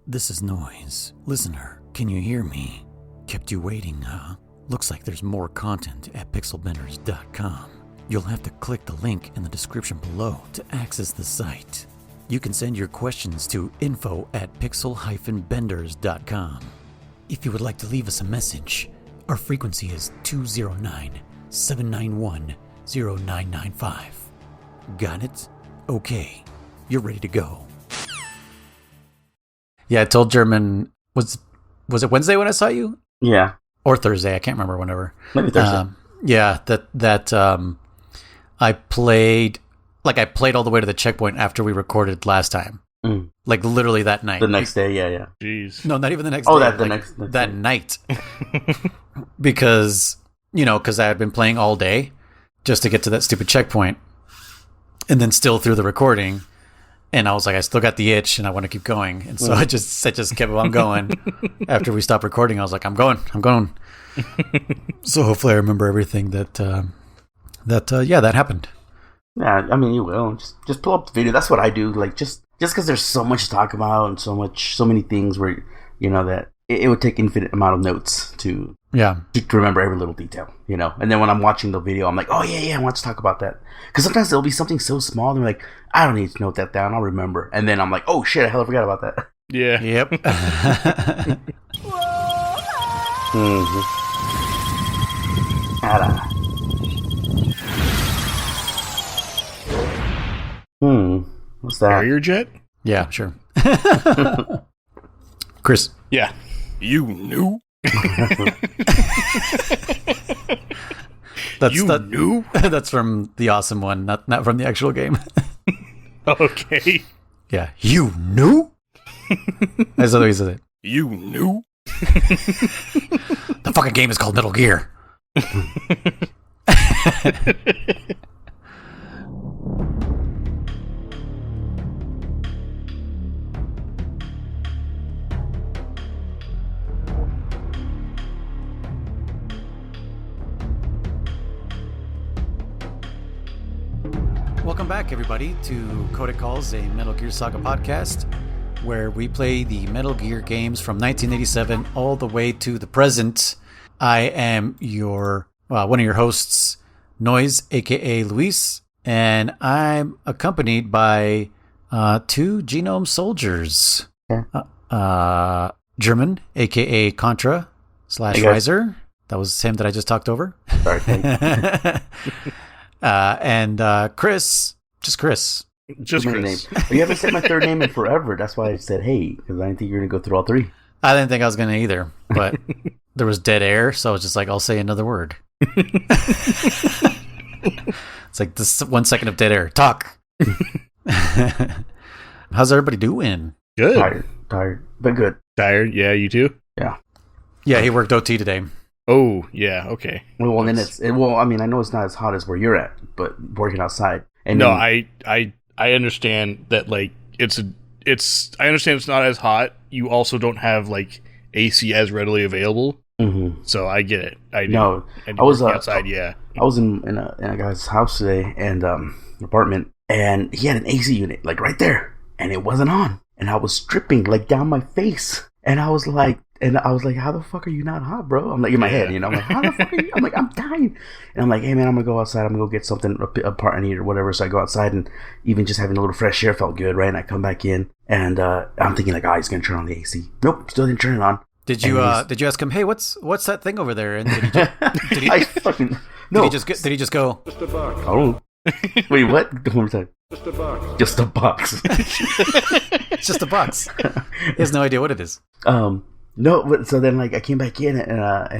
This is Noise. Listener, can you hear me? Kept you waiting, huh? Looks like there's more content at pixelbenders.com. You'll have to click the link in the description below to access the site. You can send your questions to info@pixel-benders.com. If you would like to leave us a message, our frequency is 209-791-0995. Got it? Okay, you're ready to go. Yeah, I told German, was it Wednesday when I saw you? Yeah. Or Thursday, I can't remember, whenever. Maybe Thursday. I played all the way to the checkpoint after we recorded last time. Mm. Like literally that night. The next day, yeah. Jeez. No, not even the next day. Oh, next that night. Because I had been playing all day just to get to that stupid checkpoint. And then still through the recording. And I was like, I still got the itch and I want to keep going. And so I just kept on going. After we stopped recording, I was like, I'm going. So hopefully I remember everything that happened. Yeah, I mean, you will. Just pull up the video. That's what I do. Like, just because there's so much to talk about and so many things where, that it would take infinite amount of notes to remember every little detail, And then when I'm watching the video, I'm like, oh, yeah, I want to talk about that. Because sometimes there'll be something so small, and they're like, I don't need to note that down. I'll remember. And then I'm like, oh, shit, I hella forgot about that. Yeah. Yep. What's that? Harrier jet? Yeah, sure. Chris. Yeah. You knew? Knew? That's from the awesome one, not from the actual game. Okay. Yeah. You knew? That's the way he says it. You knew? The fucking game is called Metal Gear. Welcome back, everybody, to Codec Calls, a Metal Gear Saga podcast, where we play the Metal Gear games from 1987 all the way to the present. I am one of your hosts, Noise, aka Luis, and I'm accompanied by two genome soldiers. German, aka Contra / Riser. That was him that I just talked over. Sorry. And Chris, just Chris. Just Chris. You haven't said my third name in forever. That's why I said, hey, because I didn't think you were going to go through all three. I didn't think I was going to either, but there was dead air, so I was just like, I'll say another word. It's like this 1 second of dead air. Talk. How's everybody doing? Good. Tired, but good. Tired? Yeah, you too? Yeah. Yeah, he worked OT today. Oh, yeah, okay. Well, then I know it's not as hot as where you're at, but working outside. And no, then, I understand that, like, I understand it's not as hot. You also don't have, like, AC as readily available. Mm-hmm. So I get it. I was outside, yeah. I was in a guy's house today and apartment, and he had an AC unit, like, right there, and it wasn't on. And I was dripping, like, down my face. And I was like, how the fuck are you not hot, bro? I'm like, in my head, I'm like, how the fuck are you? I'm like, I'm dying. And I'm like, hey, man, I'm going to go outside. I'm going to go get something, a part I need or whatever. So I go outside, and even just having a little fresh air felt good, right? And I come back in, and I'm thinking, like, he's going to turn on the AC. Nope, still didn't turn it on. Did you ask him, hey, what's that thing over there? And did he just go, Just a box. Oh. Wait, what? One more time. Just a box. Just a box. It's just a box. He has no idea what it is. No, but so then, like, I came back in and I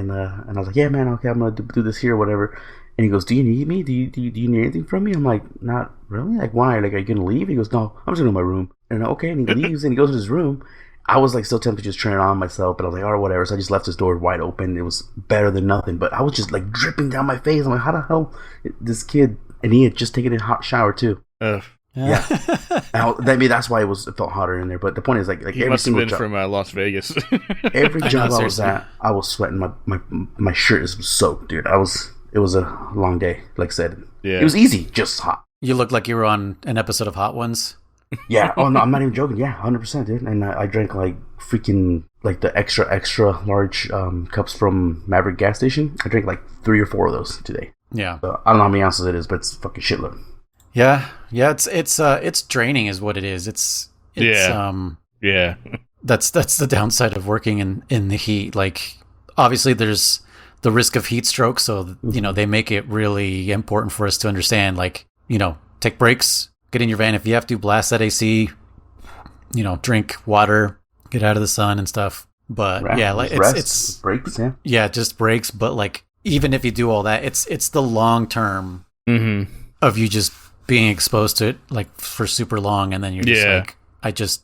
was like, yeah, man, okay, I'm gonna do this here or whatever. And he goes, do you need me? Do you need anything from me? I'm like, not really. Like, why? Like, are you gonna leave? He goes, no, I'm just gonna go to my room. And okay, and he leaves and he goes to his room. I was like still tempted to just turn it on myself, but I was like, oh, whatever. So I just left his door wide open. It was better than nothing. But I was just like dripping down my face. I'm like, how the hell this kid? And he had just taken a hot shower too. Yeah. Maybe that's why it felt hotter in there. But the point is, like he every must have single been job from Las Vegas. Every job I was at, I was sweating. My shirt is soaked, dude. It was a long day. Like I said, yeah. It was easy, just hot. You look like you were on an episode of Hot Ones. Yeah. Oh no, I'm not even joking. Yeah, 100%, dude. And I drank like freaking like the extra large cups from Maverick gas station. I drank like 3 or 4 of those today. Yeah. So I don't know how many ounces it is, but it's fucking shitload. Yeah. It's draining is what it is. It's yeah. That's the downside of working in the heat. Like, obviously there's the risk of heat stroke, so they make it really important for us to understand, like, take breaks, get in your van if you have to, blast that AC, drink water, get out of the sun and stuff. But like it's breaks, yeah, just breaks. But like, even if you do all that, it's the long term of you just being exposed to it like for super long, and then you're just like, I just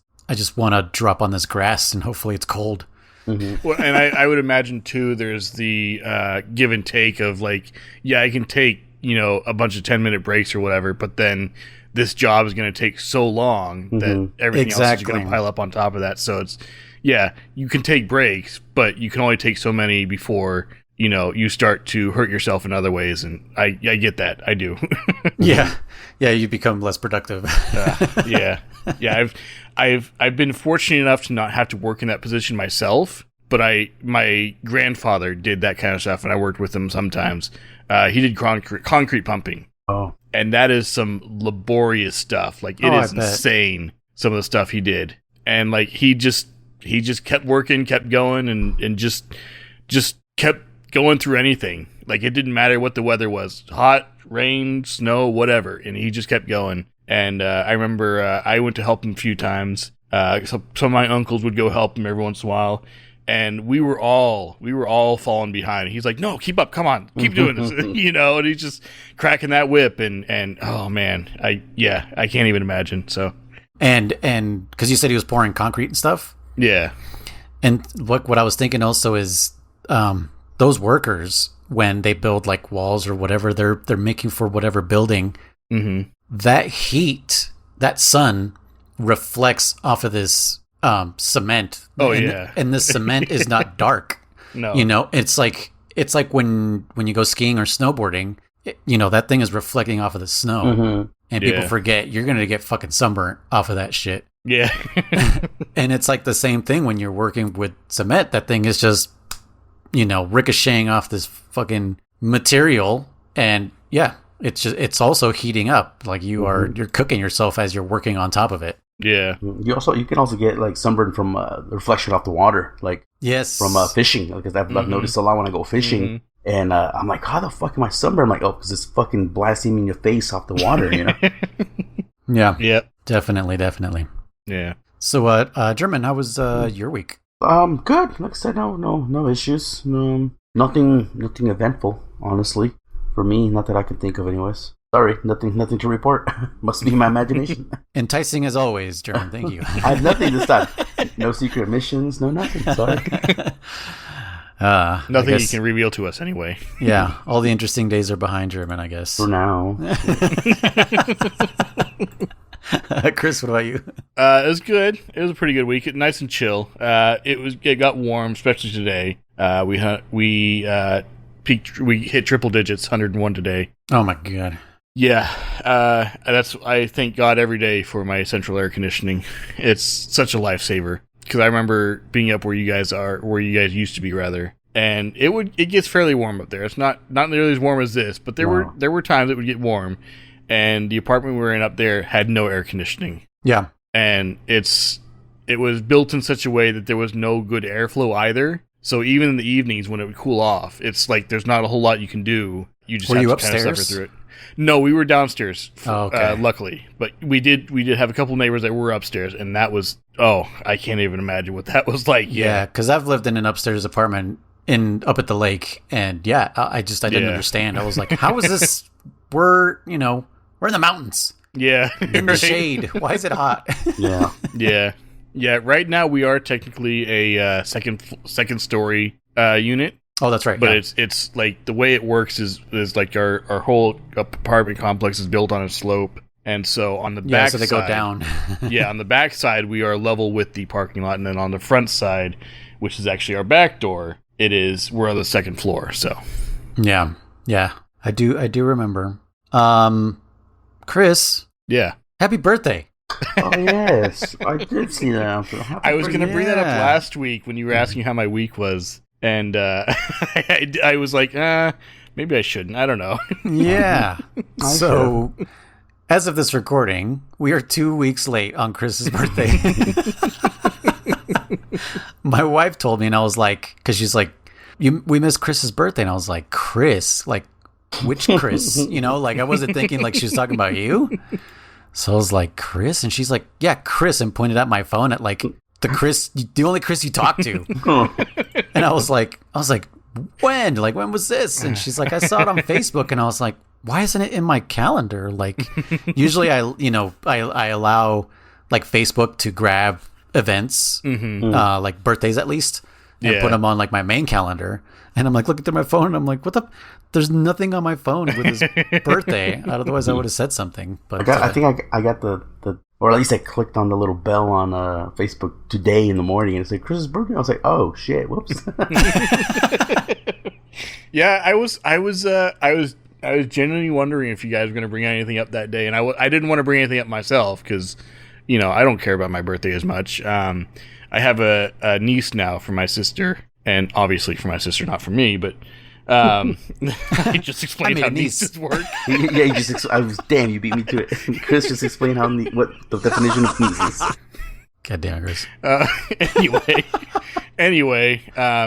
want to drop on this grass and hopefully it's cold. Well, and I would imagine too, there's the give and take of like, I can take a bunch of 10-minute breaks or whatever, but then this job is going to take so long that everything else is going to pile up on top of that. So it's you can take breaks, but you can only take so many before you start to hurt yourself in other ways. And I get that. I do. yeah, you become less productive. I've been fortunate enough to not have to work in that position myself, but my grandfather did that kind of stuff, and I worked with him sometimes. He did concrete pumping. Oh, and that is some laborious stuff. Like, it is insane, some of the stuff he did. And like, he just kept working, kept going, and just kept going through anything. Like, it didn't matter what the weather was, hot, rain, snow, whatever, and he just kept going. And I remember I went to help him a few times. Some of my uncles would go help him every once in a while, and we were all falling behind. He's like, "No, keep up, come on, keep doing this," and he's just cracking that whip, and oh man, I can't even imagine. So, and because you said he was pouring concrete and stuff, yeah, and what I was thinking also is those workers, when they build like walls or whatever they're making for whatever building. That heat, that sun reflects off of this cement. Oh, and this cement is not dark. No, it's like when you go skiing or snowboarding, that thing is reflecting off of the snow, and people forget you're gonna get fucking sunburnt off of that shit. Yeah, and it's like the same thing when you're working with cement. That thing is just ricocheting off this fucking material, and it's also heating up. Like, you're cooking yourself as you're working on top of it. Yeah. You can also get like sunburn from the reflection off the water. Like, yes, from fishing. Because I've noticed a lot when I go fishing, and I'm like, how the fuck am I sunburned? I'm like, oh, because it's fucking blasting me in your face off the water. Yeah. Yep. Definitely. Yeah. So, German, how was your week? Good. Like I said, no issues. Nothing eventful, honestly. For me, not that I can think of, anyways. Sorry, nothing to report. Must be my imagination. Enticing as always, German. Thank you. I have nothing this time. No secret missions, no nothing. Sorry. Nothing you can reveal to us, anyway. Yeah, all the interesting days are behind German, I guess. For now. Chris, what about you? It was good. It was a pretty good week. Nice and chill. It got warm, especially today. We hit triple digits, 101 today. Oh my god. Yeah, I thank God every day for my central air conditioning. It's such a lifesaver, because I remember being up where you guys used to be, rather, and it gets fairly warm up there. It's not nearly as warm as this, but there were times it would get warm, and the apartment we were in up there had no air conditioning. Yeah, and it was built in such a way that there was no good airflow either. So even in the evenings when it would cool off, it's like there's not a whole lot you can do. You just have to kind of suffer through it. No, we were downstairs. Luckily, but we did have a couple neighbors that were upstairs, and that was I can't even imagine what that was like. Yeah, because I've lived in an upstairs apartment up at the lake, and I didn't understand. I was like, how is this? We're in the mountains. Yeah, in the shade. Why is it hot? Yeah. Right now we are technically a second story unit. Oh, that's right. But it's like the way it works is like our whole apartment complex is built on a slope, and so on the back so they go down. On the back side we are level with the parking lot, and then on the front side, which is actually our back door, we're on the second floor. So yeah, I do remember. Chris. Yeah. Happy birthday. Oh yes, I did see that. I was going to bring that up last week when you were asking how my week was, and I was like, maybe I shouldn't. I don't know. Yeah. So, as of this recording, we are 2 weeks late on Chris's birthday. My wife told me, and I was like, because she's like, we missed Chris's birthday, and I was like, Chris, like, which Chris? You know, like I wasn't thinking like she was talking about you. So I was like, Chris, and she's like, yeah, Chris, and pointed at my phone at like the only Chris you talked to. And I was like, when? Like, when was this? And she's like, I saw it on Facebook, and I was like, why isn't it in my calendar? Like, usually I allow like Facebook to grab events, like birthdays at least, and put them on like my main calendar. And I'm like looking through my phone, and I'm like, what the? There's nothing on my phone with his birthday. Otherwise, I would have said something. But I think I got the, or at least I clicked on the little bell on Facebook today in the morning, and it said Chris's birthday. I was like, oh shit, whoops. Yeah, I was genuinely wondering if you guys were going to bring anything up that day, and I didn't want to bring anything up myself because, you know, I don't care about my birthday as much. I have a niece now for my sister, and obviously for my sister, not for me, but he just explained how nieces work. Yeah, damn, you beat me to it. Chris just explained what the definition of niece is. God damn it, Chris. Anyway,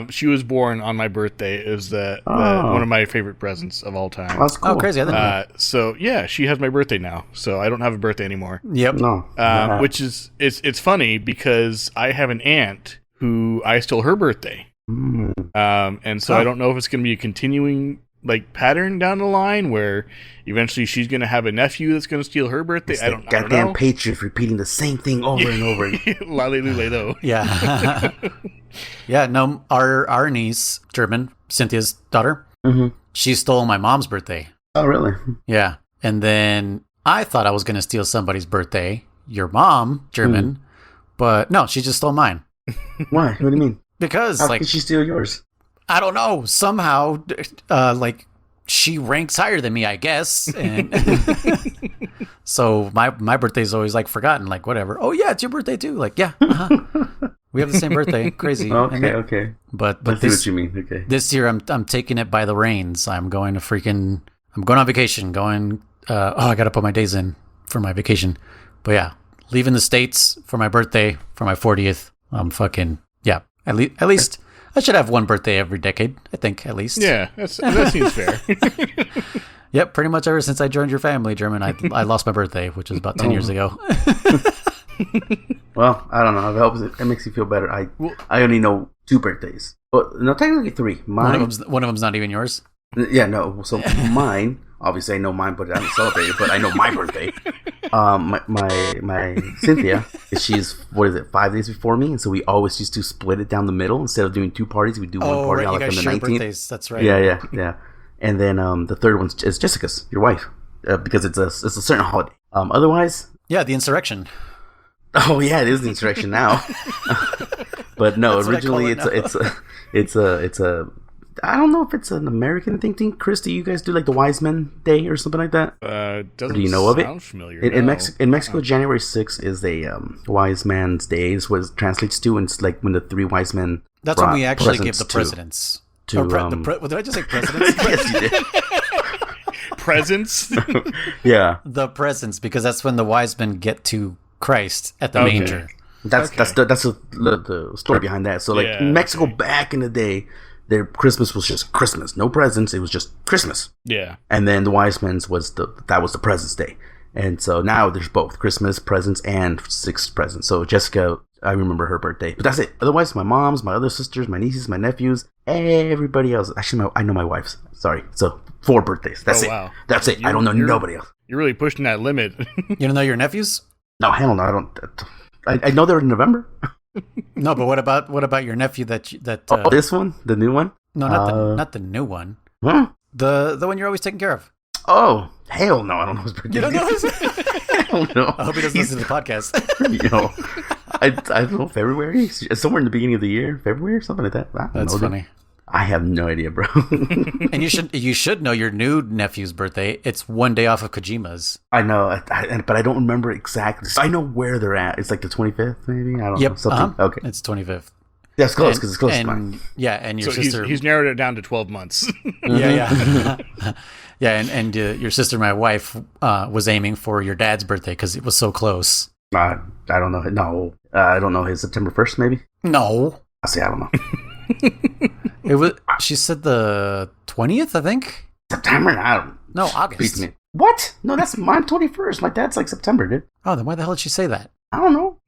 she was born on my birthday. It was one of my favorite presents of all time. That's cool. Oh, crazy. I didn't know. So yeah, she has my birthday now. So I don't have a birthday anymore. Yep. No. Which is it's funny because I have an aunt who I stole her birthday. And so I don't know if it's going to be a continuing like pattern down the line where eventually she's going to have a nephew that's going to steal her birthday. I don't know. Goddamn Patriots repeating the same thing over and over. Lale. Yeah. Yeah. No, our niece, German, Cynthia's daughter, she stole my mom's birthday. Oh, really? Yeah. And then I thought I was going to steal somebody's birthday, your mom, German, but no, she just stole mine. Why? What do you mean? Because how could she steal yours? I don't know. Somehow, like she ranks higher than me, I guess. And so my birthday's always like forgotten. Like whatever. Oh yeah, it's your birthday too. Like yeah, we have the same birthday. Crazy. Okay. But I see what you mean. Okay. This year I'm taking it by the reins. I'm going on vacation. I got to put my days in for my vacation. But yeah, leaving the States for my birthday for my 40th. I'm fucking yeah. At least I should have one birthday every decade, I think, at least. Yeah, that seems fair. Yep, pretty much ever since I joined your family, German, I lost my birthday, which was about 10 years ago. Well, I don't know. It makes you feel better. I only know 2 birthdays. Well, no, technically 3. One of them's not even yours? Yeah, no. So mine, obviously I know mine, but I don't celebrate it, but I know my birthday. My Cynthia, she's 5 days before me, and so we always used to split it down the middle. Instead of doing 2 parties, we do one party on like on the 19th. Birthdays. That's right. Yeah. And then the third one is Jessica's, your wife, because it's a certain holiday. Otherwise, yeah, the insurrection. Oh yeah, it is the insurrection now. But no, originally it's a I don't know if it's an American thing. Chris, do you guys do like the Wise Men Day or something like that? Doesn't do you know of it? Familiar, in Mexico, January 6th is a Wise Man's Day. Is what it translates to, and it's like when the 3 wise men. That's when we actually give the presidents. What did I just say? Presidents? Yes, you did. Presents? Yeah. The presents, because that's when the wise men get to Christ at the manger. That's the story behind that. So like in Mexico back in the day, their Christmas was just Christmas, no presents. It was just Christmas. Yeah. And then the Wise Men's was the President's Day, and so now there's both Christmas presents and 6 presents. So Jessica, I remember her birthday, but that's it. Otherwise, my mom's, my other sisters, my nieces, my nephews, everybody else. Actually, I know my wife's. Sorry, so 4 birthdays. That's it. Wow. That's it. I don't know nobody else. You're really pushing that limit. You don't know your nephews? No, hell no. I don't. I know they're in November. No, but what about your nephew that this one, the new one? No, not the new one. Huh? The one you're always taking care of. Oh, hell no! I don't know his birthday. You don't know his? Hell no! I hope he doesn't listen to the podcast. I don't know, February, somewhere in the beginning of the year, February or something like that. That's funny. I have no idea, bro. And you should know your new nephew's birthday. It's one day off of Kojima's. I know, but I don't remember exactly. I know where they're at. It's like the 25th, maybe. I don't know. Something. Okay, it's 25th. Yeah, it's close because it's close to mine. Yeah, and your so sister. He's narrowed it down to 12 months. Yeah. Yeah, and your sister, my wife, was aiming for your dad's birthday because it was so close. I don't know. No, I don't know. His September 1st, maybe. No, I don't know. It was. She said the 20th, I think. September? I don't. No, August. What? No, that's mine. 21st. My dad's like September, dude. Oh, then why the hell did she say that? I don't know.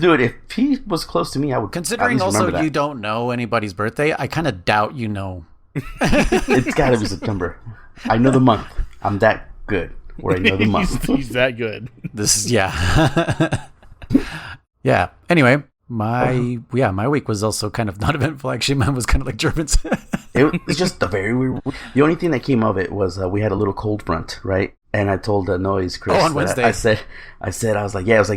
Dude, if he was close to me, I would. Considering also you don't know anybody's birthday, I kind of doubt you know. It's got to be September. I know the month. I'm that good where I know the month. He's that good. This is yeah. Yeah. Anyway, my week was also kind of not eventful. Actually, mine was kind of like German's. It was just a very weird. The only thing that came of it was we had a little cold front, right? And I told Chris. On Wednesday. I was like, yeah, it's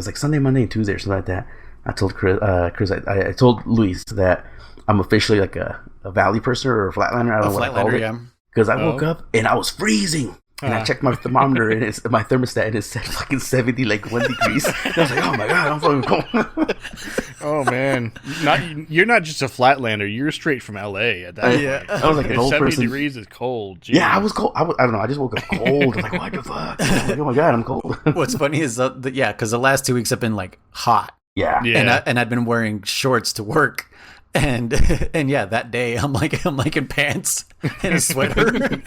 like Sunday, Monday, and Tuesday or something like that. I told Chris. I told Luis that I'm officially like a valley person or a flatliner. I don't know what I called it. Because I woke up and I was freezing. And I checked my thermometer and my thermostat and it said fucking 70, like 1 degrees. And I was like, oh my God, I'm fucking cold. Oh man, you're not just a flatlander. You're straight from LA at that point. Yeah, I was like an old 70 person. degrees is cold. Jeez. Yeah, I was cold. I don't know. I just woke up cold. I was like, what the fuck? I was like, oh my God, I'm cold. What's funny is because the last 2 weeks have been like hot. Yeah. And I'd been wearing shorts to work. And yeah, that day I'm like in pants and a sweater.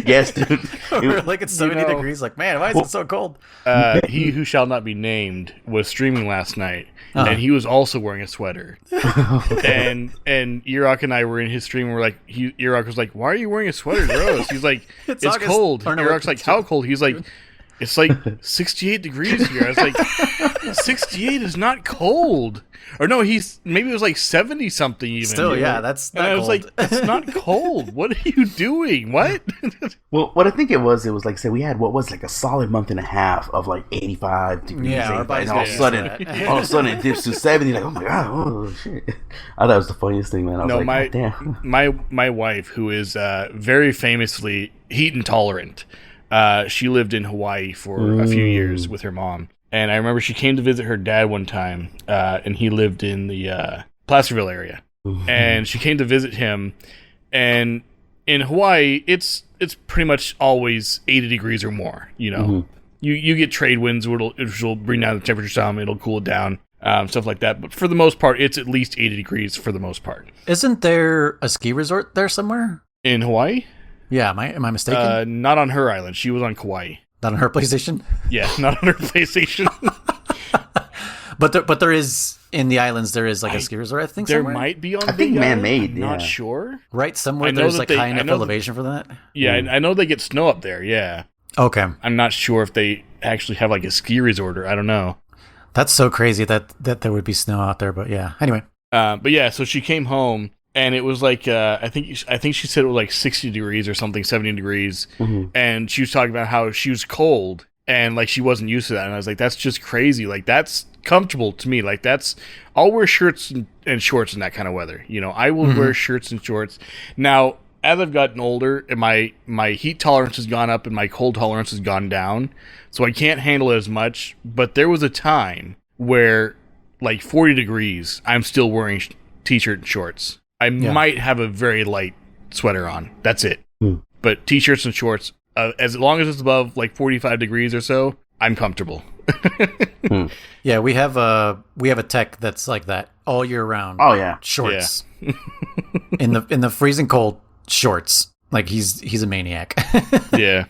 Yes, dude. Like it's 70 degrees. Like, man, why is it so cold? He who shall not be named was streaming last night, and he was also wearing a sweater. and Iraq and I were in his stream. And we're like, Iraq was like, "Why are you wearing a sweater, gross?" He's like, "It's cold." No, Iraq's like, "How cold?" He's like, "It's like 68 degrees here." I was like, 68 is not cold. Or no, maybe it was like 70 something even. Still, yeah, that's not cold. I was like, it's not cold. What are you doing? What? Well, what I think it was like, say we had what was like a solid month and a half of like 85 degrees. Yeah, and all of a sudden it dips to 70. Like, oh my God, oh shit. I thought it was the funniest thing, man. I was like, damn. My wife, who is very famously heat intolerant, she lived in Hawaii for a few years with her mom. And I remember she came to visit her dad one time, and he lived in the Placerville area. And she came to visit him, and in Hawaii, it's pretty much always 80 degrees or more. You know, you get trade winds, which will bring down the temperature some. It'll cool it down, stuff like that. But for the most part, it's at least 80 degrees for the most part. Isn't there a ski resort there somewhere In Hawaii? Yeah, am I mistaken? Not on her island. She was on Kauai. Not on her PlayStation? Yeah, not on her PlayStation. But there is, in the islands, there is like a ski resort, I think, there somewhere? Might be on I think man-made, I'm not sure. Right, somewhere there's like high enough elevation for that? Yeah, I know they get snow up there, yeah. Okay. I'm not sure if they actually have like a ski resort or I don't know. That's so crazy that there would be snow out there, but yeah. Anyway. But yeah, so she came home and it was like I think she said it was like 60 degrees or something, 70 degrees, and she was talking about how she was cold and like she wasn't used to that, and I was like, that's just crazy. Like that's comfortable to me. Like I'll wear shirts and shorts in that kind of weather. You know, I will wear shirts and shorts. Now, as I've gotten older, and my heat tolerance has gone up and my cold tolerance has gone down, so I can't handle it as much. But there was a time where, like 40 degrees, I'm still wearing t-shirt and shorts. I might have a very light sweater on. That's it. But t-shirts and shorts, as long as it's above like 45 degrees or so, I'm comfortable. Yeah, we have a tech that's like that all year round. Oh yeah, shorts. Yeah. in the freezing cold, shorts. Like he's a maniac. Yeah,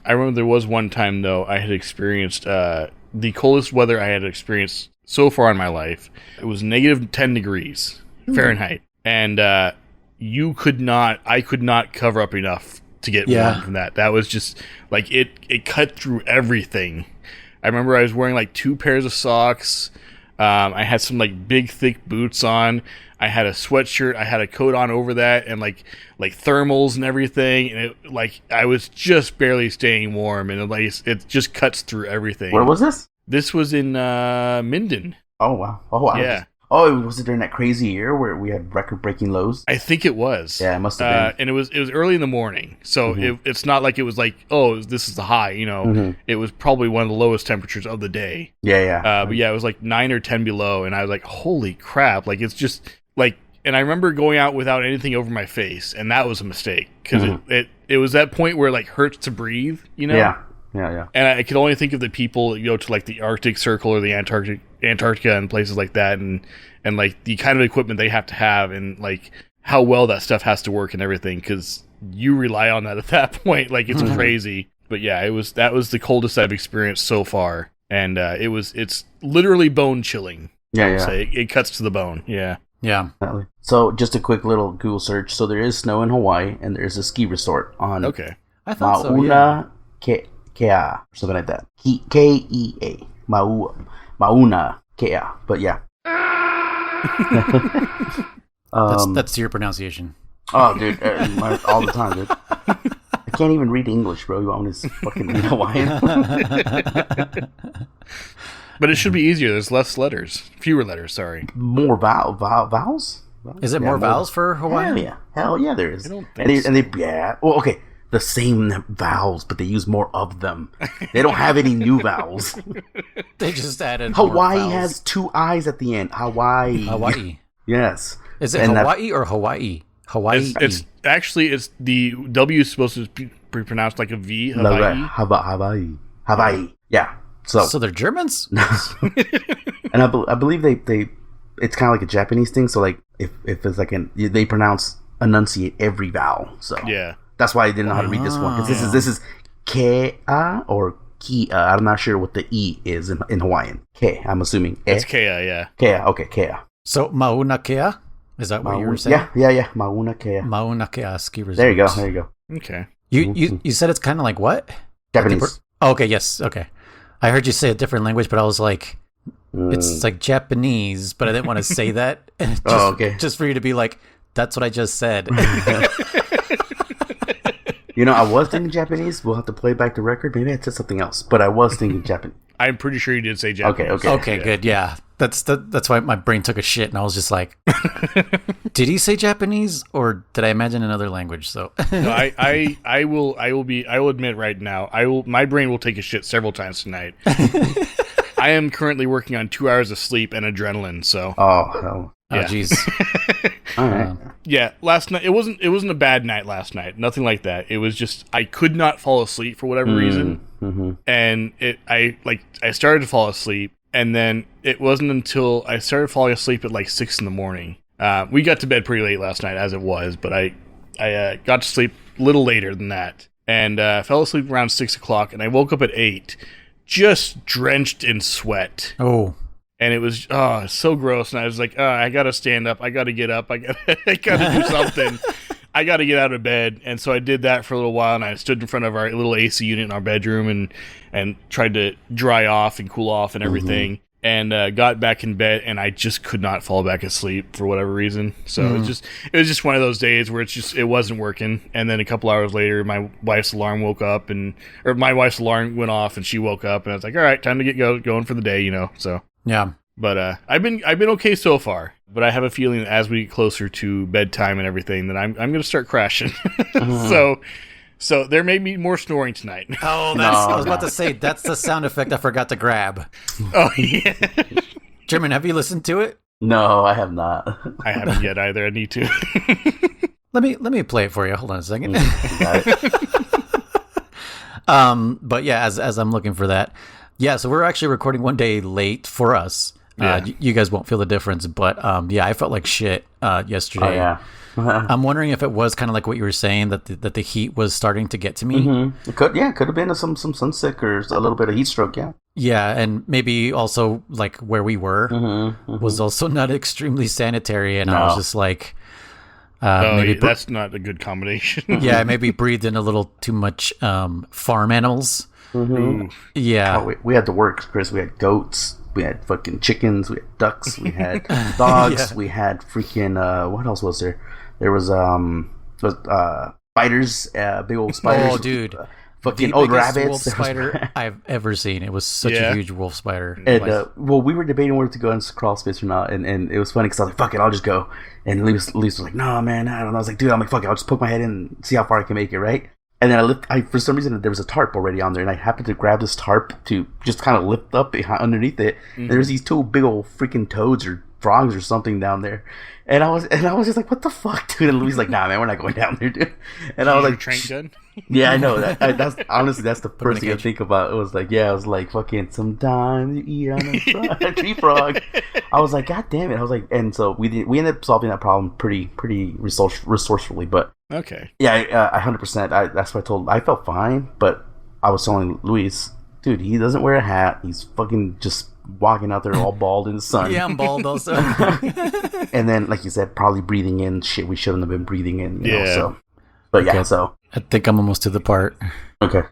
I remember there was one time though I had experienced the coldest weather I had experienced so far in my life. It was negative 10 degrees Fahrenheit, and I could not cover up enough to get warm from that. That was just like it cut through everything. I remember I was wearing like 2 pairs of socks. I had some like big thick boots on. I had a sweatshirt. I had a coat on over that, and like thermals and everything. And it, like I was just barely staying warm, and it just cuts through everything. Where was this? This was in Minden. Oh wow! Oh wow! Yeah. Oh, was it during that crazy year where we had record-breaking lows? I think it was. Yeah, it must have been. And it was early in the morning, so it's not like it was like, oh, this is the high. It was probably one of the lowest temperatures of the day. Yeah. But yeah, it was like 9 or 10 below, and I was like, holy crap! Like it's just like, and I remember going out without anything over my face, and that was a mistake because it was that point where it like hurts to breathe. Yeah. And I could only think of the people that go to like the Arctic Circle or the Antarctica and places like that, and like the kind of equipment they have to have, and like how well that stuff has to work and everything, because you rely on that at that point. Like it's crazy. But yeah, that was the coldest I've experienced so far, and it's literally bone chilling. Yeah. So it cuts to the bone. Yeah. So just a quick little Google search. So there is snow in Hawaii, and there's a ski resort on I thought Mauna Kea, or something like that. Kea. Mauna Kea. But yeah. That's your pronunciation. Oh, dude, all the time, dude. I can't even read English, bro. You want me to fucking read Hawaiian? But it should be easier. There's fewer letters. Sorry, more vowels. Is it more vowels for Hawaiian? Hell yeah, there is. I don't think and they well, okay, the same vowels, but they use more of them. They don't have any new vowels. They just added. Hawaii has 2 I's at the end. Hawaii. Yes. Is it Hawaii or Hawaii? Hawaii. It's actually the W is supposed to be pronounced like a V. Hawaii. Yeah. So they're Germans. And I believe they it's kind of like a Japanese thing. So like if it's like they enunciate every vowel. So yeah, that's why I didn't know how to read this one, because this is Kea or Kia. I'm not sure what the E is in Hawaiian. Ke, I'm assuming. It's Kea, yeah. Kea, okay, Kea. So Mauna Kea? Is that what you were saying? Yeah. Mauna Kea. Mauna Kea ski resort. There you go. Okay. You said it's kind of like what? Japanese. Okay, yes, okay. I heard you say a different language, but I was like, it's like Japanese, but I didn't want to say that. Just for you to be like, that's what I just said. I was thinking Japanese. We'll have to play back the record. Maybe I said something else, but I was thinking Japanese. I'm pretty sure you did say Japanese. Okay, good. Yeah, that's why my brain took a shit, and I was just like, did he say Japanese or did I imagine another language? So no, I will admit right now, my brain will take a shit several times tonight. I am currently working on 2 hours of sleep and adrenaline. So hell. Oh jeez. All right. Yeah, last night it wasn't a bad night last night. Nothing like that. It was just I could not fall asleep for whatever reason. And I started to fall asleep, and then it wasn't until I started falling asleep at like 6 a.m. We got to bed pretty late last night as it was, but I got to sleep a little later than that, and fell asleep around 6 o'clock, and I woke up at 8, just drenched in sweat. Oh. And it was so gross, and I was like, I gotta stand up, I gotta get up, I gotta do something. I gotta get out of bed. And so I did that for a little while, and I stood in front of our little AC unit in our bedroom and tried to dry off and cool off and everything. And got back in bed, and I just could not fall back asleep for whatever reason. So it was just one of those days where it wasn't working. And then a couple hours later, my wife's alarm went off, and she woke up, and I was like, all right, time to get going for the day, So yeah. But I've been okay so far. But I have a feeling that as we get closer to bedtime and everything, that I'm going to start crashing. So there may be more snoring tonight. Oh, I was about to say, that's the sound effect I forgot to grab. Oh, yeah. German, have you listened to it? No, I have not. I haven't yet either. I need to. Let me play it for you. Hold on a second. But yeah, as I'm looking for that. Yeah, so we're actually recording one day late for us. Yeah. You guys won't feel the difference, but I felt like shit yesterday. Oh, yeah. I'm wondering if it was kind of like what you were saying, that the heat was starting to get to me. It could have been some sunsick or a little bit of heat stroke. Yeah, and maybe also like where we were was also not extremely sanitary, and I was just like, maybe that's not a good combination. Yeah, maybe breathed in a little too much farm animals. Yeah, we had to work, Chris. We had goats. We had fucking chickens, we had ducks, we had dogs, we had freaking what else was there? There was spiders, big old spiders. Oh, dude. fucking the old biggest rabbits. wolf spider I've ever seen. It was such a huge wolf spider. And well, we were debating whether to go in crawl space or not, and it was funny because I was like, "Fuck it, I'll just go." And Lise was like, "No, man, I don't know." I was like, "Dude, I'm like, fuck it, I'll just poke my head in and see how far I can make it, right?" And then I for some reason there was a tarp already on there, and I happened to grab this tarp to just kind of lift up underneath it. And there's these two big old freaking toads or frogs or something down there, and I was just like, "What the fuck, dude?" And Louis like, "Nah, man, we're not going down there, dude." And I was like, "Train gun." Yeah, I know that's honestly that's the first thing I think about. It was like, I was like, fucking sometimes you eat on a tree frog. I was like, God damn it! I was like, and so we ended up solving that problem pretty resourcefully, but okay, yeah, 100%. That's what I felt fine, but I was telling Luis, dude, he doesn't wear a hat. He's fucking just walking out there all bald in the sun. Yeah, I'm bald also. And then, like you said, probably breathing in shit we shouldn't have been breathing in. You know, so. But yeah, so I think I'm almost to the part. Okay.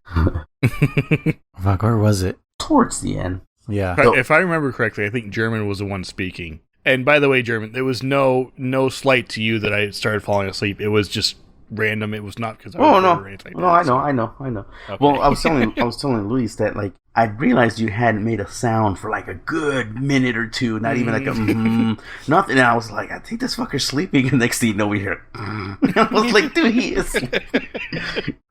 Fuck, where was it? Towards the end. Yeah. If I remember correctly, I think German was the one speaking. And by the way, German, there was no slight to you that I started falling asleep. It was just random. It was not because I was no, or anything like no, that. I know. Okay. Well, I was telling Luis that like I realized you hadn't made a sound for like a good minute or two, not even like a nothing. And I was like, I think this fucker's sleeping. And next thing you know, we hear. I was like, dude, he is.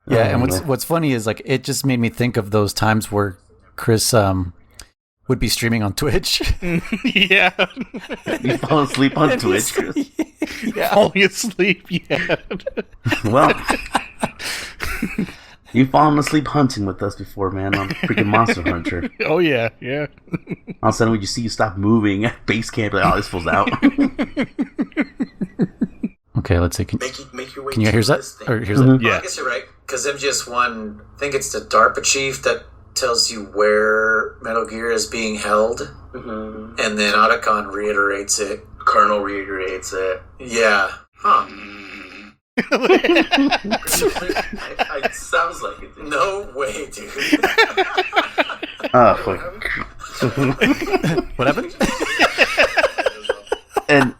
Yeah, and what's funny is like it just made me think of those times where Chris would be streaming on Twitch. Yeah. You fall asleep on Twitch, Chris? Yeah. Falling asleep, yeah. Well, you've fallen asleep hunting with us before, man, on freaking Monster Hunter. Oh, yeah. All of a sudden, when you see you stop moving at base camp, like, oh, this fool's out. Okay, let's see. Can make your way you hear that? Or here's Mm-hmm. that? Yeah. I guess you're right, because MGS1, I think it's the DARPA chief that tells you where Metal Gear is being held, and then Otacon reiterates it. Colonel reiterates it. Yeah. Huh. It sounds like it. Dude. No way, dude. Oh, fuck. What happened? And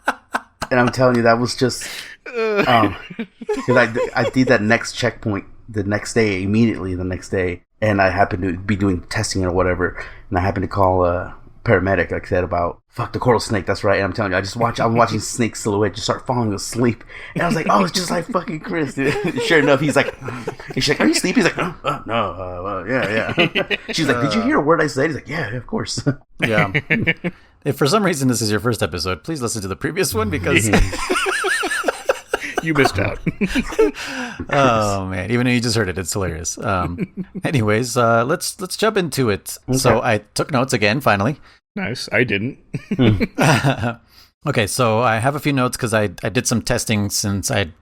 I'm telling you, that was just because I did that next checkpoint the next day, immediately the next day, and I happened to be doing testing or whatever, and I happened to call a paramedic, like I said, about the coral snake. That's right. And I'm telling you, I'm watching Snake silhouette just start falling asleep, and I was like, oh, it's just like fucking Chris, dude. Sure enough, she's like, are you sleeping? He's like, no, yeah. She's like, did you hear a word I said? He's like, yeah, of course. Yeah. If for some reason this is your first episode, please listen to the previous one because you missed out. Oh man, even though you just heard it, it's hilarious. Anyways, let's jump into it. Okay. So I took notes again, finally. Nice. I didn't. Okay, so I have a few notes because I did some testing since I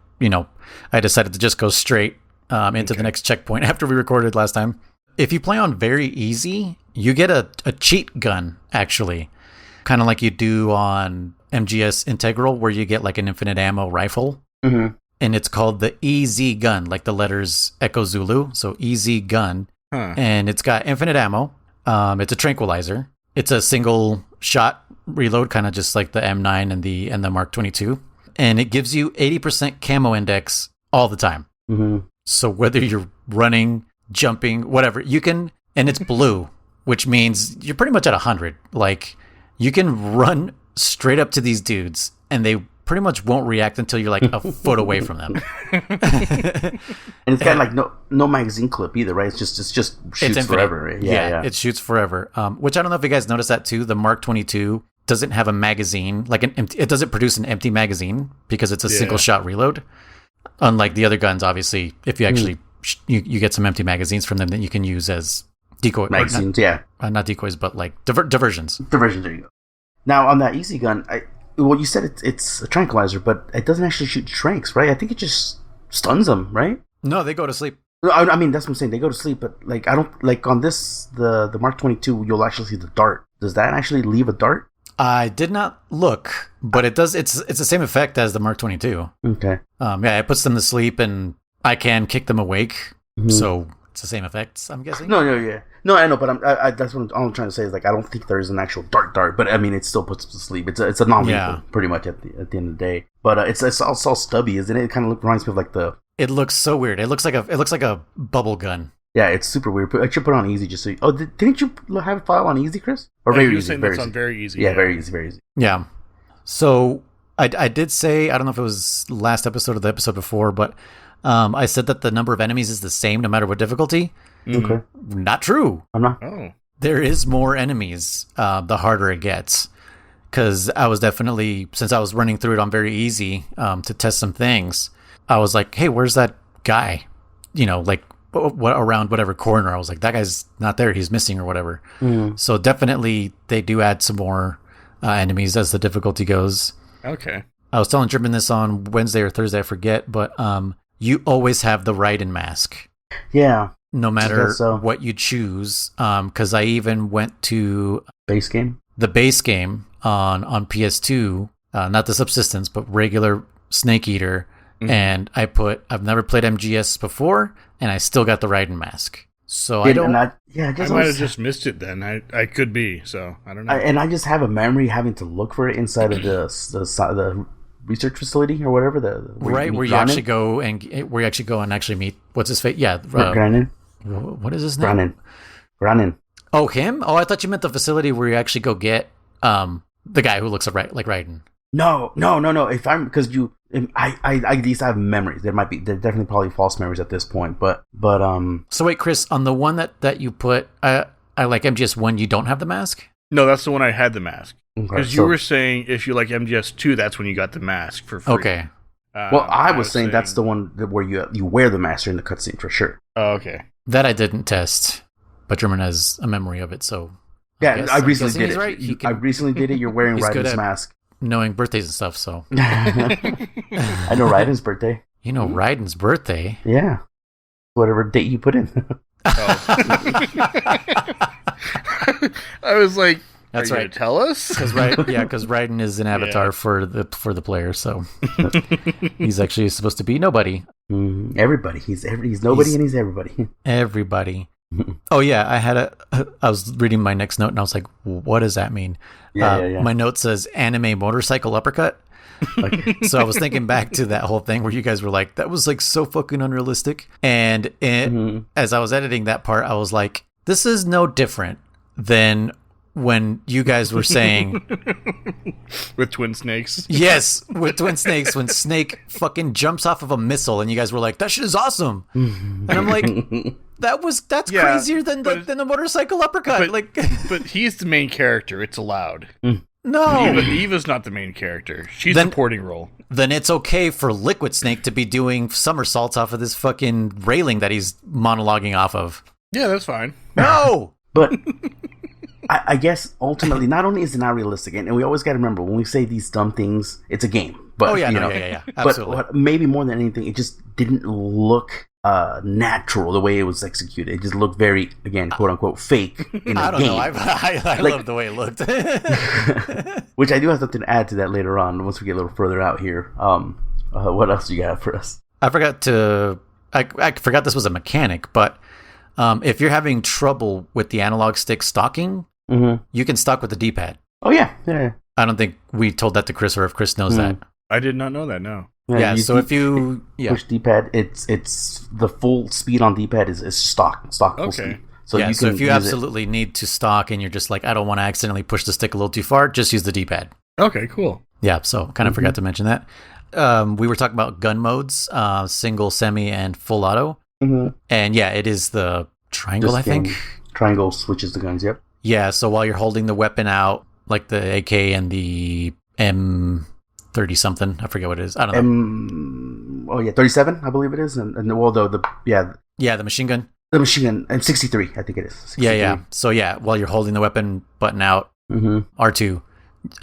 decided to just go straight into the next checkpoint after we recorded last time. If you play on very easy, you get a cheat gun, actually. Kind of like you do on MGS Integral, where you get like an infinite ammo rifle. Mm-hmm. And it's called the EZ gun, like the letters Echo Zulu. So EZ gun. And it's got infinite ammo. It's a tranquilizer. It's a single shot reload, kind of just like the M9 and the Mark 22. And it gives you 80% camo index all the time. Mm-hmm. So whether you're running, jumping, whatever, you can, and it's blue, which means you're pretty much at 100. Like, you can run straight up to these dudes, and they pretty much won't react until you're like a foot away from them. And it's got like no magazine clip either, right? It just shoots forever. Right? Yeah, it shoots forever. Which I don't know if you guys noticed that too. The Mark 22 doesn't have a magazine, it doesn't produce an empty magazine because it's a single shot reload. Unlike the other guns, obviously, if you actually you get some empty magazines from them that you can use as decoy magazines. Not decoys, but like diversions. Diversions. There you go. Now on that easy gun, you said it's a tranquilizer, but it doesn't actually shoot tranks, right? I think it just stuns them, right? No, they go to sleep. I mean, that's what I'm saying. They go to sleep, but like I don't like on this the Mark 22. You'll actually see the dart. Does that actually leave a dart? I did not look, but it does. It's the same effect as the Mark 22. Okay. It puts them to sleep, and I can kick them awake. Mm-hmm. So it's the same effects, I'm guessing. No, I know, but that's what all I'm trying to say is like I don't think there is an actual dart, but I mean it still puts them to sleep. It's a non-lethal pretty much at the end of the day. But it's all stubby, isn't it? It kind of reminds me of like the. It looks so weird. It looks like a bubble gun. Yeah, it's super weird. I should put it on easy just so. Didn't you have a file on easy, Chris? Or very very easy? Saying very that's easy. On very easy. Yeah, very easy, very easy. Yeah. So I did say, I don't know if it was last episode or the episode before, but I said that the number of enemies is the same no matter what difficulty. Mm-hmm. Okay. Not true. I'm not. Oh. There is more enemies the harder it gets. Because I was definitely, since I was running through it on very easy to test some things, I was like, hey, where's that guy? You know, like around whatever corner. I was like, that guy's not there. He's missing or whatever. So definitely they do add some more enemies as the difficulty goes. Okay. I was telling Driven this on Wednesday or Thursday, I forget, but you always have the Raiden mask. Yeah. No matter what you choose. Because I even went to base game. The base game on PS2, not the Subsistence, but regular Snake Eater. Mm-hmm. And I've never played MGS before, and I still got the Raiden mask. So I might have just missed it then. I could be, so I don't know. And I just have a memory having to look for it inside of the research facility or whatever. Where you actually go and actually meet what's his face? Yeah, Granin. What is his name? Granin. Oh, him? Oh, I thought you meant the facility where you actually go get the guy who looks like Raiden. No. If I'm I at least have memories. They're definitely probably false memories at this point. But So wait, Chris, on the one that you put, I like MGS1, you don't have the mask? No, that's the one I had the mask. Because you were saying if you like MGS2, that's when you got the mask for free. Okay. Well, I was saying that's the one where you wear the mask in the cutscene for sure. Oh, okay. That I didn't test, but German has a memory of it, so. Yeah, I recently did it. Right. I recently did it. You're wearing Raiden's mask. Knowing birthdays and stuff, so. I know Raiden's birthday. You know Raiden's birthday? Yeah. Whatever date you put in. I was like, that's right. Tell us, because Raiden is an avatar for the player, so he's actually supposed to be nobody. Everybody. He's nobody, and he's everybody. Everybody. Oh yeah, I was reading my next note, and I was like, "What does that mean?" Yeah. My note says "anime motorcycle uppercut." So I was thinking back to that whole thing where you guys were like, "That was like so fucking unrealistic." And as I was editing that part, I was like, "This is no different than." When you guys were saying with twin snakes. Yes, with twin snakes, when Snake fucking jumps off of a missile and you guys were like, that shit is awesome. And I'm like, that's crazier than the motorcycle uppercut. But he's the main character, it's allowed. No. Eva's not the main character. She's a supporting role. Then it's okay for Liquid Snake to be doing somersaults off of this fucking railing that he's monologuing off of. Yeah, that's fine. No! But I guess ultimately, not only is it not realistic, and we always got to remember when we say these dumb things, it's a game. But absolutely. But maybe more than anything, it just didn't look natural the way it was executed. It just looked very, again, quote unquote, fake in a game. I love the way it looked. Which I do have something to add to that later on once we get a little further out here. What else do you got for us? I forgot this was a mechanic, but if you're having trouble with the analog stick stalking, you can stalk with the D-pad. Oh, yeah. I don't think we told that to Chris, or if Chris knows that. I did not know that, no. Yeah, so if you push D-pad, it's the full speed on D-pad is stalk full speed. So if you absolutely need to stalk and you're just like, I don't want to accidentally push the stick a little too far, just use the D-pad. Okay, cool. Yeah, so kind of forgot to mention that. We were talking about gun modes, single, semi, and full auto. And yeah, it is the triangle, I think. Triangle switches the guns, yep. Yeah, so while you're holding the weapon out, like the AK and the M30 something, I forget what it is. I don't know. 37, I believe it is. And the machine gun. The machine gun, and 63, I think it is. 63. Yeah. So yeah, while you're holding the weapon button out, R2,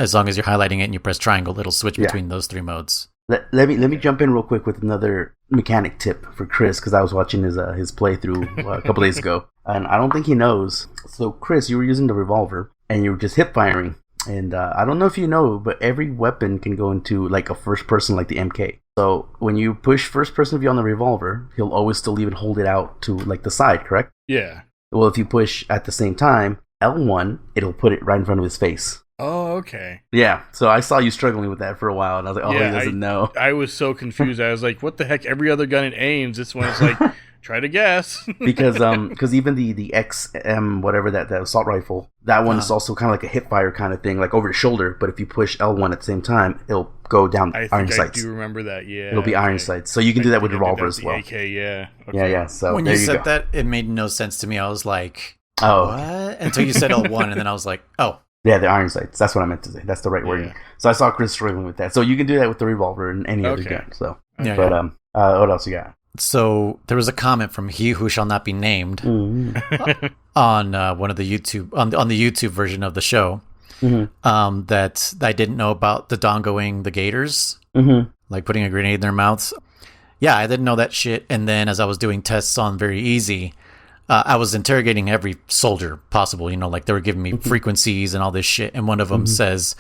as long as you're highlighting it and you press triangle, it'll switch between those three modes. Let me jump in real quick with another mechanic tip for Chris, because I was watching his playthrough a couple days ago, and I don't think he knows. So Chris, you were using the revolver and you were just hip firing, and I don't know if you know, but every weapon can go into like a first person, like the MK. So when you push first person view on the revolver, he'll always still even hold it out to like the side, correct? Yeah. Well, if you push at the same time L1, it'll put it right in front of his face. Oh, okay. Yeah, so I saw you struggling with that for a while, and I was like, he doesn't know. I was so confused. I was like, what the heck? Every other gun it aims, this one is like, Try to guess. because even the XM whatever that assault rifle, that one is also kind of like a hip fire kind of thing, like over your shoulder. But if you push L1 at the same time, it'll go down iron sights. I do remember that. Yeah, it'll be iron sights. So you can do that with revolver as well. AK, yeah. Okay. Yeah. So when you said that, it made no sense to me. I was like, oh, what? Until you said L1, and then I was like, oh. Yeah, the iron sights. That's what I meant to say. That's the right wording. So I saw Chris struggling with that. So you can do that with the revolver and any other gun. So, what else you got? So there was a comment from He Who Shall Not Be Named on one of the YouTube on the YouTube version of the show that I didn't know about the dongoing the gators, like putting a grenade in their mouths. Yeah, I didn't know that shit. And then as I was doing tests on Very Easy, I was interrogating every soldier possible. You know, like they were giving me frequencies and all this shit. And one of them tells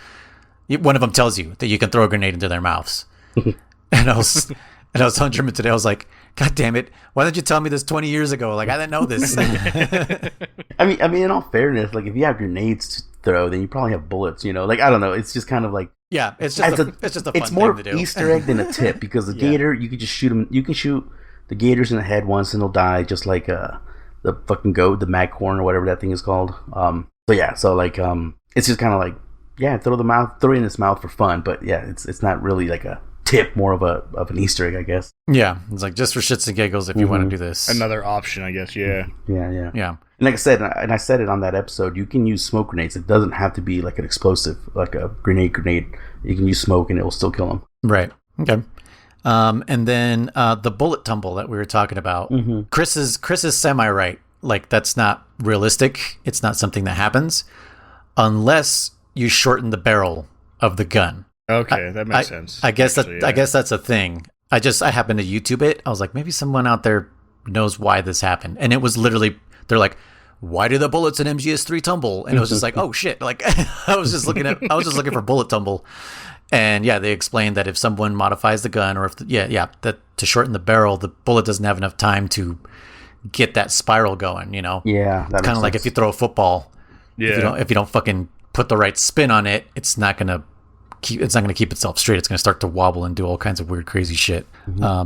you that you can throw a grenade into their mouths. And I was telling German today, I was like, God damn it! Why didn't you tell me this 20 years ago? Like I didn't know this. I mean, in all fairness, like if you have grenades to throw, then you probably have bullets. You know, like I don't know. It's just kind of like it's just a fun it's more thing to do. Easter egg than a tip because the gator, you could just shoot them. You can shoot the gators in the head once and they'll die, just like the fucking goat, the maghorn or whatever that thing is called. It's just kind of like throw it in his mouth for fun, but it's not really like a tip, more of an Easter egg, I guess. Yeah, it's like just for shits and giggles if you want to do this. Another option, I guess. Yeah. Yeah. And like I said, and I said it on that episode, you can use smoke grenades. It doesn't have to be like an explosive, like a grenade. You can use smoke and it will still kill them. Right. Okay. And then the bullet tumble that we were talking about. Chris is semi-right. Like that's not realistic. It's not something that happens unless you shorten the barrel of the gun. Okay, that makes sense. I guess that's a thing. I happened to YouTube it. I was like, maybe someone out there knows why this happened. And it was literally, they're like, why do the bullets in MGS3 tumble? And it was just like, oh shit. Like I was just looking for bullet tumble. And yeah, they explained that if someone modifies the gun or if that to shorten the barrel, the bullet doesn't have enough time to get that spiral going, you know? Yeah. It's kind of like if you throw a football, if you don't fucking put the right spin on it, it's not going to keep itself straight. It's going to start to wobble and do all kinds of weird, crazy shit.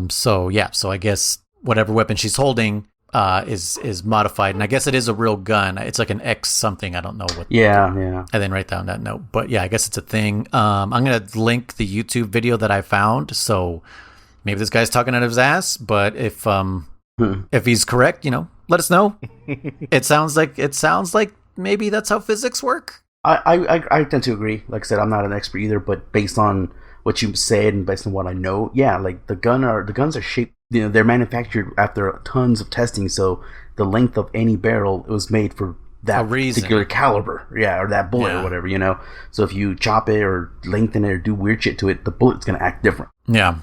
So I guess whatever weapon she's holding is modified, and I guess it is a real gun. It's like an X something. I don't know what. Yeah. I didn't write down that note, but yeah, I guess it's a thing. I'm going to link the YouTube video that I found. So maybe this guy's talking out of his ass, but if he's correct, let us know. It sounds like maybe that's how physics work. I tend to agree. Like I said, I'm not an expert either, but based on what you said and based on what I know, like the guns are shaped. They're manufactured after tons of testing, so the length of any barrel was made for that particular caliber, or that bullet or whatever. So if you chop it or lengthen it or do weird shit to it, the bullet's gonna act different. Yeah.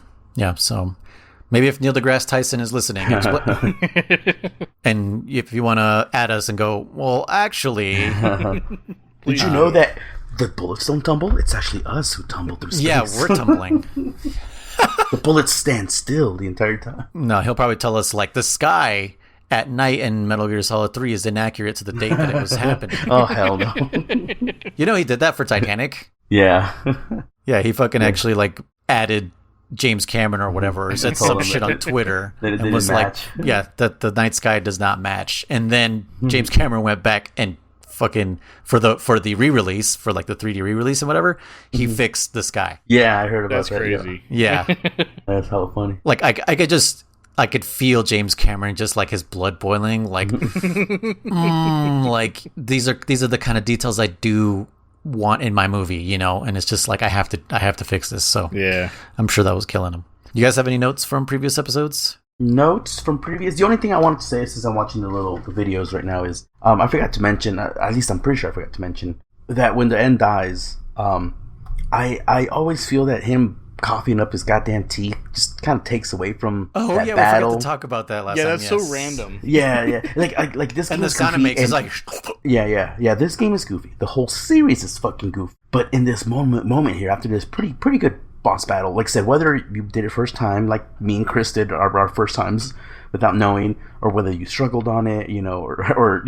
So maybe if Neil deGrasse Tyson is listening, and if you want to add us and go, well, actually. Did you know that the bullets don't tumble? It's actually us who tumble through space. Yeah, we're tumbling. The bullets stand still the entire time. No, he'll probably tell us, like, the sky at night in Metal Gear Solid 3 is inaccurate to the date that it was happening. Oh, hell no. He did that for Titanic? Yeah. Yeah, he fucking actually, like, added James Cameron or whatever, or said some shit on Twitter. and was match. Like, that the night sky does not match. And then James Cameron went back and fucking for the re-release, for like the 3D re-release and whatever, he fixed the sky. Yeah, I heard about that. That's crazy. Yeah. That's hella funny. Like I could feel James Cameron just like his blood boiling, like like these are the kind of details I do want in my movie, and it's just like I have to fix this. So yeah, I'm sure that was killing him. You guys have any notes from previous episodes? Notes from previous. The only thing I wanted to say, since I'm watching the videos right now, is I forgot to mention. At least I'm pretty sure I forgot to mention that when the end dies, I always feel that him coughing up his goddamn teeth just kind of takes away from that battle. We forgot to talk about that last time. Yeah, that's so random. Yeah. Like this. And the sound it makes is like. Yeah. This game is goofy. The whole series is fucking goofy. But in this moment here, after this pretty good boss battle, like I said, whether you did it first time, like me and Chris did our first times without knowing, or whether you struggled on it, or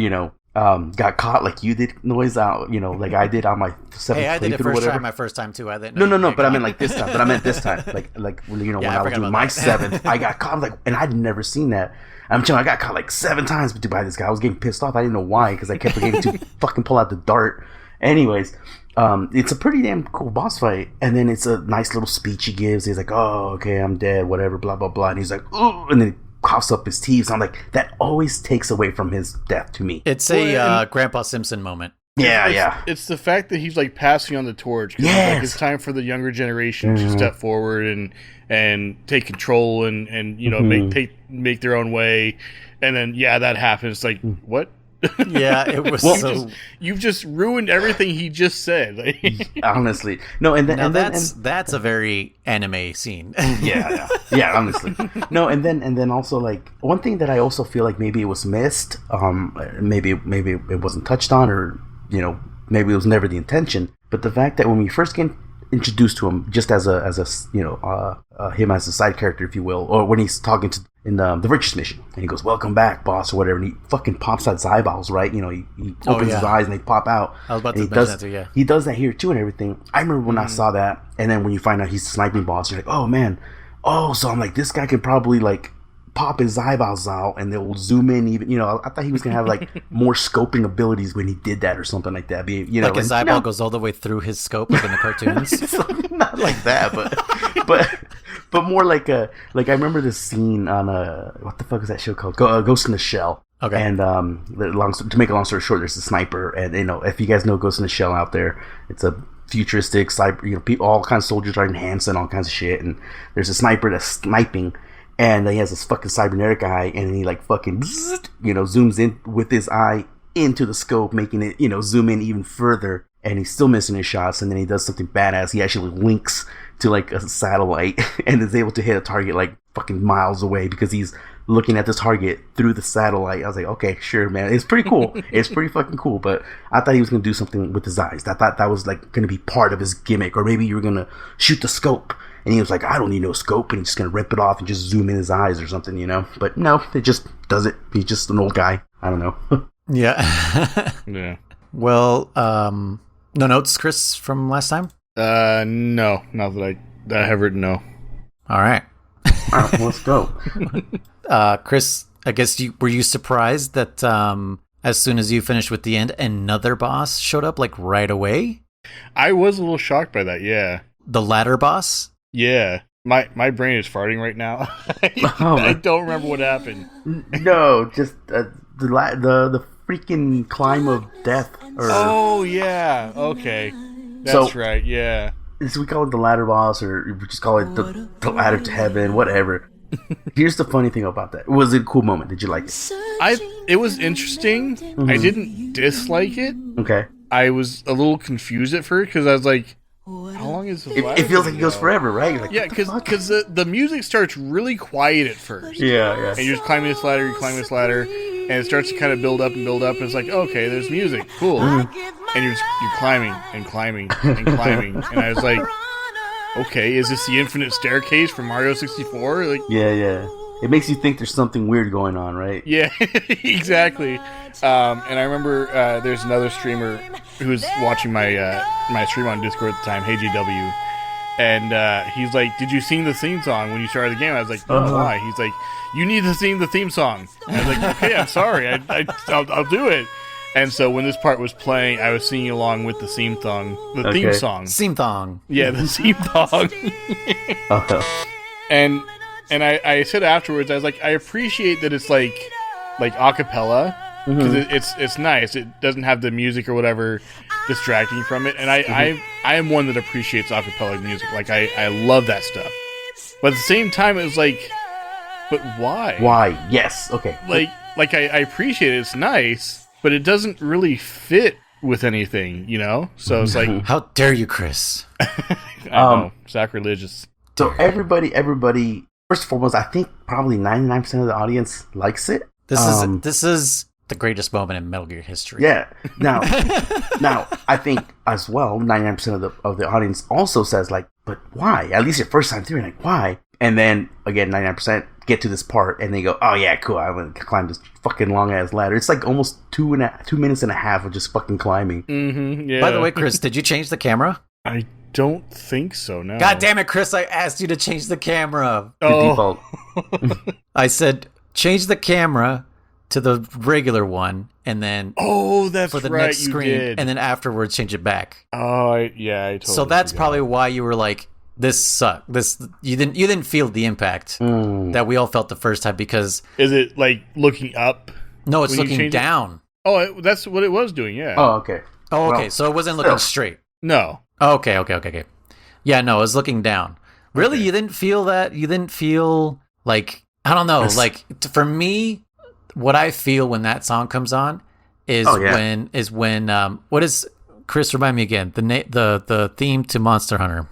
got caught like you did noise out, like I did on my 7th Hey, I did it playthrough or whatever. my first time too. I didn't. No, but I mean like this time. But I meant this time, like when I was doing my 7th, I got caught and I'd never seen that. I'm telling you, I got caught like 7 times by this guy. I was getting pissed off. I didn't know why because I kept forgetting to fucking pull out the dart. Anyways, it's a pretty damn cool boss fight, and then it's a nice little speech he gives. He's like, "Oh, okay, I'm dead, whatever, blah blah blah," and he's like, "Ooh," and then he coughs up his teeth. So I'm like, that always takes away from his death to me. It's a Grandpa Simpson moment. Yeah. It's the fact that he's like passing on the torch. Yes. Like, it's time for the younger generation to step forward and take control and make their own way. And then that happens. It's like, what? Yeah, it was. You've just ruined everything he just said. Honestly, no, and then that's a very anime scene. yeah, honestly, no, and then also like one thing that I also feel like maybe it was missed, maybe it wasn't touched on, or maybe it was never the intention, but the fact that when we first get introduced to him, just as him as a side character, if you will, or when he's talking to in the Richest mission, and he goes, "Welcome back, boss," or whatever, and he fucking pops out his eyeballs, right? He opens his eyes and they pop out. I was about to mention that too, yeah. He does that here too and everything. I remember when I saw that, and then when you find out he's the sniping boss, you're like, oh man, so I'm like, this guy can probably like pop his eyeballs out and they'll zoom in even, I thought he was gonna have like more scoping abilities when he did that or something like that. Like his eyeball goes all the way through his scope like in the cartoons. Not like that, but more like I remember this scene on what the fuck is that show called? Ghost in the Shell. Okay. And to make a long story short, there's a sniper, and if you guys know Ghost in the Shell out there, it's a futuristic cyber. People, all kinds of soldiers are enhanced and all kinds of shit, and there's a sniper that's sniping. And he has this fucking cybernetic eye, and he like fucking, zooms in with his eye into the scope, making it, zoom in even further. And he's still missing his shots. And then he does something badass. He actually links to like a satellite and is able to hit a target like fucking miles away because he's looking at the target through the satellite. I was like, okay, sure, man. It's pretty cool. It's pretty fucking cool. But I thought he was going to do something with his eyes. I thought that was like going to be part of his gimmick. Or maybe you were going to shoot the scope. And he was like, I don't need no scope, and he's just going to rip it off and just zoom in his eyes or something, But no, it just does it. He's just an old guy. I don't know. Yeah. Yeah. Well, no notes, Chris, from last time? No. Not that I have written, no. All right. All right, let's go. Chris, I guess were you surprised that as soon as you finished with the end, another boss showed up, like, right away? I was a little shocked by that, yeah. The ladder boss? Yeah. My brain is farting right now. I don't remember what happened. No, just the freaking climb of death. Oh, yeah. Okay. That's right, yeah. So we call it the ladder boss, or we just call it the ladder to heaven, whatever. Here's the funny thing about that. Was it a cool moment? Did you like it? It was interesting. Mm-hmm. I didn't dislike it. Okay. I was a little confused at first because I was like, how long is this? It feels like it goes forever, right? You're like, yeah, because the music starts really quiet at first. Yeah. And you're just climbing this ladder, and it starts to kind of build up, and it's like, okay, there's music, cool. Mm-hmm. And you're climbing and climbing and climbing, and I was like, okay, is this the infinite staircase from Mario 64? Like, yeah. It makes you think there's something weird going on, right? Yeah, exactly. And I remember there's another streamer who was watching my my stream on Discord at the time, HeyGW, and he's like, "Did you sing the theme song when you started the game?" I was like, "No, why?" He's like, "You need to sing the theme song." And I was like, "Okay, I'm sorry, I'll do it." And so when this part was playing, I was singing along with the theme song, theme song. Theme thong. Yeah, the theme song. And I said afterwards, I was like, I appreciate that it's like a cappella, because it's nice. It doesn't have the music or whatever distracting from it. And I am one that appreciates a cappella music. Like, I love that stuff. But at the same time, it was like, but why? Why? Yes. Okay. Like I appreciate it. It's nice, but it doesn't really fit with anything, So it's like, how dare you, Chris? I know, sacrilegious. So everybody. First and foremost, I think probably 99% of the audience likes it. This is the greatest moment in Metal Gear history. Yeah. Now, I think as well, 99% of the audience also says like, but why? At least your first time through, like, why? And then again, 99% get to this part, and they go, "Oh yeah, cool. I'm gonna climb this fucking long ass ladder." It's like almost 2 minutes and a half of just fucking climbing. Mm-hmm, yeah. By the way, Chris, did you change the camera? I don't think so. No. God damn it, Chris! I asked you to change the camera. Default. I said change the camera to the regular one, and then that's for the right, next screen, you did. and then afterwards change it back. Oh, I totally. So that's forgot. probably why you were like, "This sucked." You didn't feel the impact that we all felt the first time because is it like looking up? No, it's looking down. Oh, that's what it was doing. Yeah. Oh, okay. Oh, okay. Well, so it wasn't looking straight. No. Okay. Yeah, no, it was looking down. Really, you didn't feel that? You didn't feel like, I don't know, like for me, what I feel when that song comes on is when what is, Chris, remind me again, the theme to Monster Hunter.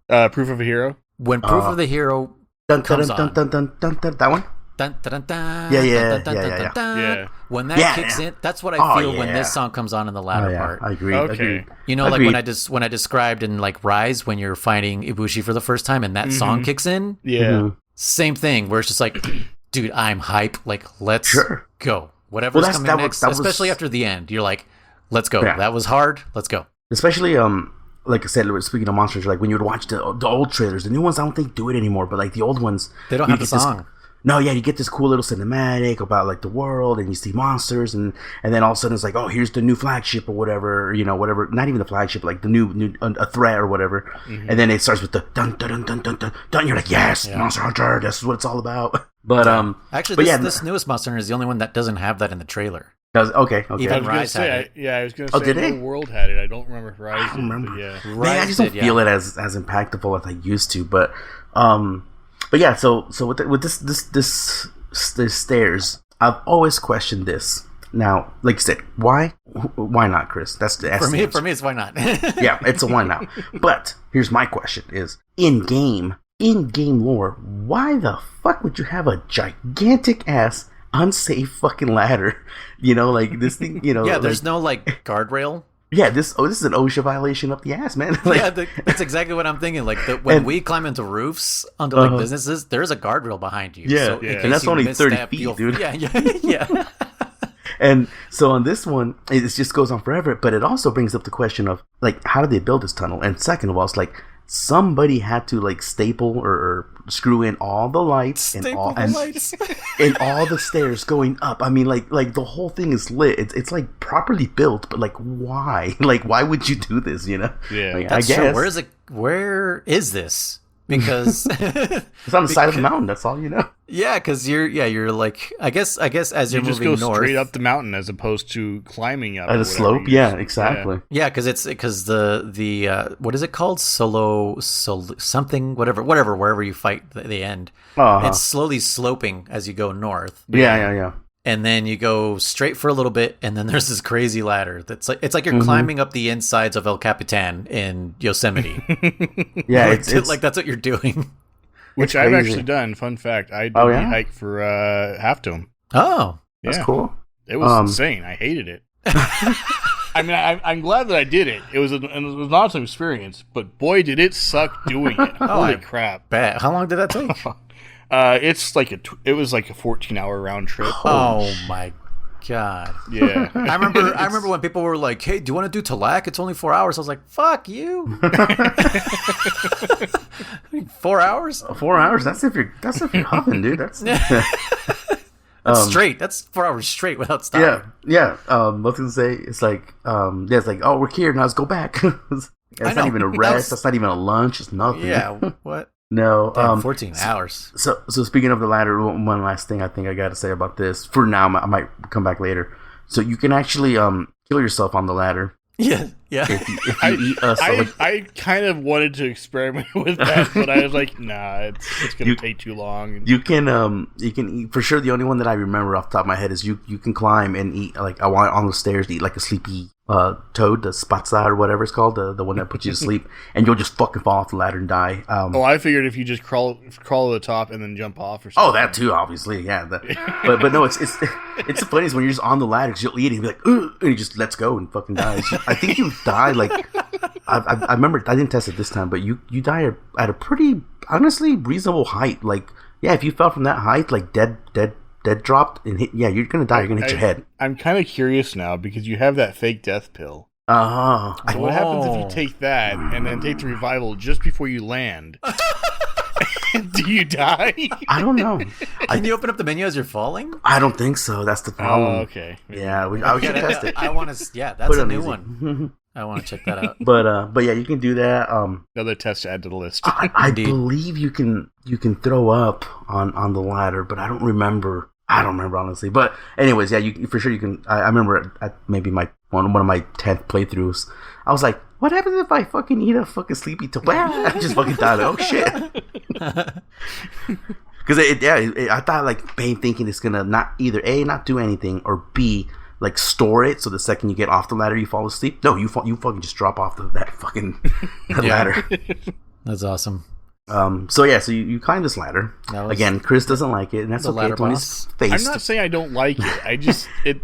Proof of a Hero? When Proof of the Hero comes on. That one? Dun, dun, dun, dun, Yeah. dun, dun, dun, dun. Yeah. When that kicks in, that's what I feel when this song comes on in the latter part. I agree. Okay. You know, like when I described in like Rise, when you're fighting Ibushi for the first time and that song kicks in. Yeah. Same thing, where it's just like, dude, I'm hype. Like, let's go. Whatever's coming next, especially after the end, you're like, let's go. Yeah. That was hard. Let's go. Especially like I said, speaking of monsters, like when you would watch the old trailers, the new ones I don't think do it anymore, but like the old ones, they don't have the song. You get this cool little cinematic about like the world, and you see monsters, and then all of a sudden it's like, oh, here's the new flagship or whatever, whatever. Not even the flagship, like the new a threat or whatever. And then it starts with the dun dun dun dun dun dun dun. You're like, yes, Monster Hunter. This is what it's all about. But actually, this newest Monster Hunter is the only one that doesn't have that in the trailer. Okay. Even Rise had it. I was going to say the world had it. I don't remember if Rise did. I don't remember. Yeah. I just don't feel it as impactful as I used to. But yeah. So with this stairs, I've always questioned this. Now, like you said, why not, Chris? That's the essence. For me, it's why not. Yeah, it's a why not. But here's my question: is in game lore, why the fuck would you have a gigantic ass unsafe fucking ladder? Like this thing. Yeah, there's no like guardrail. Yeah, this is an OSHA violation up the ass, man. Like, that's exactly what I'm thinking. Like when we climb into roofs onto like businesses, there's a guardrail behind you. Yeah, and that's only 30 feet, dude. Yeah. And so on this one, it just goes on forever. But it also brings up the question of like, how did they build this tunnel? And second of all, it's like somebody had to like staple or screw in all the lights and all the stairs going up. I mean, like the whole thing is lit. It's like properly built, but like why? Like why would you do this? Yeah, like, that's I guess. True. Where is this? Because it's on the side of the mountain. That's all you know. Yeah, because you're like I guess as you're moving north, just go straight up the mountain as opposed to climbing up at a slope. Yeah, exactly. Yeah, because the what is it called? Solo something whatever wherever you fight the end. It's slowly sloping as you go north. Yeah. And then you go straight for a little bit, and then there's this crazy ladder. It's like you're climbing up the insides of El Capitan in Yosemite. Yeah, it's like that's what you're doing. Which I've actually done. Fun fact: I did the hike for Half Dome. Oh, that's cool. It was insane. I hated it. I mean, I'm glad that I did it. It was an awesome experience, but boy, did it suck doing it! Holy crap! Bet. How long did that take? It was like a 14-hour round trip. Oh my god! Yeah, I remember when people were like, "Hey, do you want to do Talak? It's only 4 hours." I was like, "Fuck you!" 4 hours? 4 hours? That's if you're huffing, dude. That's straight. That's 4 hours straight without stopping. Yeah. I was gonna say it's like it's like, oh, we're here now. Let's go back. It's not even a rest. That's not even a lunch. It's nothing. Yeah. What? No, 14 hours. So speaking of the ladder, one last thing I think I got to say about this. For now, I might come back later. So you can actually kill yourself on the ladder. Yeah. If you eat I kind of wanted to experiment with that, but I was like, nah, it's gonna take too long. You can eat, for sure. The only one that I remember off the top of my head is you can climb and eat, like I want on the stairs to eat like a sleepy toad, the spatza or whatever it's called, the one that puts you to sleep, and you'll just fucking fall off the ladder and die. I figured if you just crawl to the top and then jump off or something. Oh, that too, obviously, yeah. But no, it's the funniest when you're just on the ladder because you'll eat it and be like, ugh, and you just let's go and fucking die. I think you die like I remember I didn't test it this time, but you die at a pretty honestly reasonable height, like Yeah, if you fell from that height, like dead dropped and hit, yeah, you're gonna die. You're gonna hit your head. I'm kind of curious now because you have that fake death pill. Oh. So what happens if you take that and then take the revival just before you land? Do you die? I don't know. Can you open up the menu as you're falling? I don't think so. That's the problem. Oh, okay. Yeah, I should test it. I want to. Yeah, that's a new one. I want to check that out. But yeah, you can do that. Another test to add to the list. I believe you can throw up on the ladder, but I don't remember. Honestly. But anyways, yeah, you for sure you can. I remember at maybe one of my 10th playthroughs, I was like, what happens if I fucking eat a fucking sleepy toad? I just fucking died. Oh shit. Because I thought like Bane thinking it's gonna not either A, not do anything, or B, like store it so the second you get off the ladder you fall asleep. No, you fucking just drop off that fucking ladder. That's awesome. So you climb this ladder. Again, Chris doesn't like it, and that's okay. It's on his face. I'm not saying I don't like it. I just it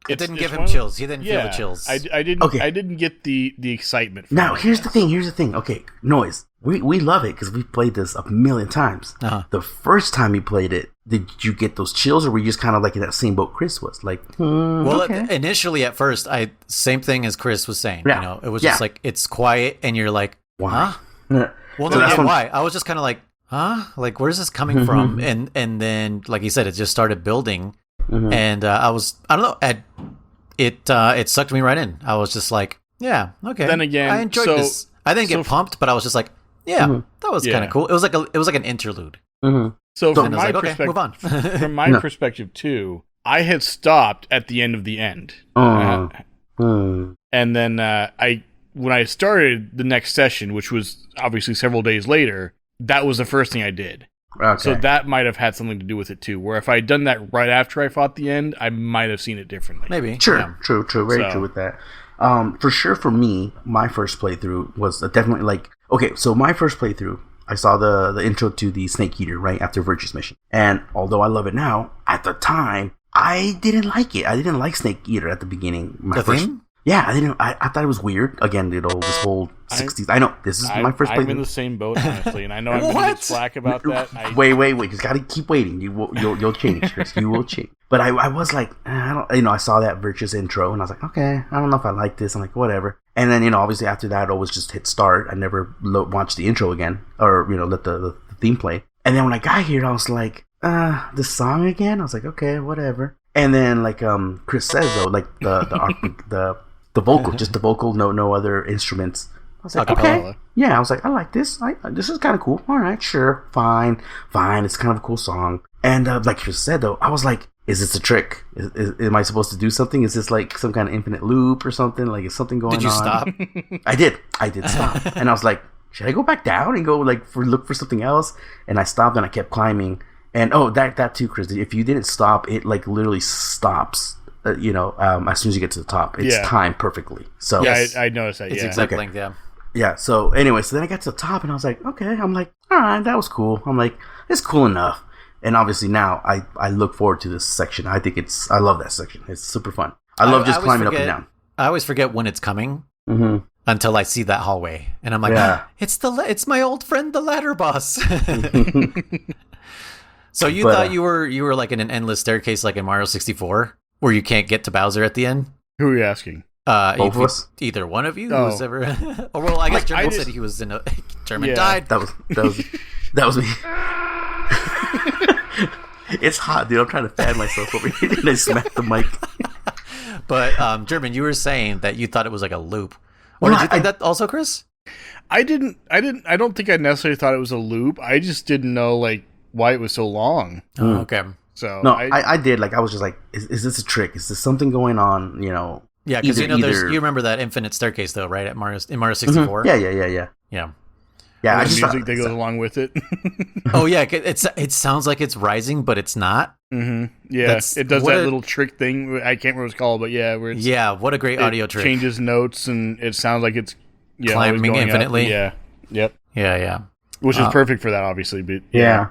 didn't give him chills. He didn't feel the chills. I didn't. Okay. I didn't get the excitement. Now here's the thing. Okay, Noise. We love it because we played this a million times. Uh-huh. The first time you played it, did you get those chills, or were you just kind of like in that same boat Chris was? Like, initially at first, same thing as Chris was saying. Yeah. You know, it was just like it's quiet, and you're like, why? Huh? Well, no, why? I was just kind of like, huh? Like, where's this coming from? And then, like you said, it just started building, and I don't know, it sucked me right in. I was just like, yeah, okay. Then again, I enjoyed this. I didn't get pumped, but I was just like, yeah, that was kind of cool. It was like an interlude. So from my like, perspective, move on. From my perspective too, I had stopped at the end of the end, and then when I started the next session, which was obviously several days later, that was the first thing I did. Okay. So that might have had something to do with it too. Where if I had done that right after I fought the end, I might have seen it differently. Maybe. True, yeah. true, very true with that. For sure, for me, my first playthrough was definitely like, okay, so my first playthrough, I saw the intro to the Snake Eater, right, after Virtue's Mission. And although I love it now, at the time, I didn't like it. I didn't like Snake Eater at the beginning. Theme? Yeah, I thought it was weird. Again, this whole 60s. I know, this is my first playthrough. I'm in the same boat, honestly, and I know I'm going to get slack about that. Wait. You just got to keep waiting. You'll change, Chris. You will change. But I was like, I saw that Virtue's intro, and I was like, okay, I don't know if I like this. I'm like, whatever. And then, obviously after that, I always just hit start. I never watched the intro again, or, let the theme play. And then when I got here, I was like, the song again? I was like, okay, whatever. And then, like, Chris says, though, like, the vocal, just the vocal, no other instruments. I was like, okay. Yeah, I was like, I like this. This is kind of cool. All right, sure. Fine. It's kind of a cool song. And like Chris said, though, I was like, is this a trick? Am I supposed to do something? Is this like some kind of infinite loop or something? Like, is something going on? Did you stop? I did stop. And I was like, should I go back down and go look for something else? And I stopped and I kept climbing. And that too, Chris, if you didn't stop, it like literally stops. As soon as you get to the top, it's timed perfectly. So yeah, I noticed that. It's yeah, exact length. Yeah. Yeah. So anyway, then I got to the top, and I was like, okay. I'm like, all right, that was cool. I'm like, it's cool enough. And obviously now I look forward to this section. I love that section. It's super fun. I love just climbing up and down. I always forget when it's coming until I see that hallway, and I'm like, it's my old friend, the ladder boss. So you thought you were like in an endless staircase, like in Mario 64, where you can't get to Bowser at the end? Who are you asking? Both of us? Either one of you who's ever. Or well, I guess German said he was in a. German died. That was me. It's hot, dude. I'm trying to fan myself over here, and I smacked the mic. But German, you were saying that you thought it was like a loop. Or did you think that also, Chris? I don't think I necessarily thought it was a loop. I just didn't know like why it was so long. Oh, okay. So no, I did. Like I was just like, is this a trick? Is this something going on? Yeah, because you remember that infinite staircase though, right? In Mario 64. Yeah. Yeah, I just music that goes along with it. Oh yeah, it sounds like it's rising, but it's not. Mm-hmm. Yeah, it does that little trick thing. I can't remember what it's called, but yeah, where it's, what a great audio trick. Changes notes and it sounds like it's climbing infinitely. Up. Yeah, yep. Yeah. Which is perfect for that, obviously. But yeah.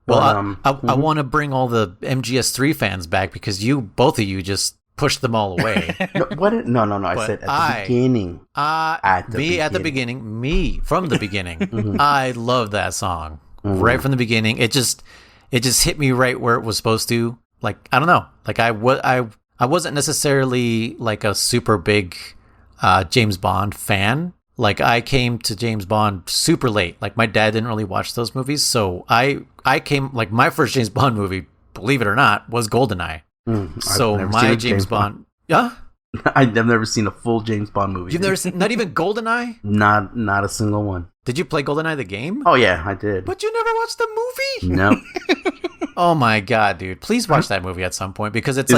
Well, I want to bring all the MGS3 fans back because both of you just pushed them all away. No, I said at the beginning. From the beginning. I love that song. right from the beginning. It just hit me right where it was supposed to. Like, I don't know. Like, I wasn't necessarily like a super big James Bond fan. Like, I came to James Bond super late. Like, my dad didn't really watch those movies, so I came, like, my first James Bond movie, believe it or not, was GoldenEye. So my James Bond. Yeah? I've never seen a full James Bond movie. You've never seen, not even GoldenEye? Not a single one. Did you play GoldenEye the game? Oh yeah, I did. But you never watched the movie? No. Oh my god, dude! Please watch that movie at some point because it's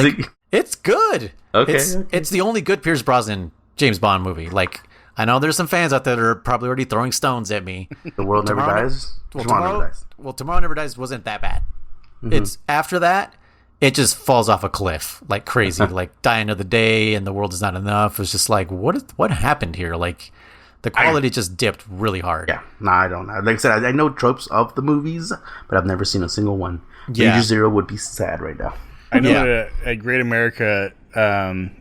it's good. Okay, it's the only good Pierce Brosnan James Bond movie. Like, I know there's some fans out there that are probably already throwing stones at me. The World Never Dies. Tomorrow Never Dies wasn't that bad. It's after that. It just falls off a cliff like crazy. Like Die Another Day and The World Is Not Enough. It's just like, what happened here? Like, the quality just dipped really hard. Yeah, no, I don't know. Like I said, I know tropes of the movies, but I've never seen a single one. Yeah. Danger Zero would be sad right now. I know that at Great America,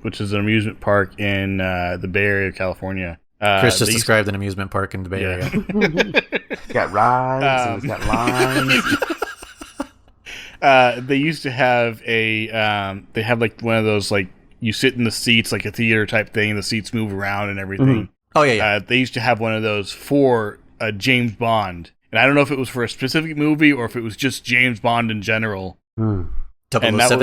which is an amusement park in the Bay Area of California. Chris just described an amusement park in the Bay Area. It's got rides and it's got lines. They used to have they have like one of those, like, you sit in the seats, like a theater type thing, and the seats move around and everything. Oh, yeah. They used to have one of those for James Bond. And I don't know if it was for a specific movie or if it was just James Bond in general. 007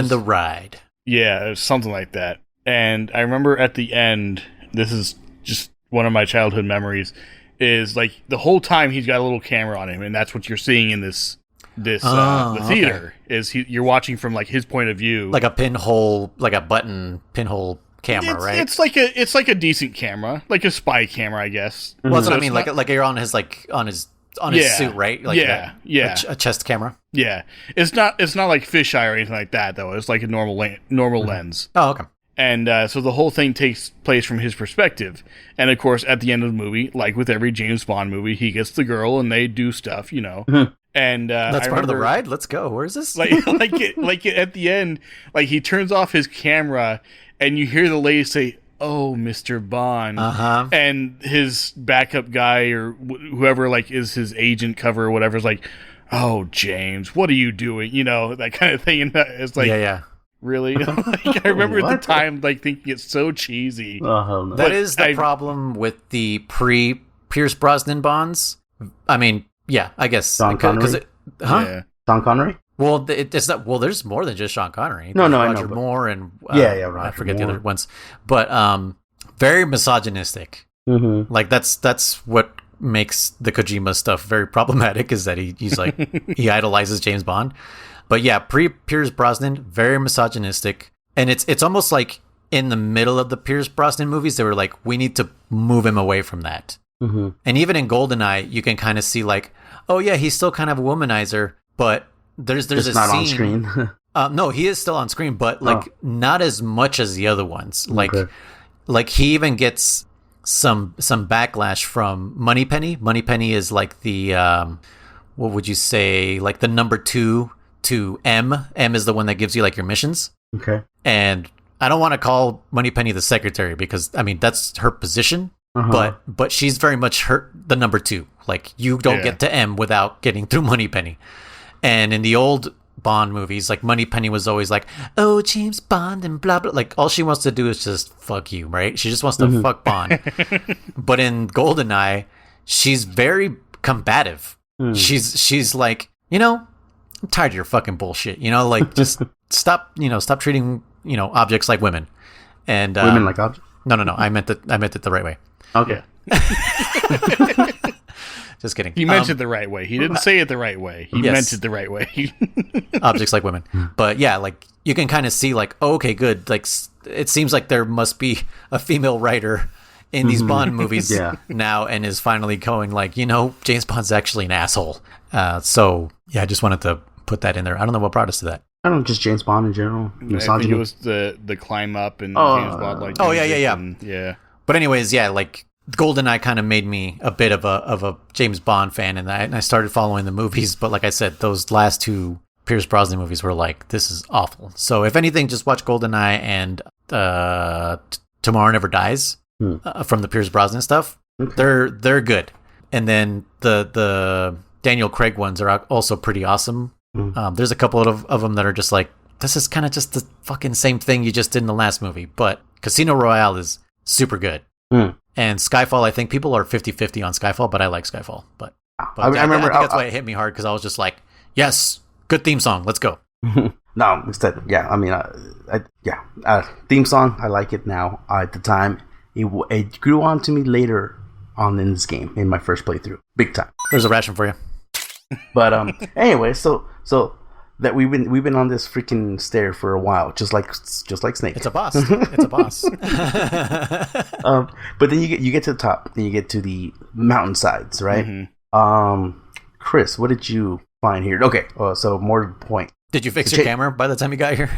The Ride. Yeah, it was something like that. And I remember at the end, this is just one of my childhood memories, is like the whole time he's got a little camera on him, and that's what you're seeing in the theater. Okay. Is you're watching from like his point of view, like a pinhole, like a button pinhole camera, right? It's like a decent camera, like a spy camera, I guess. Well, that's what I mean. Like you're on his suit, right? Like a chest camera. Yeah, it's not like fisheye or anything like that though. It's like a normal lens. Oh, okay. And so the whole thing takes place from his perspective. And of course, at the end of the movie, like with every James Bond movie, he gets the girl and they do stuff, you know. And that's part of the ride. Let's go. Where is this? Like at the end, like he turns off his camera, and you hear the lady say, "Oh, Mr. Bond," and his backup guy or whoever like is his agent cover or whatever is like, "Oh, James, what are you doing?" You know, that kind of thing. And it's like, yeah. Really? Like, I remember at the time, like, thinking it's so cheesy. No. That is the problem with the pre-Pierce Brosnan Bonds. I mean, yeah, I guess. Sean Connery? Yeah. Sean Connery? Well, it's not. Well, there's more than just Sean Connery. No, I Roger know. Moore and Roger I forget Moore. the other ones, but very misogynistic. Like that's what makes the Kojima stuff very problematic. Is that he's like he idolizes James Bond. But yeah, pre-Pierce Brosnan, very misogynistic. And it's almost like in the middle of the Pierce Brosnan movies, they were like, we need to move him away from that. And even in GoldenEye, you can kind of see like, oh yeah, he's still kind of a womanizer, but there's it's a not scene. on screen. No, he is still on screen, but like not as much as the other ones. Like he even gets some backlash from Moneypenny. Moneypenny is like the what would you say, like the number 2 to M. M is the one that gives you like your missions. Okay. And I don't want to call Moneypenny the secretary because I mean that's her position, but she's very much the number 2. Like you don't get to M without getting through Moneypenny. And in the old Bond movies, like Moneypenny was always like, "Oh, James Bond," and blah blah. Like all she wants to do is just fuck you, right? She just wants to fuck Bond. But in GoldenEye, she's very combative. She's like, you know, I'm tired of your fucking bullshit. You know, like just stop treating objects like women. And women like objects? No. I meant it the right way. Okay. Just kidding. He meant it the right way. He didn't say it the right way. He meant it the right way. Objects like women. But yeah, like you can kind of see like, oh, okay, good. Like it seems like there must be a female writer in these Bond movies now and is finally going like, James Bond's actually an asshole. So yeah, I just wanted to put that in there. I don't know what brought us to that. I don't know, just James Bond in general. I think it was the climb up and James Bond like. Oh yeah. But anyways, yeah, like GoldenEye kind of made me a bit of a James Bond fan, and I started following the movies. But like I said, those last 2 Pierce Brosnan movies were like, this is awful. So if anything, just watch GoldenEye and Tomorrow Never Dies from the Pierce Brosnan stuff. Okay. They're good. And then the Daniel Craig ones are also pretty awesome. There's a couple of them that are just like, this is kind of just the fucking same thing you just did in the last movie. But Casino Royale is super good. And Skyfall, I think people are 50-50 on Skyfall, but I like Skyfall. But I remember I think that's why it hit me hard, because I was just like, yes, good theme song, let's go. No, instead, yeah. I mean, theme song. I like it now. At the time, it grew on to me later on in this game, in my first playthrough, big time. There's a ration for you. But anyway, so that we've been on this freaking stair for a while, just like Snake. It's a boss. It's a boss. But then you get to the top, then you get to the mountainsides, right? Chris, what did you find here? Okay, so more to the point. Did you fix your camera by the time you got here?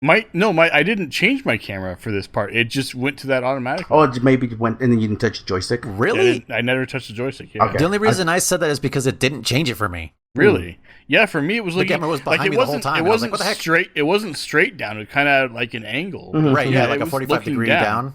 I didn't change my camera for this part. It just went to that automatically. Oh, maybe it went and then you didn't touch the joystick. Really? I never touched the joystick. Yeah. Okay. The only reason I said that is because it didn't change it for me. Really? Yeah, for me it was the camera was behind me the whole time. It wasn't what the heck? straight. It wasn't straight down. It kind of like an angle. Right? Yeah, like a 45-degree down.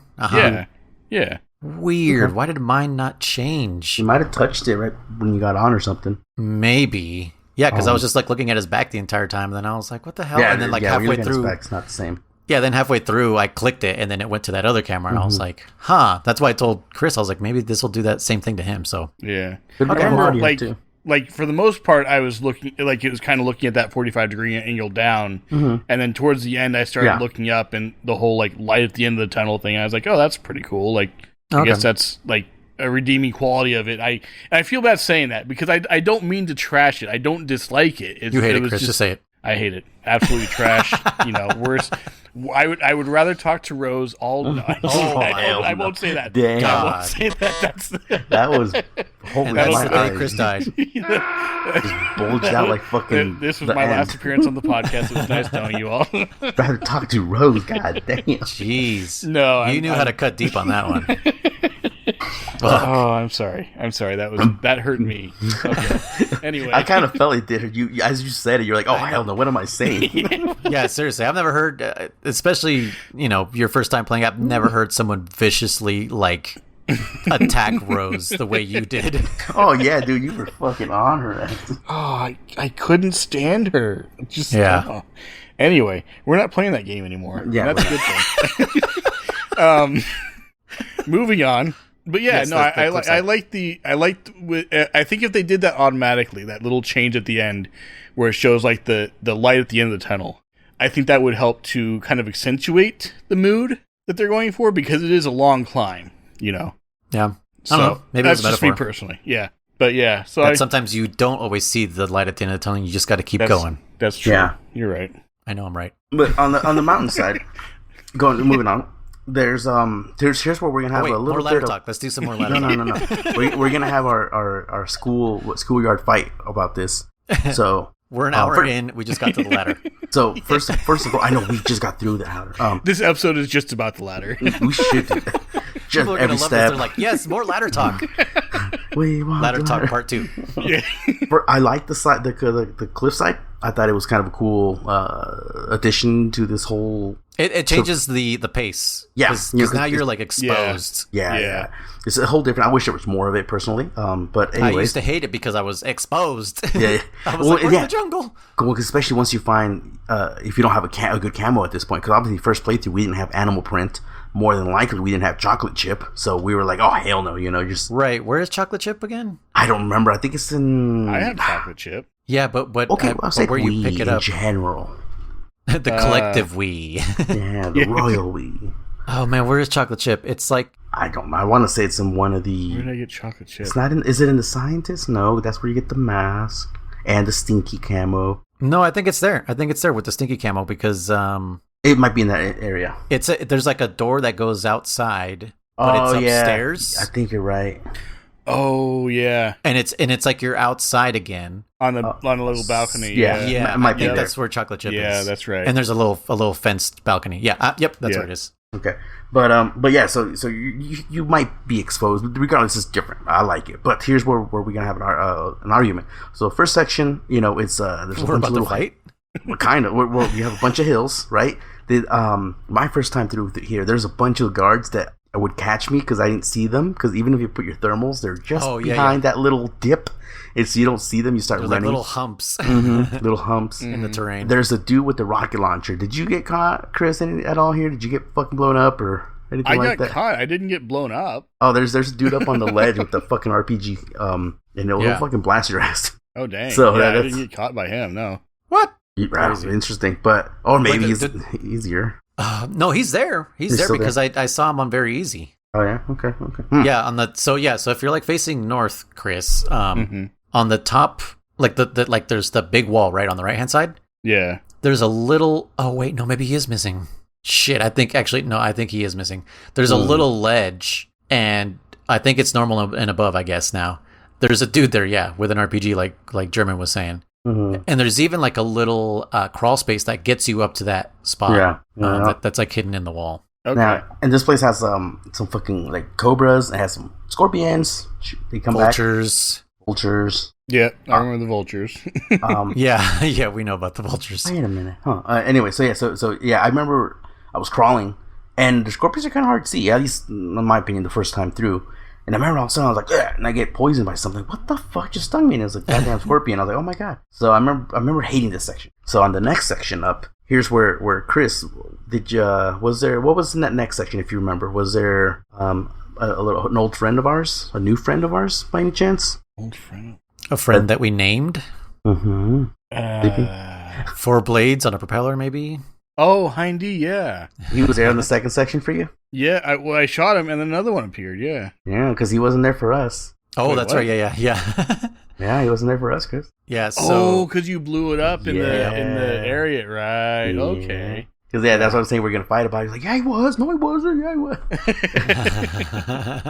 Yeah. Weird. Why did mine not change? You might have touched it right when you got on or something. Maybe. Yeah, because I was just like looking at his back the entire time, and then I was like, "What the hell?" And then like halfway through, it's not the same. Yeah, then halfway through, I clicked it, and then it went to that other camera, and I was like, "Huh." That's why I told Chris, I was like, "Maybe this will do that same thing to him." So yeah, okay, I remember like for the most part, I was looking like it was kind of looking at that 45-degree angle down, and then towards the end, I started looking up, and the whole like light at the end of the tunnel thing. I was like, "Oh, that's pretty cool." Like, I guess that's like a redeeming quality of it. I feel bad saying that because I don't mean to trash it. I don't dislike it. You hate it, Chris. Just say it. I hate it. Absolutely trash. Worse. I would rather talk to Rose all night. I won't say that. Damn. I won't say that. That was holy. That's the day Chris died. Just bulged out like fucking. This was my last appearance on the podcast. It was nice knowing you all. Rather talk to Rose. God damn. Jeez. No, you knew how to cut deep on that one. Oh, I'm sorry. That hurt me. Okay. Anyway, I kind of felt it did. You, as you said it, you're like, oh hell no, what am I saying? Yeah, seriously, I've never heard, especially your first time playing. I've never heard someone viciously like attack Rose the way you did. Oh yeah, dude, you were fucking on her. Oh, I couldn't stand her. Just Anyway, we're not playing that game anymore. Yeah, that's a good thing. Moving on. But yeah, yes, I think if they did that automatically, that little change at the end where it shows like the light at the end of the tunnel, I think that would help to kind of accentuate the mood that they're going for, because it is a long climb, Yeah. So I don't know. Maybe that's just me personally. Yeah. But yeah, so sometimes you don't always see the light at the end of the tunnel. You just got to keep going. That's true. Yeah. You're right. I know I'm right. But on the mountainside, moving on. Here's where we're gonna have a little more ladder bit talk. Let's do some more ladder talk. No. We're gonna have our schoolyard fight about this. So we're an hour in. We just got to the ladder. So first of all, I know we just got through the ladder. This episode is just about the ladder. We should do that. People are gonna love this. They're like, yes, more ladder talk. Ladder talk part 2. Yeah. I like the side, the cliff side. I thought it was kind of a cool addition to this whole. It changes the pace. Yeah, because now you're like exposed. Yeah. It's a whole different. I wish there was more of it personally. But anyways, I used to hate it because I was exposed. Yeah, I was like, where's the jungle? Well, especially once you find if you don't have a good camo at this point, because obviously first playthrough we didn't have animal print. More than likely, we didn't have chocolate chip, so we were like, "Oh hell no!" Just right. Where is chocolate chip again? I don't remember. I think it's in. I have chocolate chip. Yeah, but okay, I'll say where you pick it up in general. The collective we. Yeah, the royal we. Oh man, where is chocolate chip? It's like I don't know. I want to say it's in one of the. Where did I get chocolate chip? It's not in. Is it in the scientist? No, that's where you get the mask and the stinky camo. No, I think it's there. I think it's there with the stinky camo because it might be in that area. There's like a door that goes outside, but it's upstairs. I think you're right. Oh yeah, and it's like you're outside again on a little balcony. Yeah. I think that's where chocolate chip is. Yeah, that's right. And there's a little fenced balcony. Yeah, yep, that's where it is. Okay, but yeah, so you might be exposed. Regardless, it's different. I like it, but here's where we're gonna have an argument. So first section, it's there's we're about to fight. Kind of. We have a bunch of hills, right? My first time through here, there's a bunch of guards that would catch me because I didn't see them. Because even if you put your thermals, they're just behind that little dip. It's you don't see them, you start running. Like little humps. Little humps in the terrain. There's a dude with the rocket launcher. Did you get caught, Chris, at all here? Did you get fucking blown up or anything like that? I got caught. I didn't get blown up. Oh, there's a dude up on the ledge with the fucking RPG, and he'll fucking blast your ass. Oh, dang. So I didn't get caught by him, no. What? Interesting, but maybe he's easier. No, he's there. He's there because I saw him on very easy. Oh yeah, okay. Yeah, so if you're like facing north, Chris, on the top, like there's the big wall right on the right hand side. Yeah. There's a little. Oh wait, no, maybe he is missing. Shit, I think he is missing. There's a little ledge, and I think it's normal and above. I guess now there's a dude there, with an RPG, like German was saying. And there's even like a little crawl space that gets you up to that spot. That's like hidden in the wall. Okay. Now, and this place has some fucking like cobras. It has some scorpions. They come vultures. Vultures. Yeah, I remember the vultures. Yeah, we know about the vultures. Wait a minute. Anyway, so I remember I was crawling, and the scorpions are kind of hard to see. At least in my opinion, the first time through. And I remember all of a sudden I was like, yeah, and I get poisoned by something. What the fuck just stung me? And it was a goddamn scorpion. I was like, oh my god. So I remember hating this section. So on the next section up, here's where Chris, what was in that next section if you remember? Was there an old friend of ours? A new friend of ours by any chance? Old friend? A friend that we named? Mm-hmm. 4 blades on a propeller maybe? Oh, Hindy, yeah. He was there in the second section for you? Yeah, I shot him and then another one appeared, yeah. Yeah, because he wasn't there for us. Oh, that's right, yeah. Yeah, he wasn't there for us, Chris. Yeah, so... because you blew it up in the area, right, okay. Because, that's what I'm saying, we're going to fight about it. He's like, yeah, he was. No, he wasn't. Yeah, he was.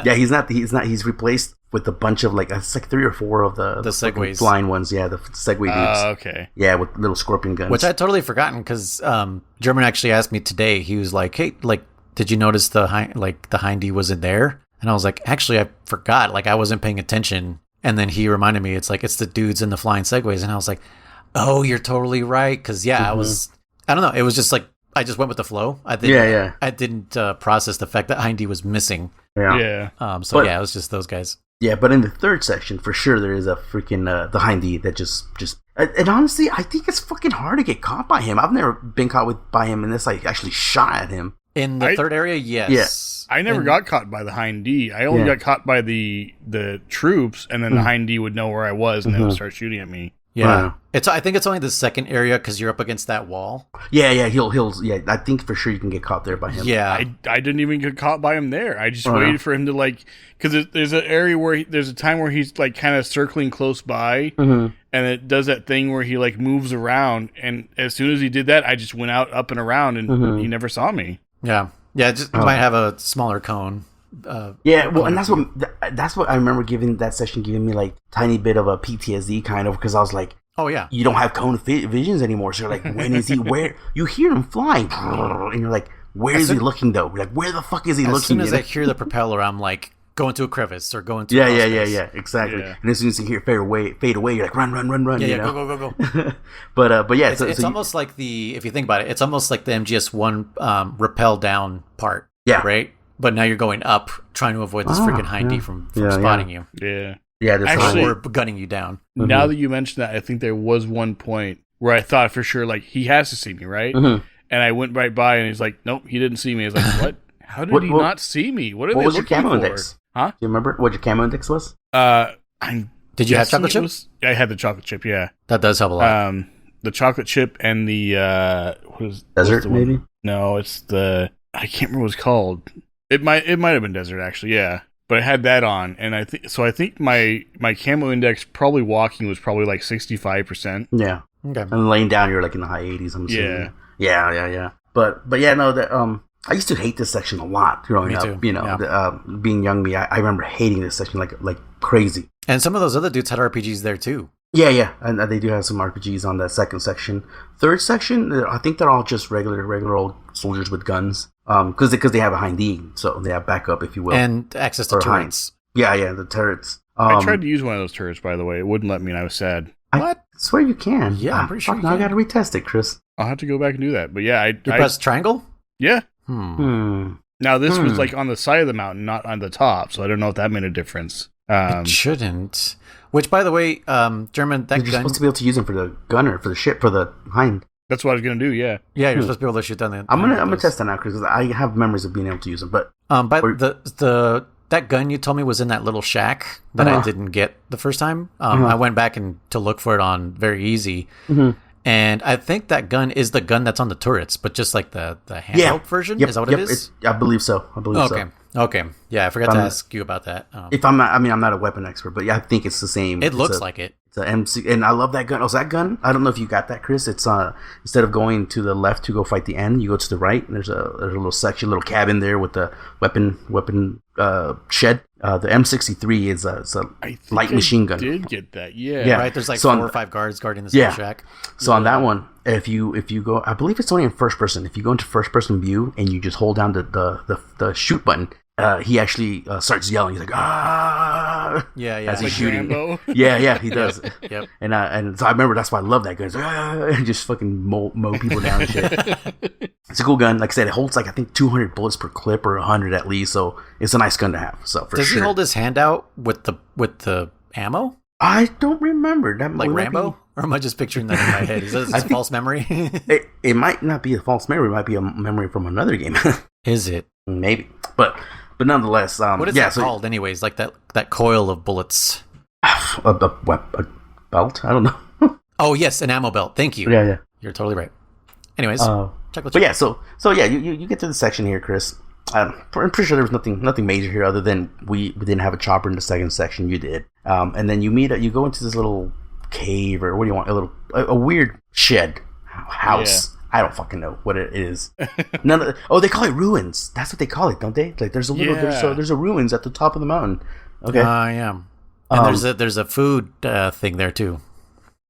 Yeah, he's not. He's replaced with a bunch of, like, it's like 3 or 4 of the segways. Flying ones. Yeah, the Segway dudes. Okay. Yeah, with little scorpion guns. Which I had totally forgotten because German actually asked me today. He was like, hey, like, did you notice the Hindy wasn't there? And I was like, actually, I forgot. Like, I wasn't paying attention. And then he reminded me, it's the dudes in the flying segways. And I was like, oh, you're totally right. Because, I don't know. It was just like, I just went with the flow. I didn't process the fact that Hindy was missing. Yeah. It was just those guys. Yeah, but in the third section, for sure, there is a freaking the Hindy that just. And honestly, I think it's fucking hard to get caught by him. I've never been caught by him unless I actually shot at him. In the third area, yes. Yeah. I never got caught by the Hindy. I only got caught by the troops, and then the Hindy would know where I was, and they would start shooting at me. Yeah, I think it's only the second area because you're up against that wall. Yeah, he'll. Yeah, I think for sure you can get caught there by him. Yeah, I didn't even get caught by him there. I just waited for him to because there's an area where there's a time where he's like kind of circling close by, and it does that thing where he like moves around, and as soon as he did that, I just went up and around, and he never saw me. Yeah, just might have a smaller cone. And that's what I remember giving me like tiny bit of a PTSD kind of because I was like, oh yeah, you don't have cone of visions anymore, so you're like, when is he? Where you hear him flying, and you're like, where is he looking though? Like, where the fuck is he looking? As soon as I hear the propeller, I'm like, go into a crevice or go into yeah, exactly. Yeah. And as soon as you hear fade away, you're like, run, go. but yeah, it's almost like if you think about it, it's almost like the MGS1 rappel down part, right? But now you're going up, trying to avoid this freaking Hindy from spotting you. Yeah. Actually, or gunning you down. Now that you mention that, I think there was one point where I thought for sure, like, he has to see me, right? And I went right by, and he's like, nope, he didn't see me. I was like, what? How did he not see me? What was your camo index? Huh? Do you remember what your camo index was? Did you have chocolate chip? I had the chocolate chip, yeah. That does help a lot. The chocolate chip and the desert, maybe? No, it's I can't remember what it's called. It might have been desert, actually, yeah. But I had that on, and I think my camo index probably walking was probably like 65%. Yeah. Okay. And laying down, you're like in the high 80s. I'm assuming. Yeah. But yeah, no, that I used to hate this section a lot growing up. Too. You know, being young me, I remember hating this section like crazy. And some of those other dudes had RPGs there too. Yeah, and they do have some RPGs on that second section. Third section, I think they're all just regular old soldiers with guns. Because they have a Hindy, so they have backup, if you will, and access to turrets. Yeah, the turrets. I tried to use one of those turrets, by the way. It wouldn't let me, and I was sad. I swear you can. Yeah, I'm pretty sure. Now I got to retest it, Chris. I'll have to go back and do that. But yeah, you press triangle. Yeah. Now, this was like on the side of the mountain, not on the top, so I don't know if that made a difference. It shouldn't. Which, by the way, German, that You're gun... supposed to be able to use them for the gunner, for the ship, for the hind. That's what I was going to do, yeah. Yeah, you're supposed to be able to shoot down the... I'm gonna test that out, because I have memories of being able to use them, but... that gun you told me was in that little shack that I didn't get the first time. I went back to look for it on Very Easy. Mm-hmm. And I think that gun is the gun that's on the turrets, but just like the handheld version? Is that what it is? I believe so. Okay. Yeah, I forgot to ask you about that. If I'm not, I'm not a weapon expert, but yeah, I think it's the same. It looks like it. It's a MC, and I love that gun. Oh, so that gun, I don't know if you got that, Chris. It's instead of going to the left to go fight the end, you go to the right. And there's a little section, little cabin there with the weapon shed. The M63 is a light machine gun. I did get that, yeah. Right, there's like 4 or 5 guards guarding this little shack. So on that one, if you go, I believe it's only in first person. If you go into first person view and you just hold down the shoot button, he actually starts yelling. He's like, ah! Yeah. As he's like shooting. Rambo. Yeah, he does. Yep. And so I remember that's why I love that gun. It's like, and just fucking mow people down and shit. It's a cool gun. Like I said, it holds like I think 200 bullets per clip or 100 at least. So it's a nice gun to have. So Does he hold his hand out with the ammo? I don't remember that. Like Rambo? Or am I just picturing that in my head? Is this a false memory? It might not be a false memory. It might be a memory from another game. Is it? Maybe. But nonetheless, what is that called anyways? Like that coil of bullets? A belt? I don't know. Oh, yes, an ammo belt. Thank you. Yeah. You're totally right. Anyways, but yeah, so yeah, you get to the section here, Chris. I'm pretty sure there was nothing major here other than we didn't have a chopper in the second section. You did, and then you go into this little cave or what do you want? A weird shed house. Yeah. I don't fucking know what it is. They call it ruins. That's what they call it, don't they? Like there's a ruins at the top of the mountain. Okay. Yeah. And there's a food thing there too.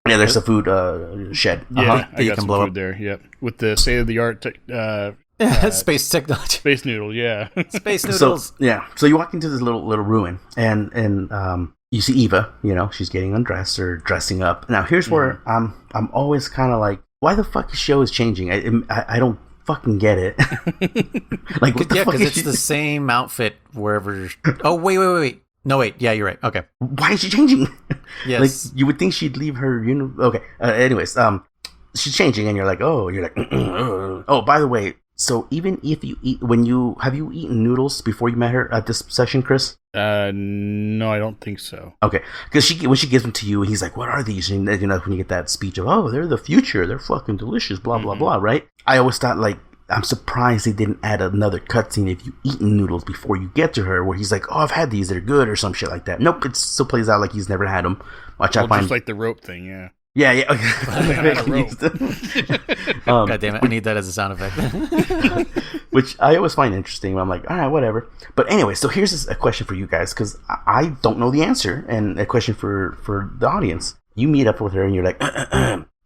Yeah, there's a food shed. Yeah, I got some food there. Yep, with the state of the art space technology. Space noodle, yeah. Space noodles. So you walk into this little ruin, and you see Eva. You know, she's getting undressed or dressing up. Now here's where I'm always kind of like, why the fuck the show is changing? I don't fucking get it. Like, what the fuck? Because it's the same outfit wherever. Oh wait. No, wait. Yeah, you're right. Okay. Why is she changing? Yes. Like, you would think she'd leave her Okay. Anyways, she's changing, and you're like, oh, by the way, so even if you have you eaten noodles before you met her at this session, Chris? No, I don't think so. Okay. Because when she gives them to you, and he's like, what are these? And you know, when you get that speech of, oh, they're the future. They're fucking delicious, blah, blah, blah, right? I always thought, like, I'm surprised they didn't add another cutscene if you eaten noodles before you get to her, where he's like, "Oh, I've had these; they're good," or some shit like that. Nope, it still plays out like he's never had them. Just like the rope thing, yeah. Yeah. God damn it! I need that as a sound effect. Which I always find interesting. I'm like, all right, whatever. But anyway, so here's a question for you guys, because I don't know the answer, and a question for the audience. You meet up with her, and you're like,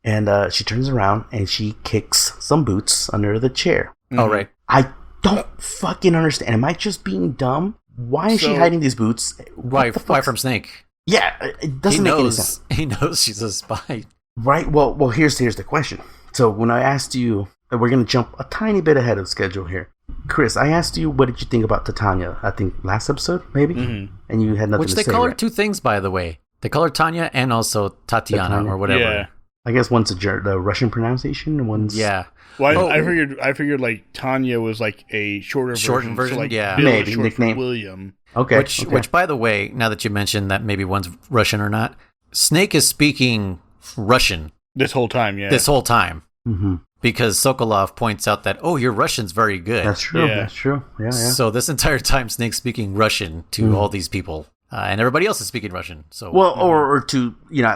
and she turns around and she kicks some boots under the chair. Oh, right. I don't fucking understand. Am I just being dumb? Why is she hiding these boots? Why from Snake? Yeah, it doesn't make any sense. He knows she's a spy. Right. Well, here's the question. So when I asked you, we're going to jump a tiny bit ahead of schedule here. Chris, I asked you, what did you think about Titania? I think last episode, maybe? Mm-hmm. And you had nothing to say. Which they call her two things, by the way. They call her Tanya and also Tatiana or whatever. Yeah. I guess one's the Russian pronunciation, and one's Well, I figured like Tanya was like a shortened version. So like maybe nickname William. Okay. Which, by the way, now that you mentioned that maybe one's Russian or not, Snake is speaking Russian this whole time. Yeah, mm-hmm. Because Sokolov points out that your Russian's very good. That's true. Yeah. That's true. Yeah. So this entire time, Snake's speaking Russian to all these people. And everybody else is speaking Russian. So or to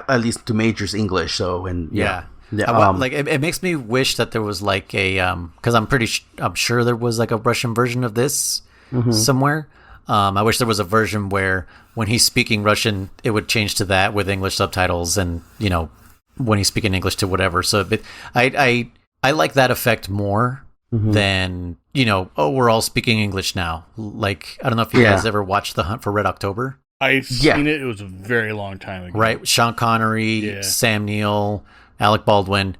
at least to Major's English. So like it makes me wish that there was like a because I'm sure there was like a Russian version of this somewhere. I wish there was a version where when he's speaking Russian, it would change to that with English subtitles, and when he's speaking English to whatever. So I like that effect more than we're all speaking English now. Like I don't know if you guys ever watched The Hunt for Red October. I've seen it. It was a very long time ago. Right? Sean Connery, Sam Neill, Alec Baldwin.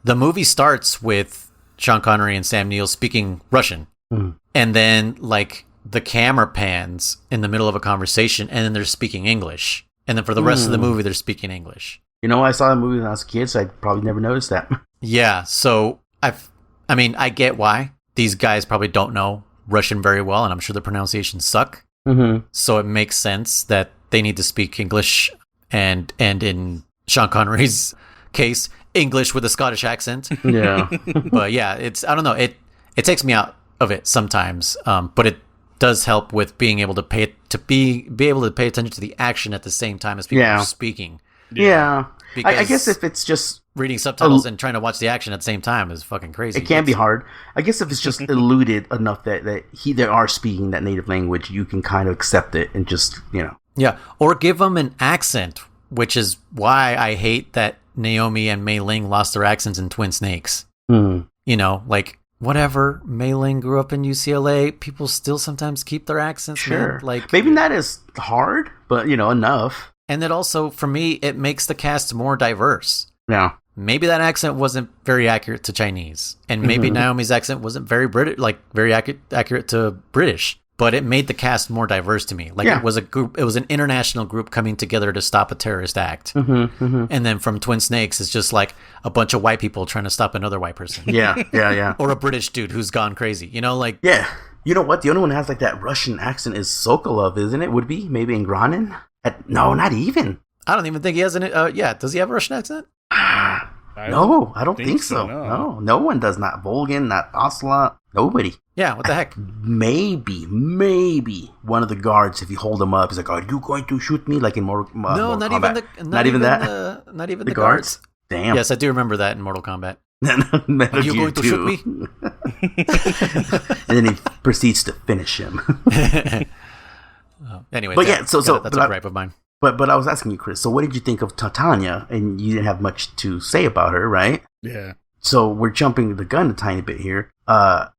The movie starts with Sean Connery and Sam Neill speaking Russian. and then like the camera pans in the middle of a conversation, and then they're speaking English, and then for the rest of the movie they're speaking English. You know, I saw that movie when I was a kid, so I probably never noticed that. Yeah, so I get why these guys probably don't know Russian very well, and I'm sure the pronunciations suck. Mm-hmm. So it makes sense that they need to speak English, and in Sean Connery's case, English with a Scottish accent. Yeah. But yeah, I don't know. It takes me out of it sometimes, but it does help with being able to be able to pay attention to the action at the same time as people are speaking. Yeah. I guess if it's just reading subtitles and trying to watch the action at the same time is fucking crazy. It can be hard. I guess if it's just eluded enough that they are speaking that native language, you can kind of accept it and just, you know. Yeah, or give them an accent, which is why I hate that Naomi and Mei Ling lost their accents in Twin Snakes. You know, like, whatever, Mei Ling grew up in UCLA, people still sometimes keep their accents. Sure. Man. Like, maybe not as hard, but, you know, enough. And it also, for me, it makes the cast more diverse. Yeah. Maybe that accent wasn't very accurate to Chinese, and maybe Naomi's accent wasn't very British, like very accurate to British. But it made the cast more diverse to me. Like it was a group, it was an international group coming together to stop a terrorist act. And then from Twin Snakes, it's just like a bunch of white people trying to stop another white person. Yeah. Or a British dude who's gone crazy. You know, like yeah. You know what? The only one that has like that Russian accent is Sokolov, isn't it? Would be maybe in Granin. No, not even. I don't even think he has an. Yeah, does he have a Russian accent? No, I don't think so. No one does. Not Volgan, not Ocelot. Nobody. Yeah, what the heck? Maybe one of the guards, if you hold him up, he's like, "Are you going to shoot me?" Like in Mortal No, not Kombat. Not even the guards. Damn. Yes, I do remember that in Mortal Kombat. Are you going to shoot me? And then he proceeds to finish him. Anyway, but yeah, so that's a gripe of mine. But I was asking you, Chris. So what did you think of Titania? And you didn't have much to say about her, right? Yeah. So we're jumping the gun a tiny bit here.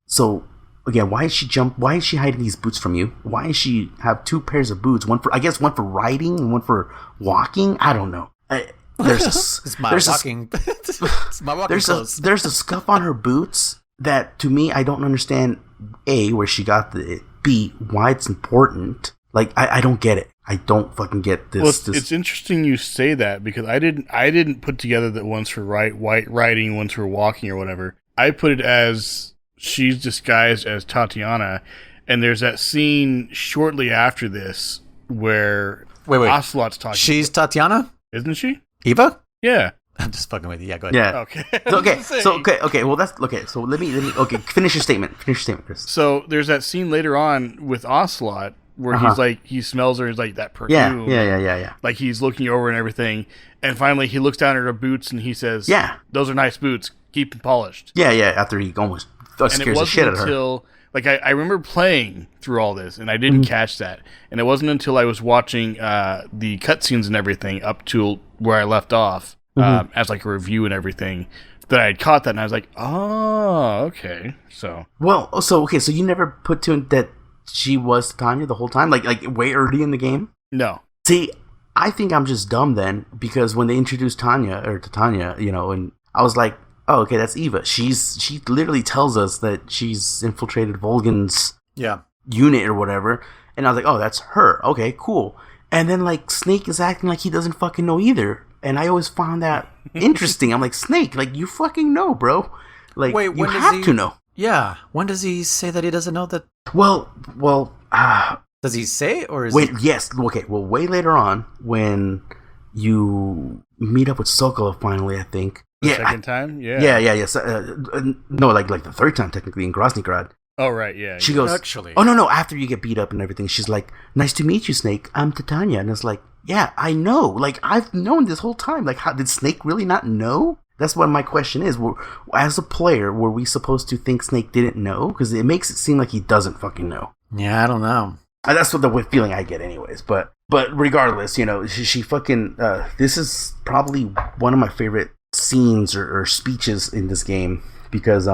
So again, why is she hiding these boots from you? Why does she have two pairs of boots? One for riding and one for walking? I don't know. It's my walking clothes. There's a scuff on her boots that to me I don't understand. A, where she got it. B, why it's important. Like I don't get it. I don't fucking get this. Well, it's interesting you say that because I didn't put together that one's for riding, one's for walking or whatever. I put it as she's disguised as Tatiana, and there's that scene shortly after this wait, Ocelot's talking. She's Tatiana, isn't she? Eva? Yeah. I'm just fucking with you. Yeah, go ahead. Yeah. Okay. Well, that's okay. So let me. Okay, finish your statement. Chris. So there's that scene later on with Ocelot where he's like, he smells her, he's like, that perfume. Yeah. Like he's looking over and everything, and finally he looks down at her boots and he says, "Yeah, those are nice boots. Keep them polished." Yeah. After he almost scares the shit out of her. Like I remember playing through all this and I didn't catch that, and it wasn't until I was watching the cutscenes and everything up to where I left off. As like a review and everything, that I had caught that, and I was like, "Oh, okay." So you never put to that she was Tanya the whole time, like way early in the game. No. See, I think I'm just dumb then, because when they introduced Titania, you know, and I was like, "Oh, okay, that's Eva." She literally tells us that she's infiltrated Volgan's unit or whatever, and I was like, "Oh, that's her." Okay, cool. And then like Snake is acting like he doesn't fucking know either. And I always found that interesting. I'm like, Snake, like, you fucking know, bro. Like, wait, you have to know. Yeah. When does he say that he doesn't know that? Well, does he say it, or is yes. Okay, well, way later on, when you meet up with Sokolov finally, I think. The second time? Yeah. Yeah. No, like the third time, technically, in Groznygrad. Oh, right, yeah. She goes, actually. Oh, no, after you get beat up and everything, she's like, "Nice to meet you, Snake. I'm Titania." And it's like, yeah, I know. Like, I've known this whole time. Like, how did Snake really not know? That's what my question is. As a player, were we supposed to think Snake didn't know? Because it makes it seem like he doesn't fucking know. Yeah, I don't know. That's what the feeling I get anyways. But regardless, you know, she fucking... this is probably one of my favorite scenes or speeches in this game. Because,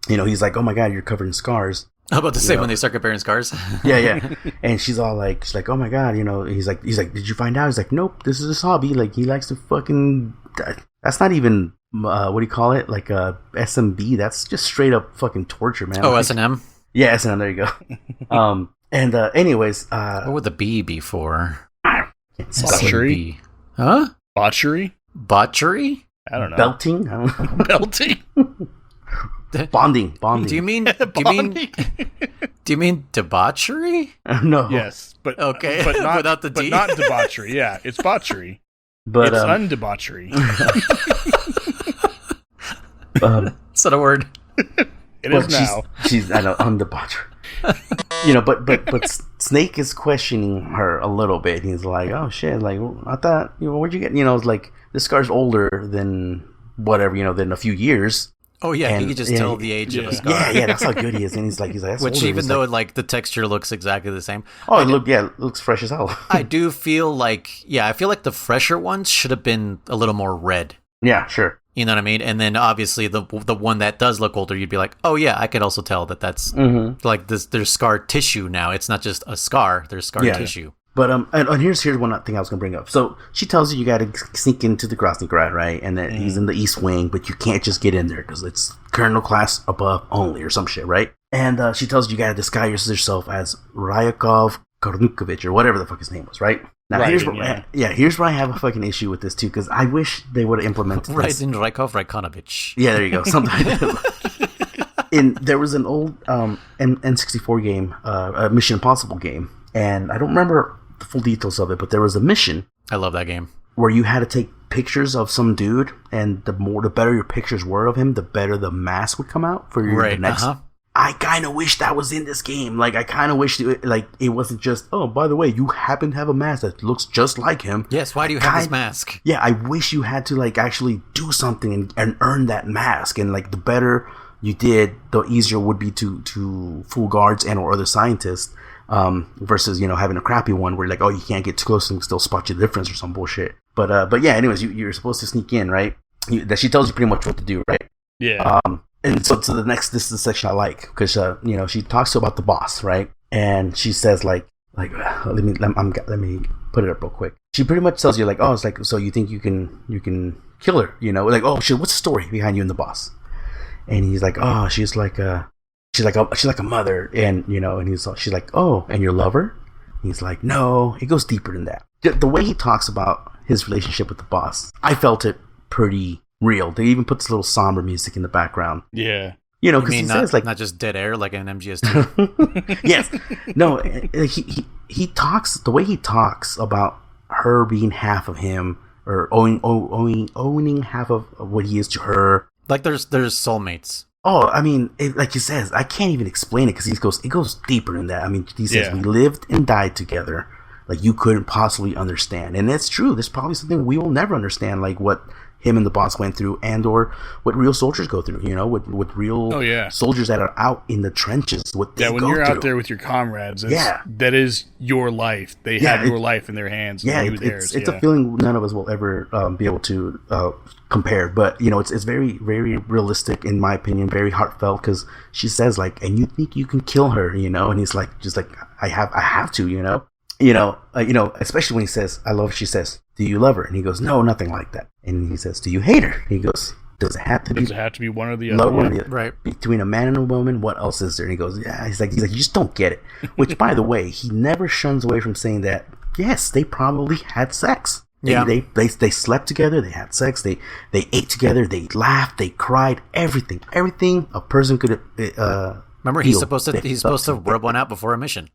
you know, he's like, "Oh my god, you're covered in scars." I'm about to say when they start comparing scars. Yeah. And she's like, "Oh my god," you know. He's like, "Did you find out?" He's like, "Nope, this is his hobby. Like, he likes to fucking." That's not even what do you call it? Like SMB. That's just straight up fucking torture, man. Oh, S&M. Yeah, S&M. There you go. Anyways, what would the B be for? Botchery? Huh? Botchery? Botchery? I don't know. Belting? I don't know. Belting? Bonding. Do you mean debauchery? No. Yes, but okay, but not without the D. But not debauchery. Yeah, it's botchery. But it's undebauchery. Is that a word? It is now. She's I know undebauchery. But Snake is questioning her a little bit. He's like, "Oh shit! Like I thought, where'd you get? It's like this scar's older than whatever, than a few years." Oh yeah, he could just tell the age of a scar. Yeah, that's how good he is. And he's like, that's which older. even though the texture looks exactly the same. Oh, it looks fresh as hell. I do feel like the fresher ones should have been a little more red. Yeah, sure. You know what I mean? And then obviously the one that does look older, you'd be like, oh yeah, I could also tell that's like this. There's scar tissue now. It's not just a scar. There's scar tissue. But and here's one thing I was gonna bring up. So she tells you got to sneak into the Grosnygrad, right? And that he's in the East Wing, but you can't just get in there because it's Colonel class above only or some shit, right? And she tells you got to disguise yourself as Ryakov Kornukovich or whatever the fuck his name was, right? Now here's where I have a fucking issue with this too, because I wish they would have implemented this. Raiden Rykov Rykonovich. Yeah, there you go. Something like that. There was an old N64 game, a Mission Impossible game, and I don't remember the full details of it, but there was a mission. I love that game. Where you had to take pictures of some dude, and the better your pictures were of him, the better the mask would come out for the next. I kind of wish that was in this game. Like, I kind of wish it wasn't just, oh, by the way, you happen to have a mask that looks just like him. Yes, why do you have this mask? Yeah, I wish you had to, actually do something and earn that mask. And, the better you did, the easier it would be to fool guards and or other scientists versus, having a crappy one where, you can't get too close and still spot you the difference or some bullshit. But yeah, anyways, you're supposed to sneak in, right? That she tells you pretty much what to do, right? Yeah. And so this is the section I like because she talks about the boss, right? And she says let me put it up real quick. She pretty much tells you so you think you can kill her, oh shit, what's the story behind you and the boss? And he's like, oh, she's like a mother, and and she's like, oh, and your lover? He's like, no, it goes deeper than that. The way he talks about his relationship with the boss, I felt it pretty real. They even put this little somber music in the background. Yeah. Because he says not just dead air like an MGS2. Yes. No, he talks, the way he talks about her being half of him or owning half of what he is to her. Like there's soulmates. Oh, I mean, like he says, I can't even explain it because it goes deeper than that. I mean, he says we lived and died together. Like you couldn't possibly understand. And that's true. There's probably something we will never understand, like what him and the boss went through and or what real soldiers go through, with real soldiers that are out in the trenches, what they go through. Yeah, when you're out there with your comrades, that is your life. They have your life in their hands. Yeah, it's a feeling none of us will ever be able to compare. But, it's very, very realistic, in my opinion, very heartfelt, because she says, and you think you can kill her, and he's like, I have to, especially when he says, I love, she says, do you love her? And he goes, no, nothing like that. And he says, do you hate her? And he goes, does it have to be one or the other? Right. Between a man and a woman, what else is there? And he goes, yeah. He's like, you just don't get it. Which, by the way, he never shuns away from saying that, yes, they probably had sex. They slept together, they had sex, they ate together, they laughed, they cried, everything a person could remember, he's supposed to rub one out before a mission.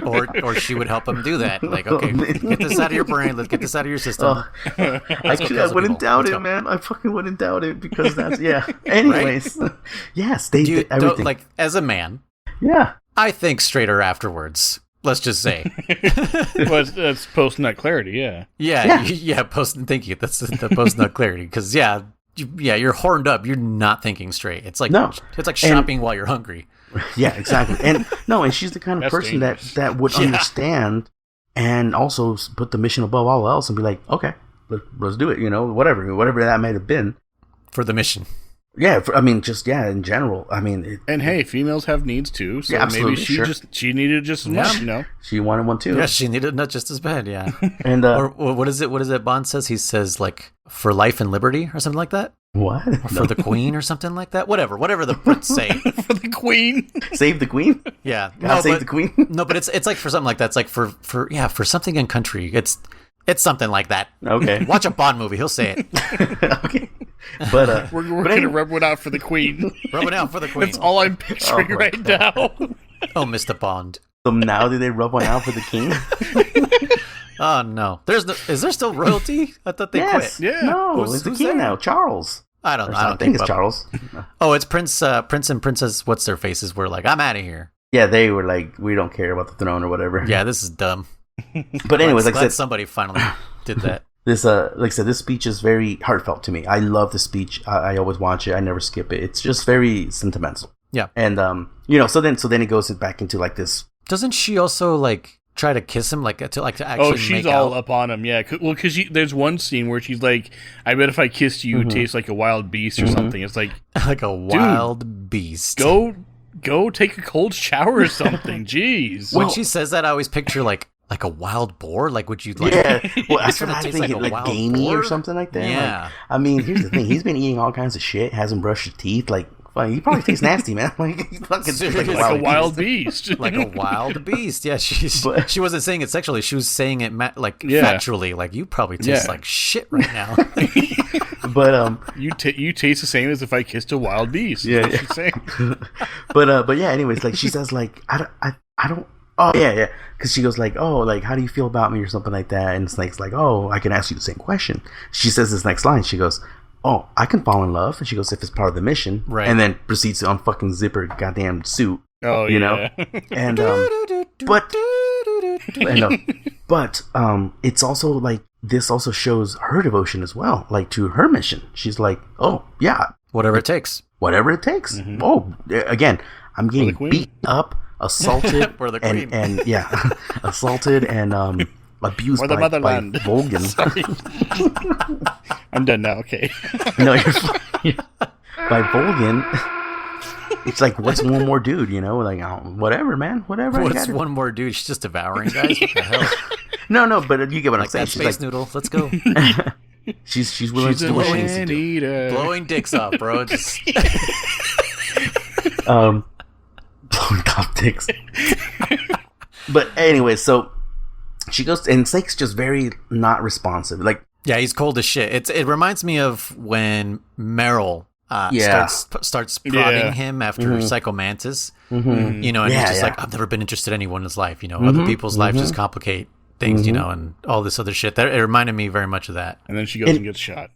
or she would help him do that. Like, okay, get this out of your brain. Let's get this out of your system. Actually, I wouldn't doubt it, man. I fucking wouldn't doubt it because that's Anyways, right? Yes, they did everything. Like, as a man, I think straighter afterwards. Let's just say. Well, that's post-nut clarity, yeah. Yeah, thank you. That's the post-nut clarity. Because, you're horned up. You're not thinking straight. It's like shopping while you're hungry. Yeah, exactly. And she's the kind of person that would understand and also put the mission above all else and be like, okay, let's do it. Whatever that may have been for the mission. Yeah, in general. I mean, and hey, females have needs too. So maybe she needed just one. She wanted one too. Yeah, she needed not just as bad. Yeah. And or what is it? What is it? Bond says he says like for life and liberty or something like that. What? Or for the queen or something like that. Whatever the Brits say. For the queen. Save the queen? Yeah. Save the queen? No, but it's like for something like that. It's like for something in country. It's something like that. Okay. Watch a Bond movie. He'll say it. Okay. But we're going to rub one out for the queen. Rub it out for the queen. That's all I'm picturing right now. Oh, Mr. Bond. So now do they rub one out for the king? Oh no. Is there still royalty? I thought they quit. Yeah. No, it's the king there? now, Charles. I don't think it's Charles. Oh, it's Prince and Princess. What's their faces? Were like, I'm out of here. Yeah, they were like, we don't care about the throne or whatever. Yeah, this is dumb. But anyways, like I said, somebody finally did that. This like I said, this speech is very heartfelt to me. I love the speech. I always watch it. I never skip it. It's just very sentimental. Yeah. And so then it goes back into like this. Doesn't she also like try to kiss him, like to actually? Oh, she's make all out? up on him. Yeah. Well, because there's one scene where she's like, "I bet if I kissed you, you'd taste like a wild beast or something." It's like like a wild beast. Go take a cold shower or something. Jeez. When she says that, I always picture like a wild boar. Like, would you like? Yeah, well, that's what it I taste think. like a Like wild gamey boar? or something like that. Yeah. Like, I mean, here's the thing. He's been eating all kinds of shit. Hasn't brushed his teeth. Like, fuck, he probably tastes nasty, man. Like, he fucking tastes like Seriously, a like wild a wild beast. beast. Like a wild beast. Yeah, But- she wasn't saying it sexually. She was saying it Yeah. factually. Like, you probably taste like shit right now. But You taste the same as if I kissed a wild beast. Yeah, That's yeah. what she's saying. but yeah. Anyways, like she says, like I don't. Oh yeah, because she goes like, oh, like how do you feel about me or something like that, and Snake's like, oh, I can ask you the same question. She says this next line. She goes, oh, I can fall in love, and she goes, if it's part of the mission, Right. And then proceeds to unfucking zip her goddamn suit. Oh, you yeah. know, and but it's also like this also shows her devotion as well, like to her mission. She's like, oh yeah, Whatever it takes. whatever it takes. Oh, again, I'm getting queen. beat up, assaulted, For the queen. and yeah, assaulted and abused For the by motherland. Volgan. Sorry. I'm done now. Okay. No, you're fine. By Volgan. It's like, what's one more dude, you know? Like, oh, whatever, man, whatever. What's one more dude? She's just devouring guys. What the hell? No, but you get what I'm Like saying. that She's space like, noodle. Let's go. she's willing to do what she needs to do. eater. Blowing dicks up, bro. Just Blowing cop dicks. But anyway, so she goes, and Snake's just very not responsive. Like, yeah, he's cold as shit. It reminds me of when Meryl starts prodding him after Psycho Mantis. Mm-hmm. You know, and he's just like, I've never been interested in anyone in his life. You know, other people's lives just complicate things. You know, and all this other shit. It reminded me very much of that. And then she goes and gets shot.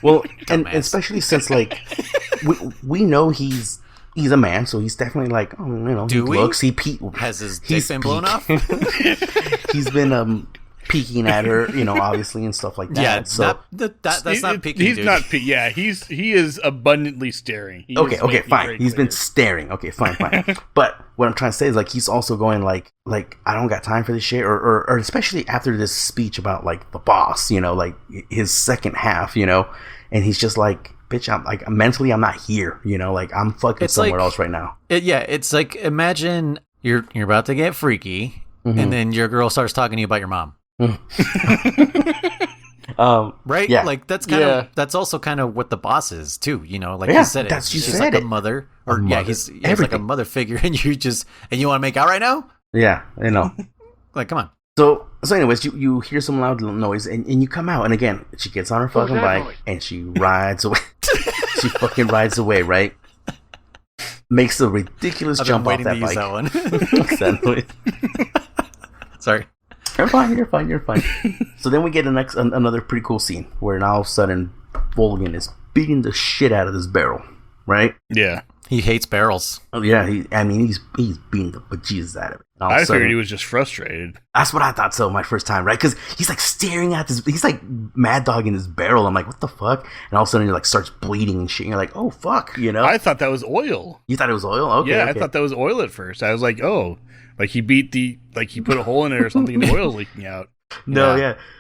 well, and especially since like we know he's a man, so he's definitely like, oh, you know, Do he we? looks, Has his dick been blown off? He's been peeking at her, you know, obviously, and stuff like that. Yeah, so that's not peeking. He's dude. not. Yeah, he is abundantly staring. He okay, is making fine. very He's been clear. staring. Okay, fine. But what I'm trying to say is like he's also going like I don't got time for this shit, or especially after this speech about like the boss, you know, like his second half, you know, and he's just like, bitch, I'm like mentally I'm not here, you know, like I'm fucking somewhere else right now. It's like, imagine you're about to get freaky, and then your girl starts talking to you about your mom. Right? Yeah. Like that's kind of that's also kind of what the boss is too, you know, like Yeah, you said it. you She's said like it. a mother, A mother. he's like a Everything. mother figure, and you want to make out right now? Yeah, you know. Like, come on. So anyways, you hear some loud noise and you come out, and again she gets on her fucking bike and she rides away. She fucking rides away, right? Makes a ridiculous I've jump been off waiting that to use bike. that one. Sorry. You're fine. So then we get another pretty cool scene where now all of a sudden Volgan is beating the shit out of this barrel, right? Yeah. He hates barrels. Oh yeah, he's beating the bejesus out of it. And all of a I sudden- figured he was just frustrated. That's what I thought so my first time, right? Because he's like staring at this, he's like mad dogging this barrel. I'm like, what the fuck? And all of a sudden he like starts bleeding and shit. And you're like, oh fuck, you know? I thought that was oil. You thought it was oil? Okay. Yeah, okay. I thought that was oil at first. I was like, oh, like he he put a hole in it or something and the oil's leaking out. No,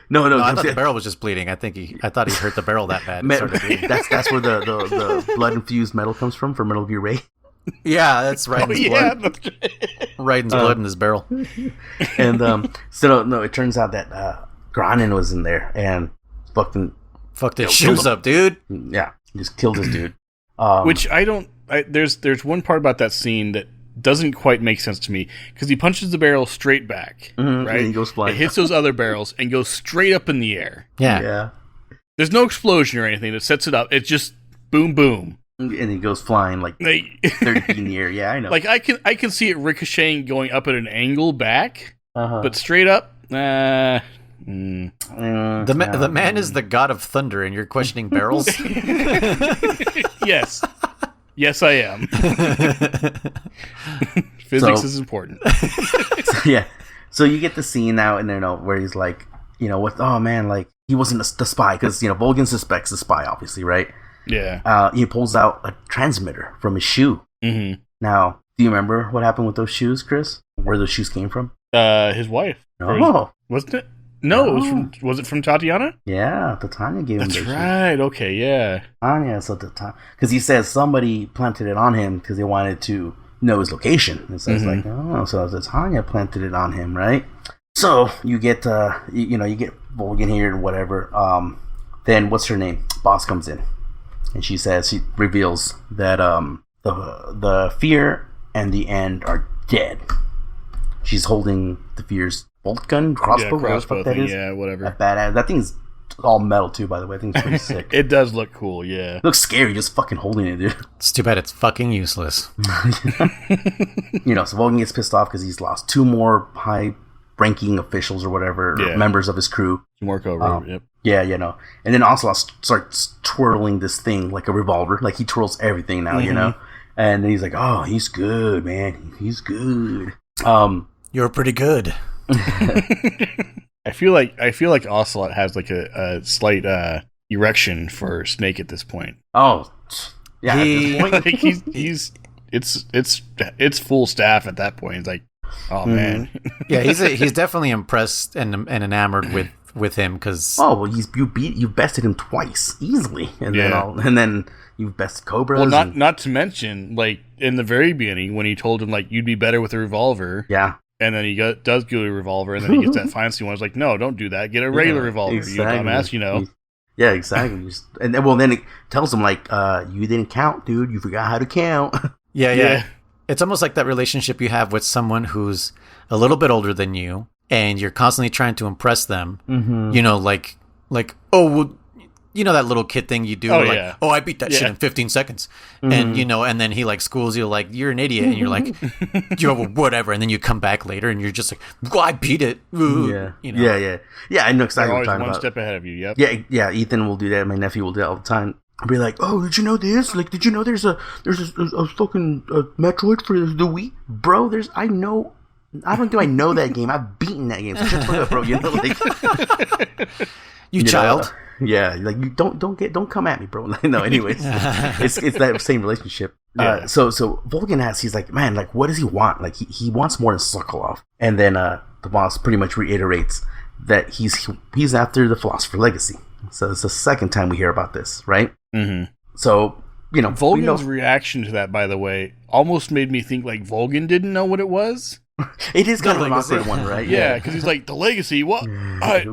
no. I thought the barrel was just bleeding. I thought he hurt the barrel that bad. It started bleeding. That's where the blood infused metal comes from for Metal Gear Ray. Yeah, that's right. Oh, yeah. Right in his blood in his barrel. And so no, it turns out that Granin was in there and fucking fucked his shoes up, dude. Yeah, he just killed this dude. Which there's one part about that scene that doesn't quite make sense to me, because he punches the barrel straight back, right? And he goes flying. It hits those other barrels and goes straight up in the air. Yeah. There's no explosion or anything that sets it up. It's just boom, boom. And he goes flying like 30 feet in the air. Yeah, I know. Like I can see it ricocheting going up at an angle back, but straight up, The man is the god of thunder, and you're questioning barrels? Yes. Yes, I am. Physics is important. So you get the scene now, and where he's like, oh man, like he wasn't the spy, because Volgin suspects the spy, obviously, right? Yeah. He pulls out a transmitter from his shoe. Mm-hmm. Now, do you remember what happened with those shoes, Chris? Where those shoes came from? His wife. No. Wasn't it? No, was it from Tatiana? Yeah, Tatiana gave him. That's right. Okay, yeah. Tatiana, so because he says somebody planted it on him because they wanted to know his location. And so it's like, so Tatiana planted it on him, right? So you get, you get Volgin here and whatever. Then what's her name? Boss comes in, and she reveals that the fear and the end are dead. She's holding the fear's bolt gun, crossbow, crossbow that thing, is. yeah, whatever. That badass. That thing's all metal too, by the way. I think it's pretty sick. It does look cool, yeah. It looks scary just fucking holding it, dude. It's too bad it's fucking useless. So Volgin gets pissed off because he's lost 2 more high-ranking officials or whatever, or members of his crew. Work over, yep. Yeah, And then Ocelot starts twirling this thing like a revolver. Like, he twirls everything now, And then he's like, oh, he's good, man. He's good. You're pretty good. I feel like Ocelot has like a slight erection for Snake at this point. Oh, yeah. At this point, like it's full staff at that point. It's like, oh man. Yeah, he's definitely impressed and enamored with him because you bested him twice easily, and then you've bested Cobras. Well, not to mention, like in the very beginning when he told him like you'd be better with a revolver. Yeah. And then he does get a revolver, and then he gets that fancy one. It's like, no, don't do that. Get a regular revolver, exactly. you dumbass, Yeah, exactly. And then it tells him, like, you didn't count, dude. You forgot how to count. Yeah. It's almost like that relationship you have with someone who's a little bit older than you, and you're constantly trying to impress them. Mm-hmm. Like, oh, well, that little kid thing you do. I beat that shit in 15 seconds. Mm-hmm. And, and then he like schools you like, you're an idiot. And you're like, whatever. And then you come back later and you're just like, well, I beat it. Ooh. Yeah. Yeah, I know exactly what you're talking about. One step ahead of you. Yep. Yeah. Ethan will do that. My nephew will do that all the time. I'll be like, oh, did you know this? Like, did you know there's a fucking Metroid for the Wii? Bro, I know that game. I've beaten that game. So shut the fuck up, bro. You child. Yeah, like you don't come at me, bro. No, anyways, it's that same relationship. Yeah. So Volgin asks, he's like, man, like, what does he want? Like, he wants more than Sokolov. And then the boss pretty much reiterates that he's after the Philosopher Legacy. So it's the second time we hear about this, right? Mm-hmm. So Volgin's reaction to that, by the way, almost made me think like Volgin didn't know what it was. It is kind of an awkward one, right? Yeah, because he's like, the Legacy, what?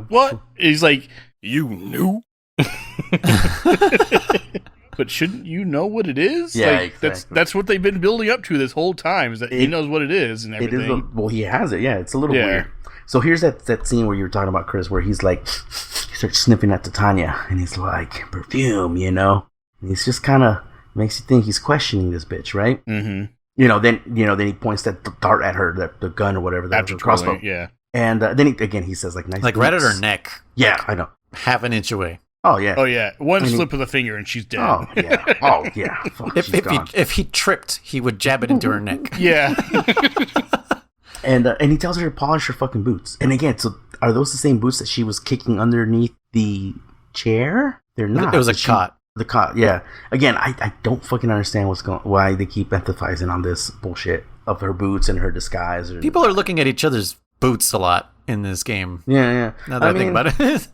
What? He's like, you knew? But shouldn't you know what it is? Yeah, like, exactly. That's what they've been building up to this whole time, is that he knows what it is and everything. He has it. Yeah, it's a little weird. So here's that scene where you were talking about, Chris, where he's like, he starts sniffing at Titania, and he's like, perfume, And he's just kind of makes you think he's questioning this bitch, right? Mm-hmm. Then he points that dart at her, the gun or whatever, the crossbow. Yeah. And then he says, like, nice. Like right at her neck. Yeah, I know. Half an inch away. Oh yeah. Oh yeah. One slip of the finger and she's dead. Oh yeah. Oh yeah. Fuck, if he tripped, he would jab it into her neck. Yeah. And he tells her to polish her fucking boots. And again, so are those the same boots that she was kicking underneath the chair? They're not. It was a cot. The cot, yeah. Again, I don't fucking understand why they keep emphasizing on this bullshit of her boots and her disguise. People are looking at each other's boots a lot in this game. Yeah. Now that I think about it.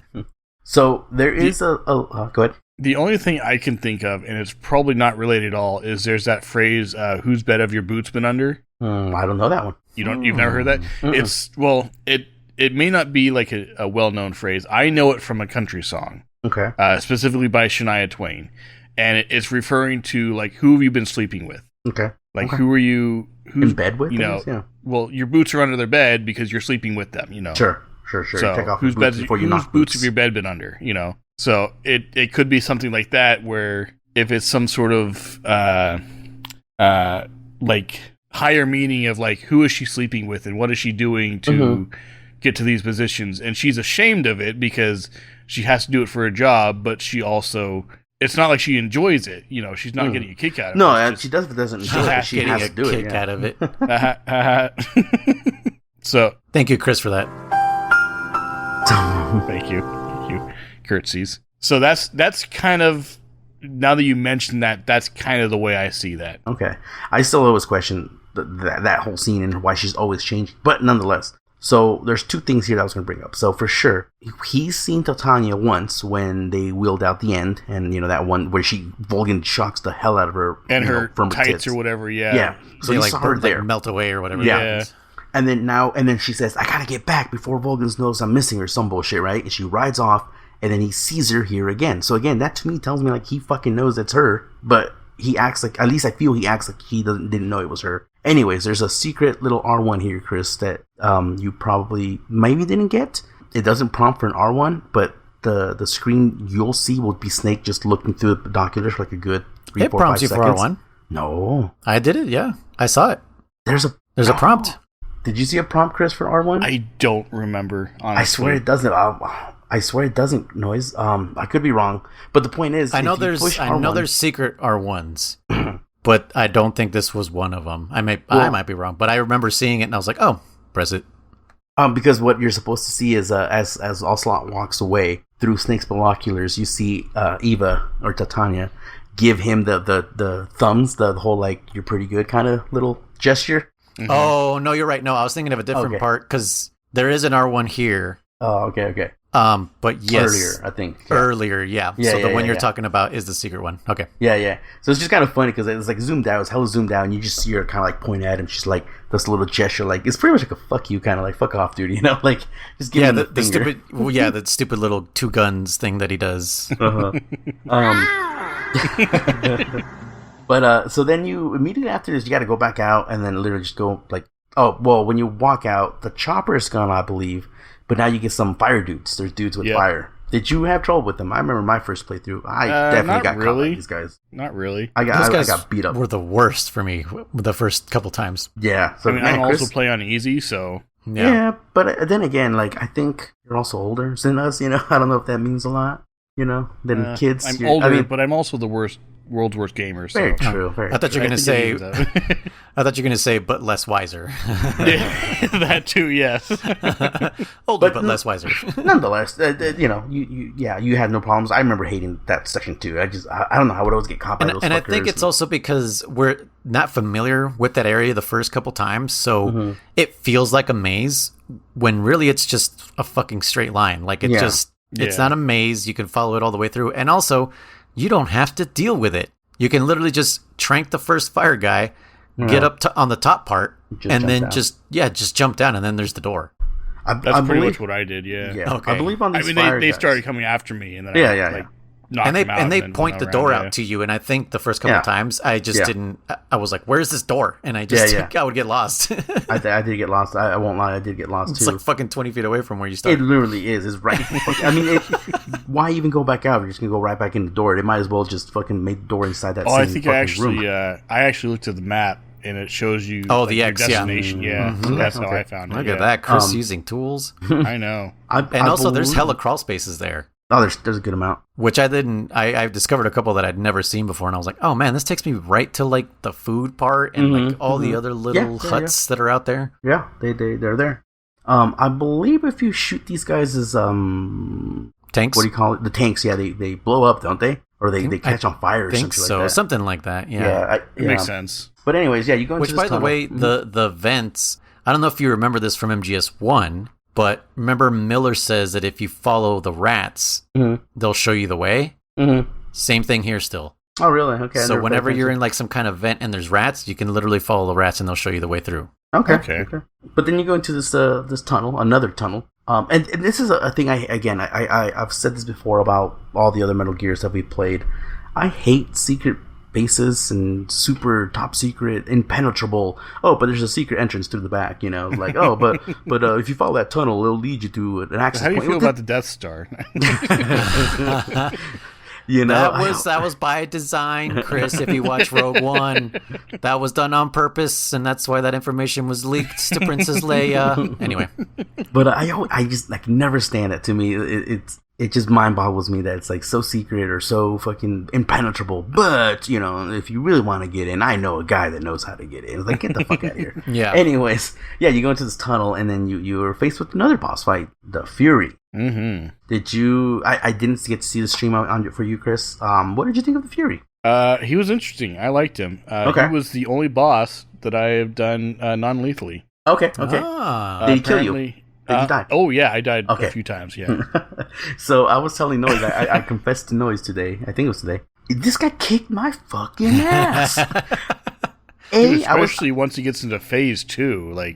So there is go ahead. The only thing I can think of, and it's probably not related at all, is there's that phrase, whose bed have your boots been under? I don't know that one. You've never heard that? Mm-mm. It may not be like a well-known phrase. I know it from a country song. Okay. Specifically by Shania Twain. And it's referring to, like, who have you been sleeping with? Okay. Like, who are you... Who's in bed with? You know, yeah. Well, your boots are under their bed because you're sleeping with them, you know. Sure. So, Take off whose boots before you knock boots have your bed been under, you know? So, it could be something like that where if it's some sort of, like, higher meaning of, like, who is she sleeping with and what is she doing to get to these positions? And she's ashamed of it because she has to do it for a job, but she also... It's not like she enjoys it, you know. She's not getting a kick out of it. No, she doesn't enjoy it. She has to do it. Kick out of it. So, thank you, Chris, for that. Thank you, curtsies. So that's kind of, now that you mentioned that, that's kind of the way I see that. Okay, I still always question that whole scene and why she's always changing, but nonetheless. So there's two things here that I was going to bring up. So for sure, he's seen Titania once when they wheeled out the end, and you know that one where Vulcan shocks the hell out of her and her from tights tits. Or whatever. Yeah, yeah. So he saw her there, like, melt away or whatever. Yeah. And then she says, "I gotta get back before Vulcans knows I'm missing," or some bullshit, right? And she rides off, and then he sees her here again. So again, that to me tells me like he fucking knows it's her, but he acts like, at least I feel he acts like he didn't know it was her. Anyways, there's a secret little R1 here, Chris, that you probably maybe didn't get. It doesn't prompt for an R1, but the screen you'll see will be Snake just looking through the binoculars for like a good 3, 4, 5 seconds. It prompts you for R1. No. I did it, yeah. I saw it. There's a prompt. Did you see a prompt, Chris, for R1? I don't remember, honestly. I swear it doesn't. I swear it doesn't, Noise. I could be wrong, but the point is, I know there's secret R1s, but I don't think this was one of them. I might be wrong, but I remember seeing it and I was like, oh, press it. Because what you're supposed to see is as Ocelot walks away through Snake's binoculars, you see Eva or Titania give him the thumbs, the whole like you're pretty good kind of little gesture. Mm-hmm. Oh no, you're right. No, I was thinking of a different part because there is an R1 here. Oh, okay. But yes, earlier, I think. Yeah. Earlier, yeah. So the one you're talking about is the secret one. Okay. Yeah. So it's just kind of funny because it's like zoomed out. It's hella zoomed out, and you just see her kind of like point at him. She's like this little gesture, like it's pretty much like a fuck you kind of like fuck off, dude. You know, like just give him the stupid, the stupid little two guns thing that he does. But so then you immediately after this, you got to go back out and then literally just go like, when you walk out, the chopper is gone, I believe. But now you get some fire dudes. There's dudes with fire. Did you have trouble with them? I remember my first playthrough. I definitely got caught by these guys. Not really. I got beat up. Were the worst for me the first couple times. Yeah. So, I also play on easy, so... Yeah, but then again, like, I think you're also older than us, you know? I don't know if that means a lot, you know, than kids. I'm older, but I'm also the world's worst gamer. So. Very true. I thought you were going to say... I thought you were going to say, but less wiser. That too, yes. Older, but less wiser. Nonetheless, you had no problems. I remember hating that section too. I don't know how I would always get caught by those fuckers. And I think it's also because we're not familiar with that area the first couple times, so it feels like a maze when really it's just a fucking straight line. Like it's not a maze. You can follow it all the way through, and also you don't have to deal with it. You can literally just trank the first fire guy. Get up on the top part, and then just jump down, and then there's the door. That's pretty much what I did. Yeah. Okay. I believe on these. They started coming after me, and then they point the door out to you, and I think the first couple of times I just didn't. I was like, "Where's this door?" And I just I would get lost. I did get lost. I won't lie, I did get lost too. It's like fucking 20 feet away from where you started. It literally is. It's right. I mean, why even go back out? You're just gonna go right back in the door. They might as well just fucking make the door inside that. I think I actually looked at the map. And it shows you the X, destination. Yeah. Mm-hmm. So that's how I found it. Look at that, Chris using tools. I know. There's hella crawl spaces there. Oh, there's a good amount. Which I didn't. I've discovered a couple that I'd never seen before, and I was like, oh man, this takes me right to like the food part and like all the other little huts that are out there. Yeah, they're there. I believe if you shoot these guys as tanks. What do you call it? The tanks. Yeah, they blow up, don't they? Or they catch on fire or something like that. Something like that. Yeah. It makes sense. But anyways, you go into this tunnel. By the way, the vents, I don't know if you remember this from MGS1, but remember Miller says that if you follow the rats, they'll show you the way? Mm-hmm. Same thing here still. Oh, really? Okay. So whenever you're in like some kind of vent and there's rats, you can literally follow the rats and they'll show you the way through. Okay. But then you go into this tunnel, another tunnel. And this is a thing. I've said this before about all the other Metal Gears that we played. I hate secret bases and super top secret, impenetrable. Oh, but there's a secret entrance through the back. Like but if you follow that tunnel, it'll lead you to an access point. How do you feel about the Death Star? That was by design, Chris. If you watch Rogue One, that was done on purpose, and that's why that information was leaked to Princess Leia. Anyway, but I just like never stand it. To me, it just mind boggles me that it's like so secret or so fucking impenetrable. But if you really want to get in, I know a guy that knows how to get in. It's like, get the fuck out of here. Yeah. Anyways, you go into this tunnel, and then you are faced with another boss fight, the Fury. Mm-hmm. Did you? I didn't get to see the stream on for you, Chris. What did you think of the Fury? He was interesting. I liked him. Okay. He was the only boss that I have done non-lethally. Okay. Did he kill you? Did you die? Oh yeah, I died a few times. Yeah. So I was telling Noise. I confessed to Noise today. I think it was today. This guy kicked my fucking ass. Especially once he gets into phase 2, like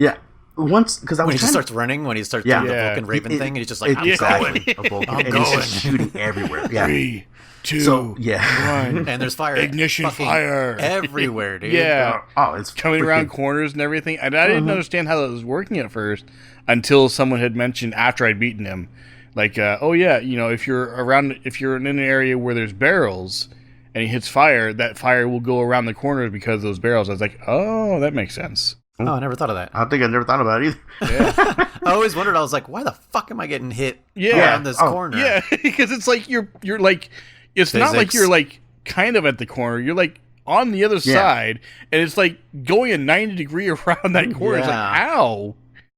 once because I was when he just starts running, when he starts doing the Vulcan Raven thing, and he's just like, I'm going. I'm going. He's just shooting everywhere. Yeah. 3, 2, 1. And there's fire, ignition fire everywhere, dude. Yeah. It's coming around corners and everything. And I didn't understand how that was working at first until someone had mentioned after I'd beaten him, like, if you're in an area where there's barrels and he hits fire, that fire will go around the corners because of those barrels. I was like, oh, that makes sense. Oh, I never thought of that. I think I never thought about it either. Yeah. I always wondered. I was like, why the fuck am I getting hit around this corner? Yeah, because it's like you're like, it's physics. Not like you're like kind of at the corner. You're like on the other side, and it's like going a 90-degree around that corner. It's like, how?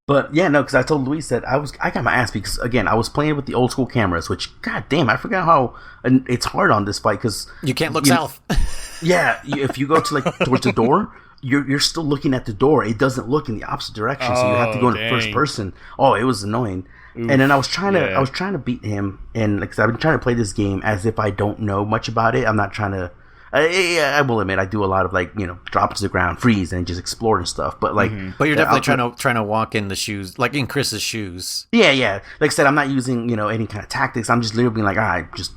But because I told Luis that I got my ass because again I was playing with the old school cameras, which goddamn I forgot how it's hard on this fight because you can't look south. If you go to like towards the door. You're still looking at the door. It doesn't look in the opposite direction, so you have to go in first person. Oh, it was annoying. Oof, and then I was trying to beat him, and because I've been trying to play this game as if I don't know much about it. I'm not trying to. I will admit I do a lot of drop to the ground, freeze, and just explore and stuff. But but you're definitely trying to walk in the shoes, like in Chris's shoes. Yeah. Like I said, I'm not using any kind of tactics. I'm just literally being like, all right, just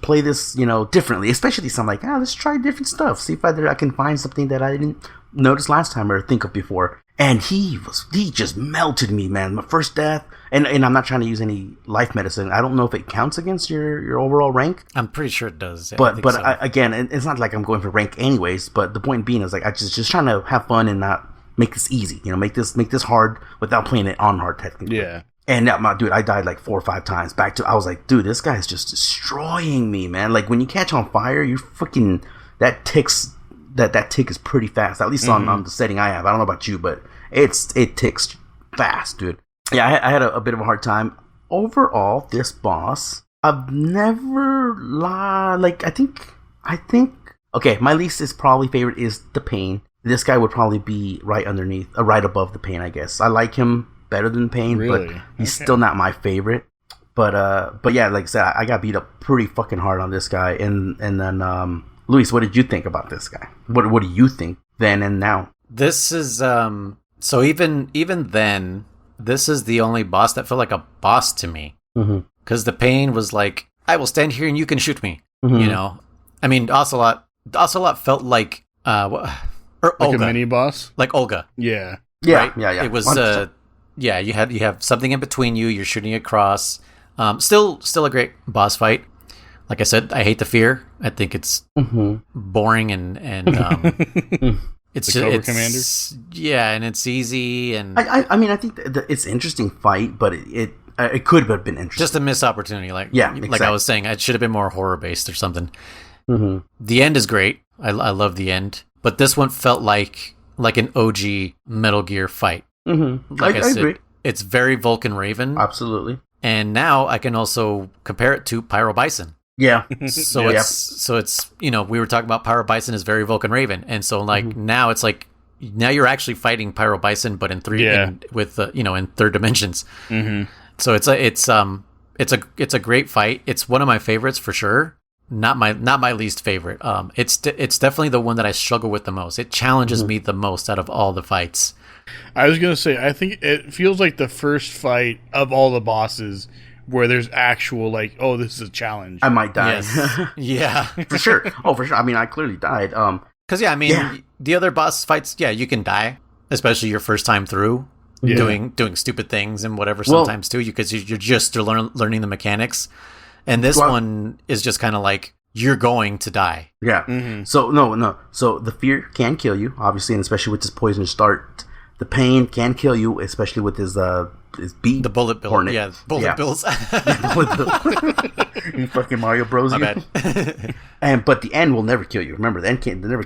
play this, differently. Especially some like, let's try different stuff. See if I can find something that I didn't notice last time or think of before. And he just melted me, man. My first death, and I'm not trying to use any life medicine. I don't know if it counts against your overall rank. I'm pretty sure it does. Yeah, but again, it's not like I'm going for rank anyways. But the point being is like I just trying to have fun and not make this easy. Make this hard without playing it on hard technically. Yeah. And dude, I died like 4 or 5 times. I was like, dude, this guy's just destroying me, man. Like when you catch on fire, you freaking that tick is pretty fast. At least on the setting I have. I don't know about you, but it ticks fast, dude. Yeah, I had a bit of a hard time. Overall, this boss, I've never I think. Okay, my least is probably favorite is the Pain. This guy would probably be right underneath, right above the Pain, I guess. I like him better than Pain, really? But he's still not my favorite. But yeah, like I said, I got beat up pretty fucking hard on this guy. And then, Luis, what did you think about this guy? What do you think then and now? This is so even then, this is the only boss that felt like a boss to me. Because the Pain was like, I will stand here and you can shoot me. I mean, Ocelot felt like or like Olga. A mini boss, like Olga. Yeah. Right? Yeah. It was you have something in between you. You're shooting across. Still a great boss fight. Like I said, I hate the fear. I think it's boring and it's the Cobra Commander. Yeah, and it's easy and I mean I think it's an interesting fight, but it could have been interesting. Just a missed opportunity. Like I was saying, it should have been more horror based or something. The end is great. I love the end, but this one felt like an OG Metal Gear fight. Like I said, agree. It's very Vulcan Raven. Absolutely. And now I can also compare it to Pyro Bison. Yeah. So it's we were talking about Pyro Bison is very Vulcan Raven, and so now it's like now you're actually fighting Pyro Bison, but in in third dimensions. So it's a great fight. It's one of my favorites for sure. Not my least favorite. It's definitely the one that I struggle with the most. It challenges me the most out of all the fights. I was gonna say, I think it feels like the first fight of all the bosses where there's actual like, oh, this is a challenge. I might die. Yes. Yeah. For sure. Oh, for sure. I mean, I clearly died. Because the other boss fights, you can die, especially your first time through, doing stupid things and whatever. Sometimes too, because you're just learning the mechanics, and this one is just kind of like you're going to die. Yeah. Mm-hmm. So no. So the fear can kill you, obviously, and especially with this poison start. The pain can kill you, especially with his beat. The bullet bill. Hornet. Yeah, bullet bills. You fucking Mario Bros. My bad. But the end will never kill you. Remember, the end can never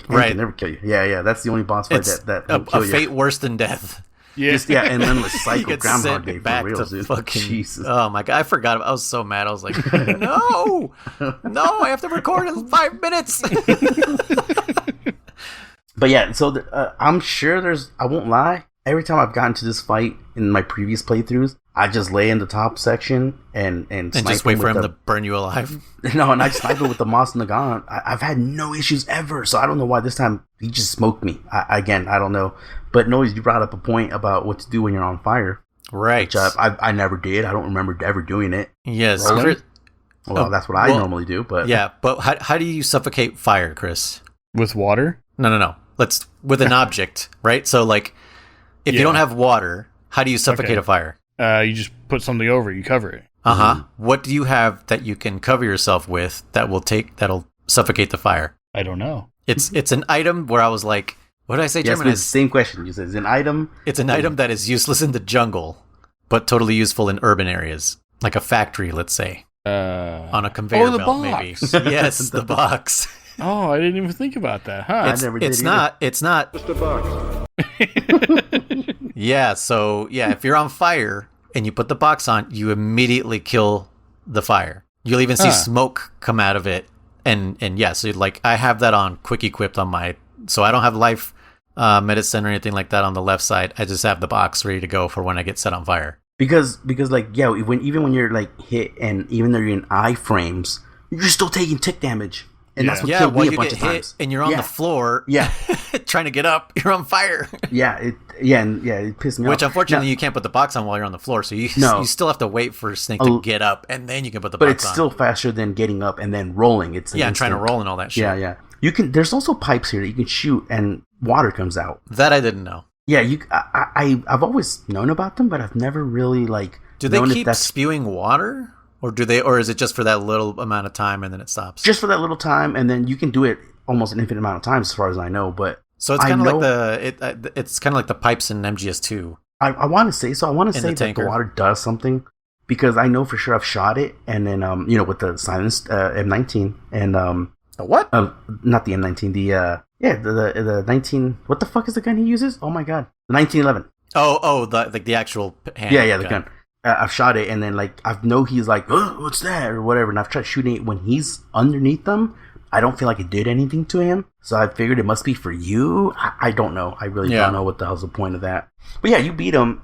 kill you. Yeah. That's the only boss fight that will kill you. A fate worse than death. Yeah. And then the cycle Groundhog Day back for real, to dude. fucking, Jesus. Oh my god, I forgot. I was so mad. I was like, no, I have to record in 5 minutes. But yeah, so I'm sure I won't lie, every time I've gotten to this fight in my previous playthroughs, I just lay in the top section and just wait for him to burn you alive. No, and I snipe it with the Moss Nagant. I've had no issues ever, so I don't know why this time he just smoked me. I don't know. But no, you brought up a point about what to do when you're on fire. Right. Which I never did. I don't remember ever doing it. Yes. Well, that's what I normally do. But yeah, but how do you suffocate fire, Chris? With water? No. Let's with an object, right? So like, if you don't have water, how do you suffocate a fire? You just put something over it. You cover it. What do you have that you can cover yourself with that'll suffocate the fire? I don't know. It's an item where I was like, what did I say, German? Yes, same question. You said it's an item. It's an item that is useless in the jungle, but totally useful in urban areas, like a factory, let's say, on a conveyor belt, maybe. Yes, the box. Oh, I didn't even think about that, huh? It's not just a box. Yeah, so if you're on fire and you put the box on, you immediately kill the fire. You'll even see smoke come out of it, and so like I have that on quick equipped on my, so I don't have life medicine or anything like that on the left side. I just have the box ready to go for when I get set on fire. Because like even when you're like hit and even though you're in iframes, you're still taking tick damage. And that's what killed me a bunch of times. And you're on the floor, trying to get up. You're on fire. It pissed me off. Which unfortunately you can't put the box on while you're on the floor, so you still have to wait for Snake to get up, and then you can put the box on. But it's still faster than getting up and then rolling. It's and trying to roll and all that shit. Yeah. You can. There's also pipes here that you can shoot, and water comes out. That I didn't know. Yeah, I've always known about them, but I've never really like. Do they keep spewing water? Or is it just for that little amount of time and then it stops? Just for that little time, and then you can do it almost an infinite amount of times, as far as I know. But so it's kind of like it's kind of like the pipes in MGS2. I want to say so. I want to say that the water does something, because I know for sure I've shot it, and then with the silenced M19 and the what? Not the M19. The 19. What the fuck is the gun he uses? Oh my god, the 1911. Oh, the actual hand. Yeah, the gun. I've shot it, and then like I know he's like, oh, what's that or whatever, and I've tried shooting it when he's underneath them. I don't feel like it did anything to him, so I figured it must be for you. I don't know. I really don't know what the hell's the point of that. But yeah, you beat him.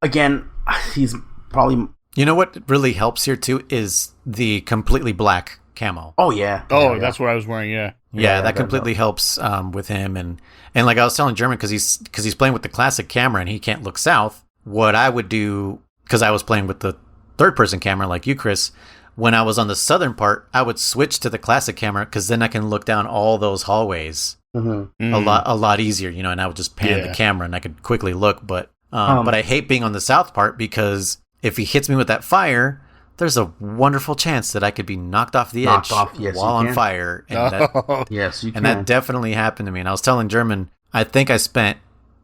Again, he's probably. You know what really helps here too is the completely black camo. Oh yeah. That's what I was wearing. Yeah. Yeah, that completely helps with him, and like I was telling German, because he's playing with the classic camera and he can't look south. What I would do, because I was playing with the third-person camera like you, Chris, when I was on the southern part, I would switch to the classic camera, because then I can look down all those hallways a lot easier, and I would just pan the camera and I could quickly look. But I hate being on the south part, because if he hits me with that fire, there's a wonderful chance that I could be knocked off the edge while on fire. And yes, you can. And that definitely happened to me. And I was telling German, I think I spent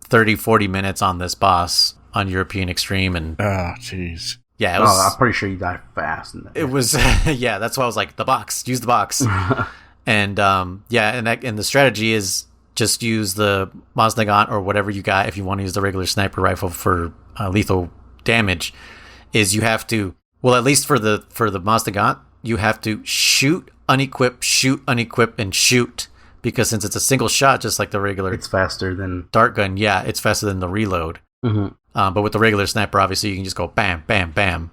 30-40 minutes on this boss on European Extreme, and oh jeez, yeah, it was, I'm pretty sure you died fast. It was that's why I was like, use the box, and and the strategy is just use the Moss Nagant or whatever you got. If you want to use the regular sniper rifle for lethal damage, is you have to, well, at least for the Moss Nagant, you have to shoot, unequip, and shoot. Because since it's a single shot, just like the regular, it's faster than dart gun. Yeah, it's faster than the reload. Mm-hmm. But with the regular sniper, obviously, you can just go bam, bam, bam.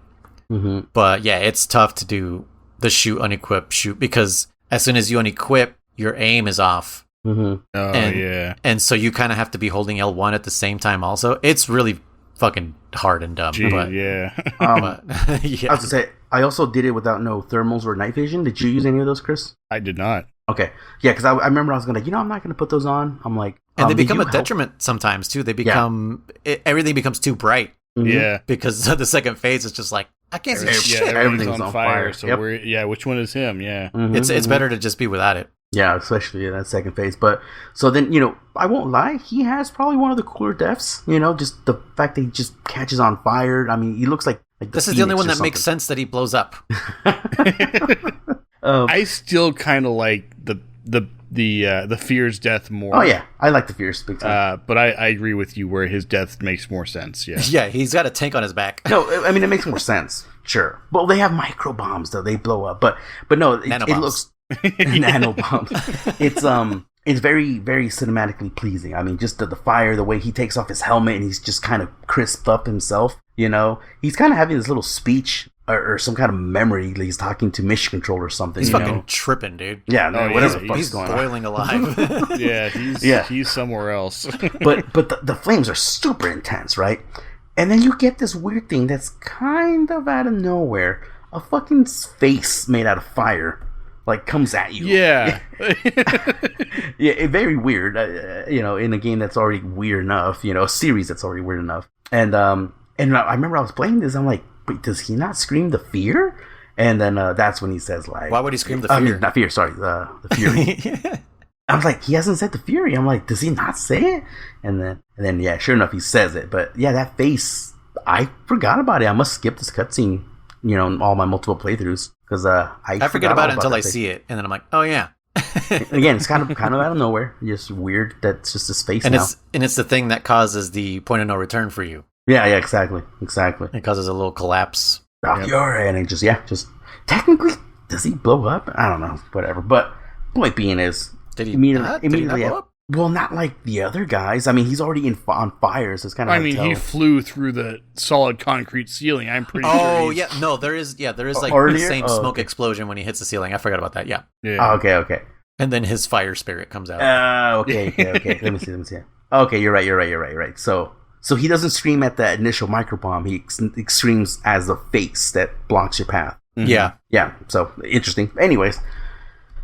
Mm-hmm. But yeah, it's tough to do the shoot, unequip, shoot, because as soon as you unequip, your aim is off. Mm-hmm. Oh, yeah. And so you kind of have to be holding L1 at the same time also. It's really fucking hard and dumb. Gee, but, yeah. but, I was to say, I also did it without no thermals or night vision. Did you use any of those, Chris? I did not. Okay. Yeah, because I remember I was going to, I'm not going to put those on. I'm like... And they become a detriment sometimes, too. They become... Everything becomes too bright. Mm-hmm. Yeah. Because the second phase is just like, I can't see shit. Everything's on fire. So which one is him? Yeah. Mm-hmm, It's better to just be without it. Yeah, especially in that second phase. But so then, I won't lie, he has probably one of the cooler deaths. Just the fact that he just catches on fire. I mean, he looks like this is the only one that makes sense that he blows up. I still kind of like the Fear's death more. Oh yeah, I like the Fear's big time. But I agree with you where his death makes more sense. Yeah. Yeah, he's got a tank on his back. No, I mean it makes more sense. Sure. Well, they have micro bombs though; they blow up. But no, it looks nano bombs. It's very, very cinematically pleasing. I mean, just the fire, the way he takes off his helmet and he's just kind of crisped up himself. He's kind of having this little speech or some kind of memory. He's talking to mission control or something. He's fucking tripping, dude. Yeah, no, whatever the fuck's he's going on. boiling alive. He's somewhere else. but the flames are super intense, right? And then you get this weird thing that's kind of out of nowhere. A fucking face made out of fire. Comes at you. Yeah. Yeah, very weird. In a game that's already weird enough. A series that's already weird enough. And I remember I was playing this. I'm like, wait, does he not scream the fear? And then that's when he says why would he scream the fear? I mean, not fear. Sorry, the fury. I was like, he hasn't said the fury. I'm like, does he not say it? And then yeah, sure enough, he says it. But yeah, that face, I forgot about it. I must skip this cutscene. In all my multiple playthroughs. Because I forget about it until I see it, and then I'm like, oh yeah. Again, it's kind of out of nowhere. Just weird. That's just his face now. It's the thing that causes the point of no return for you. Yeah, exactly. It causes a little collapse. And it just technically, does he blow up? I don't know. Whatever. But point being is, did he immediately blow up? Well, not like the other guys. I mean, he's already on fire, so it's kind of. I mean, he flew through the solid concrete ceiling. I'm pretty sure. Oh yeah, no, there is like the same smoke explosion when he hits the ceiling. I forgot about that. Yeah. Oh, okay. And then his fire spirit comes out. Okay. Let me see. Okay, you're right. So he doesn't scream at the initial microbomb. He screams as the face that blocks your path. Mm-hmm. Yeah. So interesting. Anyways,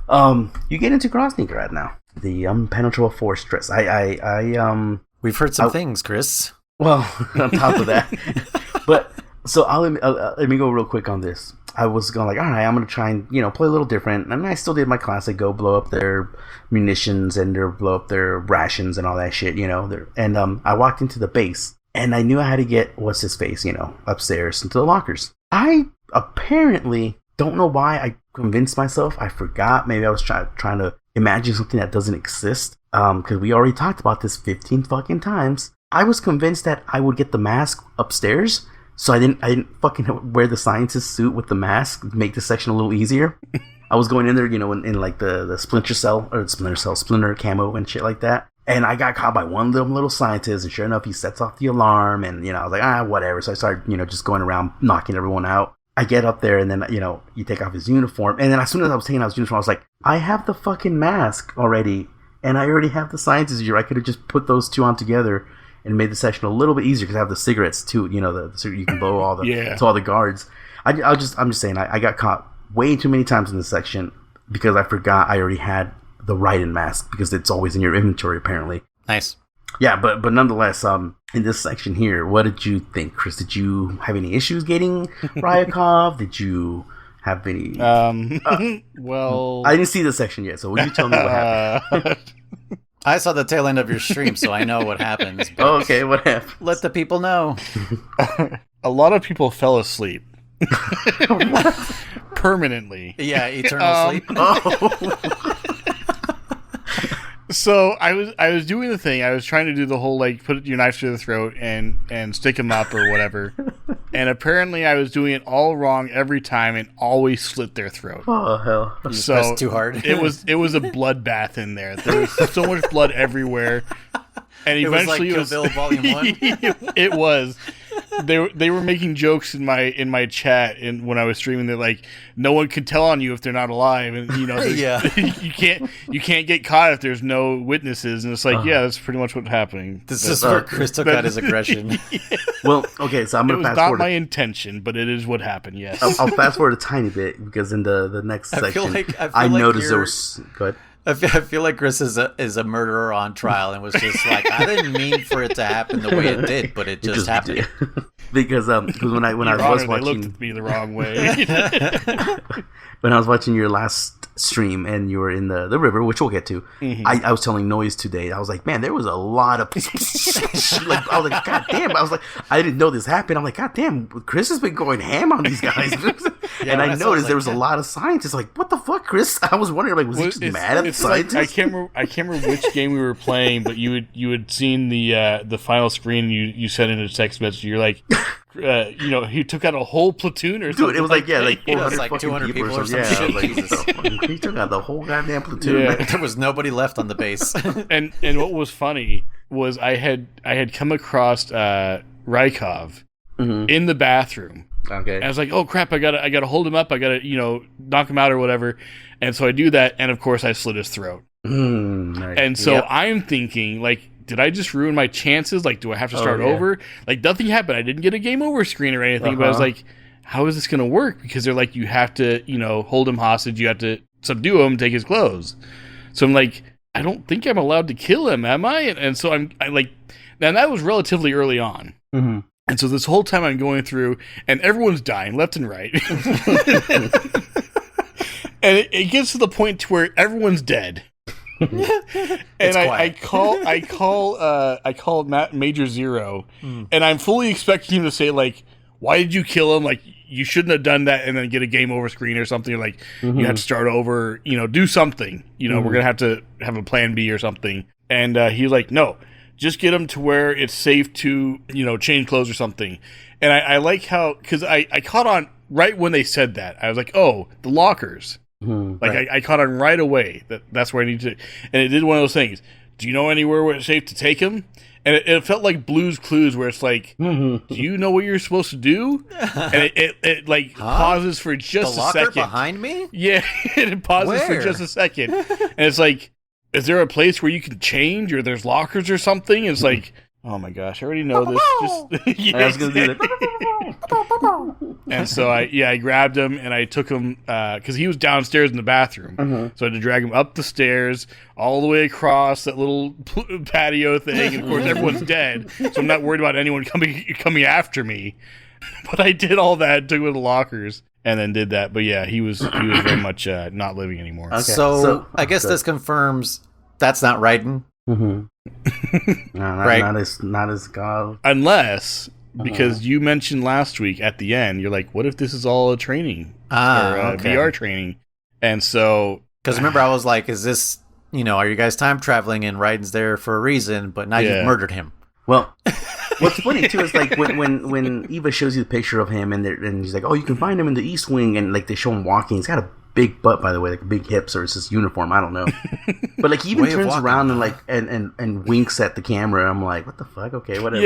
you get into Groznygrad now. The impenetrable fortress. We've heard some things, Chris. Well, on top of that, but so let me go real quick on this. I was going all right, I'm gonna try and play a little different. I mean, I still did my classic: go blow up their munitions and blow up their rations and all that shit. And I walked into the base and I knew I had to get what's his face, upstairs into the lockers. I apparently don't know why I convinced myself. I forgot. Maybe I was trying to imagine something that doesn't exist. Because we already talked about this 15 fucking times. I was convinced that I would get the mask upstairs, so I didn't fucking wear the scientist suit with the mask to make this section a little easier. I was going in there, in like the splinter camo and shit like that. And I got caught by one little scientist, and sure enough, he sets off the alarm, and I was like, whatever. So I started, just going around knocking everyone out. I get up there, and then, you take off his uniform. And then as soon as I was taking off his uniform, I was like, I have the fucking mask already. And I already have the scientist gear. I could have just put those two on together and made the session a little bit easier because I have the cigarettes too. So you can blow all the to all the guards. I'm just saying I got caught way too many times in this section because I forgot I already had the Raiden mask because it's always in your inventory apparently. Nice. Yeah, but nonetheless, in this section here, what did you think, Chris? Did you have any issues getting Ryakov? Did you have any? Well, I didn't see the section yet, so will you tell me what happened? I saw the tail end of your stream, so I know what happens. Oh, okay, what happened? Let the people know. A lot of people fell asleep. Permanently. Yeah, eternal sleep. Oh. So I was doing the thing. I was trying to do the whole put your knife to their throat and stick them up or whatever. And apparently I was doing it all wrong every time and always slit their throat. Oh hell! So that's too hard. it was a bloodbath in there. There was so much blood everywhere. And eventually it was like Kill Bill Volume 1. It was. they were making jokes in my chat and when I was streaming. They're like, no one can tell on you if they're not alive, and you can't get caught if there's no witnesses. And it's like, that's pretty much what's happening. This is where Chris took out his aggression. Well, okay, so I'm gonna fast forward. It was not my intention, but it is what happened. Yes, I'll fast forward a tiny bit because in the next section, I noticed there was. Go ahead. I feel like Chris is a murderer on trial and was just like, I didn't mean for it to happen the way it did, but it just happened. Because when I was watching, they looked at me the wrong way. When I was watching your last stream and you were in the river, which we'll get to, I was telling Noise today. I was like, man, there was a lot of like, I was like, god damn. I was like, I didn't know this happened. I'm like, god damn, Chris has been going ham on these guys. And I noticed there was a lot of scientists. Like, what the fuck, Chris? I was wondering, like, was he just mad at the scientists? Like, I can't remember which game we were playing, but you had seen the final screen. And you sent in a text message. You're like, he took out a whole platoon or something. Dude, it was like 400 like 200 people or some shit. He took out the whole goddamn platoon. Yeah. There was nobody left on the base. and what was funny was I had come across Rykov in the bathroom. Okay. And I was like, oh crap, I gotta hold him up, I gotta, knock him out or whatever. And so I do that, and of course I slit his throat. Nice. And so I'm thinking, like, did I just ruin my chances? Like, do I have to start over? Like, nothing happened. I didn't get a game over screen or anything, but I was like, how is this gonna work? Because they're like, you have to, hold him hostage, you have to subdue him, take his clothes. So I'm like, I don't think I'm allowed to kill him, am I? And so I like, and that was relatively early on. Mm-hmm. And so this whole time I'm going through, and everyone's dying left and right. And it gets to the point to where everyone's dead. And I call Major Zero, and I'm fully expecting him to say, like, why did you kill him? Like, you shouldn't have done that, and then get a game over screen or something. Like, you have to start over, do something. We're going to have a plan B or something. And he's like, no, just get him to where it's safe to, change clothes or something. And I like how, because I caught on right when they said that. I was like, oh, the lockers. I caught on right away that's where I need to. And it did one of those things. Do you know anywhere where it's safe to take him? And it felt like Blue's Clues, where it's like, do you know what you're supposed to do? And it pauses for just the a locker second. Behind me? Yeah, and it pauses for just a second. And it's like, is there a place where you can change, or there's lockers or something? And it's like, oh my gosh, I already know this. I was gonna do that. And so I grabbed him and I took him because he was downstairs in the bathroom. So I had to drag him up the stairs all the way across that little patio thing. And of course, everyone's dead, so I'm not worried about anyone coming after me. But I did all that, took him to the lockers, and then did that. But yeah, he was very much not living anymore. Okay. So I guess this confirms that's not Raiden. No, not as God. Unless, because you mentioned last week at the end, you're like, what if this is all a training VR training? And so, because remember, I was like, is this, are you guys time traveling and Raiden's there for a reason, but now you've murdered him? Well, what's funny too is like when Eva shows you the picture of him and he's like, oh, you can find him in the East Wing, and like they show him walking. He's got a big butt, by the way, like big hips, or it's his uniform. I don't know. But like he even turns around and like and winks at the camera. I'm like, what the fuck? Okay, whatever.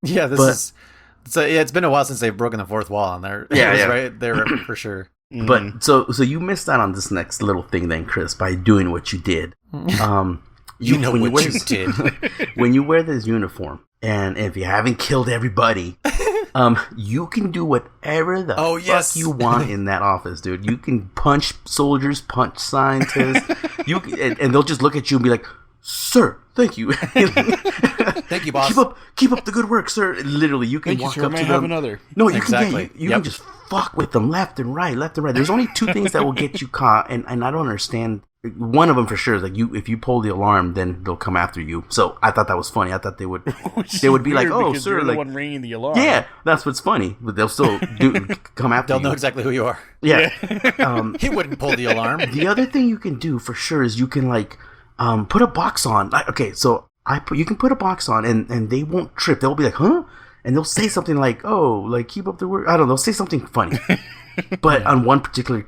Yeah, it's been a while since they've broken the fourth wall on there. Yeah, right there for sure. But so you missed out on this next little thing then, Chris, by doing what you did. You did. When you wear this uniform, and if you haven't killed everybody, you can do whatever the fuck you want in that office, dude. You can punch soldiers, punch scientists. And they'll just look at you and be like, "Sir, thank you, thank you, boss. Keep up the good work, sir." Literally, you can walk up to them. Have another. No, you can just fuck with them left and right. There's only two things that will get you caught, and I don't understand. One of them for sure is like if you pull the alarm, then they'll come after you. So I thought that was funny. I thought they would be like, "Oh, sir, you're like the one ringing the alarm." Yeah, that's what's funny. But they'll still come after you. They'll know exactly who you are. Yeah. He wouldn't pull the alarm. The other thing you can do for sure is you can like put a box on. Okay, so you can put a box on and they won't trip. They'll be like, "Huh?" And they'll say something like, "Oh, like keep up the work." I don't know. They'll say something funny. But on one particular,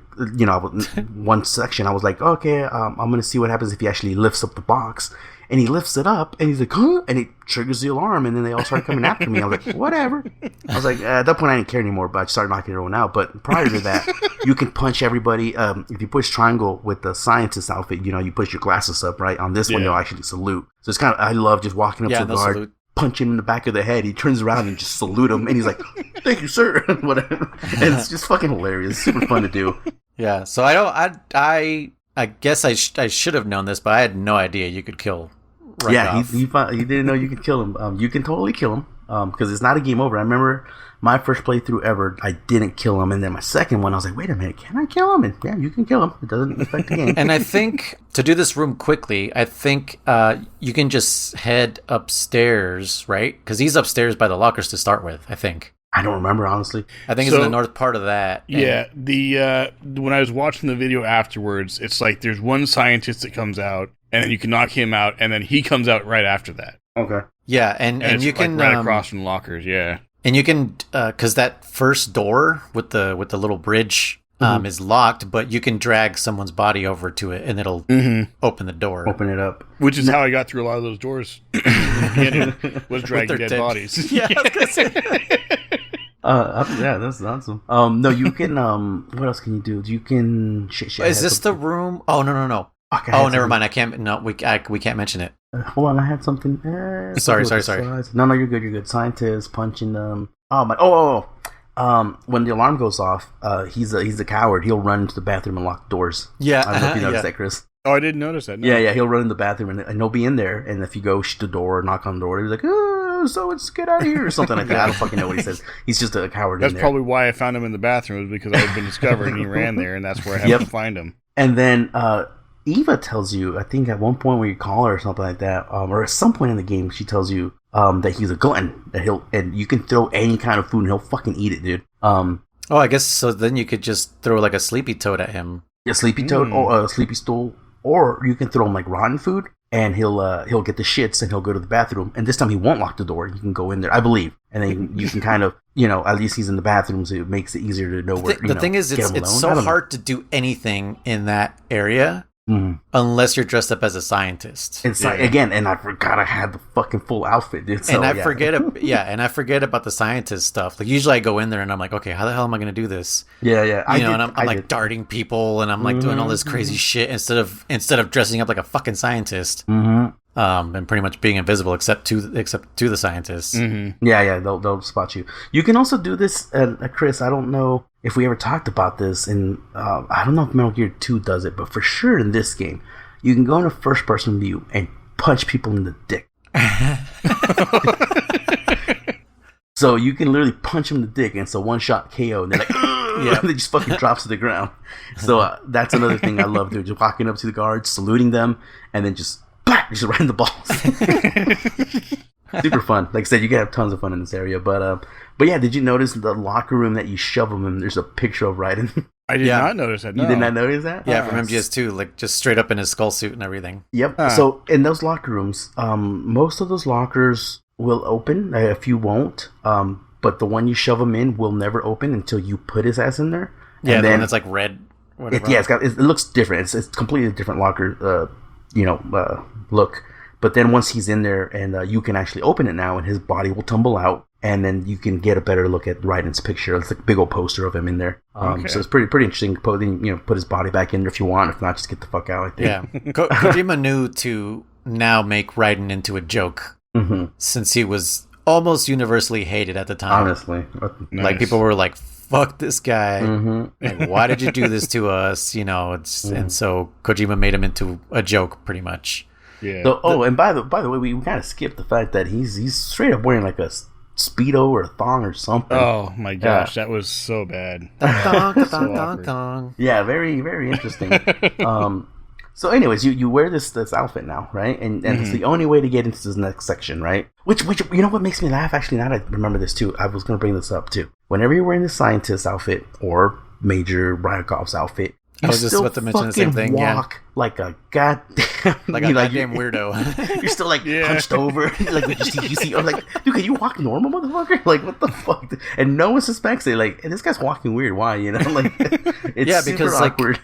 one section, I was like, okay, I'm going to see what happens if he actually lifts up the box. And he lifts it up, and he's like, huh? And it triggers the alarm, and then they all start coming after me. I was like, whatever. I was like, at that point, I didn't care anymore, but I started knocking everyone out. But prior to that, you can punch everybody. If you push triangle with the scientist outfit, you push your glasses up, right? On this one, you'll actually salute. So it's kind of, I love just walking up to the guard, salute. Punch him in the back of the head. He turns around and just salute him, and he's like, thank you, sir. Whatever. And it's just fucking hilarious. It's super fun to do. Yeah, so I guess I should have known this, but I had no idea you could kill off. He didn't know you could kill him. You can totally kill him because it's not a game over. I remember my first playthrough ever, I didn't kill him, and then my second one, I was like, wait a minute, can I kill him? And yeah, you can kill him. It doesn't affect the game. And I think, to do this room quickly, I think you can just head upstairs, right? Because he's upstairs by the lockers to start with, I think. I don't remember, honestly. I think it's in the north part of that. Yeah, when I was watching the video afterwards, it's like there's one scientist that comes out, and then you can knock him out, and then he comes out right after that. Okay. Yeah, and you can right across from lockers. Yeah, and you can because that first door with the little bridge is locked, but you can drag someone's body over to it, and it'll open the door, open it up. Which is how I got through a lot of those doors. Was dragging dead bodies. Yeah. I was gonna say. Yeah, that's awesome. No, you can. What else can you do? You can. Is this the room? Oh no. Okay, never mind. I can't. No, we can't mention it. Hold on, I had something. Sorry. No, you're good. You're good. Scientists punching them. Oh my. Oh. When the alarm goes off, he's a coward. He'll run into the bathroom and lock doors. Yeah. I don't know if you noticed that, Chris. Oh, I didn't notice that. No. Yeah. He'll run in the bathroom and he'll be in there. And if you go shut the door or knock on the door, he's like, "Oh, so it's get out of here" or something like that. I don't fucking know what he says. He's just a coward. That's probably why I found him in the bathroom, was because I had been discovered and he ran there, and that's where I had to find him. And then Eva tells you, I think at one point where you call her or something like that, or at some point in the game, she tells you that he's a glutton, and you can throw any kind of food and he'll fucking eat it, dude. I guess so. Then you could just throw like a sleepy toad at him. A sleepy toad or a sleepy stool, or you can throw him like rotten food, and he'll get the shits and he'll go to the bathroom. And this time he won't lock the door. You can go in there, I believe, and then you can kind of, at least he's in the bathroom, so it makes it easier to know where. The thing is, it's so hard to do anything in that area. Unless you're dressed up as a scientist. It's like, again, and I forgot I had the fucking full outfit, dude. So, and I forget about the scientist stuff. Like usually I go in there and I'm like, okay, how the hell am I going to do this? Yeah. I'm like darting people and I'm like doing all this crazy shit instead of dressing up like a fucking scientist. And pretty much being invisible except to the scientists. Yeah, they'll spot you. You can also do this, Chris. I don't know if we ever talked about this, and I don't know if Metal Gear 2 does it, but for sure in this game, you can go in a first-person view and punch people in the dick. So you can literally punch them in the dick, and so one shot KO, and they're like, they just fucking drops to the ground. So that's another thing I love doing, just walking up to the guards, saluting them, and then just right in the balls. Super fun. Like I said, you can have tons of fun in this area. But yeah, did you notice the locker room that you shove them in? There's a picture of Raiden. I did not notice that. No. You did not notice that? Yeah, from MGS2, like just straight up in his skull suit and everything. Yep. So in those locker rooms, most of those lockers will open. A few won't. But the one you shove him in will never open until you put his ass in there. Yeah, and the one that's like red. It looks different. It's completely different locker. Look. But then once he's in there, and you can actually open it now, and his body will tumble out, and then you can get a better look at Raiden's picture. It's like a big old poster of him in there. So it's pretty interesting. Put his body back in there if you want. If not, just get the fuck out. I think. Yeah, Kojima knew to now make Raiden into a joke, since he was almost universally hated at the time. Honestly, like people were like, "Fuck this guy! Like, why did you do this to us?" And so Kojima made him into a joke, pretty much. Yeah. So, and by the way, we kind of skipped the fact that he's straight up wearing like a Speedo or a thong or something. Oh my gosh, that was so bad. Thong. Yeah, very, very interesting. So anyways, you wear this outfit now, right? And it's the only way to get into this next section, right? Which you know what makes me laugh? Actually, now that I remember this too, I was going to bring this up too. Whenever you're wearing the scientist outfit or Major Ryakov's outfit, I was just about to mention the same thing. Walk like a goddamn, goddamn weirdo. You're still like hunched over, like you see. I'm like, dude, can you walk normal, motherfucker? Like, what the fuck? And no one suspects it. Like, and this guy's walking weird. Why? Like, it's because super awkward.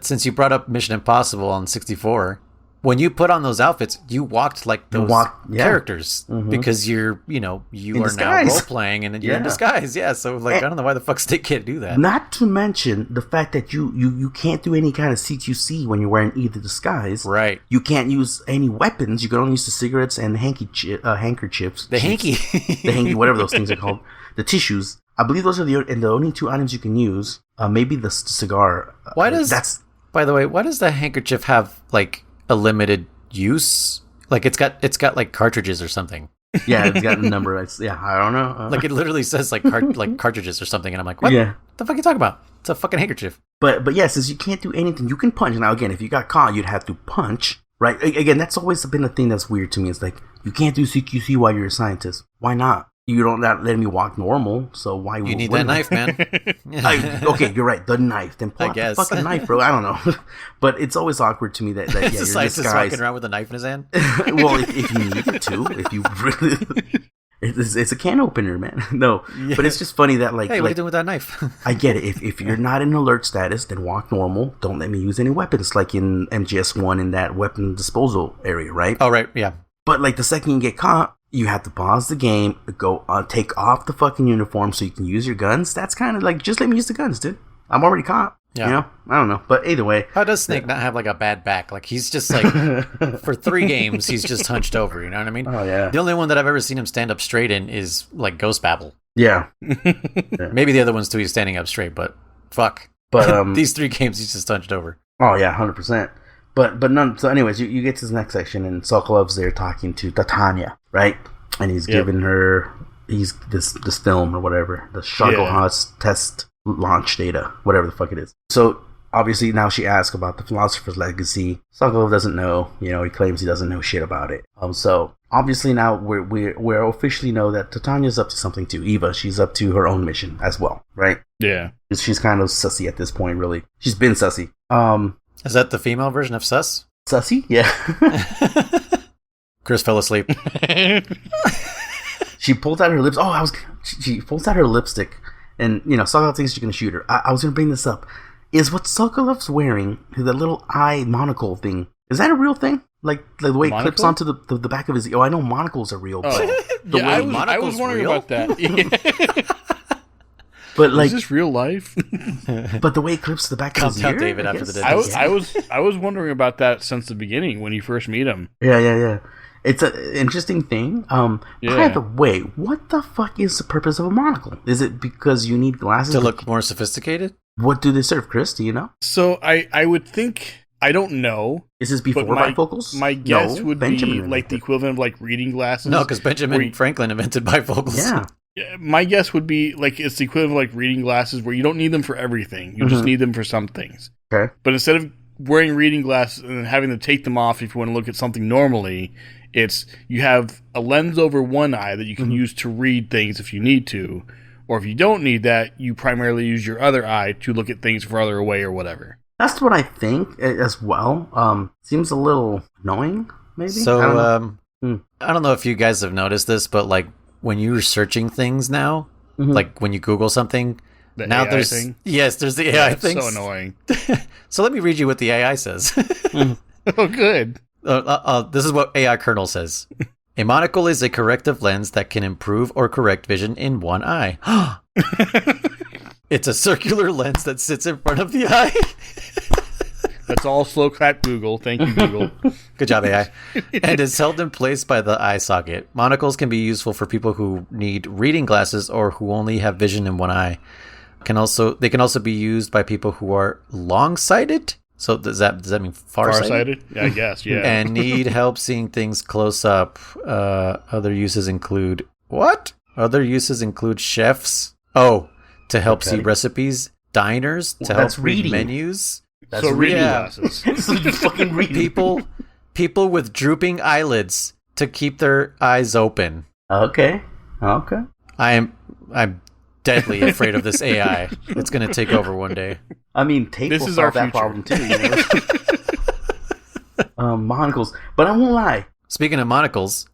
Since you brought up Mission Impossible on 64, when you put on those outfits, you walked like those characters because you're, you know, you are now role playing and you're in disguise. Yeah. So like, I don't know why the fuck they can't do that. Not to mention the fact that you can't do any kind of CQC when you're wearing either disguise. Right. You can't use any weapons. You can only use the cigarettes and handkerchiefs. The hanky. The hanky, whatever those things are called. The tissues. I believe those are the only 2 items you can use. Maybe the cigar. By the way, why does the handkerchief have like a limited use? Like it's got like cartridges or something. Yeah, it's got a number. I don't know. Like it literally says like like cartridges or something, and I'm like, what? Yeah. The fuck are you talking about? It's a fucking handkerchief. But yeah, since you can't do anything, you can punch. Now again, if you got caught, you'd have to punch. Right? Again, that's always been a thing that's weird to me. It's like you can't do CQC while you're a scientist. Why not? You don't not let me walk normal, so why? You need that knife, man. Okay, you're right. The knife. Then pull out the fucking knife, bro. I don't know, but it's always awkward to me that yeah, you're scientist walking around with a knife in his hand. Well, if you needed to, if you really, it's a can opener, man. No, but it's just funny that like, hey, what are you doing with that knife? I get it. If you're not in alert status, then walk normal. Don't let me use any weapons, like in MGS1 in that weapon disposal area, right? Oh, right, yeah. But like the second you get caught, you have to pause the game, go take off the fucking uniform so you can use your guns. That's kind of like, just let me use the guns, dude. I'm already caught. Yeah. You know? I don't know. But either way. How does Snake not have like a bad back? Like he's just like, for 3 games, he's just hunched over. You know what I mean? Oh, yeah. The only one that I've ever seen him stand up straight in is like Ghost Babel. Yeah. Maybe the other ones too, he's standing up straight, but fuck. But these 3 games, he's just hunched over. Oh, yeah, 100%. But none. So anyways, you get to this next section and Sokolov's there talking to Titania, right? And he's giving her this film or whatever, the Shagohas test launch data, whatever the fuck it is. So obviously now she asks about the philosopher's legacy. Sokolov doesn't know. You know, he claims he doesn't know shit about it. So obviously now we officially know that Titania's up to something too. Eva, she's up to her own mission as well, right? Yeah. She's kind of sussy at this point, really. She's been sussy. Is that the female version of sus? Sussy? Yeah. Chris fell asleep. She pulls out her lips. She pulls out her lipstick, and you know Sokolov thinks she's gonna shoot her. I was gonna bring this up. Is what Sokolov's wearing, that little eye monocle thing, is that a real thing? Like the way it clips onto the back of his. Oh, I know monocles are real. But I was wondering about that. But like, is this real life? But the way it clips to the back of his ear. David after the I was wondering about that since the beginning when you first meet him. Yeah. It's an interesting thing. By the way, what the fuck is the purpose of a monocle? Is it because you need glasses to look more sophisticated? What do they serve, Chris? Do you know? So I would think, I don't know. Is this before bifocals? My guess would Benjamin be like the equivalent of like reading glasses. No, because Benjamin Franklin invented bifocals. Yeah. My guess would be like it's the equivalent of like reading glasses where you don't need them for everything. You just need them for some things. Okay. But instead of wearing reading glasses and having to take them off if you want to look at something normally, it's you have a lens over one eye that you can use to read things if you need to. Or if you don't need that, you primarily use your other eye to look at things farther away or whatever. That's what I think as well. Seems a little annoying, maybe? So, I don't know if you guys have noticed this, but like when you're searching things now, like when you Google something, now AI there's thing? Yes, there's the AI thing. So annoying. So let me read you what the AI says. Oh, good. This is what AI kernel says. A monocle is a corrective lens that can improve or correct vision in one eye. It's a circular lens that sits in front of the eye. That's all slow clap Google. Thank you, Google. Good job, AI. And is held in place by the eye socket. Monocles can be useful for people who need reading glasses or who only have vision in one eye. They can also be used by people who are long-sighted. So does that mean farsighted? Yeah, I guess, yeah. And need help seeing things close up. Other uses include what? Other uses include chefs. Oh, to help see recipes. Diners to help read menus. That's so reading glasses. Fucking reading. People with drooping eyelids to keep their eyes open. Okay. Mm-hmm. I'm deadly afraid of this AI. It's going to take over one day. I mean, tape will solve that problem too. You know? Monocles, but I won't lie. Speaking of monocles,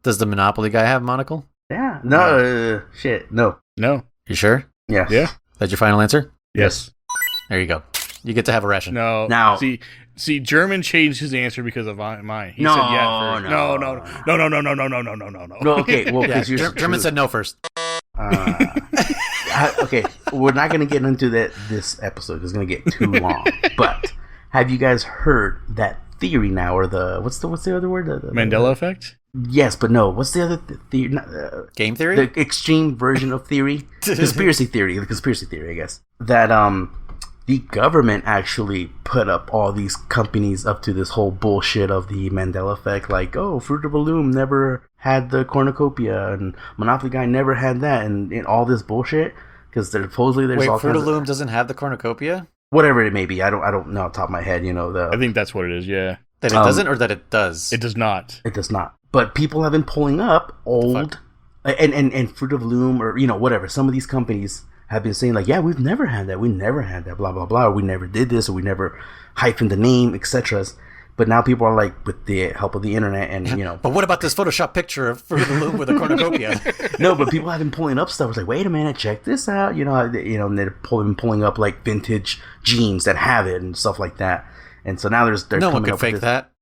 does the Monopoly guy have a monocle? Yeah. No. Shit. No. You sure? Yeah. Yeah. That's your final answer? Yes. There you go. You get to have a ration. No. Now, see, See, German changed his answer because of mine. He No, said yeah first. no. No. No, okay, well, Yeah, because German said no first. Okay, we're not going to get into this episode. It's going to get too long. But have you guys heard that theory now, or what's the other word? The Mandela effect? Yes, but no. What's the other theory? Game theory? The extreme version of theory? Conspiracy theory. The conspiracy theory, I guess. That the government actually put up all these companies up to this whole bullshit of the Mandela effect. Like, Fruit of the Loom never had the cornucopia, and Monopoly Guy never had that, and all this bullshit. Because supposedly there's all Fruit kinds of the Loom doesn't have the cornucopia? Whatever it may be. I don't know off the top of my head, I think that's what it is, yeah. That it doesn't, or that it does? It does not. It does not. But people have been pulling up old and Fruit of the Loom, or whatever. Some of these companies have been saying like, yeah, we've never had that, blah blah blah, or we never did this, or we never hyphened the name, etc. But now people are like, with the help of the internet, and But what about this Photoshop picture of Fruit of the Loom with a cornucopia? No, but people have been pulling up stuff. It's like, wait a minute, check this out. And they're pulling up like vintage jeans that have it and stuff like that. And so now they're no one coming can up fake with that.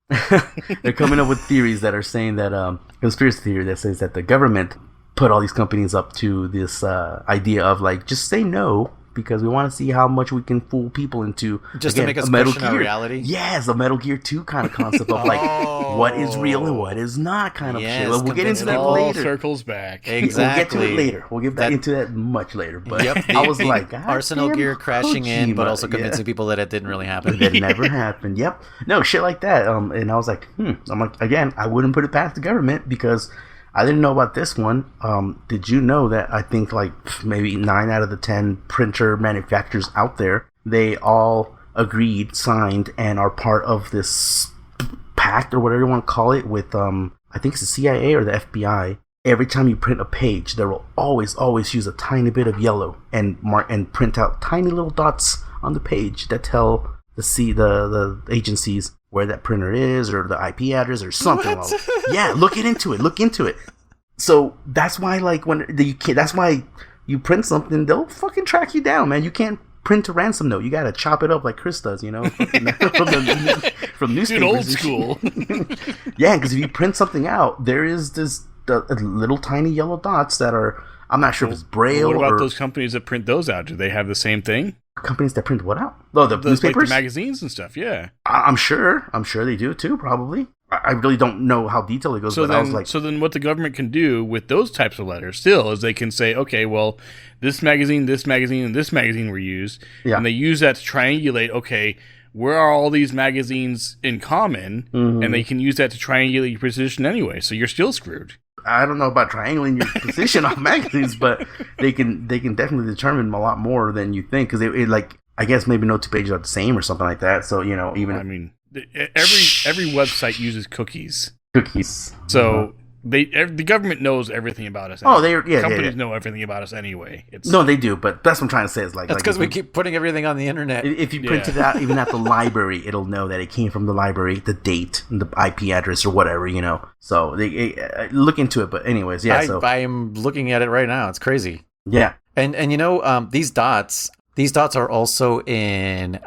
They're coming up with theories that are saying that conspiracy theory that says that the government put all these companies up to this idea of like, just say no, because we want to see how much we can fool people into, just again, to make us a Metal question our Gear reality. Yes, a Metal Gear 2 kind of concept of like what is real and what is not kind of Yes, shit. We'll get into It that all later. circles back. Exactly. We'll get to it later. We'll get into that much later. But Yep, I was like, Arsenal Gear crashing in, but also convincing people that it didn't really happen. That never happened. Yep. No, shit like that. And I was like, I'm like, again, I wouldn't put it past the government because I didn't know about this one. Did you know that I think like maybe 9 out of the 10 printer manufacturers out there, they all agreed, signed, and are part of this pact or whatever you want to call it with, I think it's the CIA or the FBI. Every time you print a page, they will always use a tiny bit of yellow and print out tiny little dots on the page that tell the agencies where that printer is, or the IP address, or something. Yeah, look into it. So that's why, like, that's why you print something, they'll fucking track you down, man. You can't print a ransom note. You gotta chop it up like Chris does, from newspapers. Dude, old school. Yeah, because if you print something out, there is this little tiny yellow dots that are. I'm not sure if it's Braille. What about those companies that print those out? Do they have the same thing? Companies that print what out? Oh, the newspapers, like the magazines and stuff. Yeah, I'm sure they do too. Probably. I really don't know how detailed it goes. So then what the government can do with those types of letters still is they can say, okay, well, this magazine, and this magazine were used, and they use that to triangulate. Okay, where are all these magazines in common? Mm-hmm. And they can use that to triangulate your position anyway. So you're still screwed. I don't know about triangulating your position on magazines, but they can definitely determine a lot more than you think, because it like, I guess maybe no two pages are the same or something like that. So every website uses cookies. So the government knows everything about us. Anyway. Companies know everything about us anyway. No, they do, but that's what I'm trying to say. Is like that's because we keep putting everything on the internet. If you print it out, even at the library, it'll know that it came from the library, the date, and the IP address, or whatever, So they look into it. But anyways, yeah. I am looking at it right now. It's crazy. Yeah, and these dots are also in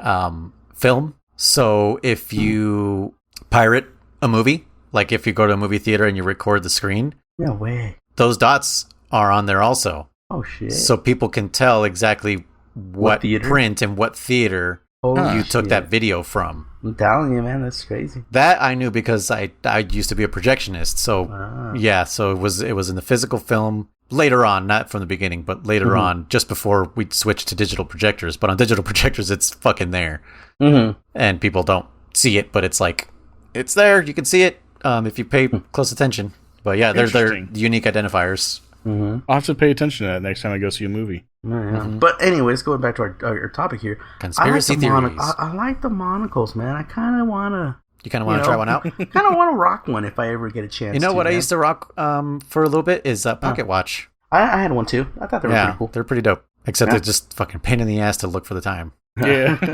film. So if you pirate a movie, like if you go to a movie theater and you record the screen, no way, those dots are on there also. Oh shit! So people can tell exactly what print and what theater you took that video from. I'm telling you, man, that's crazy. That I knew because I used to be a projectionist. So yeah, so it was in the physical film later on, not from the beginning, but later on, just before we switched to digital projectors. But on digital projectors, it's fucking there. Mm-hmm. And people don't see it, but it's like, it's there. You can see it if you pay close attention. But yeah, they're unique identifiers. Mm-hmm. I'll have to pay attention to that next time I go see a movie. Yeah. Mm-hmm. But anyways, going back to our topic here. Conspiracy theories. I like the monocles, man. I kind of want to... You kind of want to try one out? kind of want to rock one if I ever get a chance. You know what I used to rock for a little bit is Pocket Watch. I had one too. I thought they were pretty cool. They're pretty dope. Except they're just fucking pain in the ass to look for the time. Yeah. You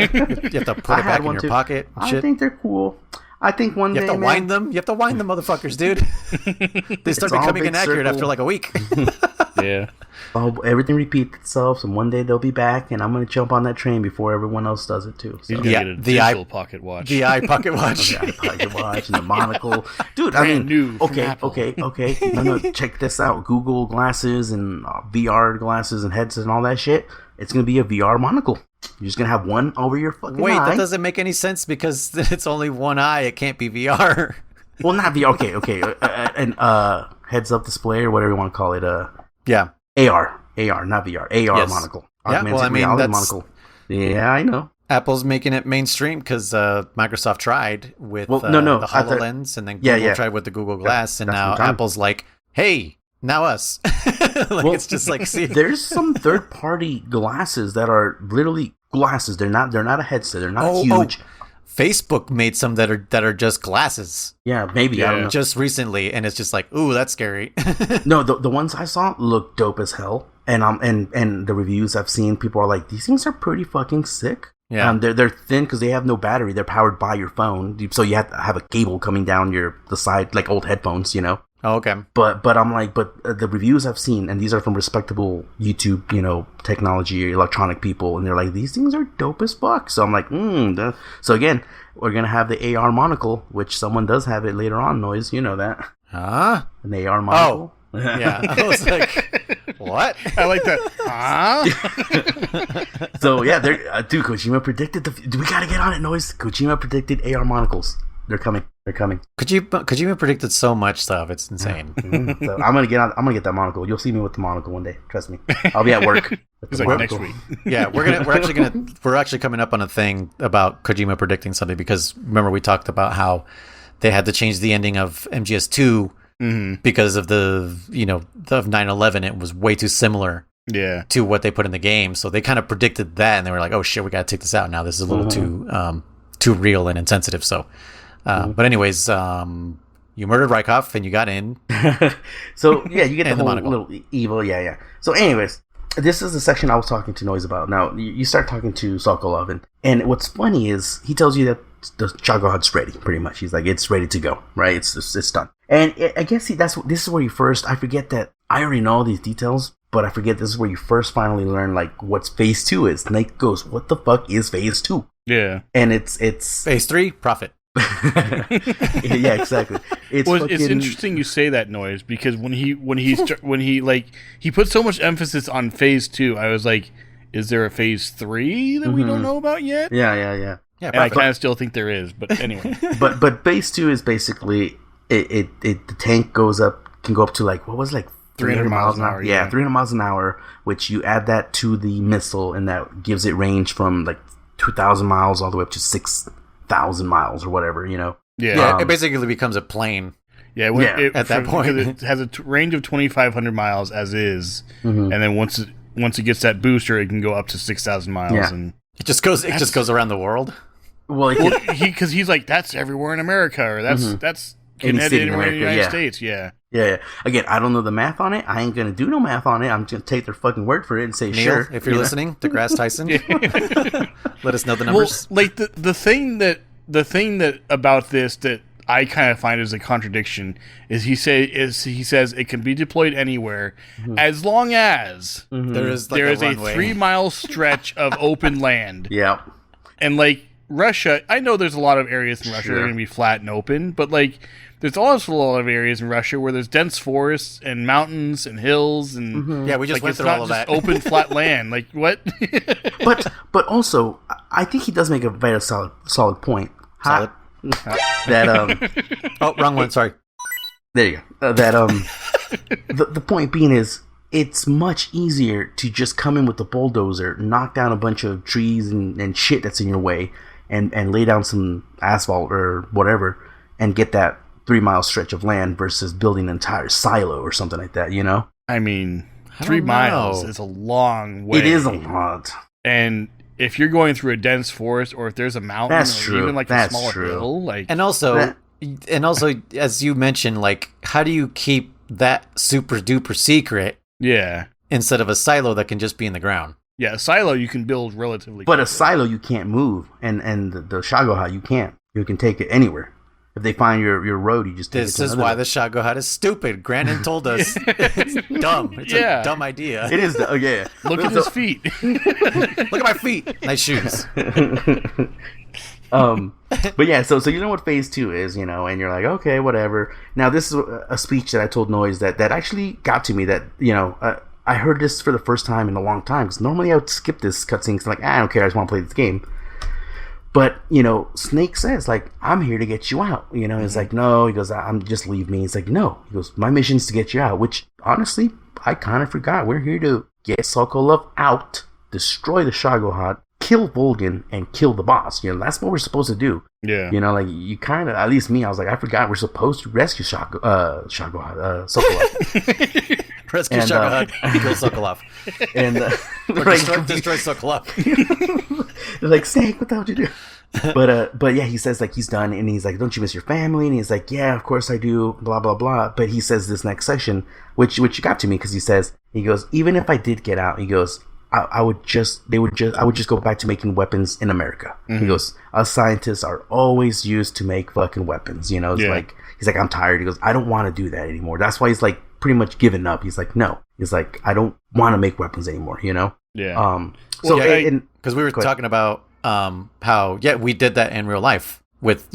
have to put it back in your pocket. And shit. I think they're cool. I think one day, you have to wind them. You have to wind them, motherfuckers, dude. They start becoming inaccurate after like a week. Yeah. Everything repeats itself, and one day they'll be back, and I'm going to jump on that train before everyone else does it too. So. He's gonna get a digital pocket watch. The eye pocket watch. The eye pocket watch and the monocle. Dude, Brand new from okay. No, check this out. Google glasses and VR glasses and headsets and all that shit. It's going to be a VR monocle. You're just going to have one over your fucking eye. Wait, that doesn't make any sense because it's only one eye. It can't be VR. Well, not VR. Okay. And heads-up display or whatever you want to call it. Yeah. AR, not VR. AR yes. monocle. Yeah, well, I mean, that's... monocle. Yeah, I know. Apple's making it mainstream because Microsoft tried with the HoloLens, and then Google tried with the Google Glass, and now Apple's like, hey, now us. It's just like, see. There's some third-party glasses that are literally glasses. They're not a headset. They're not huge. Facebook made some that are just glasses. Yeah, maybe. I don't know. Just recently, and it's just like, ooh, that's scary. No, the ones I saw look dope as hell, and the reviews I've seen, people are like, these things are pretty fucking sick. Yeah, they're thin because they have no battery. They're powered by your phone, so you have to have a cable coming down the side, like old headphones, you know. Oh, okay. But I'm like, the reviews I've seen, and these are from respectable YouTube, technology, electronic people, and they're like, these things are dope as fuck. So I'm like, So again, we're gonna have the AR monocle, which someone does have it later on. Noise, you know that? Huh? An AR monocle. Oh, yeah. I was like, what? I like that. Huh? So yeah, dude, Kojima predicted we gotta get on it, Noise. Kojima predicted AR monocles. They're coming. Kojima predicted so much stuff. It's insane. So I'm gonna get that monocle. You'll see me with the monocle one day. Trust me. I'll be at work. It's like next week. Yeah, we're actually coming up on a thing about Kojima predicting something because remember we talked about how they had to change the ending of MGS2 because of the 9/11. It was way too similar. Yeah. To what they put in the game, so they kind of predicted that, and they were like, "Oh shit, we got to take this out now. This is a little too real and insensitive." So. But anyways, you murdered Rykov and you got in. So yeah, you get the whole monocle. little evil. Yeah. So anyways, this is the section I was talking to Noise about. Now you start talking to Sokolov, and what's funny is he tells you that the Shagohod's ready. Pretty much, he's like, it's ready to go. Right? It's done. And I guess this is where you first. I forget that I already know all these details, but I forget this is where you first finally learn like what Phase 2 is. Nate goes, "What the fuck is Phase 2?" Yeah. And it's Phase 3, profit. Yeah, exactly. It's interesting you say that, Noise, because when he put so much emphasis on Phase 2, I was like, is there a Phase 3 that we don't know about yet? Yeah. Yeah, and I kind of still think there is, but anyway. but Phase 2 is basically the tank can go up to like, what was it, like 300 miles an hour? Yeah, 300 miles an hour, which you add that to the missile, and that gives it range from like 2,000 miles all the way up to 6,000 miles or whatever, Yeah, it basically becomes a plane. Yeah, at that point, it has a range of 2,500 miles as is, and then once it gets that booster, it can go up to 6,000 miles, and it just goes around the world. Well, because he's like, that's everywhere in America, or that's anywhere in the United States. Yeah. Again, I don't know the math on it. I ain't gonna do no math on it. I'm just gonna take their fucking word for it and say, Neil, sure. If you're listening, DeGrasse Tyson, let us know the numbers. Well, like the thing that about this that I kind of find as a contradiction is he says it can be deployed anywhere as long as there is a 3-mile stretch of open land. Yeah, and like Russia, I know there's a lot of areas in Russia that are going to be flat and open, but like there's also a lot of areas in Russia where there's dense forests and mountains and hills and yeah, we just went through all of that. Open flat land, like what? but also, I think he does make a very solid point. Solid. That oh, wrong one. Sorry. There you go. The point being is, it's much easier to just come in with the bulldozer, knock down a bunch of trees and shit that's in your way, and lay down some asphalt or whatever, and get that 3-mile stretch of land versus building an entire silo or something like that. I mean, 3 miles is a long way. It is a lot. And if you're going through a dense forest, or if there's a mountain, even like a smaller hill, like and also, as you mentioned, like how do you keep that super duper secret? Yeah. Instead of a silo that can just be in the ground. Yeah, a silo you can build relatively But quickly. a silo you can't move, and the Shagoha you can't. You can take it anywhere. if they find your road, you just take This is why the Shago Hut is stupid. Grannon told us it's dumb. It's a dumb idea. It is. Yeah. Look at his feet. Look at my feet. Nice shoes. But yeah, so you know what phase 2 is, and you're like, okay, whatever. Now this is a speech that I told Noise that actually got to me. That I heard this for the first time in a long time, because normally I would skip this cutscene because I'm like, I don't care, I just want to play this game. But Snake says, like, I'm here to get you out. He's like, no. He goes, I'm just leave me. He's like, no. He goes, my mission's to get you out. Which honestly, I kind of forgot. We're here to get Sokolov out, destroy the Shago Hut, kill Volgin, and kill the boss. That's what we're supposed to do. Yeah. Like, you kind of, at least me, I was like, I forgot we're supposed to rescue Sokolov. Rescue Shago Hut, kill Sokolov. And destroy Sokolov. They're like, Snake, what the hell did you do? But yeah, he says, like, he's done, and he's like, don't you miss your family? And he's like, yeah, of course I do, blah blah blah. But he says this next section, which got to me, because he goes, even if I did get out, he goes, I would just go back to making weapons in America. He goes, us scientists are always used to make fucking weapons. Like, he's like, I'm tired. He goes, I don't want to do that anymore. That's why he's like pretty much given up. He's like, no. He's like, I don't want to make weapons anymore. Yeah. So because we were talking about how we did that in real life with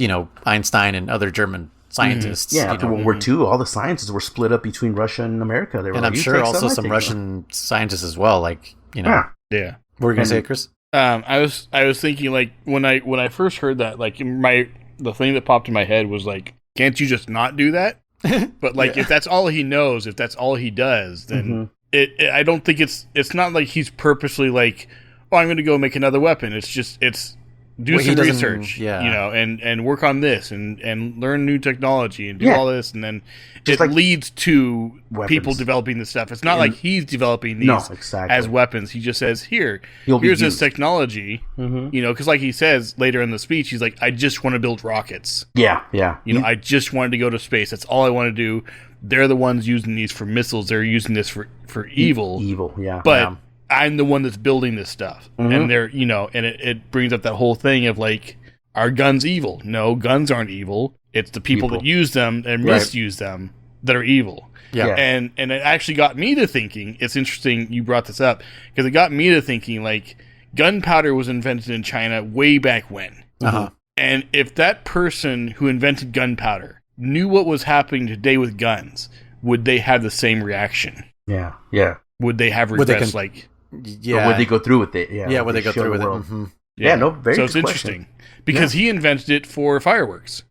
Einstein and other German scientists. Yeah, after World War II, all the sciences were split up between Russia and America. They were, and I'm sure also some Russian scientists as well. Like Yeah. What were you gonna say, Chris? I was thinking, like, when I first heard that, like, the thing that popped in my head was like, can't you just not do that? But like, if that's all he knows, if that's all he does, then I don't think it's not like he's purposely like, oh, I'm going to go make another weapon. It's just do some research, and work on this and learn new technology and do all this, and then just leads to weapons. People developing this stuff. It's not like he's developing these as weapons. He just says, here's this technology, because like he says later in the speech, he's like, I just want to build rockets. I just wanted to go to space. That's all I want to do. They're the ones using these for missiles. They're using this for evil. But I'm the one that's building this stuff. And they're, and it brings up that whole thing of like, are guns evil? No, guns aren't evil. It's the people that use them and misuse them that are evil. And it actually got me to thinking, it's interesting you brought this up, because it got me to thinking, like, gunpowder was invented in China way back when. And if that person who invented gunpowder knew what was happening today with guns, would they have the same reaction? Would they have regrets, or would they go through with it? Would they go through with it? Very so it's interesting because he invented it for fireworks,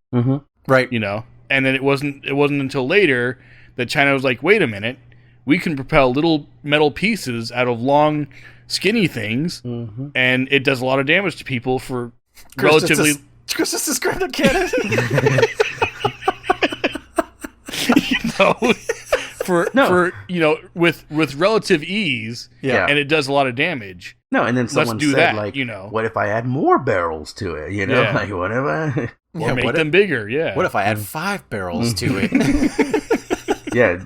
right? And then it wasn't until later that China was like, wait a minute, we can propel little metal pieces out of long, skinny things, and it does a lot of damage to people for relatively. Chris just described a cannon. For with relative ease, and it does a lot of damage. And then someone said, that, like, what if I add more barrels to it? Like, what if I make them bigger? What if I add 5 barrels to it?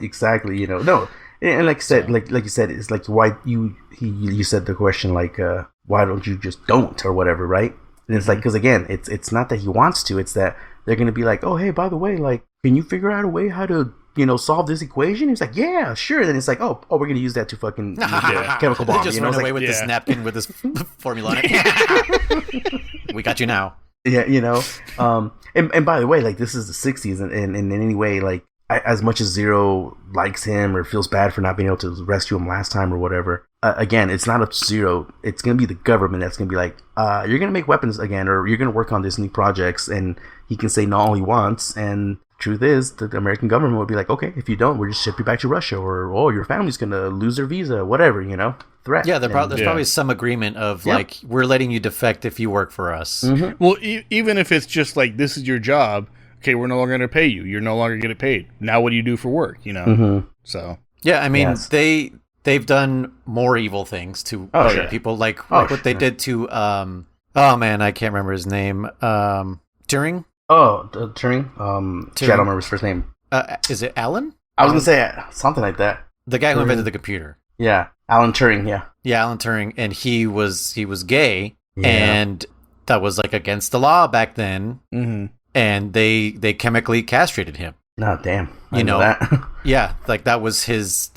Exactly. No, and like I said, like you said, it's like, why you said the question, like, why don't you just don't or whatever, right? And it's like, because again, it's not that he wants to, it's that they're gonna be like, oh, hey, by the way, like, can you figure out a way how to solve this equation? He's like, yeah, sure. Then it's like, oh, we're going to use that to fucking chemical bomb. They just run away with this napkin with this formula on it. We got you now. And by the way, like, this is the 60s, and in any way, like, as much as Zero likes him or feels bad for not being able to rescue him last time or whatever, again, it's not up to Zero. It's going to be the government that's going to be like, you're going to make weapons again, or you're going to work on these new projects, and he can say no all he wants, and truth is, the American government would be like, okay, if you don't, we'll just ship you back to Russia, or your family's gonna lose their visa, whatever, threat. Yeah, there's probably some agreement of like, we're letting you defect if you work for us. Well, even if it's just like, this is your job, okay, we're no longer gonna pay you. You're no longer getting paid. Now, what do you do for work? So yeah, I mean, they've done more evil things to other people, like what they did to oh man, I can't remember his name. Turing. Turing. I don't remember his first name. Is it Alan? I was gonna say something like that. The guy who invented the computer. Yeah, Alan Turing. Yeah, Alan Turing, and he was gay, and that was like against the law back then. and they chemically castrated him. No, damn. You know that. Yeah, like that was his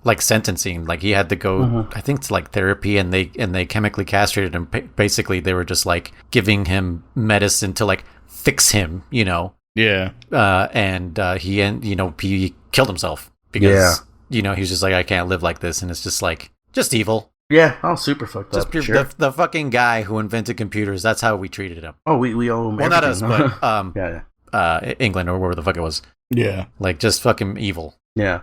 like sentencing. Like he had to go, I think, to like therapy, and they chemically castrated him. Basically, they were just like giving him medicine to like fix him, you know. Yeah. And he killed himself because you know he's just like, I can't live like this, and it's just like just evil. Yeah, super fucked just up. Pure, sure. the fucking guy who invented computers. That's how we treated him. Oh, we owe him. Well, not us, but England or wherever the fuck it was. Yeah, like just fucking evil. Yeah.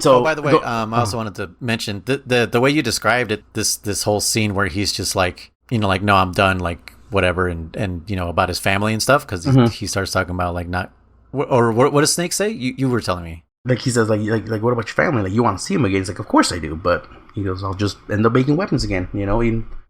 So by the way, I also wanted to mention the way you described it. This whole scene where he's just like, you know, like, no, I'm done, like whatever, and you know, about his family and stuff, because he starts talking about like not, or what does Snake say? You were telling me. Like he says, like what about your family? Like you want to see him again? He's like, of course I do, but he goes, I'll just end up making weapons again, you know.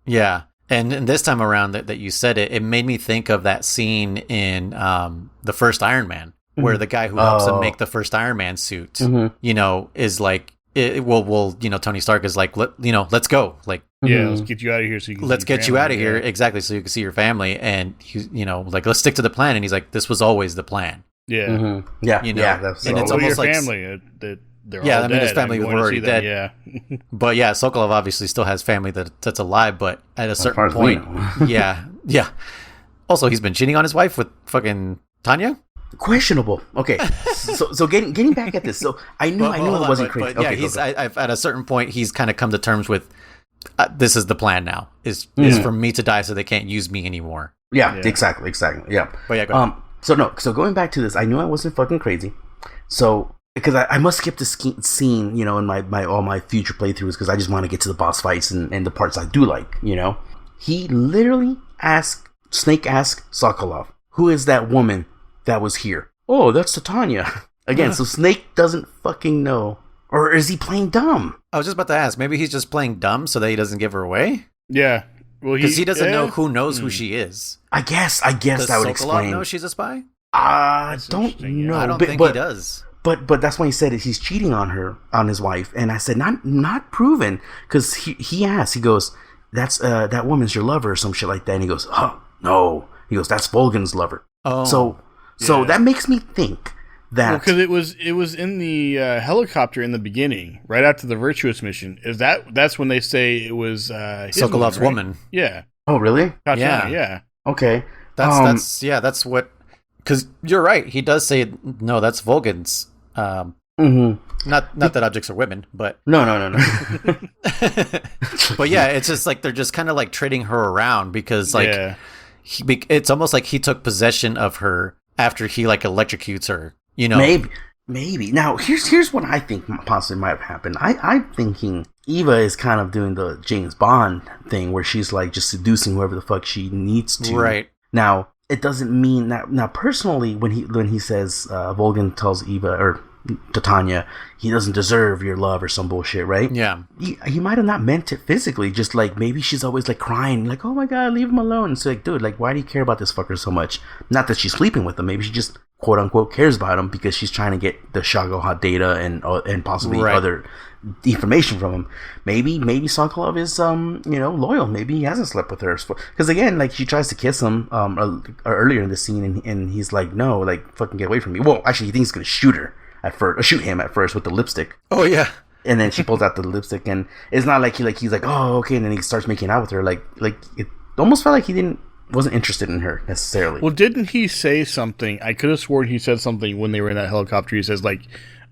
Yeah, and this time around that you said it made me think of that scene in the first Iron Man, where the guy who helps him make the first Iron Man suit, you know, is like, you know, Tony Stark is like, let's go, like, let's get you out of here, so you can. Let's get you out of here, exactly, so you can see your family, and you know, like, let's stick to the plan, and he's like, this was always the plan. Yeah, yeah, you know, that's and it's almost your like family that they're all I mean, dead. his family were already dead. Yeah, but yeah, Sokolov obviously still has family that's alive, but at a certain point, yeah. Also, he's been cheating on his wife with fucking Tanya. Questionable. Okay, so getting back at this, so I knew it wasn't crazy. But yeah, I've at a certain point he's kind of come to terms with this is the plan now is for me to die so they can't use me anymore. Yeah. Exactly. Yeah. But yeah, go ahead. So going back to this, I knew I wasn't fucking crazy. So because I must skip this scene, you know, in my all my future playthroughs, because I just want to get to the boss fights and the parts I do like, you know. He literally Snake asked Sokolov, who is that woman that was here? Oh, that's Titania. Again, so Snake doesn't fucking know. Or is he playing dumb? I was just about to ask, maybe he's just playing dumb so that he doesn't give her away? Yeah. Well, because he doesn't know who knows who she is. I guess that would explain. Does Sokolov know she's a spy? I don't know. I don't think he does. But that's why he said he's cheating on his wife, and I said not proven, because he asked, he goes, that's that woman's your lover or some shit like that, and he goes, oh no, he goes, that's Volgan's lover. Oh, so that makes me think that because it was in the helicopter in the beginning, right after the Virtuous mission. That's when they say it was Sokolov's woman. Yeah. Oh really? Yeah. Okay. That's what. Because you're right. He does say no. That's Volgan's. Not that objects are women, but no. But yeah, it's just like they're just kind of like trading her around because like it's almost like he took possession of her after he like electrocutes her. You know, maybe. Now here's what I think possibly might have happened. I'm thinking Eva is kind of doing the James Bond thing where she's like just seducing whoever the fuck she needs to. Right now, it doesn't mean that. Now, personally, when he says Volgan tells Eva or Titania he doesn't deserve your love or some bullshit, right? Yeah. He might have not meant it physically. Just like maybe she's always like crying, like, oh my god, leave him alone. So like, dude, like, why do you care about this fucker so much? Not that she's sleeping with him. Maybe she just quote unquote cares about him because she's trying to get the Shagohod data and possibly other information from him. Maybe Sokolov is loyal. Maybe he hasn't slept with her because again, like, she tries to kiss him earlier in the scene and he's like, no, like, fucking get away from me. Well, actually, he thinks he's gonna shoot him at first with the lipstick. Oh yeah. And then she pulls out the lipstick, and it's not like he's like, oh okay, and then he starts making out with her. Like it almost felt like he wasn't interested in her necessarily. Well, didn't he say something? I could have sworn he said something when they were in that helicopter. He says like,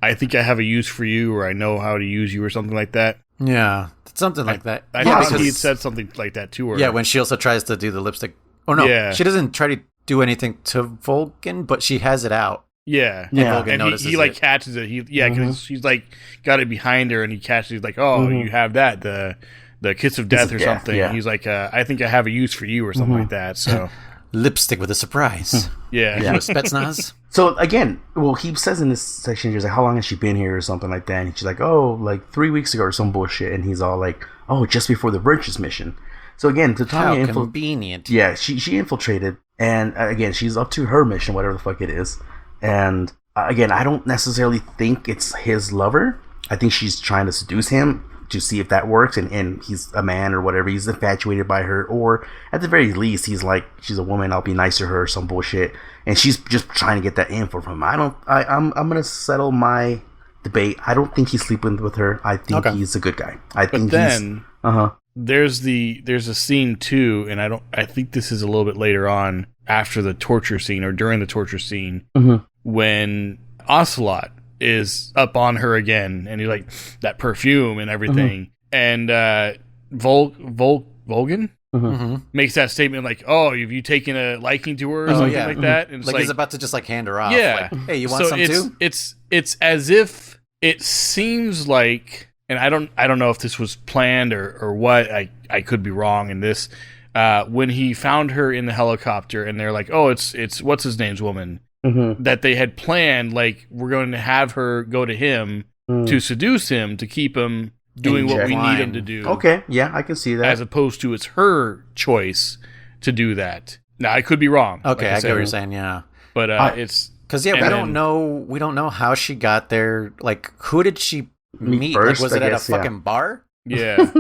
I think I have a use for you, or I know how to use you, or something like that. Yeah, something like that. I think he had said something like that to her. Yeah, when she also tries to do the lipstick. Oh no, she doesn't try to do anything to Volgan, but she has it out. Yeah. And he like catches it. Because she's like got it behind her, and he catches. He's like, "Oh, you have that the kiss of death or something." Yeah. And he's like, "I think I have a use for you," or something like that. So lipstick with a surprise. Yeah. Spetsnaz. So again, well, he says in this section, he's like, "How long has she been here?" or something like that. And she's like, "Oh, like 3 weeks ago," or some bullshit. And he's all like, "Oh, just before the Virtuous mission." So again, Titania convenient. Yeah, she infiltrated, and again, she's up to her mission, whatever the fuck it is. And again, I don't necessarily think it's his lover. I think she's trying to seduce him to see if that works, and he's a man or whatever, he's infatuated by her, or at the very least he's like, she's a woman, I'll be nice to her or some bullshit, and she's just trying to get that info from him. I'm gonna settle my debate. I don't think he's sleeping with her. I think he's a good guy. There's a scene too, and I think this is a little bit later on after the torture scene or during the torture scene, when Ocelot is up on her again, and he's like, that perfume and everything, and Volgan makes that statement like, oh, have you taken a liking to her or something like that? And it's like he's about to just like hand her off. Yeah. Like, hey, you want some too? It's as if it seems like, and I don't know if this was planned or what, I could be wrong in this, when he found her in the helicopter and they're like, oh, it's what's his name's woman, that they had planned, like, we're going to have her go to him to seduce him, to keep him doing what we need him to do. Okay, yeah, I can see that. As opposed to it's her choice to do that. Now, I could be wrong. Okay, I get what you're saying, yeah. But it's... Because, we don't know how she got there. Like, who did she meet? First, like, was it at a fucking bar? Yeah.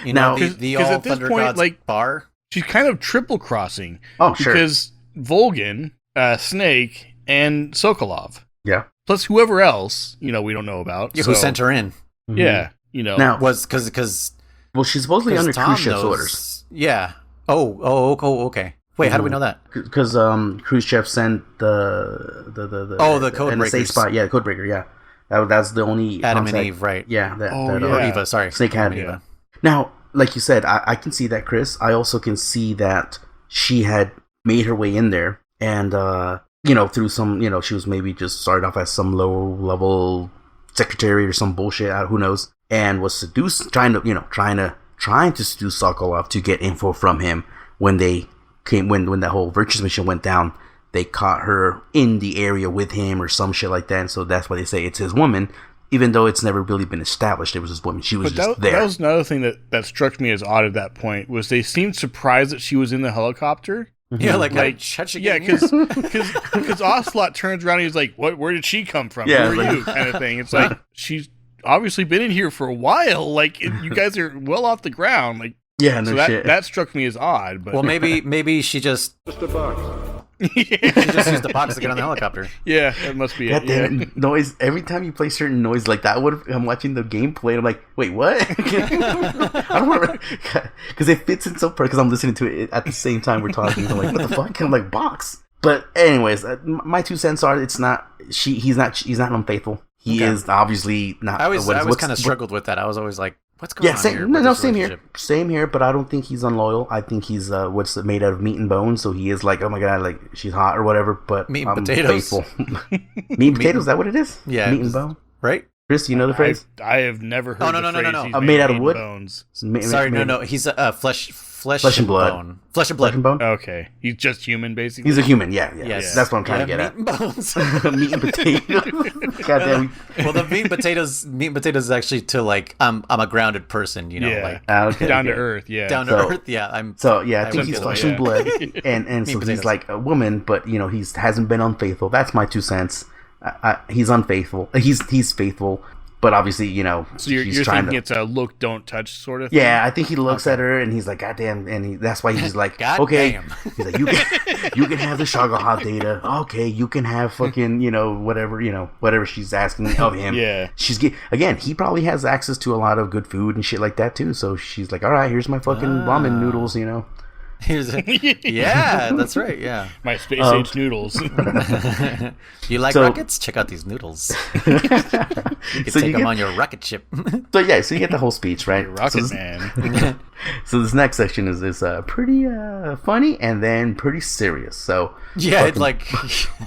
You know, the all at this Thunder point, Gods like, bar? She's kind of triple crossing. Oh, sure. Because Volgan, Snake, and Sokolov. Yeah. Plus whoever else, we don't know about. Yeah, who sent her in. Yeah. Now, was because well, she's supposedly under Khrushchev's orders. Yeah. Oh, okay. Wait, how do we know that? Because Khrushchev sent the code breakers. spot. Yeah, the code breaker. Yeah, that's the only Adam and Eve, right? Yeah, or Eva. Sorry, Snake had Eva. Now, like you said, I can see that, Chris. I also can see that she had made her way in there, and through some, she was maybe just started off as some low level secretary or some bullshit. Who knows? And was seduced, trying to seduce Sokolov to get info from him. When they came, when that whole Virtuous mission went down, they caught her in the area with him or some shit like that. And so that's why they say it's his woman, even though it's never really been established it was his woman. She was just there. That was another thing that struck me as odd at that point, was they seemed surprised that she was in the helicopter. Yeah, like because Ocelot turns around and he's like, "What? Where did she come from? Yeah, who are you?" Kind of thing. It's like, she's obviously been in here for a while. Like, you guys are well off the ground. Like, yeah, no shit. That struck me as odd. But maybe she just a box. She just used the box to get on the helicopter. Yeah, that must be it. Noise every time you play certain noise like that. I'm watching the gameplay and I'm like, wait, what? I don't remember, because it fits in so perfect. Because I'm listening to it at the same time we're talking. I'm like, what the fuck? And I'm like, box. But anyways, my 2 cents are, it's not. He's not unfaithful. He is obviously not. I always kind of struggled with that. I was always like, what's going on here? No, same here. Same here, but I don't think he's unloyal. I think he's what's made out of meat and bones, so he is like, oh my god, like, she's hot or whatever, but meat and potatoes. Faithful. Meat and potatoes, is that what it is? Yeah. Meat and bone? Right? Chris, you know the phrase? I have never heard the phrase. No. Made out of wood? Bones. Sorry, no. He's flesh and blood. Bone. Flesh and blood. Flesh and bone? Okay. He's just human, basically? He's a human, yeah. Yes. That's what I'm trying to get meat at. And bones. Meat and potatoes. Goddamn. Well, the meat and potatoes is actually to, like, I'm a grounded person, Yeah. like down to earth, yeah. Down to earth, yeah. I think he's flesh and blood, and so he's like a woman, but he hasn't been unfaithful. That's my 2 cents. He's unfaithful. He's faithful. But obviously, So you're thinking it's a look, don't touch sort of thing? Yeah, I think he looks at her and he's like, God damn, and that's why he's like, God okay. Damn. He's like, you can have the Shagaha data. Okay, you can have fucking, whatever she's asking of him. Yeah. Again, he probably has access to a lot of good food and shit like that too. So she's like, all right, here's my fucking ramen noodles, Yeah, that's right. Yeah, my space age noodles. You like rockets? Check out these noodles. You can take them on your rocket ship. So you get the whole speech, right? Rocket man. So this next section is pretty funny and then pretty serious. So yeah, it's like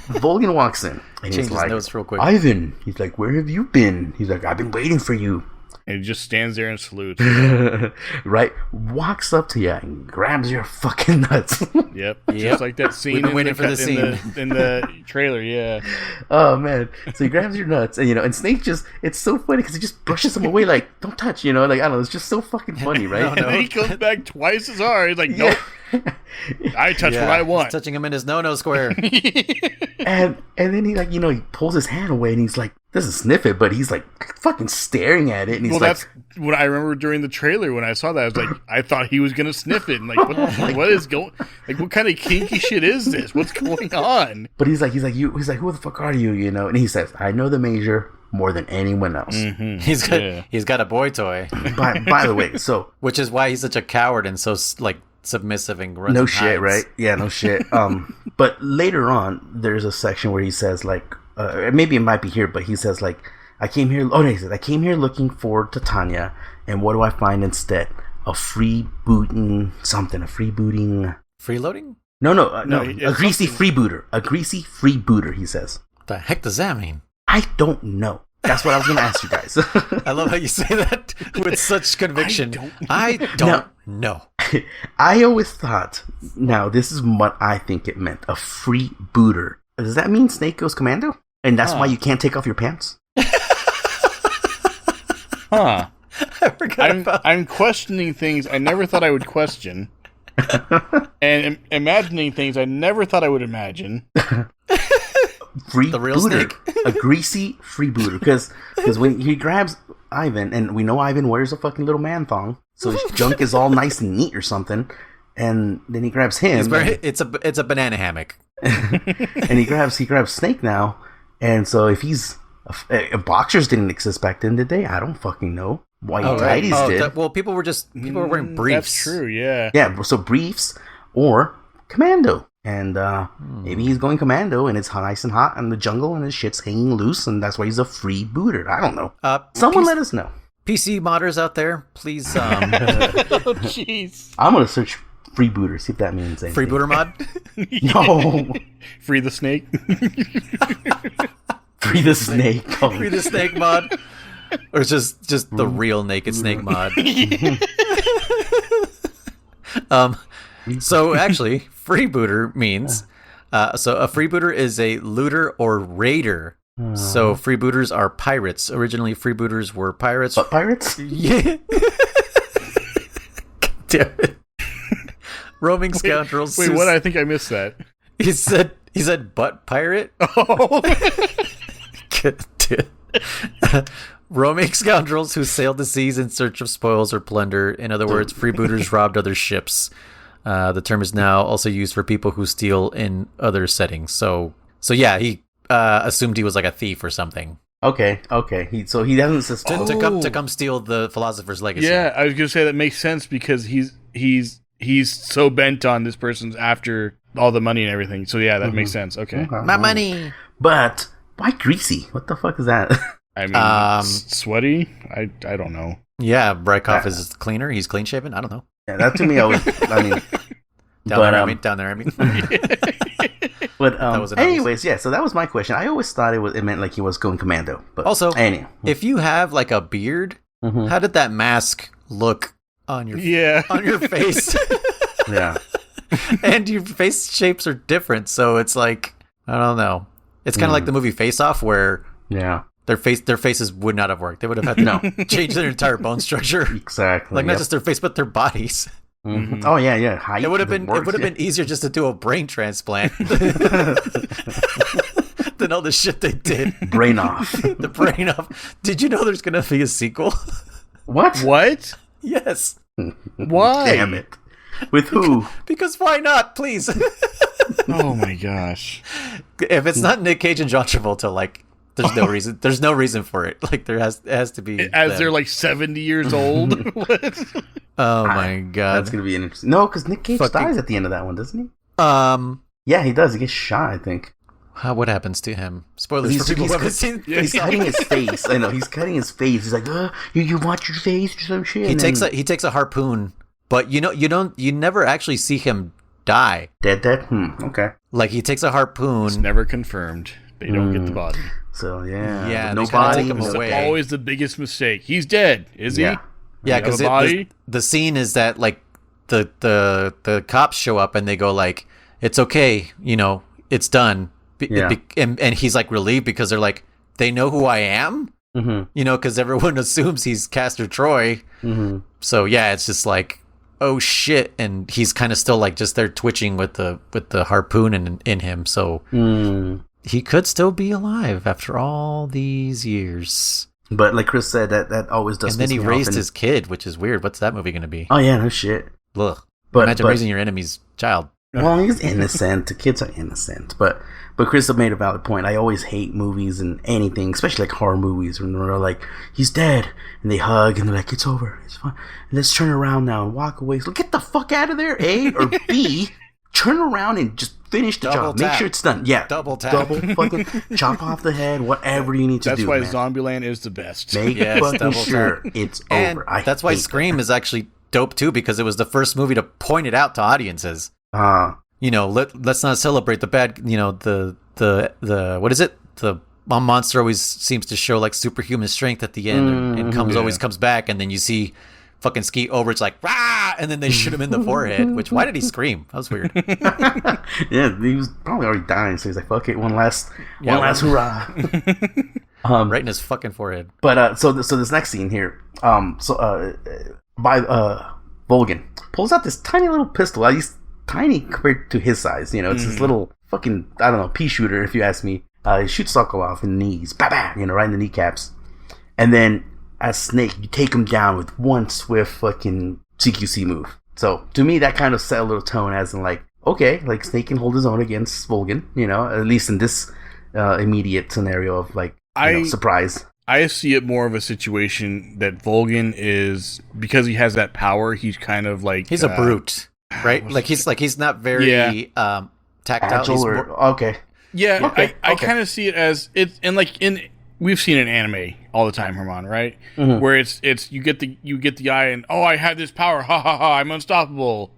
Volgan walks in and he's like, notes real quick. Ivan, he's like, where have you been? He's like, I've been waiting for you. And he just stands there and salutes. Right? Walks up to you and grabs your fucking nuts. Yep. Just like that scene in the trailer, yeah. Oh, man. So he grabs your nuts, and, and Snake it's so funny because he just brushes him away like, don't touch, like, I don't know, it's just so fucking funny, right? And then he comes back twice as hard. He's like, nope. I touch what I want. He's touching him in his no-no square. And then he he pulls his hand away and he's like, doesn't sniff it, but he's like fucking staring at it, and he's like, that's what I remember during the trailer when I saw that. I was like, I thought he was gonna sniff it, and like, what is going? Like, what kind of kinky shit is this? What's going on? But he's like, who the fuck are you? You know, and he says, I know the Major more than anyone else. Mm-hmm. He's got a boy toy. By the way, so which is why he's such a coward and so like submissive and no shit, right? Yeah, no shit. But later on, there's a section where he says like, maybe it might be here, but he says like, I came here. Oh, no, he says I came here looking for Titania, and what do I find instead? A freebooting. Freeloading? No. A greasy freebooter. A greasy freebooter. He says. The heck does that mean? I don't know. That's what I was going to ask you guys. I love how you say that with such conviction. I don't know. I always thought, now this is what I think it meant, a freebooter. Does that mean Snake goes commando? And that's why you can't take off your pants? Huh. I'm questioning things I never thought I would question. And imagining things I never thought I would imagine. The real Snake. A greasy freebooter. Because when he grabs Ivan, and we know Ivan wears a fucking little man thong, so his junk is all nice and neat or something, and then he grabs him. It's a banana hammock. And he grabs Snake now, and so if he's boxers didn't exist back then, did they? I don't fucking know. White tighties did. Well, people were wearing briefs. That's true, yeah. Yeah, so briefs or commando. And maybe he's going commando, and it's nice and hot in the jungle, and his shit's hanging loose, and that's why he's a freebooter. I don't know. Someone let us know. PC modders out there, please. Oh, jeez. I'm gonna search freebooter, see if that means anything. Freebooter mod? No. Free the snake. Free the snake. Oh. Free the snake mod. Or just the real naked snake mod. So actually, freebooter means so a freebooter is a looter or raider. So freebooters are pirates. Originally, freebooters were pirates. But pirates? Yeah. Damn it. Roaming scoundrels. Wait, what? I think I missed that. He said butt pirate. Oh. Roaming scoundrels who sailed the seas in search of spoils or plunder. In other words, freebooters robbed other ships. The term is now also used for people who steal in other settings. So yeah, he assumed he was like a thief or something. Okay. He doesn't suspect to come steal the philosopher's legacy. Yeah, I was gonna say that makes sense because he's so bent on this person's after all the money and everything. So yeah, that makes sense. Okay. My money. But why greasy? What the fuck is that? I mean, sweaty? I don't know. Yeah, Brykov is cleaner. He's clean shaven. I don't know. Yeah, that to me always. I mean, down there. But anyways, yeah. So that was my question. I always thought it meant like he was going commando. But also, anyway, if you have like a beard, how did that mask look on your face? Yeah, and your face shapes are different, so it's like I don't know. It's kind of like the movie Face Off, where their faces would not have worked. They would have had to change their entire bone structure. Exactly. Like not just their face, but their bodies. Mm-hmm. Oh yeah. Height, it would have been easier just to do a brain transplant than all the shit they did. Brain off. The brain off. Did you know there's gonna be a sequel? What? Yes. Why? Damn it. With who? Because why not? Please. Oh my gosh. If it's not Nick Cage and John Travolta, like there's no reason. There's no reason for it. Like it has to be. As they're like 70 years old. Oh my god. That's gonna be interesting. No, because Nick Cage dies at the end of that one, doesn't he? Yeah, he does. He gets shot, I think. What happens to him? Spoilers for people who haven't seen. He's cutting his face. I know he's cutting his face. He's like, you want your face or some shit. He takes a harpoon, but you never actually see him die. Dead. Okay. Like he takes a harpoon. It's never confirmed. They don't get the body. So yeah, no body. Take him away. Always the biggest mistake. He's dead, is he? Yeah, because the scene is that like the cops show up and they go like, it's okay, it's done. And he's like relieved because they're like, they know who I am, because everyone assumes he's Castor Troy. So yeah, it's just like, oh shit, and he's kind of still like just there twitching with the harpoon in him. So he could still be alive after all these years. But like Chris said, that always does. And then he raised his kid, which is weird. What's that movie going to be? Oh yeah, no shit. Ugh. Imagine raising your enemy's child. Well, he's innocent. The kids are innocent. But Chris made a valid point. I always hate movies and anything, especially like horror movies, when they're like, he's dead, and they hug, and they're like, it's over, it's fine. And let's turn around now and walk away. So get the fuck out of there, A, or B, turn around and just finish the job. Make sure it's done. Yeah. Double tap. Double fucking chop off the head, whatever you need to do. That's why Zombieland is the best. Make fucking sure it's over. That's why Scream is actually dope too, because it was the first movie to point it out to audiences. Let's not celebrate the bad, the what is it? The monster always seems to show like superhuman strength at the end and always comes back, and then you see fucking Skeet Ulbricht's like, rah! And then they shoot him in the forehead, why did he scream? That was weird. Yeah, he was probably already dying, so he's like, fuck it, one last hurrah. Right in his fucking forehead. But so this next scene here, Volgan pulls out this tiny little pistol, at least tiny compared to his size. It's this little fucking, I don't know, pea shooter, if you ask me. He shoots Sokolov in the knees, right in the kneecaps. And then, as Snake, you take him down with one swift fucking CQC move. So, to me, that kind of set a little tone as in like, okay, like Snake can hold his own against Volgan, at least in this immediate scenario of like, surprise. I see it more of a situation that Volgan is, because he has that power, he's kind of like... He's a brute, right? He's not very tactile. Okay. Yeah, okay. I kind of see it as... we've seen it in anime all the time, Herman, right? Mm-hmm. Where it's you get the eye and, I have this power, ha ha ha, I'm unstoppable.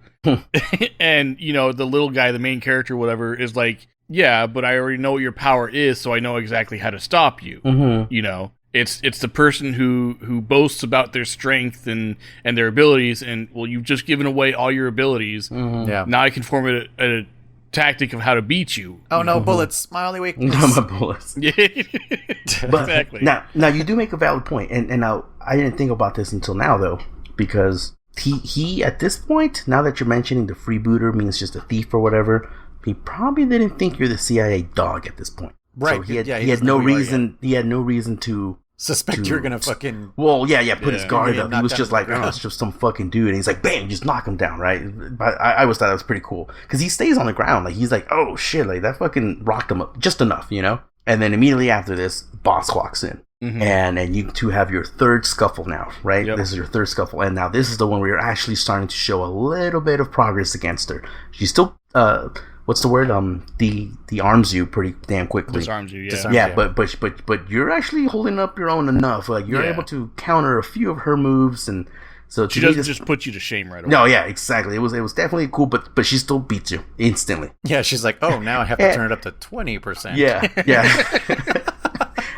And, the little guy, the main character, whatever, is like, yeah, but I already know what your power is, so I know exactly how to stop you. Mm-hmm. It's the person who boasts about their strength and their abilities, and you've just given away all your abilities. Mm-hmm. Yeah. Now I can form a tactic of how to beat you. Oh no, bullets! My only weakness. No, my bullets. Yeah, exactly. Now you do make a valid point, and now I didn't think about this until now though, because he at this point, now that you're mentioning the freebooter means just a thief or whatever, he probably didn't think you're the CIA dog at this point. Right. So he had no reason. He had no reason to suspect you're gonna fucking... Well, put his guard up. He was just like, it's just some fucking dude. And he's like, bam, just knock him down, right? But I always thought that was pretty cool. Because he stays on the ground. Like, he's like, oh, shit, like, that fucking rocked him up just enough, And then immediately after this, Boss walks in. Mm-hmm. And you two have your third scuffle now, right? Yep. This is your third scuffle. And now this is the one where you're actually starting to show a little bit of progress against her. She's still... what's the word? The arms you pretty damn quickly. Disarms you, yeah. But you're actually holding up your own enough. Like you're able to counter a few of her moves, and so she doesn't just put you to shame right away. No, yeah, exactly. It was definitely cool, but she still beats you instantly. Yeah, she's like, oh, now I have to turn it up to 20%. Yeah.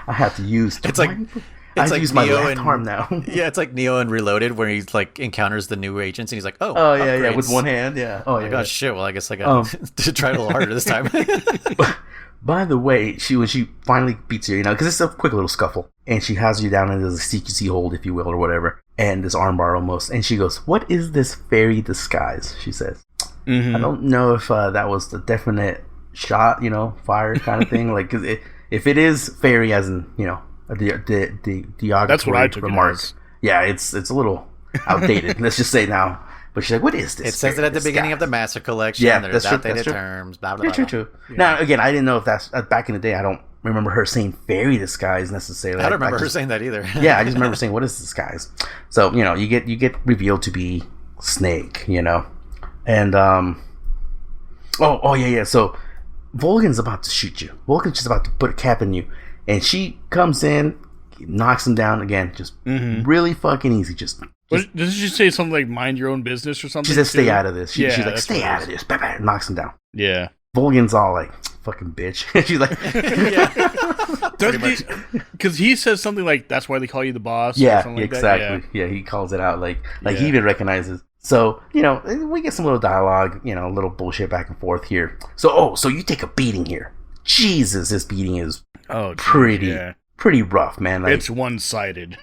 I have to use 20%. It's like use Neo my left arm now. Yeah, it's like Neo in Reloaded, where he's like encounters the new agents, and he's like, yeah, with one hand, yeah. Oh, yeah. Gosh, shit. Well, I guess I got to try a little harder this time. By the way, when she finally beats you, because it's a quick little scuffle, and she has you down into the CQC hold, if you will, or whatever, and this armbar almost, and she goes, "What is this fairy disguise?" She says. Mm-hmm. I don't know if that was the definite shot, fire kind of thing, like, because if it is fairy, as in, the that's what I took remark. It as. Yeah, it's a little outdated. Let's just say now. But she's like, "What is this?" It says it at the beginning of the Master Collection. Yeah, there's that's outdated true. terms. Blah blah blah. True. Yeah. Now, again, I didn't know if that's back in the day. I don't remember her saying fairy disguise necessarily. I don't remember her saying that either. Yeah, I just remember saying, "What is disguise?" So you get revealed to be Snake. And yeah. So Volgan's about to shoot you. Volgan's just about to put a cap in you. And she comes in, knocks him down again, just really fucking easy. Doesn't she say something like "mind your own business" or something? She says, "Stay out of this." She's like, "Stay out of this." Bah, knocks him down. Yeah. Volgan's all like, "Fucking bitch." She's like, because he says something like, "That's why they call you the boss." Yeah, or something like exactly. That. Yeah, he calls it out like he even recognizes. So we get some little dialogue, a little bullshit back and forth here. So you take a beating here. Jesus, this beating is pretty rough, man. Like, it's one-sided.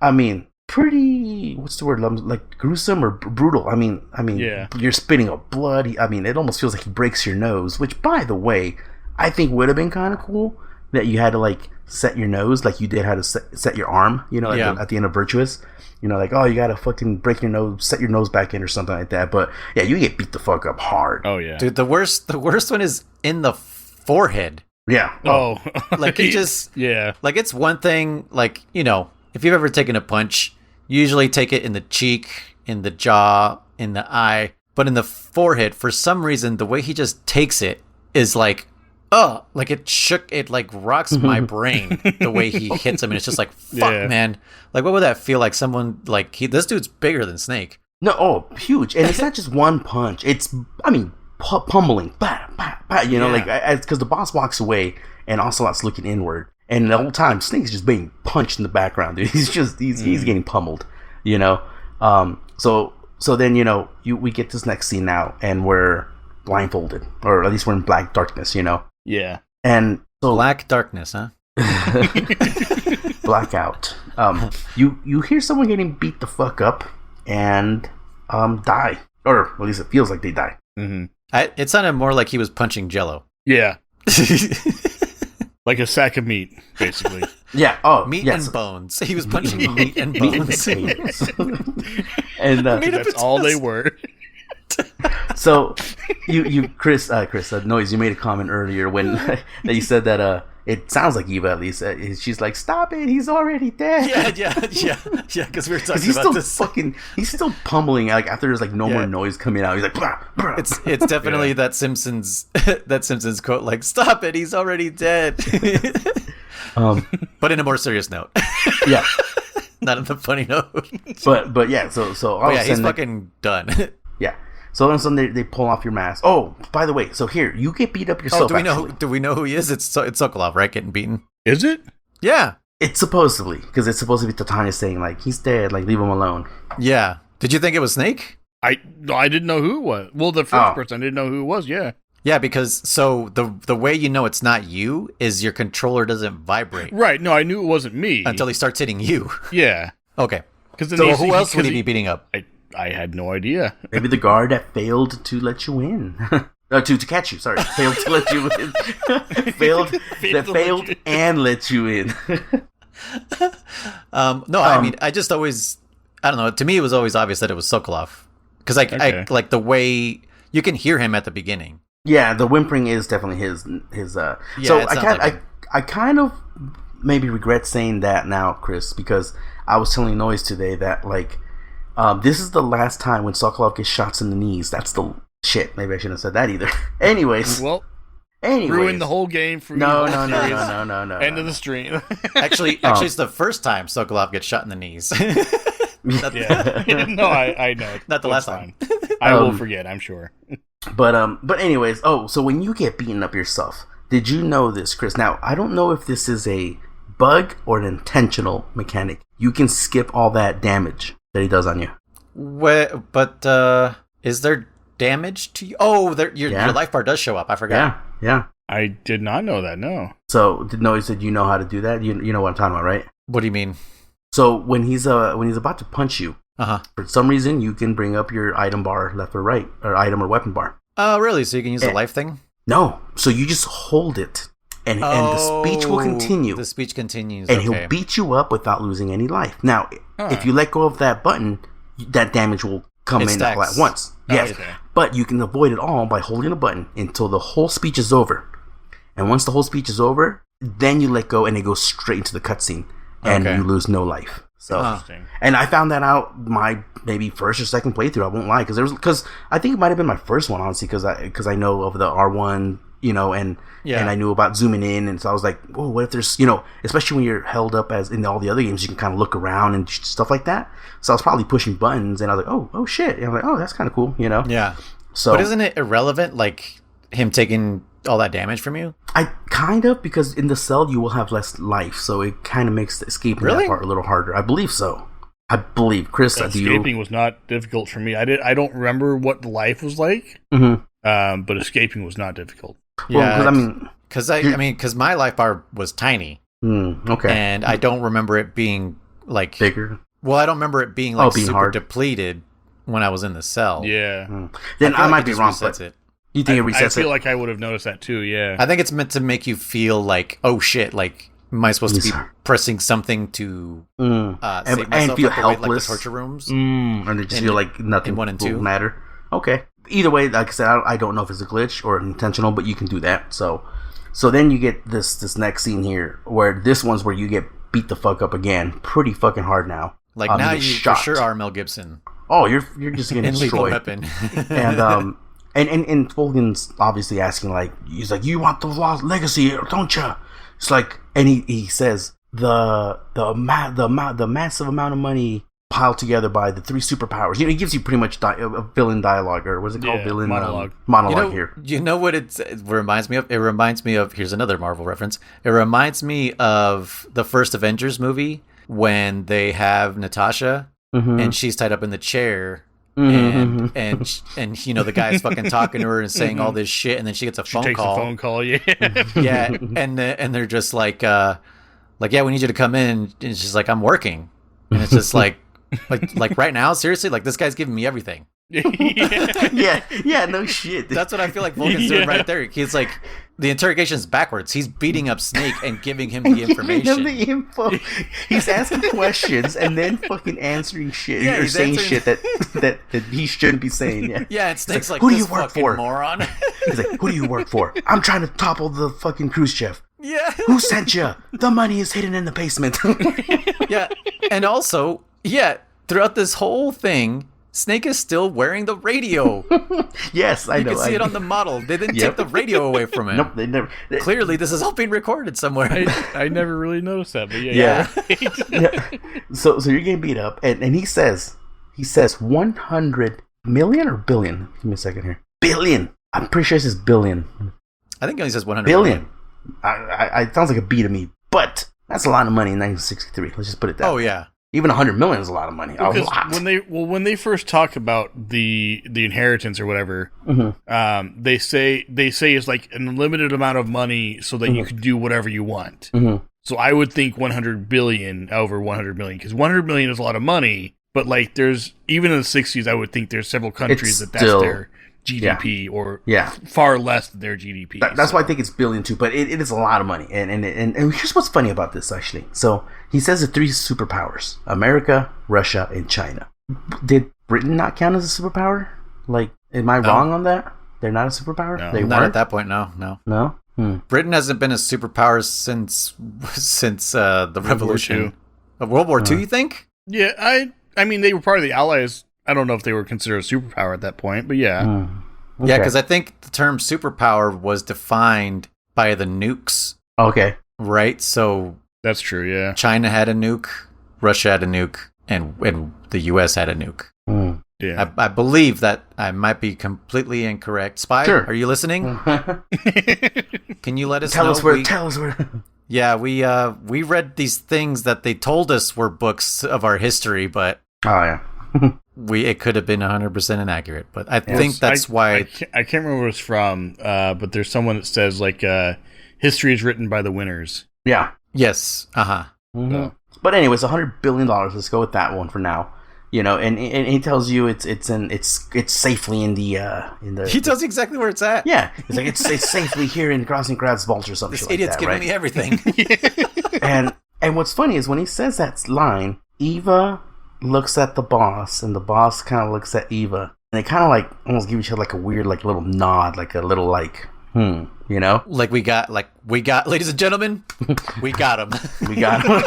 I mean, pretty. What's the word? Like gruesome or brutal? I mean, yeah. You're spitting up blood. I mean, it almost feels like he breaks your nose. Which, by the way, I think would have been kind of cool that you had to like set your nose like you did how to set your arm, you know, at the end of Virtuous. You know, like, oh, you gotta fucking break your nose, set your nose back in or something like that. But yeah, you get beat the fuck up hard. Oh yeah, dude. The worst one is in the forehead. Yeah. Oh, like he just yeah. Like it's one thing, like, you know, if you've ever taken a punch, you usually take it in the cheek, in the jaw, in the eye, but in the forehead, for some reason, the way he just takes it is like, oh, like it like rocks my brain the way he hits him, and it's just like, fuck, man. Like, what would that feel like? Someone like this dude's bigger than Snake. No, huge, and it's not just one punch. It's, I mean, pummeling, bah, bah, bah, you know, like because the boss walks away and Ocelot's looking inward, and the whole time Snake's just being punched in the background. Dude, he's getting pummeled, you know. So then, you know, we get this next scene now, and we're blindfolded, or at least we're in black darkness, you know. Yeah. And so black darkness, huh? Blackout. You hear someone getting beat the fuck up and die, or at least it feels like they die. Mm-hmm. It sounded more like he was punching Jello. Yeah. Like a sack of meat, basically. Yeah. Oh, meat yes. and bones. He was punching meat and bones. And that's all they were. So, Chris, Noise, you made a comment earlier when that you said that it sounds like Eva, at least. She's like, "Stop it! He's already dead." Yeah. Because we were talking he's about still this. He's still pummeling. Like after there's like no more noise coming out, he's like, "Blah, blah." It's definitely that Simpsons quote, like, "Stop it! He's already dead." But in a more serious note. Yeah. Not in the funny note. But yeah. So all of a sudden, he's fucking done. Yeah. So all of a sudden they pull off your mask. Oh, by the way, so here you get beat up yourself. Do we know who he is? It's Sokolov, right? Getting beaten. Is it? Yeah. It's supposedly, because it's supposed to be Titania saying like he's dead, like leave him alone. Yeah. Did you think it was Snake? I didn't know who it was. Well, the first person I didn't know who it was. Yeah. Yeah, because so the way you know it's not you is your controller doesn't vibrate. Right. No, I knew it wasn't me until he starts hitting you. Yeah. Okay. Because so who else would he be beating up? I had no idea. Maybe the guard that failed to let you in. To catch you, sorry. Failed to let you in. failed and let you in. I mean, I just always, I don't know, to me it was always obvious that it was Sokolov. Because I like the way, you can hear him at the beginning. Yeah, the whimpering is definitely his so I kind of maybe regret saying that now, Chris, because I was telling Noise today that, like, this is the last time when Sokolov gets shots in the knees. That's the shit. Maybe I shouldn't have said that either. Anyways, ruin the whole game for no. End of the stream. Actually, it's the first time Sokolov gets shot in the knees. Yeah. No, I know. Not the last time. I will forget, I'm sure. But anyways, so when you get beaten up yourself, did you know this, Chris? Now, I don't know if this is a bug or an intentional mechanic. You can skip all that damage that he does on you. But is there damage to you? Oh, your life bar does show up. I forgot. Yeah. I did not know that, no. So, Noise said you know how to do that? You know what I'm talking about, right? What do you mean? So, when he's about to punch you, for some reason, you can bring up your item bar left or right, or item or weapon bar. Oh, really? So you can use the life thing? No. So you just hold it, and the speech will continue. The speech continues, and he'll beat you up without losing any life. Now, if you let go of that button, that damage will come in all at once. Yes, okay. But you can avoid it all by holding a button until the whole speech is over. And once the whole speech is over, then you let go, and it goes straight into the cutscene, and you lose no life. So, and I found that out my maybe first or second playthrough. I won't lie, because I think it might have been my first one, honestly, because I know of the R1, you know, and I knew about zooming in, and so I was like, whoa, what if there's, you know, especially when you're held up as in all the other games, you can kind of look around and stuff like that. So I was probably pushing buttons, and I was like, oh shit, and I'm like, oh, that's kind of cool, you know. Yeah. So, but isn't it irrelevant, like him taking all that damage from you? I kind of, because in the cell you will have less life, so it kind of makes escaping that part a little harder. I believe so. Chris, escaping was not difficult for me. I don't remember what the life was like. Mm-hmm. But escaping was not difficult. Yeah, because my life bar was tiny. Okay. And I don't remember it being like bigger. Well, I don't remember it being like being super hard. Depleted when I was in the cell. Yeah. Then I might be wrong. You think it resets I feel like I would have noticed that too, yeah. I think it's meant to make you feel like, oh shit, like, am I supposed to be pressing something to save myself and feel helpless, like the torture rooms, and then just feel like nothing in 1 and 2 will matter. Okay. Either way, like I said, I don't know if it's a glitch or intentional, but you can do that. So then you get this next scene here, where this one's where you get beat the fuck up again, pretty fucking hard now. Like now you for sure are Mel Gibson. Oh, you're just getting destroyed. Weapon. and Fulgen's obviously asking, like, he's like, you want the lost legacy, don't you? It's like, and he says the massive amount of money piled together by the 3 superpowers. You know, he gives you pretty much a villain dialogue, or what's it called? Villain monologue here. You know what it reminds me of? It reminds me of, here's another Marvel reference. It reminds me of the first Avengers movie when they have Natasha and she's tied up in the chair. And you know, the guy's fucking talking to her and saying all this shit, and then she gets a phone call. A phone call, yeah. Yeah, and they're just like, yeah, we need you to come in. And she's like, I'm working, and it's just like right now, seriously, like this guy's giving me everything. yeah, no shit. That's what I feel like Vulcan's doing right there. He's like, the interrogation's backwards. He's beating up Snake and giving him the information. He's asking questions and then fucking answering shit, or saying shit that he shouldn't be saying. Yeah, and Snake's like, who do you work for, moron? He's like, who do you work for? I'm trying to topple the fucking Khrushchev. Yeah. Who sent you? The money is hidden in the basement. Yeah, and also, throughout this whole thing, Snake is still wearing the radio. Yes, I know. You can see it on the model. They didn't take the radio away from him. Nope, they never. Clearly, this is all being recorded somewhere. I never really noticed that, but yeah. So you're getting beat up, and he says 100 million or billion? Give me a second here. Billion. I'm pretty sure it says billion. I think he only says 100 billion. It sounds like a B to me, but that's a lot of money in 1963. Let's just put it that way. Oh yeah. Even 100 million is a lot of money. Because when they first talk about the inheritance or whatever, they say it's like an unlimited amount of money so that you can do whatever you want. So I would think 100 billion over 100 million, because 100 million is a lot of money. But like, there's even in the 60s, I would think there's several countries that's their GDP or far less than their GDP. That's why I think it's billion too, but it is a lot of money. And here's what's funny about this, actually. So he says the 3 superpowers: America, Russia, and China. Did Britain not count as a superpower? Like, am I wrong on that? They're not a superpower? No. They not at that point, no. Britain hasn't been a superpower since the Revolution. World War II, you think? Yeah, I mean, they were part of the Allies. I don't know if they were considered a superpower at that point, but yeah. Okay. Yeah, because I think the term superpower was defined by the nukes. Okay. Right? So that's true, yeah. China had a nuke, Russia had a nuke, and the US had a nuke. Yeah. I believe that I might be completely incorrect. Spy, are you listening? Can you let us know? Tell us where. Yeah, we read these things that they told us were books of our history, but it could have been 100% inaccurate. But I think that's why I can't remember where it's from. But there's someone that says like history is written by the winners. Yeah. Yes. So. But anyways, $100 billion. Let's go with that one for now. You know, and he tells you it's safely in the. He tells you exactly where it's at. Yeah, it's like it's safely here in Crossing Crab's Vault or something. This idiot's giving me everything. and what's funny is when he says that line, Eva looks at the boss, and the boss kind of looks at Eva, and they kind of like almost give each other like a weird like little nod, like a little like you know, like we got, ladies and gentlemen, we got him. We got him.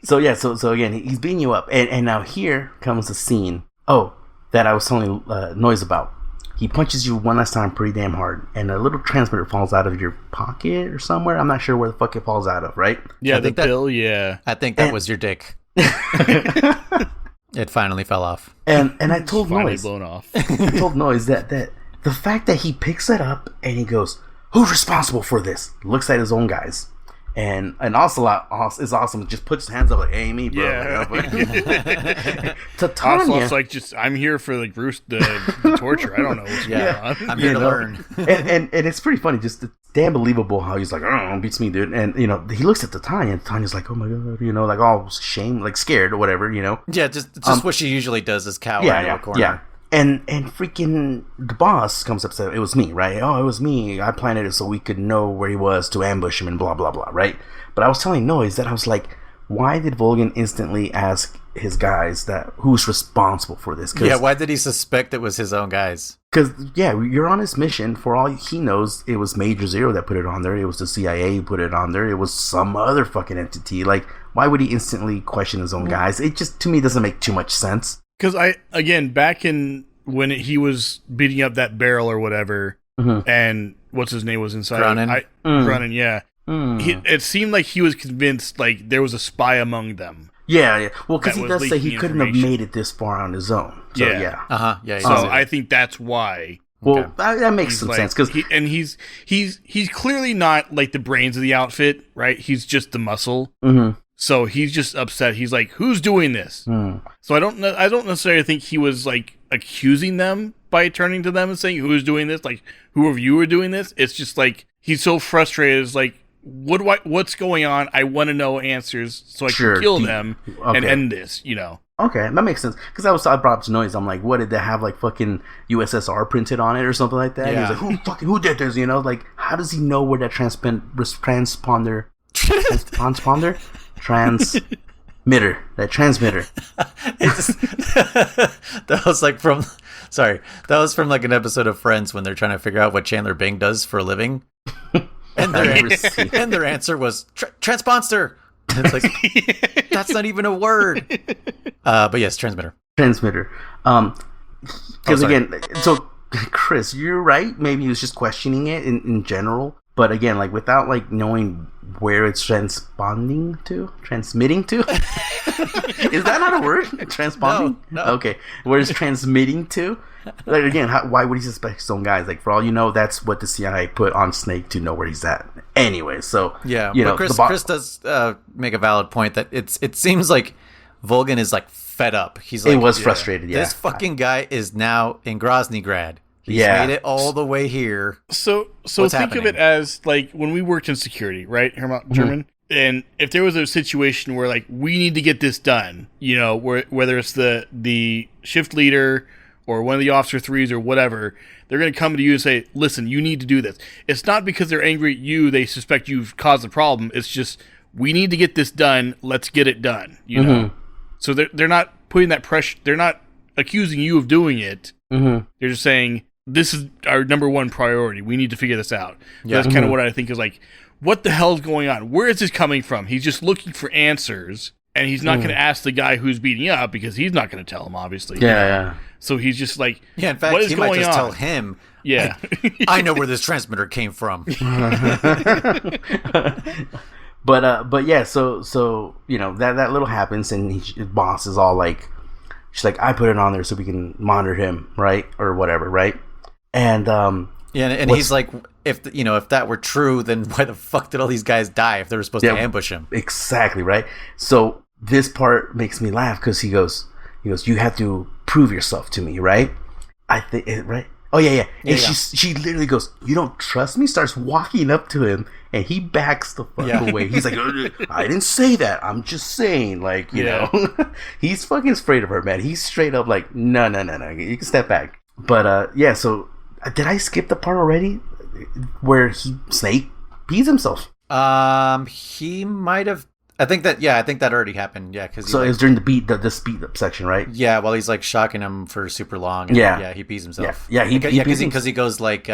So yeah, so again, he's beating you up, and now here comes the scene. That I was telling Noise about. He punches you one last time pretty damn hard, and a little transmitter falls out of your pocket or somewhere. I'm not sure where the fuck it falls out of, right? Yeah, the pill, yeah. I think that was your dick. It finally fell off. And I told Noise. Blown off. I told Noise that the fact that he picks it up and he goes, "Who's responsible for this?" Looks at his own guys. And Ocelot is awesome. Just puts his hands up like, "Hey, me, bro." Yeah. Titania, like, just I'm here for like the torture. I don't know what's going on. I'm here to learn. and it's pretty funny. Just damn believable how he's like, "Oh, beats me, dude." And you know, he looks at Titania, and Titania's like, "Oh my god," you know, like all shame, like scared or whatever, you know. Yeah, just what she usually does is cower in a corner. Yeah. And freaking the boss comes up and says, it was me, right? Oh, it was me. I planted it so we could know where he was to ambush him and blah, blah, blah, right? But I was telling Noise that I was like, why did Volgan instantly ask his guys that who's responsible for this? Yeah, why did he suspect it was his own guys? Because, yeah, you're on his mission. For all he knows, it was Major Zero that put it on there. It was the CIA who put it on there. It was some other fucking entity. Like, why would he instantly question his own guys? It just, to me, doesn't make too much sense. Because back in when he was beating up that barrel or whatever, and what's his name was inside? Grunin, yeah. It seemed like he was convinced like there was a spy among them. Yeah. Well, because he does say he couldn't have made it this far on his own. So, yeah. Yeah. So I think that's why. Well, that makes some sense. Cause he's clearly not like the brains of the outfit, right? He's just the muscle. So he's just upset. He's like, "Who's doing this?" So I don't necessarily think he was like accusing them by turning to them and saying, "Who's doing this?" Like, who of you are doing this? It's just like he's so frustrated. It's like, what's going on? I want to know answers so I can kill them and end this. You know? Okay, that makes sense. Because I brought up to Noise. I'm like, what did they have like fucking USSR printed on it or something like that? Yeah. He's like, who did this? You know, like, how does he know where that transponder? Transmitter. That transmitter. That was from like an episode of Friends when they're trying to figure out what Chandler Bing does for a living. And their answer was transponster. And it's like, that's not even a word. But yes, transmitter. Because again, so Chris, you're right. Maybe he was just questioning it in general. But again, like without like knowing where it's transmitting to, is that not a word? Transponding? No. Okay, where it's transmitting to? Like again, why would he suspect his own guys? Like for all you know, that's what the CIA put on Snake to know where he's at. Anyway, so yeah, but Chris does make a valid point that it seems like Volgan is like fed up. He's like, it was frustrated. Yeah, this fucking guy is now in Groznygrad. He's made it all the way here. So think of it as like when we worked in security, right? German. And if there was a situation where like we need to get this done, you know, whether it's the shift leader or one of the officer threes or whatever, they're going to come to you and say, "Listen, you need to do this." It's not because they're angry at you; they suspect you've caused the problem. It's just we need to get this done. Let's get it done. You know. So they're not putting that pressure. They're not accusing you of doing it. They're just saying, this is our number one priority. We need to figure this out. Yeah. That's kind of what I think is like, what the hell is going on? Where is this coming from? He's just looking for answers, and he's not going to ask the guy who's beating up because he's not going to tell him, obviously. Yeah. So he's just like, in fact, what is he going might just on? tell him, yeah, I know where this transmitter came from. But yeah, so you know that little happens, and his boss is all like, she's like, I put it on there so we can monitor him, right, or whatever, right? And and he's like, if that were true, then why the fuck did all these guys die if they were supposed to ambush him? Exactly, right? So this part makes me laugh because he goes, you have to prove yourself to me, right? I think, right? Oh yeah. And she literally goes, you don't trust me? Starts walking up to him, and he backs the fuck away. He's like, I didn't say that. I'm just saying, like, you know, he's fucking afraid of her, man. He's straight up like, no, you can step back. But so did I skip the part already where Snake pees himself? He might have. I think that already happened. Yeah, because so it was during the speed up section, right? Yeah, while he's like shocking him for super long. And he pees himself. Yeah, because he goes like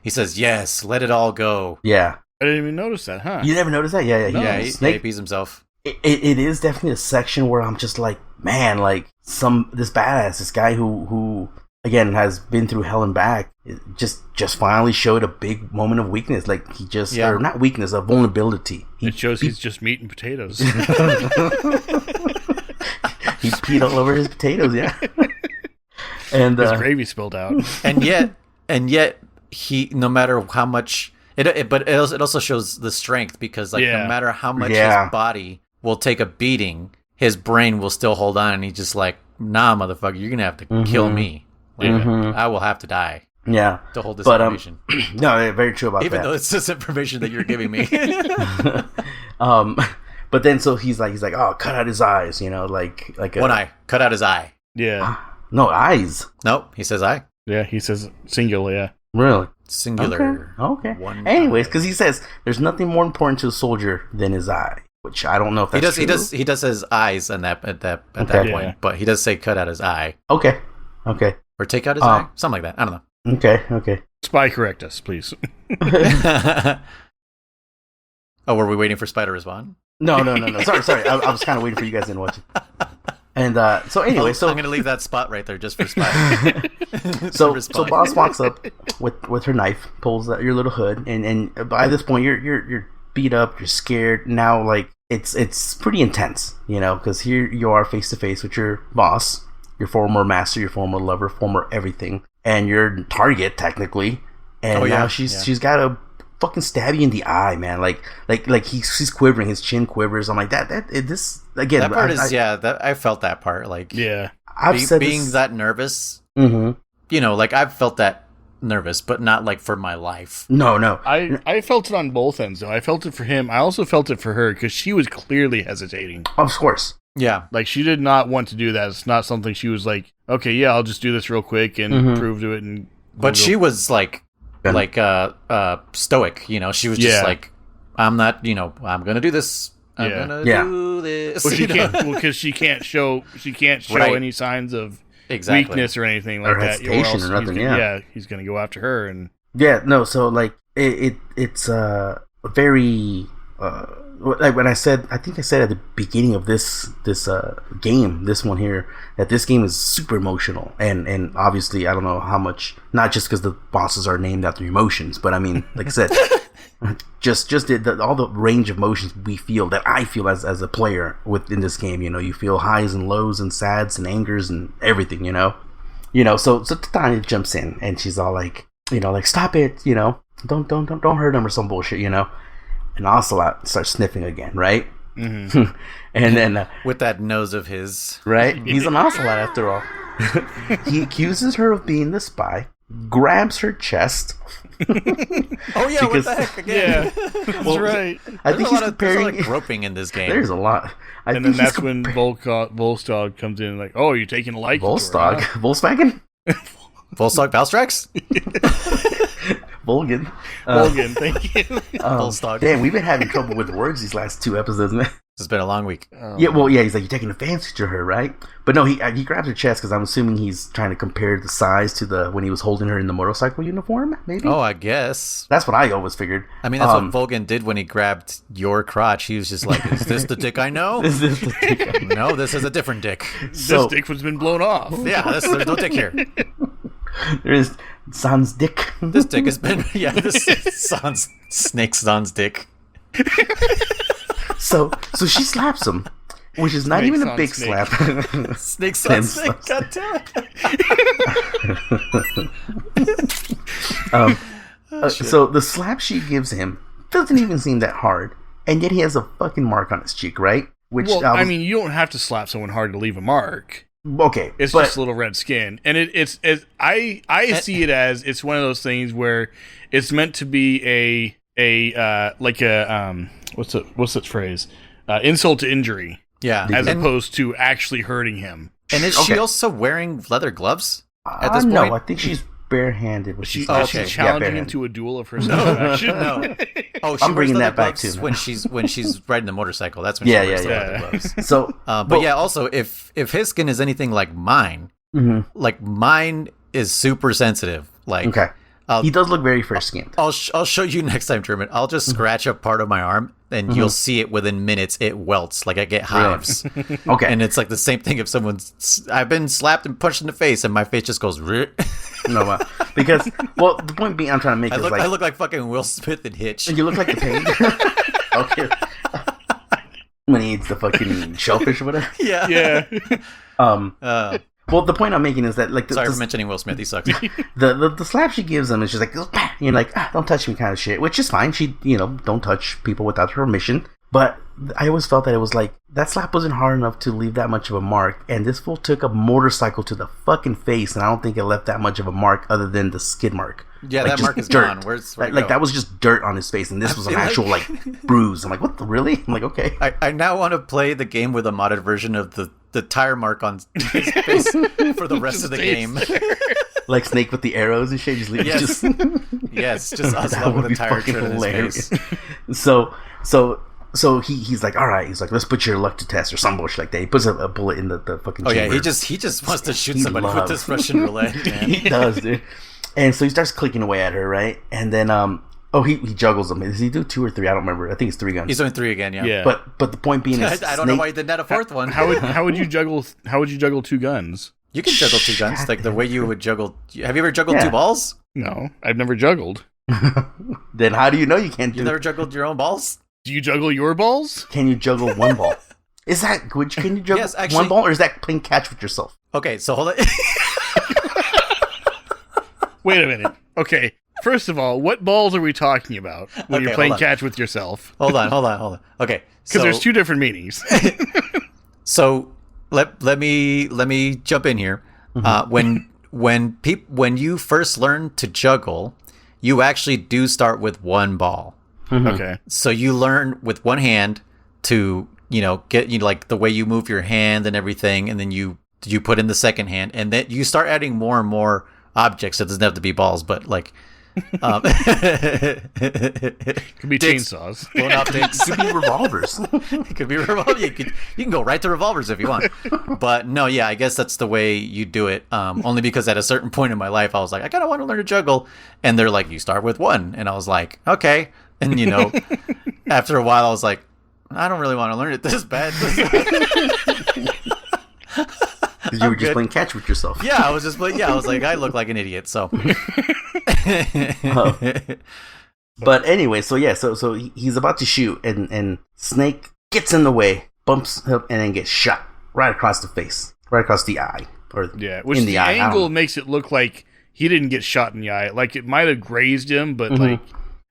he says, "Yes, let it all go." Yeah, I didn't even notice that, huh? You never noticed that? Yeah. He pees himself. It is definitely a section where I'm just like, man, like this guy who again has been through hell and back, just finally showed a big moment of weakness. Like he just, or not weakness, a vulnerability. It shows he's just meat and potatoes. He peed all over his potatoes, and his gravy spilled out. and yet he, no matter how much but it also shows the strength, because like no matter how much his body will take a beating, his brain will still hold on, and he's just like, nah, motherfucker, you're gonna have to kill me. Like, I will have to die. Yeah, to hold this information. No, very true about that. Even though it's just information that you're giving me. But then so he's like, oh, cut out his eyes, you know, like one eye, cut out his eye. Yeah. No, eyes. Nope, he says eye. Yeah, he says singular, yeah. Really? Singular. Okay. One Anyways, eye. because he says there's nothing more important to a soldier than his eye, which I don't know if that's true. He does his eyes at that point, Yeah. but he does say cut out his eye. Okay. Or take out his eye? Something like that. I don't know. Okay. Spy, correct us, please. Oh, were we waiting for Spy to respond? No. Sorry. I was kind of waiting for you guys to watch it. And so anyway, I'm going to leave that spot right there just for Spy. so Boss walks up with her knife, pulls out your little hood, and by this point you're beat up, you're scared. Now like it's pretty intense, because here you are face to face with your boss, your former master, your former lover, former everything, and your target technically. And now she's got to fucking stab you in the eye, man. Like he's quivering, his chin quivers. I'm like this again. That part I felt that part. Like being that nervous. Mm-hmm. Like I've felt that nervous, but not like for my life. No. I felt it on both ends, though. I felt it for him. I also felt it for her, because she was clearly hesitating. Of course. Yeah. Like, she did not want to do that. It's not something she was like, okay, yeah, I'll just do this real quick and prove to it. But she was like stoic, she was just like, I'm not, I'm going to do this. I'm going to do this. Well, she can't, because she can't show any signs of weakness or anything like that. Or else or nothing, he's going to go after her. And so like it's very like when I think I said at the beginning of this game, this one here, that this game is super emotional, and obviously I don't know how much, not just because the bosses are named after emotions, but I mean, like I said, just all the range of emotions we feel, that I feel as a player within this game. You feel highs and lows and sads and angers and everything. So Titania jumps in and she's all like, stop it, don't hurt him or some bullshit, And Ocelot starts sniffing again, right? Mm-hmm. And then with that nose of his, right? He's an Ocelot after all. He accuses her of being the spy, grabs her chest. Oh yeah, what the heck again? Yeah, that's right. I think he's comparing. There's a lot of groping in this game. There's a lot. And then that's when Volstagg comes in, like, oh, you're taking a liking. Volstagg, Volkswagen, Volstagg, Valstrax. Volgan. Volgan, thank you. Volstagg. Damn, we've been having trouble with words these last 2 episodes, man. It's been a long week. He's like, you're taking a fancy to her, right? But no, he grabs her chest because I'm assuming he's trying to compare the size to when he was holding her in the motorcycle uniform, maybe? Oh, I guess. That's what I always figured. I mean, that's what Volgan did when he grabbed your crotch. He was just like, is this the dick I know? Is this the dick I know? No, this is a different dick. This dick has been blown off. Yeah, there's no dick here. There is Sans dick. This dick has been, Snake Sans dick. So she slaps him, which is not even a big slap. Snake Sans snake, god damn it. So the slap she gives him doesn't even seem that hard, and yet he has a fucking mark on his cheek, right? Which I mean, you don't have to slap someone hard to leave a mark. Okay, it's just a little red skin, and I see it as it's one of those things where it's meant to be what's that phrase? Insult to injury. Yeah, as opposed to actually hurting him. And is she also wearing leather gloves at this point? No, I think she's barehanded. She's challenging him to a duel of herself. No. Oh, I'm bringing that back too. When she's riding the motorcycle, that's when she wears the leather gloves. So, but also, if his skin is anything like mine, like mine is super sensitive. Like, okay. He does look very fair skinned. I'll show you next time, Truman. I'll just scratch up part of my arm, and you'll see it within minutes. It welts, like I get hives. Okay, and it's like the same thing if I've been slapped and punched in the face, and my face just goes. No, because the point being I'm trying to make is I look like fucking Will Smith in Hitch. You look like the pain. Okay, when he eats the fucking shellfish or whatever. Yeah. Well, the point I'm making is that, like, sorry for mentioning Will Smith. He sucks. The slap she gives him is just like, you're like, don't touch me, kind of shit. Which is fine. She, don't touch people without her permission. But I always felt that it was like that slap wasn't hard enough to leave that much of a mark. And this fool took a motorcycle to the fucking face, and I don't think it left that much of a mark other than the skid mark. Yeah, like, that mark is dirt. Gone. Where's that was just dirt on his face, and this was an actual bruise. I'm like, what? Really? I'm like, okay. I now want to play the game with a modded version of the the tire mark on his face for the rest of the game. Like Snake with the arrows and shit. Just leave. Yes. Just Yes, just Ocelot with a tire tread in his face. So he's like, all right. He's like, let's put your luck to test or some bullshit like that. He puts a bullet in the fucking chamber. Yeah, he just wants to shoot somebody with this Russian roulette, man. He does, dude. And so he starts clicking away at her, right? And then he juggles them. Does he do 2 or 3? I don't remember. I think it's 3 guns. He's doing 3 again, yeah. But the point being is I don't know why he did that a 4th one. How would you juggle 2 guns? You can juggle 2 guns like the way you would juggle. Have you ever juggled 2 balls? No, I've never juggled. Then how do you know you can't do? You never juggled your own balls? Do you juggle your balls? Can you juggle 1 ball? Is that good? Can you juggle actually, 1 ball, or is that playing catch with yourself? Okay, so hold on. Wait a minute. Okay, first of all, what balls are we talking about when you're playing catch with yourself? Hold on. Okay, because there's 2 different meanings. So let me jump in here. When you first learn to juggle, you actually do start with 1 ball. Mm-hmm. Okay. So you learn with 1 hand to, get like the way you move your hand and everything, and then you put in the second hand, and then you start adding more and more objects. It doesn't have to be balls, but like could be chainsaws. Blown out dicks. Could be revolvers. It could be revolvers. You can go right to revolvers if you want. But no, yeah, I guess that's the way you do it. Only because at a certain point in my life, I was like, I kind of want to learn to juggle, and they're like, you start with 1, and I was like, okay. And after a while, I was like, I don't really want to learn it this bad. You were just playing catch with yourself. Yeah, I was just playing. Yeah, I was like, I look like an idiot. So. But anyway, so he's about to shoot, and Snake gets in the way, bumps him, and then gets shot right across the face, right across the eye, which in the eye. Angle makes it look like he didn't get shot in the eye. Like it might have grazed him, but like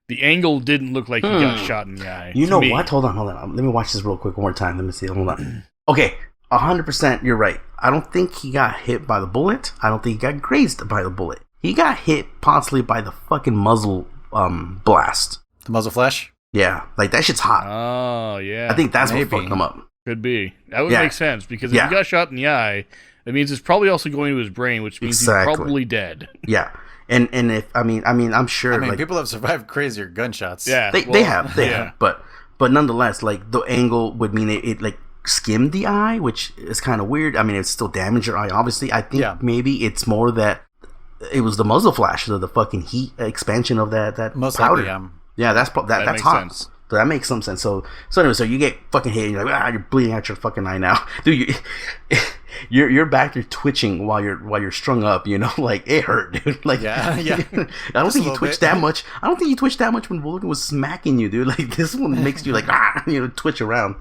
the angle didn't look like he got shot in the eye. You know what? Hold on. Let me watch this real quick one more time. Let me see. Hold on. Okay, 100%. You're right. I don't think he got hit by the bullet. I don't think he got grazed by the bullet. He got hit possibly by the fucking muzzle blast. The muzzle flash? Yeah, like that shit's hot. Oh yeah. I think that's what fucked him up. Could be. That would make sense because if he got shot in the eye, it means it's probably also going to his brain, which means he's probably dead. Yeah. And if I'm sure people have survived crazier gunshots. Yeah, they have, but nonetheless, like the angle would mean it like skimmed the eye, which is kind of weird. I mean, it still damaged your eye. Obviously, I think maybe it's more that it was the muzzle flash, the fucking heat expansion of that most powder. Likely, yeah, that's hot. Sense. So that makes some sense. So anyway, so you get fucking hit, and you're like, you're bleeding out your fucking eye now, dude. You're back. You're twitching while you're strung up. Like it hurt, dude. Like yeah. I don't think you twitched that much. I don't think you twitched that much when Vulcan was smacking you, dude. Like this one makes you like twitch around.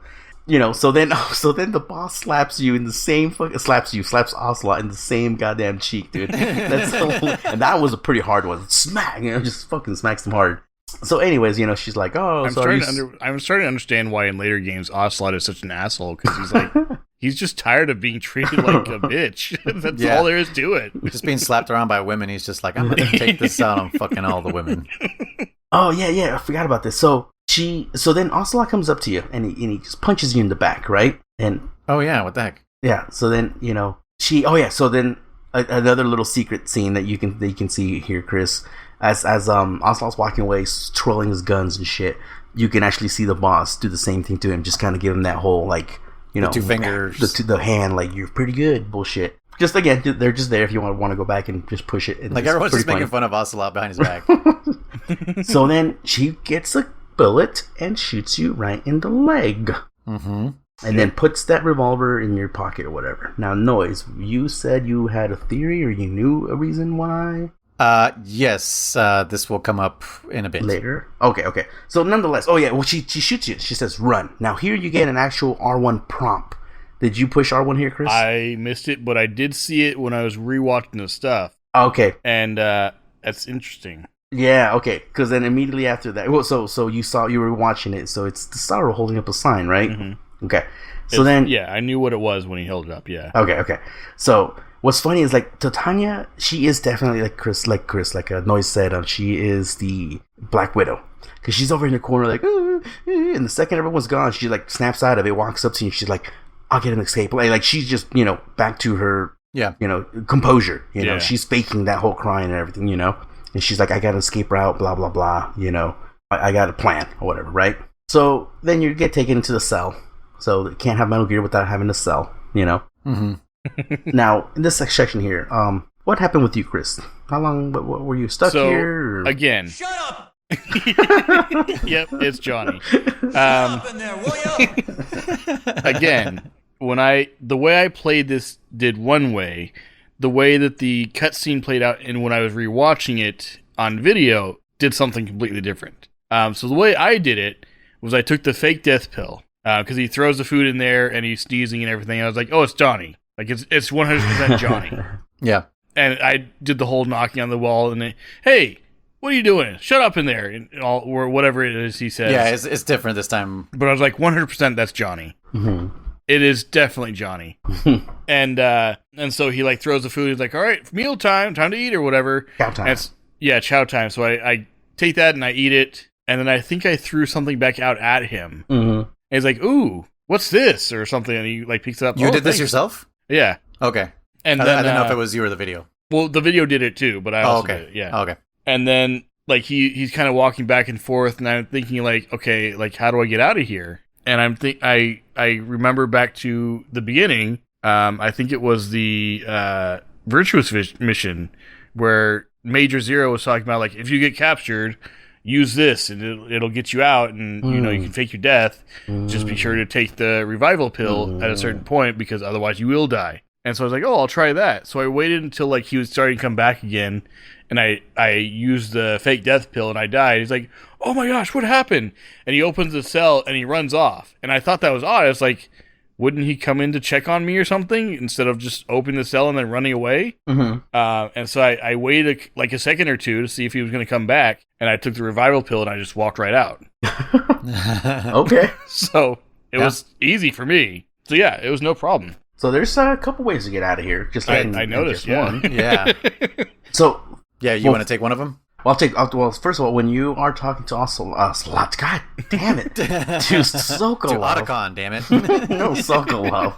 So then the boss slaps you in the same slaps Ocelot in the same goddamn cheek, dude. And that was a pretty hard one. Smack, just fucking smacks him hard. So anyways, she's like, oh, I'm starting to understand why in later games Ocelot is such an asshole, because he's like, he's just tired of being treated like a bitch. That's all there is to it. Just being slapped around by women, he's just like, I'm going to take this out on fucking all the women. Oh, yeah, I forgot about this. So then Ocelot comes up to you, and he just punches you in the back, right? And oh, yeah, what the heck? Yeah, so then, so then another little secret scene that you can see here, Chris. As Ocelot's walking away, twirling his guns and shit, you can actually see the boss do the same thing to him, just kind of give him that whole, like, the 2 fingers. The hand, like, you're pretty good, bullshit. Just, again, they're just there if you want to go back and just push it. Like, everyone's just making fun of Ocelot behind his back. So then she gets a bullet and shoots you right in the leg. Mm-hmm. And then puts that revolver in your pocket or whatever. Now, Noise, you said you had a theory or you knew a reason why? Yes, this will come up in a bit. Later? Okay. So nonetheless, she shoots you. She says, run. Now here you get an actual R1 prompt. Did you push R1 here, Chris? I missed it, but I did see it when I was rewatching the stuff. Okay. And, that's interesting. Yeah, okay. Because then immediately after that, so you were watching it, so it's the Sorrow holding up a sign, right? Mm-hmm. Okay. So then... Yeah, I knew what it was when he held it up, yeah. Okay. So... What's funny is, like, Titania, she is definitely, like Chris, Noise said, she is the Black Widow. Because she's over in the corner, like, and the second everyone's gone, she, like, snaps out of it, walks up to you, and she's like, I'll get an escape. Like she's just, back to her, composure. She's faking that whole crying and everything, and she's like, I got an escape route, blah, blah, blah, I got a plan or whatever, right? So then you get taken into the cell. So you can't have Metal Gear without having the cell, Mm-hmm. Now, in this section here, what happened with you, Chris? How long what were you stuck here? Or? Again. Shut up! Yep, it's Johnny. Shut up in there, will you? Again, the way I played this did one way. The way that the cutscene played out and when I was rewatching it on video did something completely different. So the way I did it was I took the fake death pill because he throws the food in there and he's sneezing and everything. I was like, oh, it's Johnny. Like it's 100% Johnny. Yeah. And I did the whole knocking on the wall and hey, what are you doing? Shut up in there, and all, or whatever it is he says. Yeah, it's different this time. But I was like, 100% that's Johnny. Mm-hmm. It is definitely Johnny. And so he like throws the food. He's like, all right, meal time to eat or whatever. Chow time. Chow time. So I take that and I eat it. And then I think I threw something back out at him. Mm-hmm. And he's like, ooh, what's this? Or something. And he like picks it up. You did this yourself? Yeah. Okay. And I then, don't know if it was you or the video. Well, the video did it too, but I also okay. did it. Yeah. Okay. And then like he's kind of walking back and forth, and I'm thinking like, okay, like how do I get out of here? And I remember back to the beginning. I think it was the Virtuous mission where Major Zero was talking about like if you get captured, use this and it'll get you out, and you can fake your death. Just be sure to take the revival pill at a certain point because otherwise you will die. And so I was like, oh, I'll try that. So I waited until like he was starting to come back again, and I used the fake death pill and I died. He's like, oh my gosh, what happened? And he opens the cell and he runs off. And I thought that was odd. I was like, wouldn't he come in to check on me or something instead of just opening the cell and then running away? Mm-hmm. And so I waited like a second or two to see if he was going to come back. And I took the revival pill and I just walked right out. Okay. So it was easy for me. So yeah, it was no problem. So there's a couple ways to get out of here. Just like I noticed, one. Yeah. So You want to take one of them? Well, first of all, when you are talking to Ocelot, God damn it, to Sokolov. To Otacon, damn it. No, Sokolov.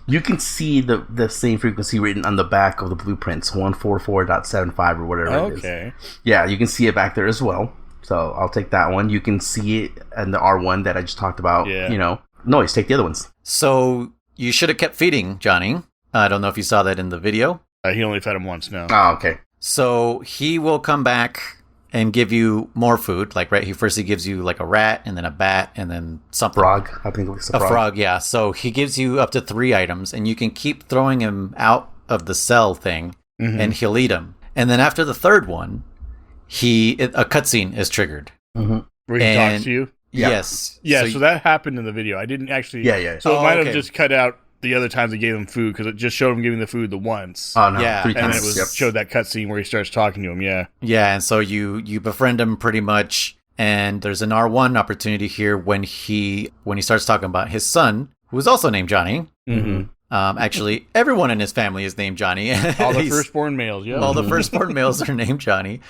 You can see the same frequency written on the back of the blueprints, 144.75 or whatever it is. Okay. Yeah, you can see it back there as well. So I'll take that one. You can see it in the R1 that I just talked about. Yeah. Noise, take the other ones. So you should have kept feeding Johnny. I don't know if you saw that in the video. He only fed him once now. Oh, okay. So he will come back and give you more food. Like, right, he gives you like a rat and then a bat and then something. Frog. I think it's a frog, yeah. So he gives you up to 3 items and you can keep throwing him out of the cell thing and he'll eat them. And then after the third one, a cutscene is triggered. Mm-hmm. Where he talks to you? Yeah. Yes. Yeah, so that happened in the video. I didn't actually... Yeah. So it might have just cut out the other times I gave him food because it just showed him giving the food the once. Oh, no. Yeah. 3 and times. then it showed that cutscene where he starts talking to him, yeah. Yeah, and so you befriend him pretty much, and there's an R1 opportunity here when he starts talking about his son, who is also named Johnny. Mm-hmm. Actually, everyone in his family is named Johnny. All the firstborn males, yeah. All the firstborn males are named Johnny.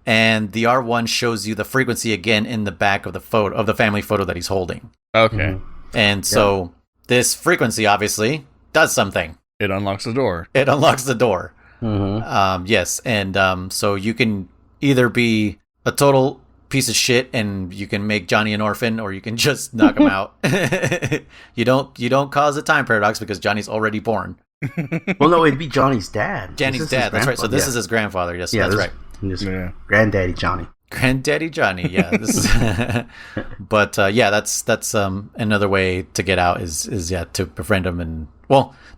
And the R1 shows you the frequency again in the back of the photo of the family photo that he's holding. Okay. Mm-hmm. And so this frequency obviously does something. It unlocks the door. It unlocks the door. Mm-hmm. Yes, and so you can either be a total piece of shit and you can make Johnny an orphan, or you can just knock him out. You don't cause a time paradox because Johnny's already born. Well, no, it'd be Johnny's dad. Johnny's dad. That's right. So this is his grandfather. Yes, that's right. Granddaddy Johnny. Granddaddy Johnny, yeah. But that's another way to get out is to befriend him, and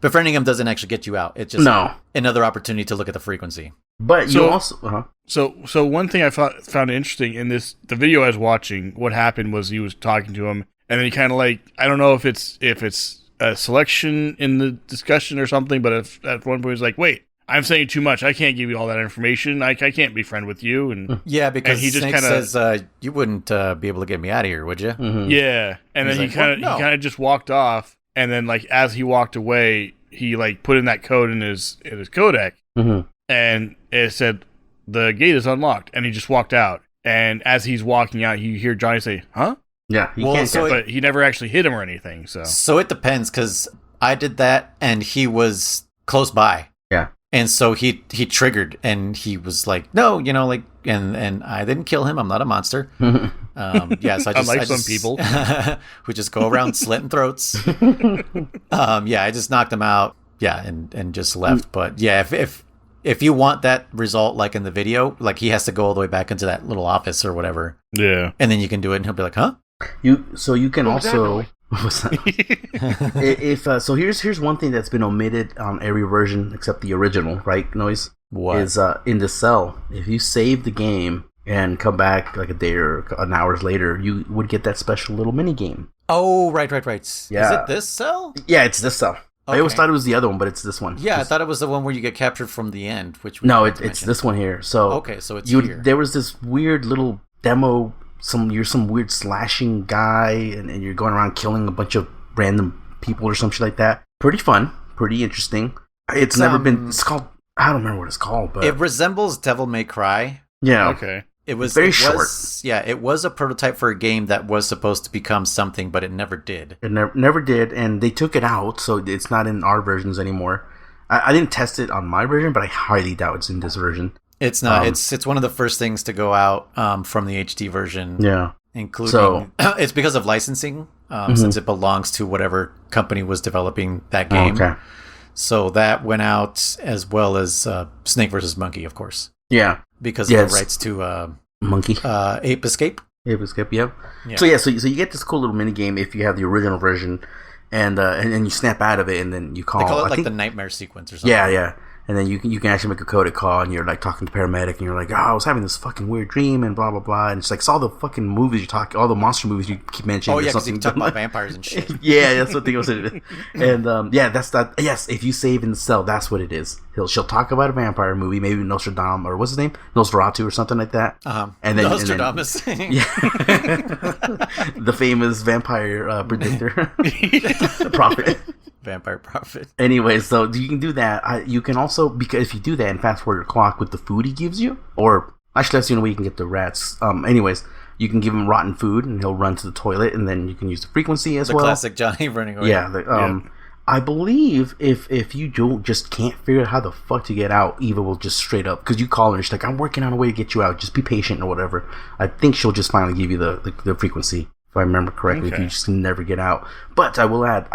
befriending him doesn't actually get you out. It's just another opportunity to look at the frequency. But you also So one thing I found interesting in the video I was watching, what happened was he was talking to him, and then he kind of like, I don't know if it's a selection in the discussion or something, but at one point he's like, wait, I'm saying too much. I can't give you all that information. I can't be friend with you. And yeah, because and he just Snake says, you wouldn't be able to get me out of here, would you? Mm-hmm. Yeah. And then he kind of just walked off. And then like as he walked away, he like put in that code in his codec, and it said the gate is unlocked. And he just walked out. And as he's walking out, you hear Johnny say, "Huh?" Yeah. But he never actually hit him or anything. So it depends, because I did that, and he was close by. Yeah. And so he triggered, and he was like, "No, like," and I didn't kill him. I'm not a monster. Yeah, so Unlike some people who just go around slitting throats. Yeah, I just knocked him out. Yeah, and just left. But yeah, if you want that result, like in the video, like he has to go all the way back into that little office or whatever. Yeah, and then you can do it, and he'll be like, "Huh?" You can also. So here's one thing that's been omitted on every version except the original, right? Noise. What is in the cell? If you save the game and come back like a day or an hours later, you would get that special little mini game. Oh, right. Yeah. Is it this cell? Yeah, it's this cell. Okay. I always thought it was the other one, but it's this one. Yeah, I thought it was the one where you get captured from the end. No, it's this one here. So okay, so it's here. There was this weird little demo. You're some weird slashing guy, and you're going around killing a bunch of random people or some shit like that. Pretty fun, pretty interesting. It's never been. It's called. I don't remember what it's called, but it resembles Devil May Cry. Yeah. Okay. It was very short. Yeah, it was a prototype for a game that was supposed to become something, but it never did. It never did, and they took it out, so it's not in our versions anymore. I didn't test it on my version, but I highly doubt it's in this version. It's not. It's one of the first things to go out from the HD version. Yeah. Including, it's because of licensing, since it belongs to whatever company was developing that game. Okay. So that went out, as well as Snake vs. Monkey, of course. Yeah. Because of the rights to Monkey. Ape Escape. Ape Escape, yeah. So you get this cool little mini game if you have the original version, and you snap out of it, and then you call. They call it the nightmare sequence or something. Yeah. And then you can actually make a codec call, and you're like talking to paramedic, and you're like, I was having this fucking weird dream, and blah blah blah, and it's like, it's all the fucking movies all the monster movies you keep mentioning. Oh yeah, because you talk about vampires and shit. Yeah, that's what they was. And that's that. Yes, if you save in the cell, that's what it is. She'll talk about a vampire movie, maybe Nostradamus or what's his name, Nosferatu or something like that. And then Nostradamus, the famous vampire predictor, prophet. Vampire prophet. Anyway, so you can do that. You can also, because if you do that and fast forward your clock with the food he gives you, or actually that's the only way you can get the rats. Anyways, you can give him rotten food and he'll run to the toilet, and then you can use the frequency as well. The classic Johnny running away. Yeah. I believe if you just can't figure out how the fuck to get out, Eva will just straight up, because you call her and she's like, I'm working on a way to get you out. Just be patient or whatever. I think she'll just finally give you the frequency. If I remember correctly, if you just never get out. But I will add,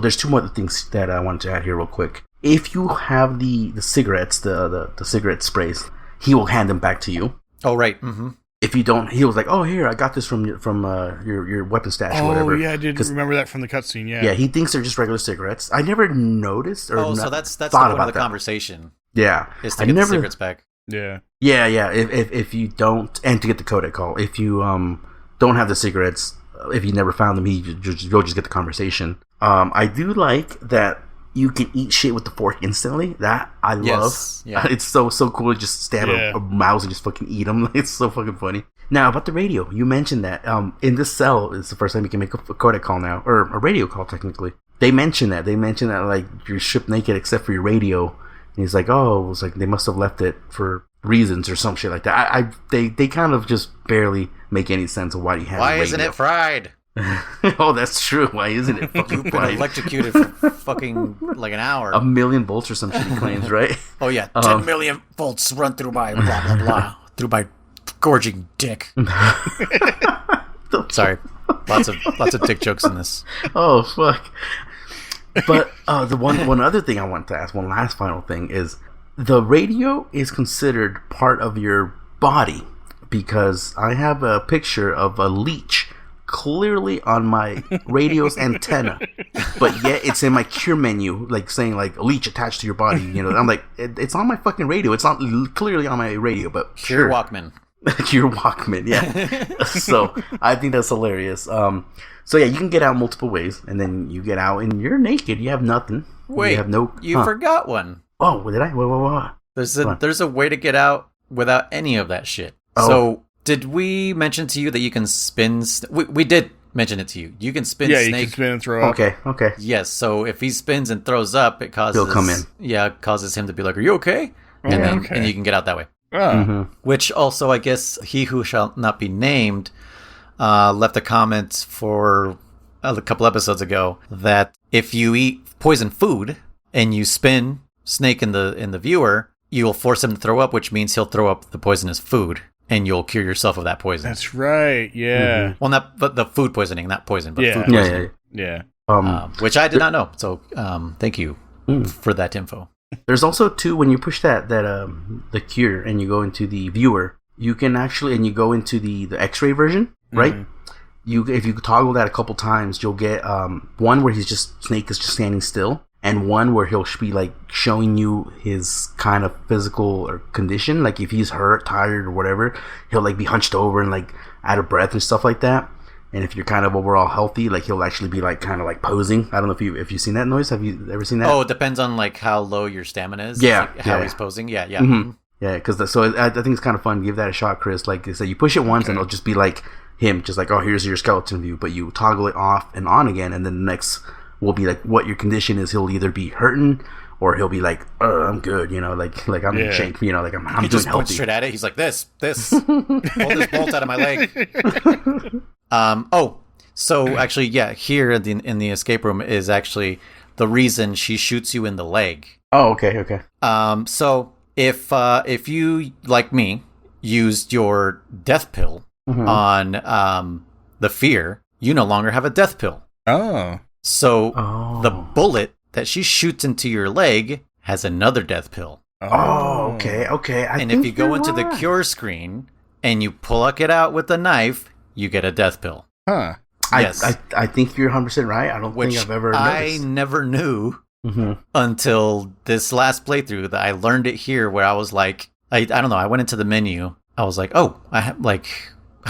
there's two more things that I wanted to add here real quick. If you have the cigarettes, the cigarette sprays, he will hand them back to you. Oh, right. Mm-hmm. If you don't, he was like, oh, here, I got this from your weapon stash or whatever. Oh, yeah, I did remember that from the cutscene, yeah. Yeah, he thinks they're just regular cigarettes. I never noticed or so that's the point of the conversation. Yeah. Is to get the cigarettes back. Yeah. Yeah. If you don't, and to get the codec call, if you don't have the cigarettes, if you never found them, you'll just get the conversation. I do like that you can eat shit with the fork instantly. That I love. Yeah. It's so cool to just stab a mouse and just fucking eat them. It's so fucking funny. Now about the radio, you mentioned that in this cell, it's the first time you can make a codec call now, or a radio call technically. They mentioned that like you're stripped naked except for your radio, and he's like, oh, it was like they must have left it for reasons or some shit like that. They kind of just barely make any sense of why he has. Why isn't it fried? Oh, that's true. Why isn't it fucking You've been electrocuted for fucking like an hour. 1,000,000 volts or some shit he claims, right? Oh yeah, 10 million volts run through my blah blah blah through my gorging dick. Sorry, lots of dick jokes in this. Oh fuck. But the one other thing I want to ask, one last final thing, is the radio is considered part of your body, because I have a picture of a leech clearly on my radio's antenna, but yet it's in my cure menu, like saying like leech attached to your body. I'm like, it's on my fucking radio. It's not clearly on my radio, but Cure Walkman. Cure Walkman, yeah. So I think that's hilarious. So yeah, you can get out multiple ways, and then you get out and you're naked. You have nothing. Wait, you forgot one. Oh, did I? What? There's a way to get out without any of that shit. Oh. So, did we mention to you that you can spin? We did mention it to you. You can spin Snake. Yeah, you can spin and throw up. Okay. Yes, so if he spins and throws up, it causes... He'll come in. Yeah, it causes him to be like, are you okay? And you can get out that way. Oh. Which also, I guess, he who shall not be named left a comment for a couple episodes ago that if you eat poison food and you spin Snake in the viewer, you will force him to throw up, which means he'll throw up the poisonous food, and you'll cure yourself of that poison. That's right. Yeah. Well, not but the food poisoning, not poison, but food Yeah, poisoning. Yeah. Which I did not know. So thank you for that info. There's also too, when you push that the cure and you go into the viewer, you can actually, and you go into the X-ray version, right? If you toggle that a couple times, you'll get one where Snake is just standing still, and one where he'll be like showing you his kind of physical or condition, like if he's hurt, tired, or whatever, he'll like be hunched over and like out of breath and stuff like that. And if you're kind of overall healthy, like he'll actually be like kind of like posing. I don't know if you've seen that noise. Have you ever seen that? Oh, it depends on like how low your stamina is. Yeah, like how he's posing. Yeah. Yeah, because so I think it's kind of fun. Give that a shot, Chris. Like I said, you push it once and it'll just be like him, just like, oh, here's your skeleton view. But you toggle it off and on again, and then the next will be like what your condition is. He'll either be hurting or he'll be like, I'm good, like I'm in shape, like I'm doing just healthy. Points straight at it. He's like, this, pull this bolt out of my leg. So actually, yeah, here in the escape room is actually the reason she shoots you in the leg. Oh, okay. So if you, like me, used your death pill on the fear, you no longer have a death pill. Oh. So the bullet that she shoots into your leg has another death pill. Oh, okay. And if you go into the cure screen and you pluck it out with a knife, you get a death pill. Huh. Yes. I think you're 100% right. I don't think I've ever noticed. I never knew until this last playthrough that I learned it here, where I was like, I don't know. I went into the menu. I was like, oh, I have I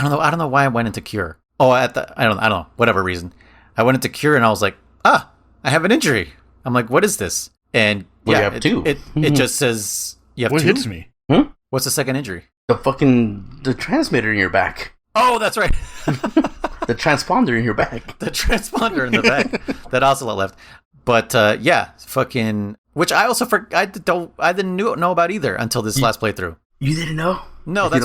don't know why I went into cure. Oh, I don't know, whatever reason. I went into cure and I was like, I have an injury. I'm like, what is this? And you have two. It just says you have what two. What hits me? What's the second injury? The transmitter in your back. Oh, that's right. The transponder in your back. The transponder in the back. That also left. But which I also I didn't know about either until this last playthrough. You didn't know? No, that's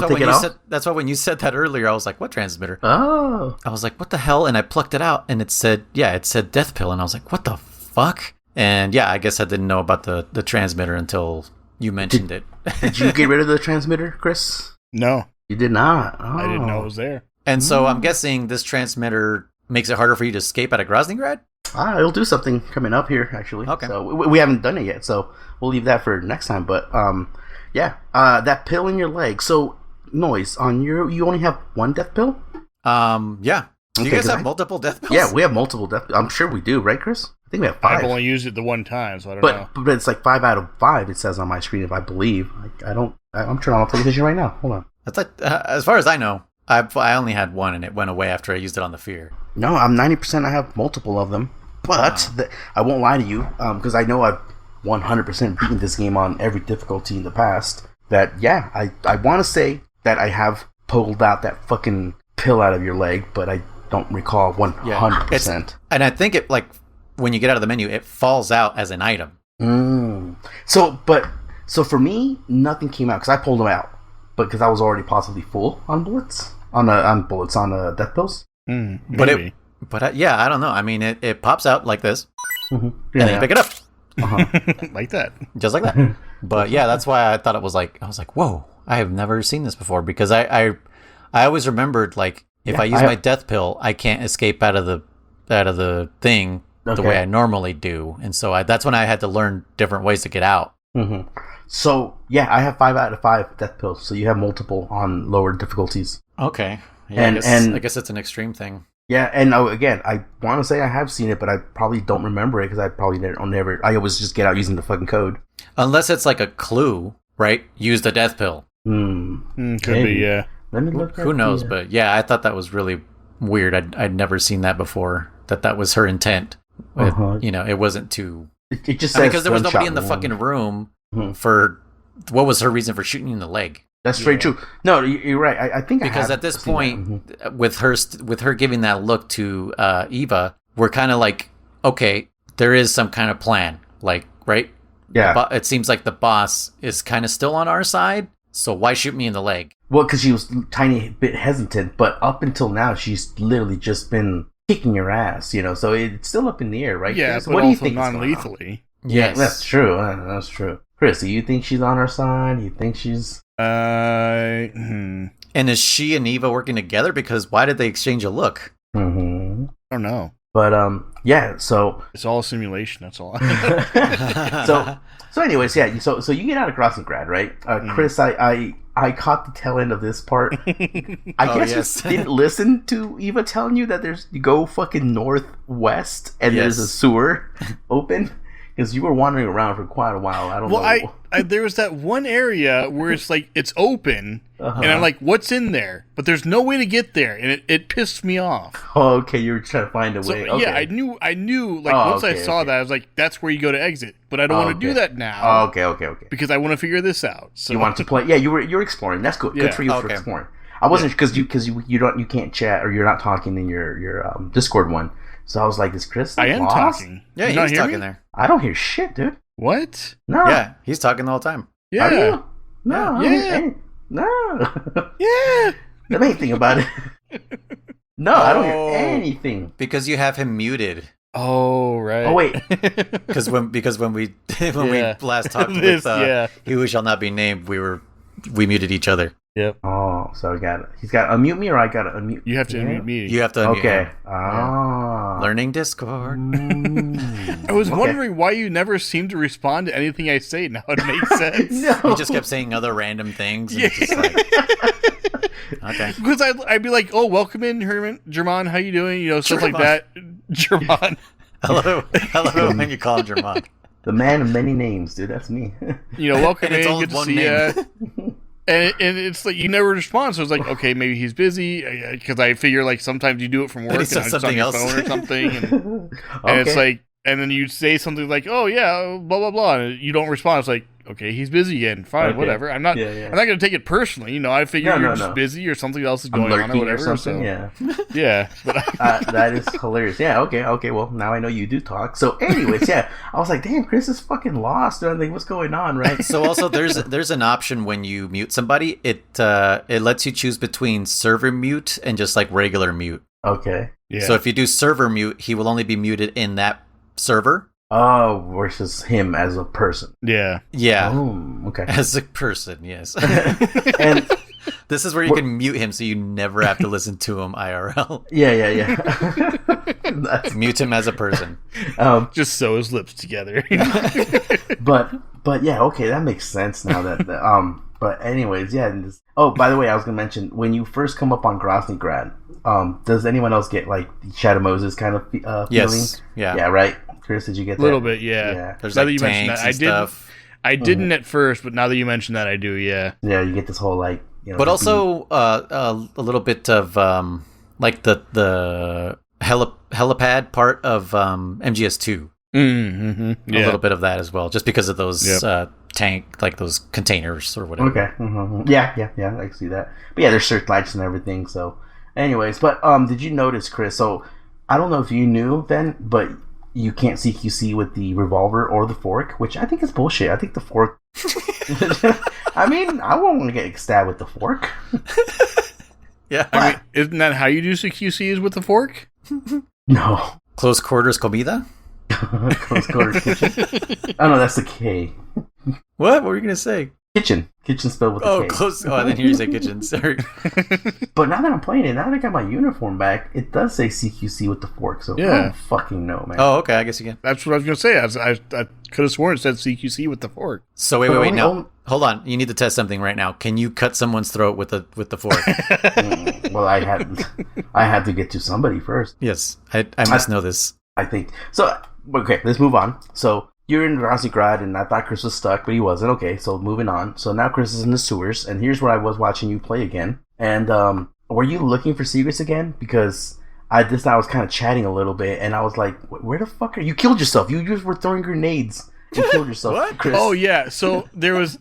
why when you said that earlier, I was like, what transmitter? Oh. I was like, what the hell? And I plucked it out and it said death pill, and I was like, what the fuck? And yeah, I guess I didn't know about the transmitter until you mentioned it. Did you get rid of the transmitter, Chris? No. You did not. Oh. I didn't know it was there. And so I'm guessing this transmitter makes it harder for you to escape out of Groznygrad? It'll do something coming up here, actually. Okay. So we haven't done it yet, so we'll leave that for next time. But that pill in your leg. So noise on you only have one death pill? Yeah. Do you guys have multiple death pills? Yeah, we have multiple death. I'm sure we do, right, Chris? I think we have 5. I've only used it the one time, so I don't know. But it's like 5 out of 5. It says on my screen, if I believe. I'm turning on the PlayStation right now. Hold on. That's like, as far as I know, I only had one and it went away after I used it on the fear. No, I'm 90%. I have multiple of them, but I won't lie to you because I know I've 100% beaten this game on every difficulty in the past. That I want to say that I have pulled out that fucking pill out of your leg, but I don't recall 100%. And I think it, like, when you get out of the menu, it falls out as an item. So for me, nothing came out because I pulled them out, but because I was already possibly full on bullets, on death pills. But I don't know. I mean, it pops out like this, and then you pick it up. Like that. Just like that. But yeah, that's why I thought I was like, whoa, I have never seen this before, because I always remembered, like, if I use my death pill, I can't escape out of the thing the way I normally do, and so that's when I had to learn different ways to get out. So yeah, I have 5 out of 5 death pills. So you have multiple on lower difficulties. Okay. Yeah, I guess it's an extreme thing. Yeah, and again, I want to say I have seen it, but I probably don't remember it because I probably never. I always just get out using the fucking code. Unless it's like a clue, right? Use the death pill. Could be, yeah. Let me look. Who knows? But yeah, I thought that was really weird. I'd never seen that before. That was her intent. It wasn't too. It just says because there was nobody in the fucking room for. What was her reason for shooting you in the leg? That's very true. No, you're right. I think because at this point, with her giving that look to Eva, we're kind of like, okay, there is some kind of plan, like, right? Yeah. It seems like the boss is kind of still on our side, so why shoot me in the leg? Well, because she was a tiny bit hesitant, but up until now, she's literally just been kicking your ass, so it's still up in the air, right? Yeah, Chris? but What do you also think is going on? non-lethally. Yeah, Yes. that's true. That's true. Chris, do you think she's on our side? Do you think she's... And is she and Eva working together? Because why did they exchange a look? Mm-hmm. I don't know. But, yeah, so... It's all a simulation, that's all. So anyways, yeah, so you get out of Crossing Grad, right? Chris, I caught the tail end of this part. I guess you didn't listen to Eva telling you that you go fucking northwest and there's a sewer open? Because you were wandering around for quite a while. I don't know. Well, there was that one area where it's like, it's open, and I'm like, what's in there? But there's no way to get there, and it pissed me off. Oh, okay, you were trying to find a way. So, Okay. yeah, I knew, like, once I saw that, I was like, that's where you go to exit. But I don't want to do that now. Oh, okay. Because I want to figure this out. So. You want to play? Yeah, you're exploring. That's good. Good for you for exploring. I wasn't because you can't chat or you're not talking in your Discord one. So I was like, is Chris I am lost? talking. Yeah, you he's talking there. I don't hear shit, dude. What? No. Yeah, he's talking the whole time. Yeah. Are you? No. Yeah. No. Yeah. The main thing about it. No, I don't hear anything. Because you have him muted. Oh, right. Oh, wait. Because when we last talked with He Who Shall Not Be Named, we muted each other. Yep. Oh, so he's got to unmute me, or I got to unmute? You have to unmute me. You have to unmute him. Okay. Oh. Learning Discord. I was wondering why you never seem to respond to anything I say. Now it makes sense. No. He just kept saying other random things. And just like, okay. Because I'd be like, oh, welcome in, Herman. German, how you doing? Stuff like that. German. Hello when you call him German. The man of many names, dude. That's me. Welcome And it's in. all Good to one see name. you. And it's like you never respond, so it's like, okay, maybe he's busy, because I figure like sometimes you do it from work and says it's on something your else. phone or something, and Okay. it's like, and then you say something like, oh yeah, blah blah blah, and you don't respond. It's like, okay, he's busy again, fine, Okay. whatever. I'm not gonna take it personally, I figure you're just busy or something else is going on or whatever. Something, Yeah, but that is hilarious. Yeah, okay. Well, now I know you do talk. So, anyways, I was like, damn, Chris is fucking lost. I think what's going on, right? So also there's an option when you mute somebody. It lets you choose between server mute and just like regular mute. Okay. yeah. So if you do server mute, he will only be muted in that server. Oh, versus him as a person. yeah, Yeah. Oh, okay. As a person, yes. And This is where you can mute him so you never have to listen to him IRL. yeah. That's, Mute him as a person. just sew his lips together. but yeah, okay, that makes sense now. But anyways, yeah. Oh, by the way, I was gonna mention when you first come up on Grosnygrad, does anyone else get like the Shadow Moses kind of feeling? Yes. Yeah. Yeah. Right. Chris, did you get A little that? bit, yeah. Yeah. There's Now like that you mentioned tanks that, and stuff. I didn't at first, but now that you mention that, I do. Yeah. Yeah, you get this whole like. But also a little bit of like the helipad part of MGS2. Mm-hmm. Yeah. A little bit of that as well, just because of those tank, like those containers or whatever. Okay. Mm-hmm. Yeah, I can see that. But yeah, there's searchlights and everything. So, anyways, but did you notice, Chris? So, I don't know if you knew then, but you can't CQC with the revolver or the fork, which I think is bullshit. I think the fork. I mean, I won't want to get stabbed with the fork. Yeah. I mean, isn't that how you do CQCs with the fork? No. Close quarters comida? Close quarters kitchen. Oh no, that's the K. What were you going to say? Kitchen spelled with a Oh, K. close. Oh, I didn't hear you say kitchen. Sorry. But now that I'm playing it, now that I got my uniform back, it does say CQC with the fork. So I don't fucking know, man. Oh, okay. I guess you can. That's what I was going to say. I could have sworn it said CQC with the fork. So wait. only- Now, hold on. You need to test something right now. Can you cut someone's throat with the fork? Well, I had to get to somebody first. Yes, I must know this. I think so. Okay, let's move on. So you're in Grosnygrad, and I thought Chris was stuck, but he wasn't. Okay, so moving on. So now Chris is in the sewers, and here's where I was watching you play again. And were you looking for secrets again? Because I was kind of chatting a little bit, and I was like, "Where the fuck are you? Killed yourself. You just were throwing grenades. You killed yourself, What? Chris." Oh yeah. So it was.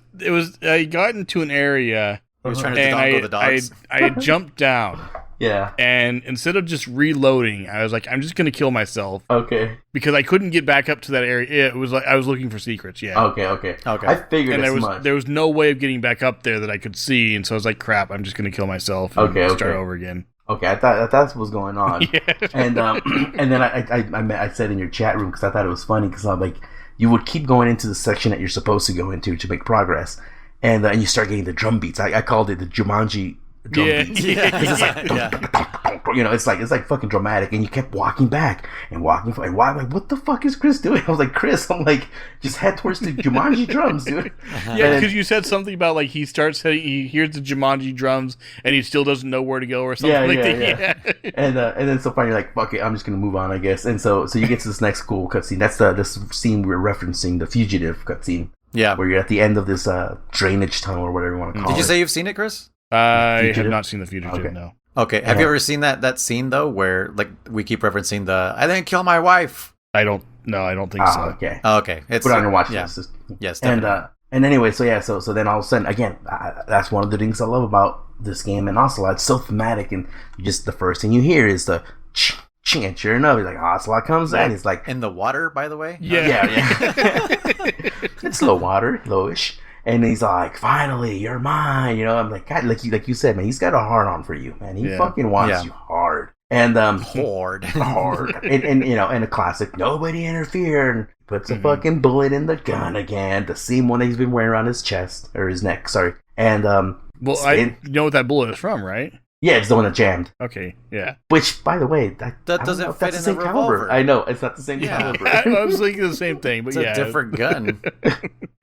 I got into an area He was trying to and dongle the dogs. I had jumped down, Yeah. and instead of just reloading, I was like, I'm just gonna kill myself Okay. because I couldn't get back up to that area. It was like I was looking for secrets. Yeah. Okay. I figured And as much. there was no way of getting back up there that I could see, and so I was like, "Crap! I'm just gonna kill myself and Okay. start over again." Okay, I thought that's what was going on. Yeah. And then I said in your chat room because I thought it was funny because I'm like, you would keep going into the section that you're supposed to go into to make progress, and you start getting the drum beats. I called it the Jumanji drum beats. It's like, you know, it's like fucking dramatic, and you kept walking back and walking, and why? Like, what the fuck is Chris doing? I was like, Chris, I'm like, just head towards the Jumanji drums, dude. Yeah, because you said something about like he hears the Jumanji drums and he still doesn't know where to go or something that. Yeah. And then so finally you're like, fuck it, I'm just gonna move on, I guess. And so you get to this next cool cutscene. That's this scene we're referencing, the fugitive cutscene. Yeah, where you're at the end of this drainage tunnel or whatever you want to call it. Did you say you've seen it, Chris? I have not seen The Fugitive, no. Okay, have you ever seen that scene, though, where, like, we keep referencing I didn't kill my wife? I don't think so. Okay. Okay. Put it on your watch list. Yes, definitely. And anyway, so then all of a sudden, again, that's one of the things I love about this game and Ocelot. It's so thematic, and the first thing you hear is the ching, and sure enough, he's like, Ocelot comes in, he's like... In the water, by the way? Yeah. It's low water, lowish. And he's like, finally, you're mine. You know, I'm like, God, like you said, man, he's got a hard on for you, man. He fucking wants you hard. And hard. And you know, and a classic, nobody interfere, and puts a fucking bullet in the gun again, the same one that he's been wearing around his chest or his neck, sorry. And well, I know what that bullet is from, right? Yeah, it's the one that jammed. Okay, yeah. Which, by the way, that doesn't fit in the revolver. Caliber. I know, it's not the same caliber. I was thinking the same thing, but it's a different gun.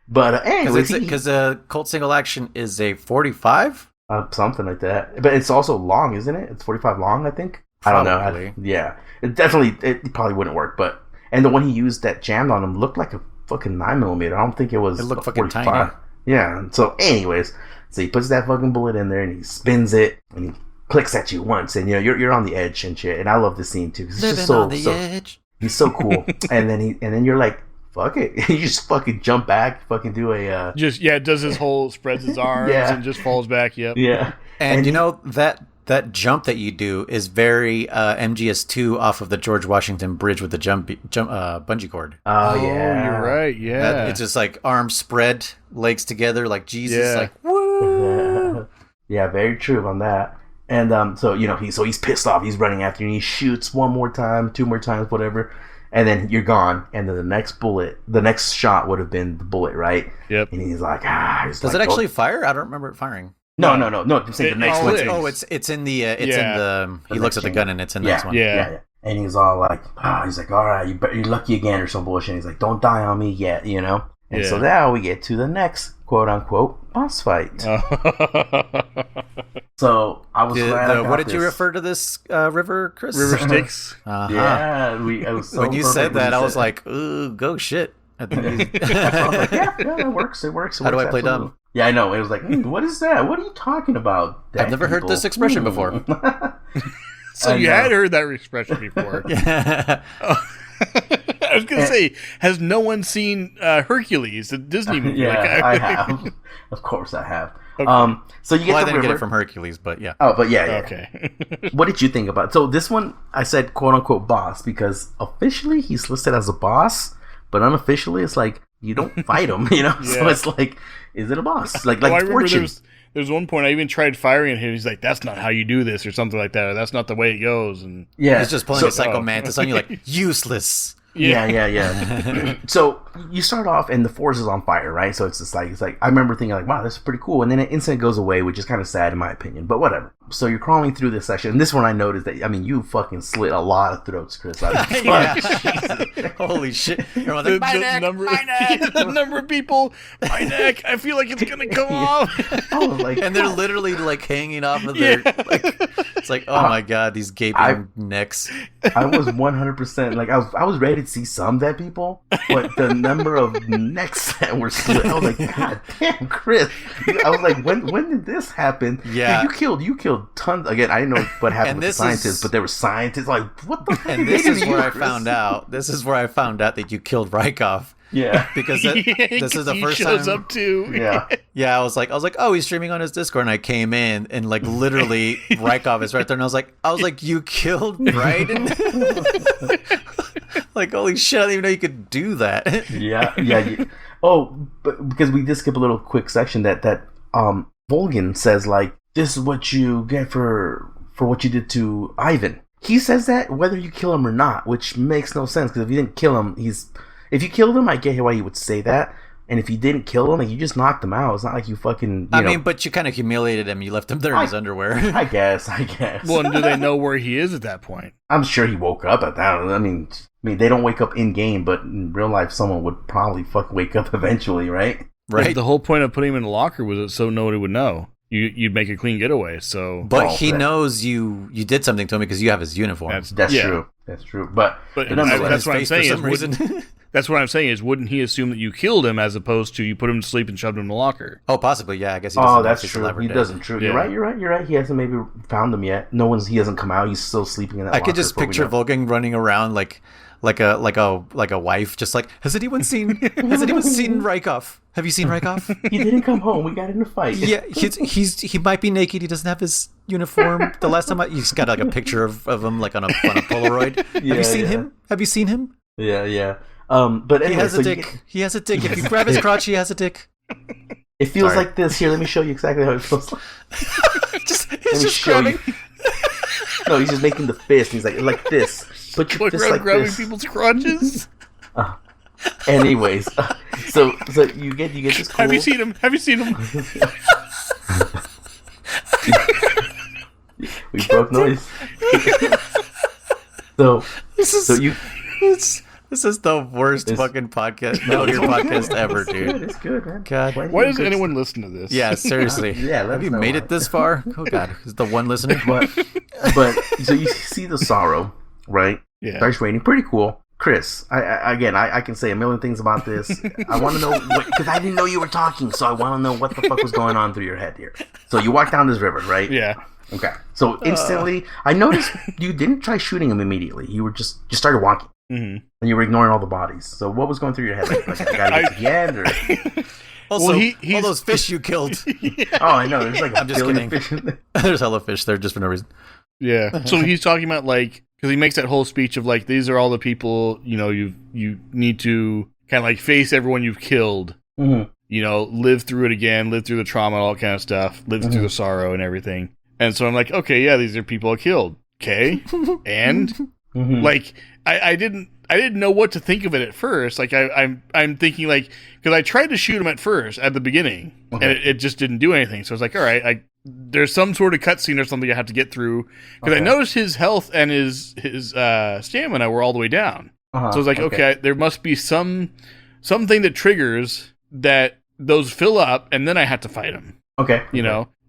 But anyway, because Colt Single Action is a 45? Something like that. But it's also long, isn't it? It's 45 long, I think. Probably. I don't know. Yeah. It probably wouldn't work, but... And the one he used that jammed on him looked like a fucking 9mm. I don't think it was... It looked fucking 45. tiny. Yeah. So anyways, so he puts that fucking bullet in there and he spins it and he clicks at you once, and you know you're on the edge and shit. And I love this scene too. It's Living just so, on the edge. He's so cool. and then you're like, fuck it. You just fucking jump back, fucking do a does his whole spreads his arms and just falls back. Yep. Yeah. And you know that jump that you do is very MGS2 off of the George Washington Bridge with the jump bungee cord. Oh yeah, you're right. Yeah, it's just like arms spread, legs together, like Jesus, like woo. Yeah, very true on that. And so you know he's pissed off. He's running after you. And he shoots one more time, two more times, whatever. And then you're gone. And then the next shot would have been the bullet, right? Yep. And he's like, Does it actually fire? I don't remember it firing. No. I'm saying the next one. It's in the. He looks at the gun and it's in the next one. Yeah. And he's all like, he's like, all right, you're lucky again or some bullshit. And he's like, don't die on me yet, you know. And so now we get to the next quote unquote boss fight. So I was glad. What did you refer to this river, Chris? River Styx. Yeah, I was so when you said that, I was like, ooh, go shit. I was like, yeah, it works. How do I play dumb? Yeah, I know. It was like, what is that? What are you talking about? I've never heard this expression before. So you had heard that expression before. Yeah. I was gonna say, has no one seen Hercules, the Disney movie? Yeah, I have. Of course, I have. Okay. So you get I the didn't river. Get it from Hercules, but yeah. Oh, but yeah. Okay. What did you think about it? So this one, I said quote unquote boss because officially he's listed as a boss, but unofficially it's like you don't fight him, you know. So it's like, is it a boss? Like I remember Fortune. There's one point I even tried firing at him. He's like, "That's not how you do this," or something like that. Or, "That's not the way it goes." And he's just pulling a Psycho Mantis on you, like useless. Yeah. So you start off and the forest is on fire, right? So it's like I remember thinking like, wow, this is pretty cool. And then it instantly goes away, which is kind of sad in my opinion, but whatever. So you're crawling through this section, and this one I noticed that you fucking slit a lot of throats, Chris. Holy shit! You're like, the number of people, my neck. I feel like it's gonna come off. And they're literally like hanging off of their. Like, it's like, oh my god, these gaping necks. I was 100% like I was ready to see some dead people, but the number of necks that were slit, I was like, God damn, Chris. I was like, when did this happen? Yeah, dude, you killed tons. Again, I didn't know what happened with the scientists, but there were scientists like, what the fuck? And this is where I found out. This is where I found out that you killed Rykov. Yeah, because this is the first time. He shows up too. Yeah. I was like, oh, he's streaming on his Discord, and I came in, and like literally, Rykov is right there, and I was like, you killed Bryden. Like, holy shit! I didn't even know you could do that. Yeah. Oh, but because we did skip a little quick section that Volgin says like, this is what you get for for what you did to Ivan. He says that whether you kill him or not, which makes no sense, because if you didn't kill him, if you killed him, I get why you would say that. And if you didn't kill him, like, you just knocked him out. It's not like you fucking. I mean, but you kind of humiliated him. You left him there in his underwear. I guess. Well, and do they know where he is at that point? I'm sure he woke up at that. I mean, they don't wake up in game, but in real life, someone would probably fucking wake up eventually, right? Right. Yeah, the whole point of putting him in the locker was so nobody would know. You'd make a clean getaway. So, but he knows you did something to him because you have his uniform. That's true. That's true. But that's what I'm saying. For some reason. That's what I'm saying is, wouldn't he assume that you killed him as opposed to you put him to sleep and shoved him in the locker? Oh, possibly, yeah. I guess he doesn't. Oh, that's true. He doesn't. True. Yeah. You're right. He hasn't maybe found him yet. He hasn't come out. He's still sleeping in that. I could just picture Volgang running around like a wife, just like, has anyone seen Rykov? Have you seen Rykov? He didn't come home. We got in a fight. Yeah, he might be naked. He doesn't have his uniform. The last time he's got like a picture of him like on a Polaroid. Have you seen him? Have you seen him? Yeah. But anyway, he has a dick. He has a dick. If you grab his crotch, he has a dick. It feels like this. Here, let me show you exactly how it feels. He's just grabbing. No, he's just making the fist. He's like this. Put your fist like grabbing this. people's crotches. Anyways, so you get this. Cool... Have you seen him? We broke noise. This is the worst fucking podcast, Metal Gear podcast ever, dude. It's good, man. God, why does anyone listen to this? Yeah, seriously. Have you made it this far? Oh God, is the one listener? But so you see the sorrow, right? Yeah. Starts raining. Pretty cool. Chris, I can say a million things about this. I want to know because I didn't know you were talking, so I want to know what the fuck was going on through your head here. So you walk down this river, right? Yeah. Okay. So instantly, I noticed you didn't try shooting him immediately. You were just started walking. Mm-hmm. And you were ignoring all the bodies. So what was going through your head? Like I gotta get to the end, or also all those fish you killed. Yeah. Oh, I know. There's like I'm just kidding. fish in there. There's hella fish there just for no reason. Yeah. So he's talking about like because he makes that whole speech of like these are all the people you need to kind of like face everyone you've killed. Mm-hmm. Live through it again, live through the trauma, all that kind of stuff, live through the sorrow and everything. And so I'm like, okay, yeah, these are people I killed. Okay, and like. I didn't know what to think of it at first. Like I'm thinking like because I tried to shoot him at first at the beginning and it just didn't do anything. So I was like, all right, there's some sort of cutscene or something I have to get through because I noticed his health and his stamina were all the way down. So I was like, okay, there must be something that triggers that those fill up and then I have to fight him. Okay,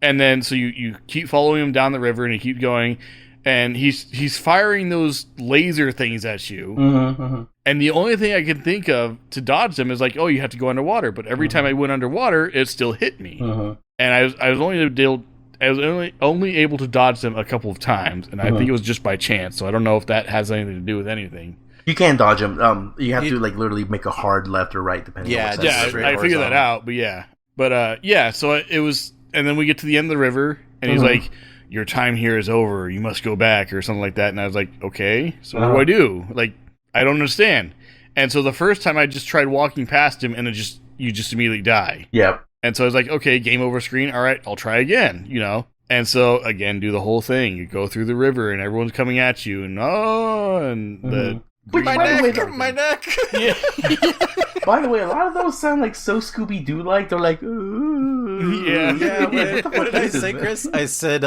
and then so you keep following him down the river and you keep going. And he's firing those laser things at you. And the only thing I can think of to dodge them is like, oh, you have to go underwater. But every time I went underwater, it still hit me. And I was only able to dodge them a couple of times. And I think it was just by chance. So I don't know if that has anything to do with anything. You can dodge them. You have to like literally make a hard left or right depending on what's I figured that out. But yeah. So it was, and then we get to the end of the river, and he's like, your time here is over. You must go back or something like that. And I was like, okay, so what do I do? Like, I don't understand. And so the first time I just tried walking past him and you just immediately die. Yep. And so I was like, okay, game over screen. All right, I'll try again, And so again, do the whole thing. You go through the river and everyone's coming at you and my neck. Yeah. By the way, a lot of those sound like so Scooby-Doo-like. They're like, ooh. Yeah. What did I say, Chris? I said,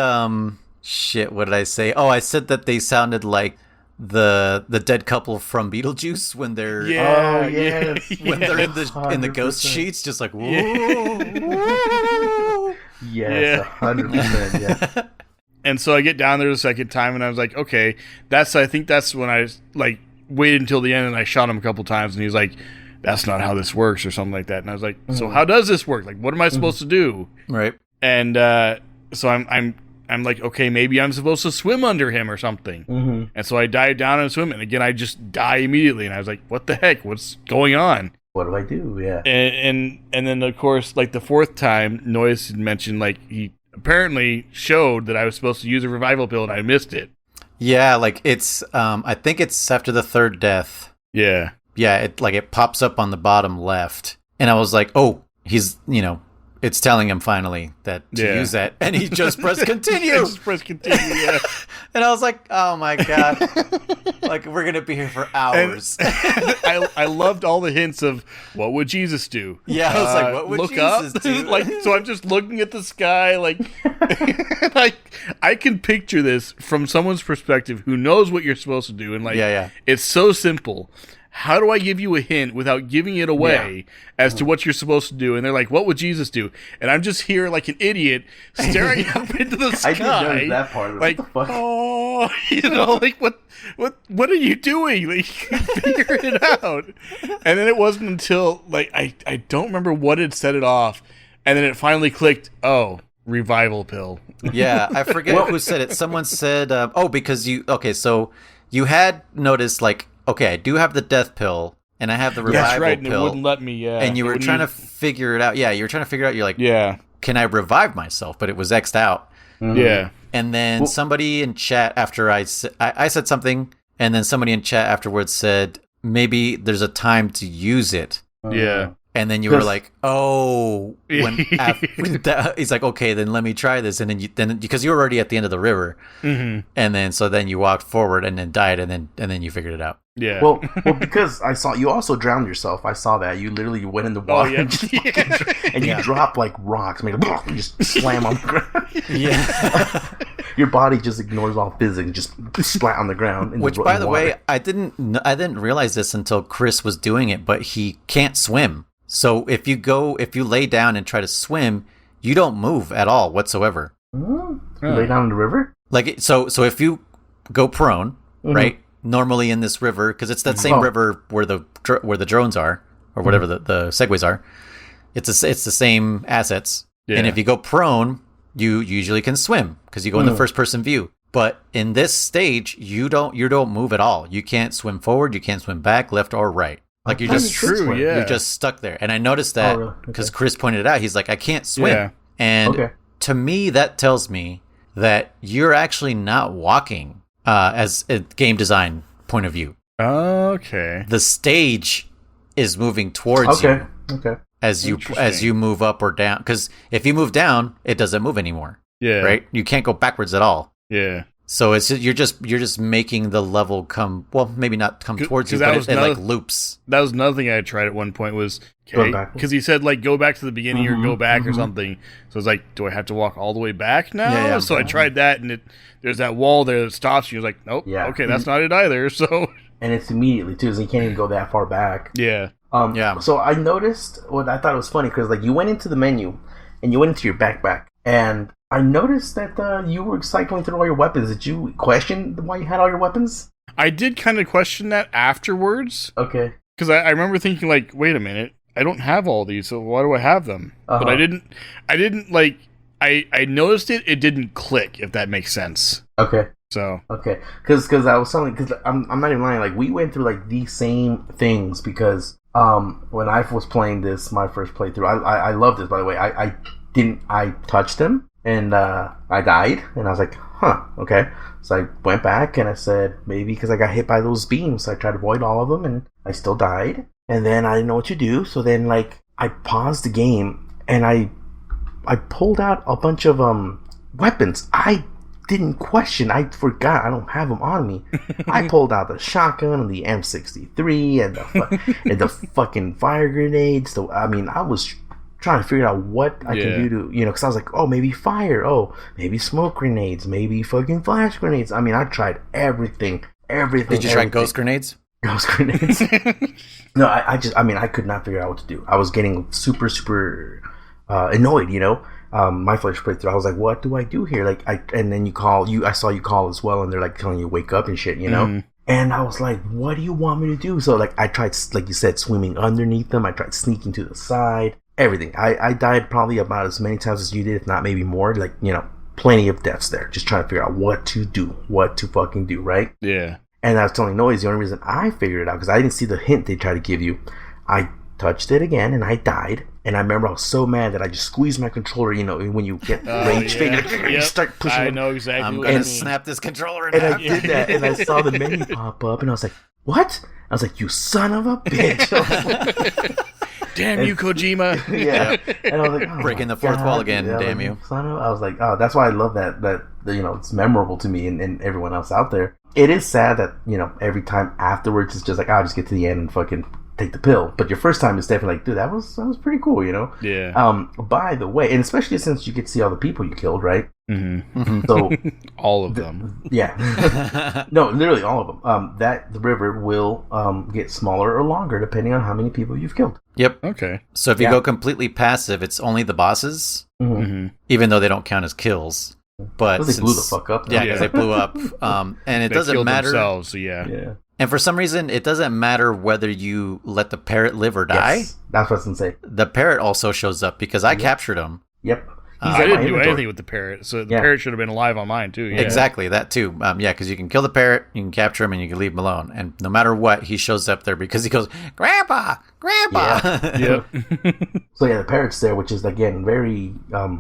shit, what did I say? Oh, I said that they sounded like the dead couple from Beetlejuice when they're when they're in the ghost sheets, just like, whoa. Yes, 100%, yeah. And so I get down there the second time and I was like, okay, I think that's when I like waited until the end and I shot him a couple times and he's like, that's not how this works or something like that. And I was like, so how does this work? Like, what am I supposed to do? Right. And so I'm like, okay, maybe I'm supposed to swim under him or something. And so I dive down and swim. And again, I just die immediately. And I was like, what the heck? What's going on? What do I do? Yeah. And then, of course, like the fourth time, Noyce had mentioned, like, he apparently showed that I was supposed to use a revival pill and I missed it. Yeah, like it's, I think it's after the third death. Yeah. Yeah, it pops up on the bottom left. And I was like, oh, he's it's telling him finally that to use that, and he just pressed continue. Just press continue. Yeah. And I was like, oh my god, like we're gonna be here for hours. I loved all the hints of what would Jesus do. Yeah, I was like, what would look Jesus up? do? Like, so I'm just looking at the sky, like, I can picture this from someone's perspective who knows what you're supposed to do, and like, it's so simple. How do I give you a hint without giving it away as to what you're supposed to do? And they're like, what would Jesus do? And I'm just here like an idiot staring up into the sky. I didn't notice that part. Like, what the fuck? oh, like, what are you doing? Like, figure it out. And then it wasn't until, like, I don't remember what had set it off. And then it finally clicked, revival pill. Yeah, I forget who said it. Someone said, because so you had noticed, like, okay, I do have the death pill, and I have the revival That's right, and pill. it wouldn't let me, and you were trying to figure it out. Yeah, you were trying to figure it out. You're like, can I revive myself? But it was X'd out. Mm-hmm. Yeah. And then somebody in chat after I said something, and then somebody in chat afterwards said, maybe there's a time to use it. Yeah. And then you were like, he's like, okay, then let me try this. And then because you were already at the end of the river. Mm-hmm. And then you walked forward and then died and then you figured it out. Yeah. Well, because I saw you also drowned yourself. I saw that you literally went in the water and you dropped like rocks, you just slam on the ground. Yeah. Your body just ignores all physics, just splat on the ground. Which, by the way, I didn't realize this until Chris was doing it, but he can't swim. So if you lay down and try to swim, you don't move at all whatsoever. You lay down in the river? Like so if you go prone, right? Normally in this river, because it's that same river where the drones are, or whatever the segways are. It's the same assets. Yeah. And if you go prone, you usually can swim because you go in the first person view. But in this stage, you don't move at all. You can't swim forward. You can't swim back, left or right. Like you're just you're just stuck there. And I noticed that because Chris pointed it out. He's like, I can't swim. Yeah. And to me, that tells me that you're actually not walking as a game design point of view. Okay. The stage is moving towards you. Okay. As you move up or down, because if you move down, it doesn't move anymore. Yeah. Right. You can't go backwards at all. Yeah. So you're just making the level come, well, maybe not come towards you, but it like loops. That was another thing I tried at one point was, because he said like go back to the beginning or go back or something. So it's like, do I have to walk all the way back now? Yeah, so I tried that, and there's that wall there that stops you. It's like, nope, okay, that's not it either. So and it's immediately too, so you can't even go that far back. Yeah. So I noticed what I thought was funny because like you went into the menu and you went into your backpack, and I noticed that you were cycling through all your weapons. Did you question why you had all your weapons? I did kind of question that afterwards. Okay. Because I remember thinking, like, wait a minute, I don't have all these, so why do I have them? But I didn't like, I noticed it didn't click, if that makes sense. Okay. So. Okay. Because I was telling, because I'm not even lying, like, we went through, like, these same things because when I was playing this, my first playthrough, I loved this, by the way. I touched him. And I died, and I was like, okay. So I went back, and I said, maybe because I got hit by those beams. So I tried to avoid all of them, and I still died. And then I didn't know what to do. So then, like, I paused the game, and I pulled out a bunch of weapons. I didn't question. I forgot. I don't have them on me. I pulled out the shotgun and the M63 and the fucking fire grenades. So, I mean, I was trying to figure out what I can do to, because I was like, maybe fire, maybe smoke grenades, maybe fucking flash grenades. I mean, I tried everything. Did you try ghost grenades? Ghost grenades? No, I could not figure out what to do. I was getting super, super annoyed, my first playthrough, I was like, what do I do here? Like, and then I saw you call as well, and they're like telling you wake up and shit, And I was like, what do you want me to do? So like, I tried, like you said, swimming underneath them. I tried sneaking to the side. Everything. I died probably about as many times as you did, if not maybe more. Like, plenty of deaths there. Just trying to figure out what to fucking do, right? Yeah. And I was telling Noise, the only reason I figured it out, because I didn't see the hint they tried to give you. I touched it again, and I died. And I remember I was so mad that I just squeezed my controller, when you get rage figure, you start pushing. I know exactly I'm going to snap this controller in and half. I did that, and I saw the menu pop up, and I was like, what? I was like, you son of a bitch. Damn you, Kojima. Yeah. And I was like, oh, breaking the fourth wall again, yeah, damn you. I was like, oh, that's why I love that it's memorable to me and everyone else out there. It is sad that, every time afterwards it's just like, I'll just get to the end and fucking take the pill. But your first time is definitely like, dude, that was pretty cool, Yeah. By the way, and especially since you get to see all the people you killed, right? Mm-hmm. So all of them. Yeah. No, literally all of them. The river will get smaller or longer depending on how many people you've killed. Yep. Okay. So if you go completely passive, it's only the bosses, even though they don't count as kills. But they blew the fuck up. Yeah, because they blew up. And it doesn't matter. Themselves, so yeah. And for some reason, it doesn't matter whether you let the parrot live or die. Yes, that's what I was going to say. The parrot also shows up because I captured him. Yep. I didn't do anything with the parrot, so the parrot should have been alive on mine, too. Yeah. Exactly, that too. Because you can kill the parrot, you can capture him, and you can leave him alone. And no matter what, he shows up there because he goes, Grandpa! Grandpa! Yeah. So yeah, the parrot's there, which is, again, very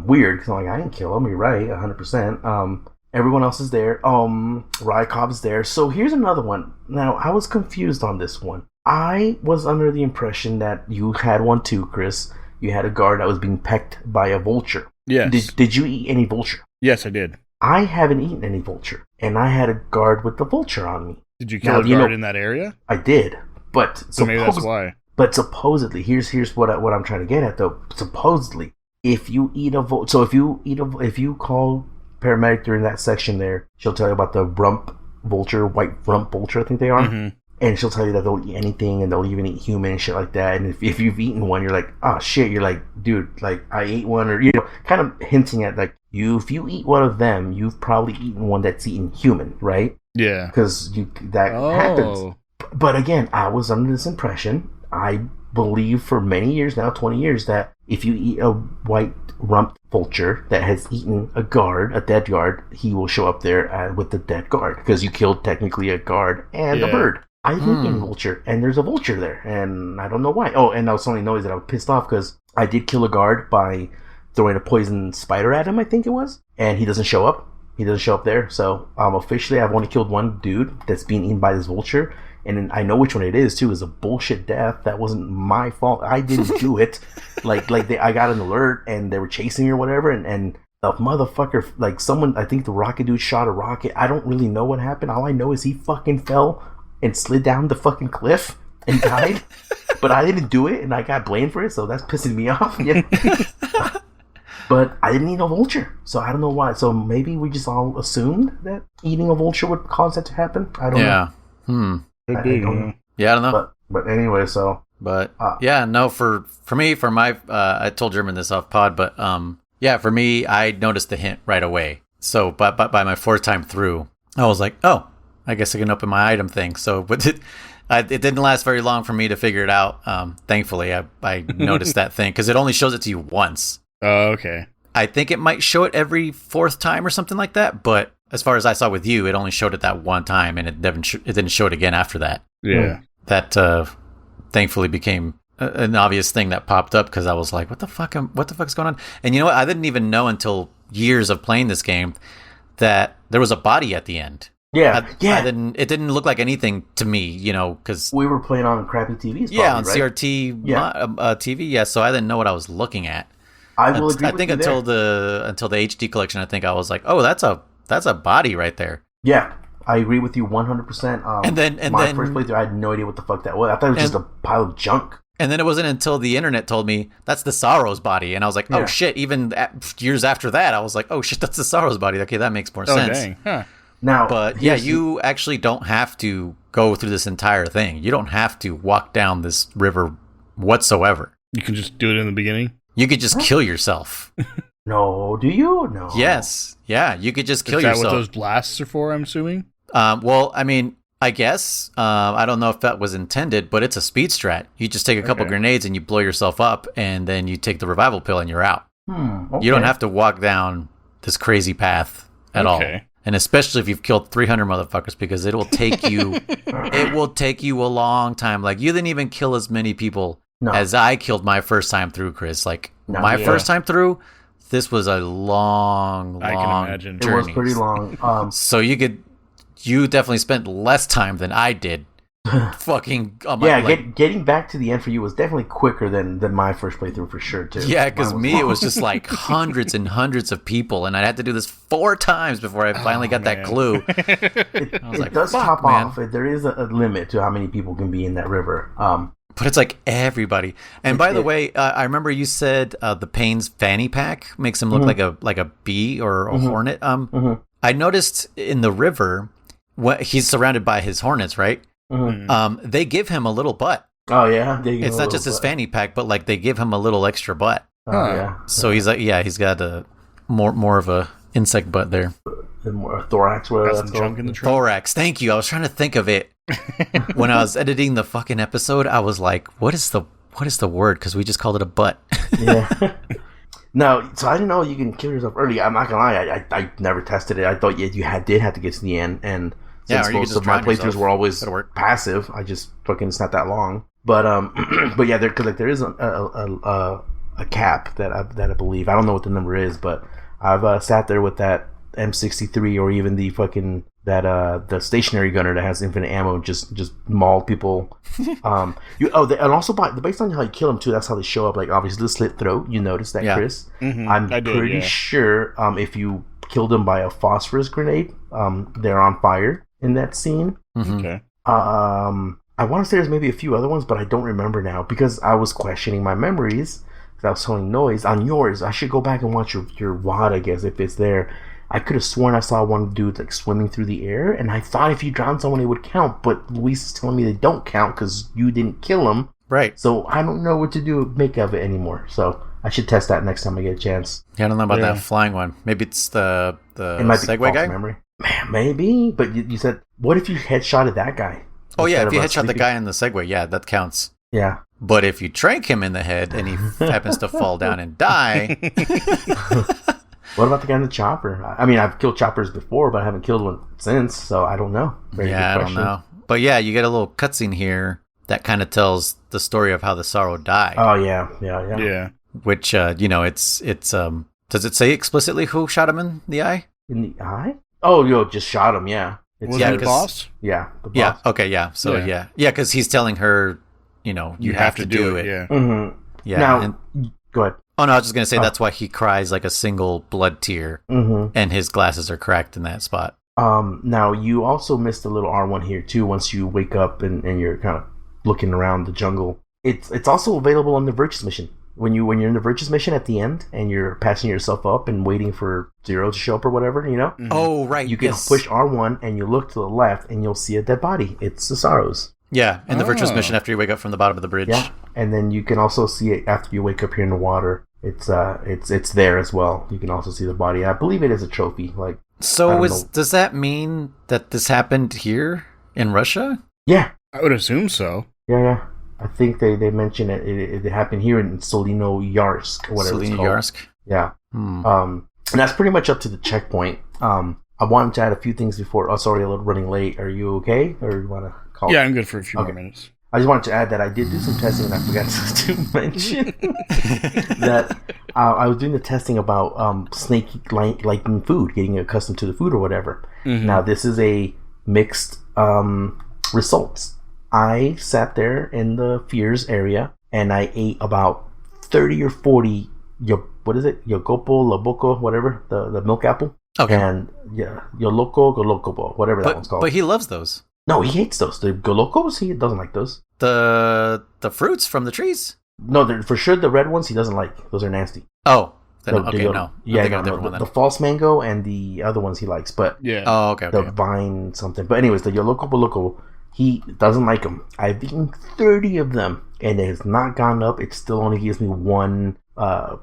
weird, because I'm like, I didn't kill him, you're right, 100%. Everyone else is there. Rykov's there. So here's another one. Now, I was confused on this one. I was under the impression that you had one too, Chris. You had a guard that was being pecked by a vulture. Yes. Did you eat any vulture? Yes, I did. I haven't eaten any vulture, and I had a guard with the vulture on me. Did you kill a guard in that area? I did, but so maybe that's why. But supposedly, here's what I'm trying to get at though. Supposedly, if you eat a vulture, so if you call paramedic during that section there, she'll tell you about the rump vulture, white rump vulture, I think they are. Mm-hmm. And she'll tell you that they'll eat anything and they'll even eat human and shit like that. And if you've eaten one, you're like, oh shit, you're like, dude, like I ate one, or kind of hinting at like if you eat one of them, you've probably eaten one that's eaten human, right? Yeah. Because that happens. But again, I was under this impression, I believe for many years now, 20 years, that if you eat a white rump vulture that has eaten a dead guard, he will show up there with the dead guard because you killed technically a guard and a bird. I didn't eat a vulture, and there's a vulture there, and I don't know why. Oh, and I was telling Noise that I was pissed off because I did kill a guard by throwing a poison spider at him, I think it was, and he doesn't show up. He doesn't show up there, so officially I've only killed one dude that's being eaten by this vulture, and I know which one it is too. It's a bullshit death. That wasn't my fault. I didn't do it. I got an alert, and they were chasing me or whatever, and the motherfucker, like someone, I think the rocket dude shot a rocket. I don't really know what happened. All I know is he fucking fell and slid down the fucking cliff and died. But I didn't do it, and I got blamed for it, so that's pissing me off. Yeah. But I didn't eat a vulture, so I don't know why. So maybe we just all assumed that eating a vulture would cause that to happen. I don't know. I don't know. Yeah, I don't know. But anyway, so. But for me, for my, I told German this off pod, but for me, I noticed the hint right away. So, but by my fourth time through, I was like, oh, I guess I can open my item thing. So, but it didn't last very long for me to figure it out. Thankfully, I noticed that thing because it only shows it to you once. Oh, okay. I think it might show it every fourth time or something like that. But as far as I saw with you, it only showed it that one time, and it didn't show it again after that. Yeah. That thankfully became an obvious thing that popped up because I was like, what the fuck is going on? And you know what? I didn't even know until years of playing this game that there was a body at the end. Yeah, it didn't look like anything to me, because we were playing on crappy TVs. Yeah, on right? CRT TV. Yeah, so I didn't know what I was looking at. I will agree. I think until the HD collection, I think I was like, oh, that's a body right there. Yeah, I agree with you 100%. And then my first playthrough, I had no idea what the fuck that was. I thought it was just a pile of junk. And then it wasn't until the internet told me that's the Sorrow's body, and I was like, oh shit. Even years after that, I was like, oh shit, that's the Sorrow's body. Okay, that makes more sense. Dang. Huh. Now, but yeah, you actually don't have to go through this entire thing. You don't have to walk down this river whatsoever. You can just do it in the beginning? You could just kill yourself. No, do you? No. Yes. Yeah, you could just kill yourself. Is that what those blasts are for, I'm assuming? Well, I mean, I guess. I don't know if that was intended, but it's a speed strat. You just take a couple grenades and you blow yourself up, and then you take the revival pill and you're out. Okay. You don't have to walk down this crazy path at all. And especially if you've killed 300 motherfuckers, because it will take you a long time. Like, you didn't even kill as many people as I killed my first time through, Chris. Like, first time through, this was a long I can imagine. journey. It was pretty long. So you definitely spent less time than I did fucking. Getting back to the end for you was definitely quicker than my first playthrough for sure too. Yeah, because it was just like hundreds and hundreds of people, and I had to do this 4 times before I finally got that clue. It does top off. There is a limit to how many people can be in that river. But it's like everybody. And by the way, I remember you said the Payne's fanny pack makes him look like a bee or a hornet. I noticed in the river, he's surrounded by his hornets, right? They give him a little butt. Oh yeah, it's not just his fanny pack, but like they give him a little extra butt. Oh yeah. So he's like, he's got a more of a insect butt there. More thorax, whatever that's called. Thorax. Thank you. I was trying to think of it when I was editing the fucking episode. I was like, what is the word? Because we just called it a butt. Yeah. No, so I didn't know you can kill yourself early. I'm not gonna lie, I never tested it. I thought you did have to get to the end, and since most of my playthroughs were always passive, I just fucking it's not that long. But but yeah, because there is a cap that I believe, I don't know what the number is, but I've sat there with that M63 or even the fucking the stationary gunner that has infinite ammo and just mauled people. And also based on how you kill them too, that's how they show up. Like obviously the slit throat, you noticed that, Chris. I'm pretty sure if you kill them by a phosphorus grenade, they're on fire in that scene. Okay. I want to say there's maybe a few other ones, but I don't remember now because I was questioning my memories because I was hearing noise on yours. I should go back and watch your WAD, I guess, if it's there. I could have sworn I saw one dude like swimming through the air, and I thought if you drowned someone, it would count. But Luis is telling me they don't count because you didn't kill them. Right. So I don't know what to make of it anymore. So I should test that next time I get a chance. Yeah, I don't know about that flying one. Maybe it's the Segway guy. Memory. Man, maybe. But you said, what if you headshotted that guy? Oh yeah, if you headshot the guy in the Segway, yeah, that counts. Yeah. But if you trank him in the head and he happens to fall down and die. What about the guy in the chopper? I mean, I've killed choppers before, but I haven't killed one since, so I don't know. I don't know. But yeah, you get a little cutscene here that kind of tells the story of how the Sorrow died. Oh yeah. Which it's does it say explicitly who shot him in the eye? In the eye? Oh, just shot him. Yeah. Was it the boss? Yeah. The boss. Yeah. Okay. Yeah. So because he's telling her, you have to do it. Yeah. Mm-hmm. Yeah. Now, go ahead. Oh no, I was just gonna say that's why he cries like a single blood tear, and his glasses are cracked in that spot. Now you also missed a little R1 here too. Once you wake up and you're kind of looking around the jungle, it's also available on the Virtuous mission. When you're in the Virtuous mission at the end and you're passing yourself up and waiting for Zero to show up or whatever, Oh right, you can push R1 and you look to the left and you'll see a dead body. It's the Sorrows. Yeah, in the Virtuous mission after you wake up from the bottom of the bridge. Yeah, and then you can also see it after you wake up here in the water. It's there as well. You can also see the body. I believe it is a trophy. Does that mean that this happened here in Russia? Yeah, I would assume so. Yeah. I think they mentioned it happened here in Solino Yarsk or whatever it's called. Yarsk? Yeah. And that's pretty much up to the checkpoint. I wanted to add a few things before. Oh, sorry, a little running late. Are you okay, or you want to call? Yeah, I'm good for a few more minutes. I just wanted to add that I did do some testing, and I forgot to mention that I was doing the testing about snake liking food, getting accustomed to the food or whatever. Now, this is a mixed results. I sat there in the Fears area, and I ate about 30 or 40, Yogopo, Loboko, whatever, the milk apple. Okay. And, Yoloco, Golocobo, whatever that one's called. But he loves those. No, he hates those. The Golocos, he doesn't like those. The fruits from the trees? No, for sure the red ones he doesn't like. Those are nasty. Oh, no. The false mango and the other ones he likes, but the vine something. But anyways, the Yoloco Boloco, he doesn't like them. I've eaten 30 of them, and it has not gone up. It still only gives me one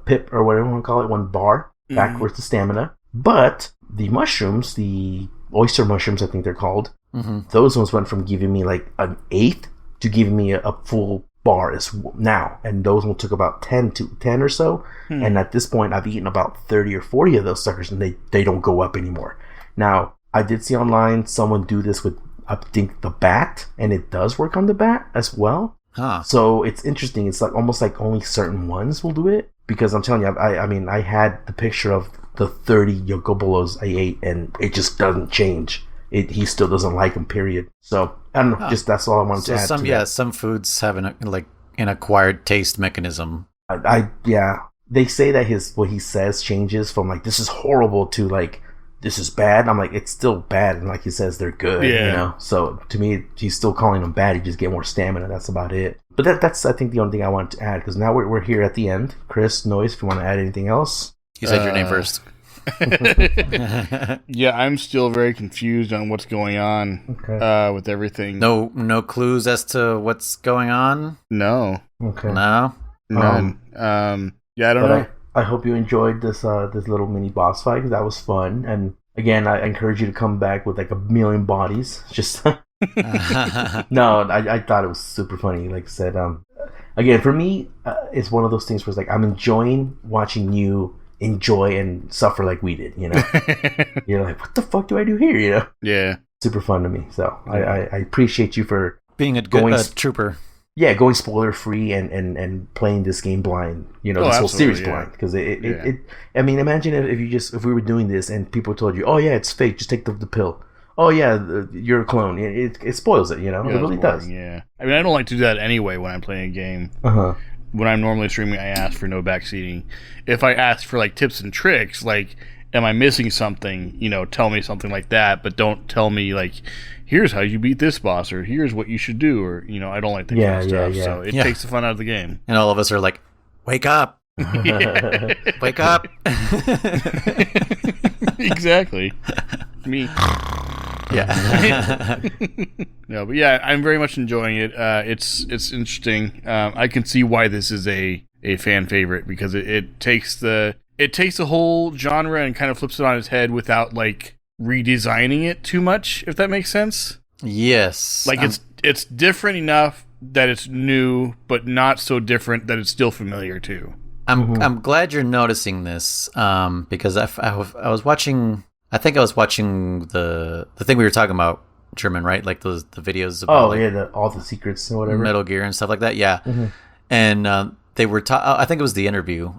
pip, or whatever you want to call it, one bar backwards to stamina. But the mushrooms, the oyster mushrooms, I think they're called, those ones went from giving me like an eighth to giving me a full bar now. And those ones took about 10 or so. And at this point, I've eaten about 30 or 40 of those suckers, and they don't go up anymore. Now, I did see online someone do this with, I think, the bat, and it does work on the bat as well. So it's interesting. It's like almost like only certain ones will do it, because I'm telling you, I had the picture of the 30 Yogobolos I ate, and it just doesn't change. he still doesn't like them. Period. So I don't know. Just that's all I wanted to add. Some to that. some foods have an acquired taste mechanism. Yeah. They say that what he says changes from like this is horrible to like this is bad. I'm like it's still bad, and like he says they're good. Yeah. You know. So to me, he's still calling them bad. He just get more stamina. That's about it. But that's I think the only thing I wanted to add because now we're here at the end. Chris, Noise, if you want to add anything else. You said your name first. Yeah, I'm still very confused on what's going on with everything. No clues as to what's going on? No. Okay. No? None. Yeah, I don't know. I hope you enjoyed this little mini boss fight because that was fun. And again, I encourage you to come back with like a million bodies. Just no, I thought it was super funny. Like I said, again, for me, it's one of those things where it's like I'm enjoying watching you enjoy and suffer like we did. You know, you're like, what the fuck do I do here? You know, Yeah. super fun to me. So I appreciate you for being a good trooper. Yeah, going spoiler free and playing this game blind, you know, this whole series blind. Because it I mean, imagine if we were doing this and people told you, oh yeah, it's fake, just take the pill. Oh yeah, you're a clone. It spoils it, you know, it really does. Yeah, I mean, I don't like to do that anyway when I'm playing a game. When I'm normally streaming, I ask for no backseating. If I ask for like tips and tricks, like, am I missing something? You know, tell me something like that, but don't tell me like, here's how you beat this boss, or here's what you should do, or, you know, I don't like that kind of stuff. So it takes the fun out of the game. And all of us are like, wake up. Wake up. Exactly. Me. Yeah. No, but yeah, I'm very much enjoying it. It's interesting. I can see why this is a fan favorite, because it takes the whole genre and kind of flips it on its head without like redesigning it too much, if that makes sense. Yes. Like it's different enough that it's new, but not so different that it's still familiar too. I'm glad you're noticing this, because I was watching. I think I was watching the thing we were talking about, German, right? Like the videos about all the secrets and whatever, Metal Gear and stuff like that. Yeah, and they were. I think it was the interview,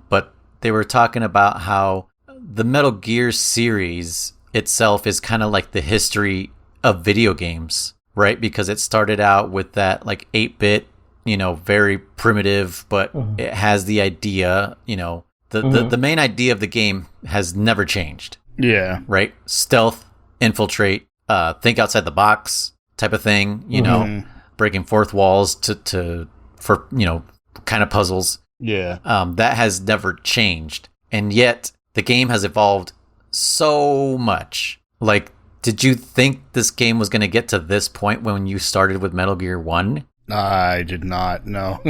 but they were talking about how the Metal Gear series itself is kind of like the history of video games, right? Because it started out with that like 8-bit, you know, very primitive, but it has the idea, you know, the main idea of the game has never changed. Yeah. Right? Stealth, infiltrate, think outside the box type of thing, you know, breaking fourth walls for, you know, kind of puzzles. Yeah. That has never changed. And yet the game has evolved so much. Like, did you think this game was going to get to this point when you started with Metal Gear 1? I did not, no.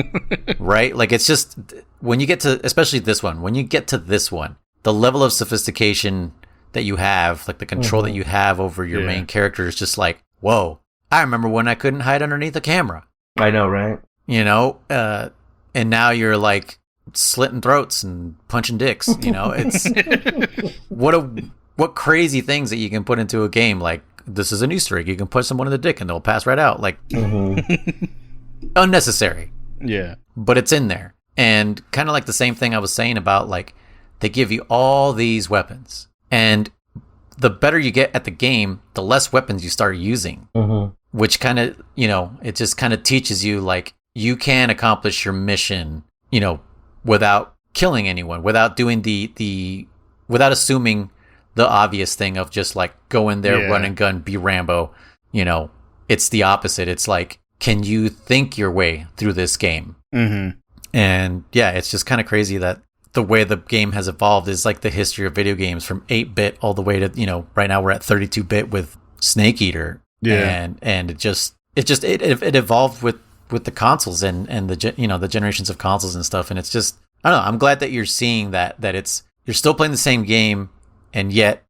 Right? Like, it's just, when you get to, especially this one, when you get to this one, the level of sophistication that you have, like the control that you have over your main character is just like, whoa, I remember when I couldn't hide underneath a camera. I know, right? You know, and now you're like slitting throats and punching dicks, you know, it's what crazy things that you can put into a game. Like, this is an Easter egg. You can put someone in the dick and they'll pass right out. Like, unnecessary. Yeah. But it's in there. And kind of like the same thing I was saying about, like, they give you all these weapons. And the better you get at the game, the less weapons you start using. Which kind of, you know, it just kind of teaches you, like, you can accomplish your mission, you know, without killing anyone, without doing without assuming the obvious thing of just, like, go in there, run and gun, be Rambo. You know, it's the opposite. It's like, can you think your way through this game? And yeah, it's just kind of crazy that the way the game has evolved is like the history of video games from 8-bit all the way to, you know, right now we're at 32-bit with Snake Eater. Yeah. And it evolved with the consoles and the, you know, the generations of consoles and stuff. And it's just, I don't know, I'm glad that you're seeing that you're still playing the same game, and yet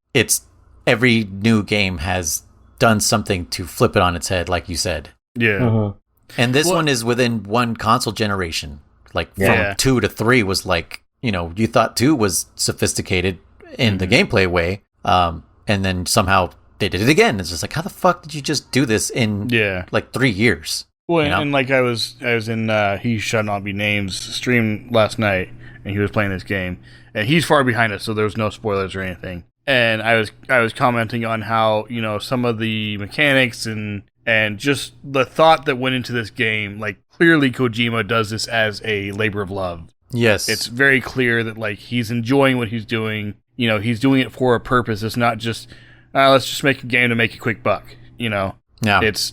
every new game has done something to flip it on its head, like you said. Yeah. And this one is within one console generation. Like from 2 to 3 was like, you know, you thought 2 was sophisticated in the gameplay way, and then somehow they did it again. It's just like, how the fuck did you just do this in like 3 years? Well, you know? and like I was in He Shall Not Be Named's stream last night, and he was playing this game, and he's far behind us, so there's no spoilers or anything. And I was commenting on how, you know, some of the mechanics and just the thought that went into this game, like, clearly Kojima does this as a labor of love. Yes. It's very clear that, like, he's enjoying what he's doing. You know, he's doing it for a purpose. It's not just, let's just make a game to make a quick buck, you know? Yeah. It's,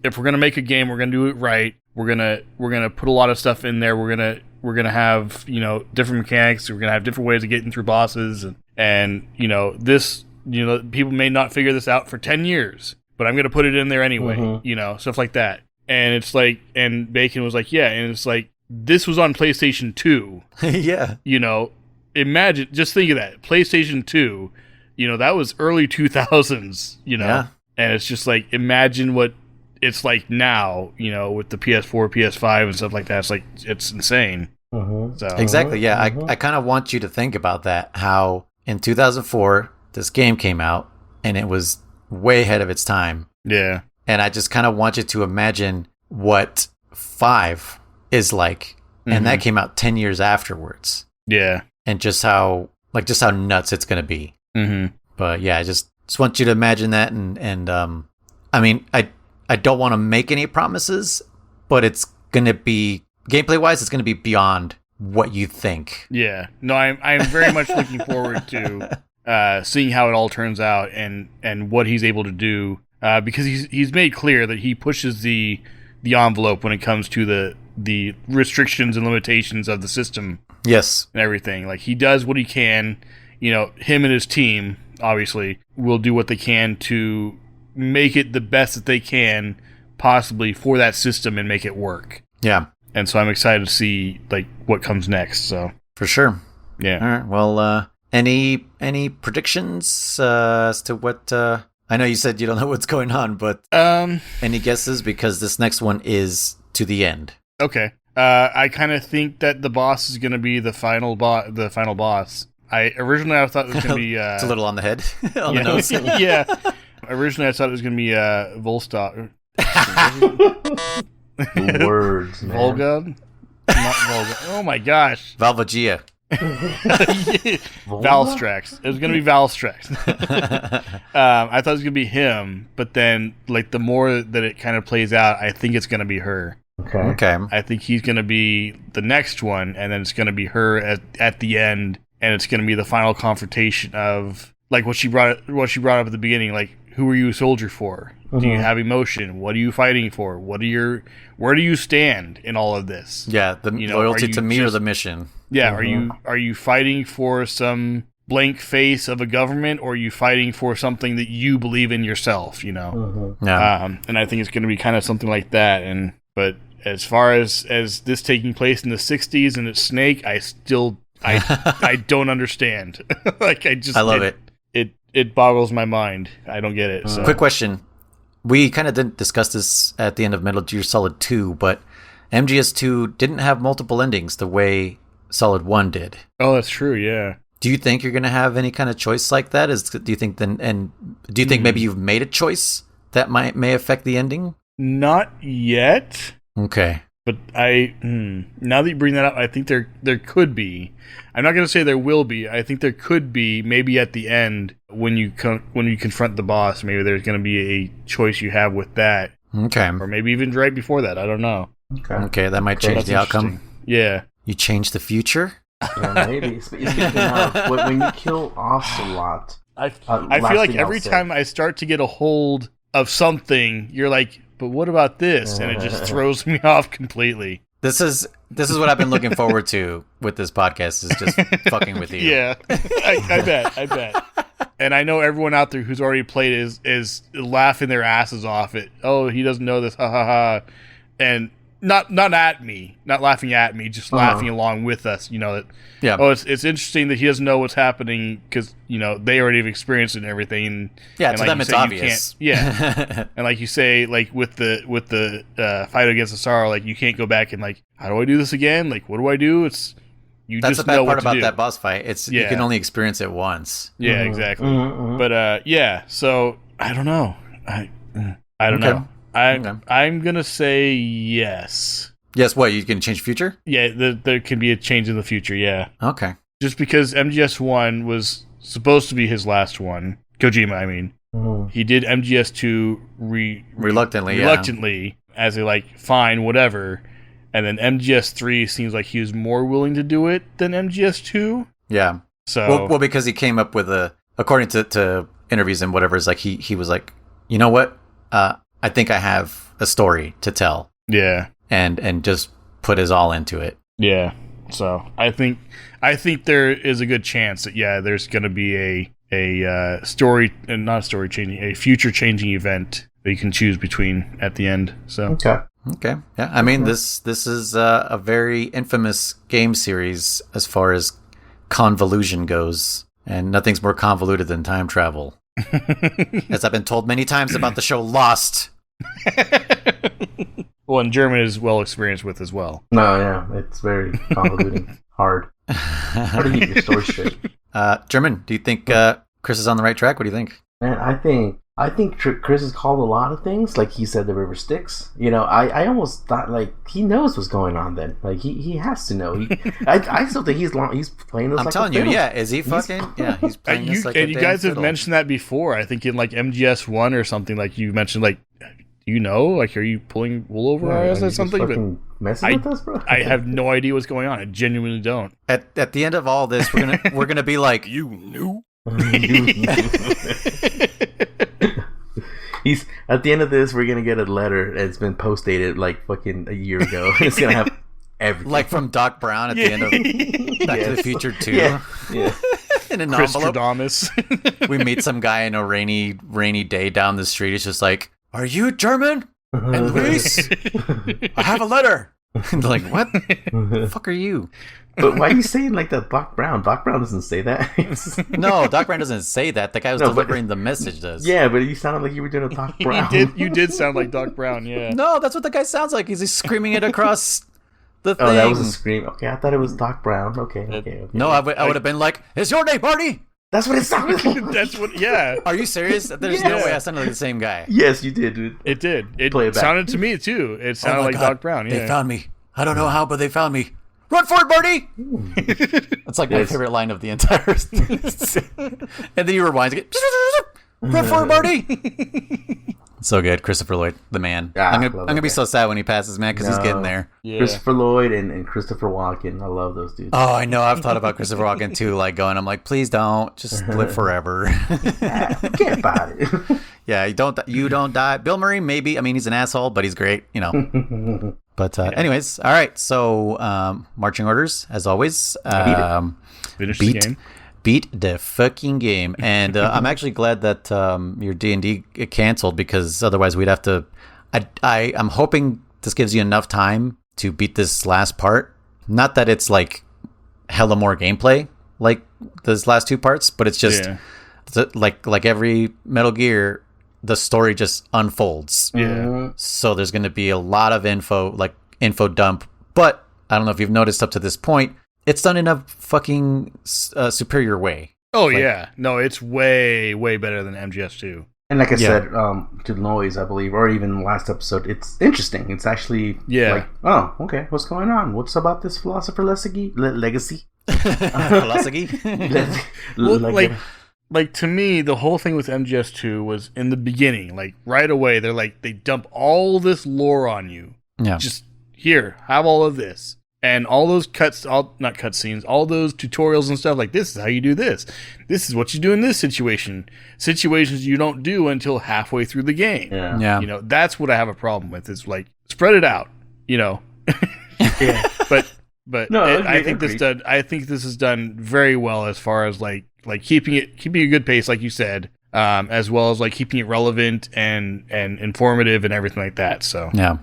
if we're going to make a game, we're going to do it right. We're going to put a lot of stuff in there. We're going to have, you know, different mechanics. We're going to have different ways of getting through bosses. And, you know, this, you know, people may not figure this out for 10 years, but I'm going to put it in there anyway, you know, stuff like that. And it's like, and Bacon was like, yeah. And it's like, this was on PlayStation 2. Yeah. You know, imagine, just think of that. PlayStation 2, you know, that was early 2000s, you know. Yeah. And it's just like, imagine what it's like now, you know, with the PS4, PS5 and stuff like that. It's like, it's insane. So, exactly, yeah. I kind of want you to think about that, how in 2004, this game came out, and it was way ahead of its time. Yeah. And I just kind of want you to imagine what 5 is like, and that came out 10 years afterwards. Yeah. And just how nuts it's going to be. But yeah, I just want you to imagine that, and I mean, I don't want to make any promises, but it's going to be, gameplay-wise, it's going to be beyond what you think. Yeah. No, I'm very much looking forward to seeing how it all turns out and what he's able to do, because he's made clear that he pushes the envelope when it comes to the restrictions and limitations of the system. Yes. And everything. Like, he does what he can. You know, him and his team, obviously, will do what they can to make it the best that they can possibly for that system and make it work. Yeah. And so I'm excited to see, like, what comes next. So for sure. Yeah. All right. Well, any predictions as to what? I know you said you don't know what's going on, but any guesses? Because this next one is to the end. Okay. I kind of think that the boss is going to be the final boss. Originally I thought it was going to be. It's a little on the head. On the nose. Yeah. Originally I thought it was going to be Volstock. The words, man. Volga? Not Volga. Oh my gosh. Valvagia. Valstrax. It was going to be Valstrax. I thought it was going to be him, but then, like, the more that it kind of plays out, I think it's going to be her. Okay. I think he's going to be the next one, and then it's going to be her at the end, and it's going to be the final confrontation of, like, what she brought up at the beginning, like, who are you a soldier for? Do you have emotion? What are you fighting for? Where do you stand in all of this? Yeah, the loyalty to me or the mission. Yeah, are you fighting for some blank face of a government, or are you fighting for something that you believe in yourself, you know? Yeah. And I think it's going to be kind of something like that. But as far as this taking place in the 60s and it's Snake, I don't understand. Like, I love it. It boggles my mind. I don't get it. So. Quick question. We kind of didn't discuss this at the end of Metal Gear Solid 2, but MGS2 didn't have multiple endings the way Solid 1 did. Oh, that's true, yeah. Do you think you're going to have any kind of choice like that? Do you think maybe you've made a choice that may affect the ending? Not yet. Okay. But now that you bring that up, I think there could be. I'm not going to say there will be. I think there could be, maybe at the end when you confront the boss. Maybe there's going to be a choice you have with that. Okay. Or maybe even right before that. I don't know. Okay, that might change the outcome. Yeah. You change the future. Yeah, maybe. When you kill Ocelot, I feel like every time I start to get a hold of something, you're like, but what about this? And it just throws me off completely. This is what I've been looking forward to with this podcast, is just fucking with you. Yeah, I bet. And I know everyone out there who's already played is laughing their asses off at, oh, he doesn't know this, ha ha ha. And not at me, not laughing at me, just laughing along with us, you know, that, yeah. Oh, it's interesting that he doesn't know what's happening because, you know, they already have experienced it and everything. And, yeah, and to like them it's obvious. Yeah. And like you say, like with the fight against the Sorrow, like you can't go back and like, how do I do this again? Like, what do I do? That's the bad part about that boss fight. You can only experience it once. Yeah, exactly. But yeah, so I don't know. I don't know. I'm gonna say yes. Yes, what? You can change the future? Yeah, there can be a change in the future, yeah. Okay. just because MGS1 was supposed to be his last one, Kojima, I mean, he did MGS2 reluctantly as a like, fine, whatever, and then MGS3 seems like he was more willing to do it than MGS2. Yeah. So well, because he came up with according to interviews and whatever, is like he was like, you know what, I think I have a story to tell. Yeah. And just put his all into it. Yeah. So I think there is a good chance that there's going to be a story, and not a story changing, a future changing event that you can choose between at the end. So okay, yeah. I mean, this is a very infamous game series as far as convolution goes, and nothing's more convoluted than time travel. As I've been told many times about the show Lost. Well, and German is well experienced with as well. No, yeah, it's very convoluted, hard. How do you get your story straight? German, do you think Chris is on the right track? What do you think? Man, I think Chris has called a lot of things. Like he said, the river Styx. You know, I almost thought like he knows what's going on. Then, like he has to know. I still think he's playing this. I'm like telling a you, film. yeah. Is he fucking? He's playing this like a and you damn guys have fiddle. mentioned that before. I think in like MGS1 or something. Like you mentioned, like like are you pulling wool over our eyes or something? But messing with us, bro. I have no idea what's going on. I genuinely don't. At the end of all this, we're gonna be like, You knew. He's at the end of this. We're gonna get a letter that's been post dated like fucking a year ago. It's gonna have everything, like from Doc Brown at the end of Back to the Future 2. Yeah. In an Chris envelope. Stradamus. We meet some guy in a rainy day down the street. It's just like, are you German? And Luis? I have a letter. And they're like, what? The fuck are you? But why are you saying like that, Doc Brown? Doc Brown doesn't say that. No, Doc Brown doesn't say that. The guy who's delivering the message does. Yeah, but you sounded like you were doing a Doc Brown. You did sound like Doc Brown, yeah. No, that's what the guy sounds like. He's screaming it across the thing. Oh, that was a scream. Okay, I thought it was Doc Brown. Okay. No, I would have been like, "Is your name Barney?" That's what it sounded like. That's what. Yeah. Are you serious? There's no way I sounded like the same guy. Yes, you did, dude. It did. It Play it back. sounded to me too. It sounded Oh my like God. Doc Brown. Yeah. They found me. I don't know how, but they found me. Run for it, Barney! That's like my favorite line of the entire thing. And then you rewind again. Run for it, Barney! So good, Christopher Lloyd, the man. Ah, I'm gonna be so sad when he passes, man, because he's getting there. Yeah. Christopher Lloyd and Christopher Walken. I love those dudes. Oh, I know. I've thought about Christopher Walken too, like going. I'm like, please don't, just live forever. Forget about it. Yeah, you don't die. Bill Murray, maybe. I mean, he's an asshole, but he's great, you know. But anyways, all right. So marching orders, as always. Finish the game. Beat the fucking game. And I'm actually glad that your D&D canceled, because otherwise we'd have to... I'm hoping this gives you enough time to beat this last part. Not that it's like hella more gameplay like those last two parts, but it's just like every Metal Gear, the story just unfolds. Yeah. So there's going to be a lot of info dump. But I don't know if you've noticed up to this point, it's done in a fucking superior way. Oh, yeah. No, it's way, way better than MGS2. And like I said, to Noise, I believe, or even last episode, it's interesting. It's actually like, oh, okay, what's going on? What's about this philosopher legacy? Philosophy? Well, like to me, the whole thing with MGS2 was in the beginning, like right away, they dump all this lore on you. Yeah. Just here, have all of this. And all those not cutscenes, all those tutorials and stuff, like this is how you do this. This is what you do in this situation. Situations you don't do until halfway through the game. Yeah. You know, that's what I have a problem with. Is like, spread it out, you know. Yeah. But No, I think this is done very well as far as like keeping a good pace, like you said, as well as like keeping it relevant and informative and everything like that. So yeah.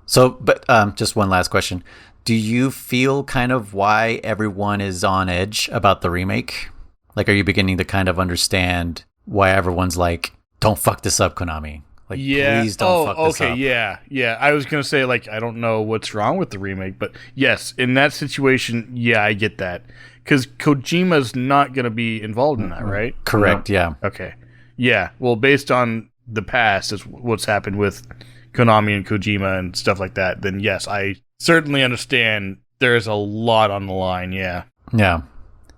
So, but just one last question. Do you feel kind of why everyone is on edge about the remake? Like, are you beginning to kind of understand why everyone's like, don't fuck this up, Konami? Like, please don't fuck this up. Yeah. I was going to say, like, I don't know what's wrong with the remake, but yes, in that situation, yeah, I get that. Because Kojima's not going to be involved in that, right? Correct, yeah. Okay. Yeah, well, based on the past, is what's happened with Konami and Kojima and stuff like that, then yes, I certainly understand there's a lot on the line, yeah. Yeah.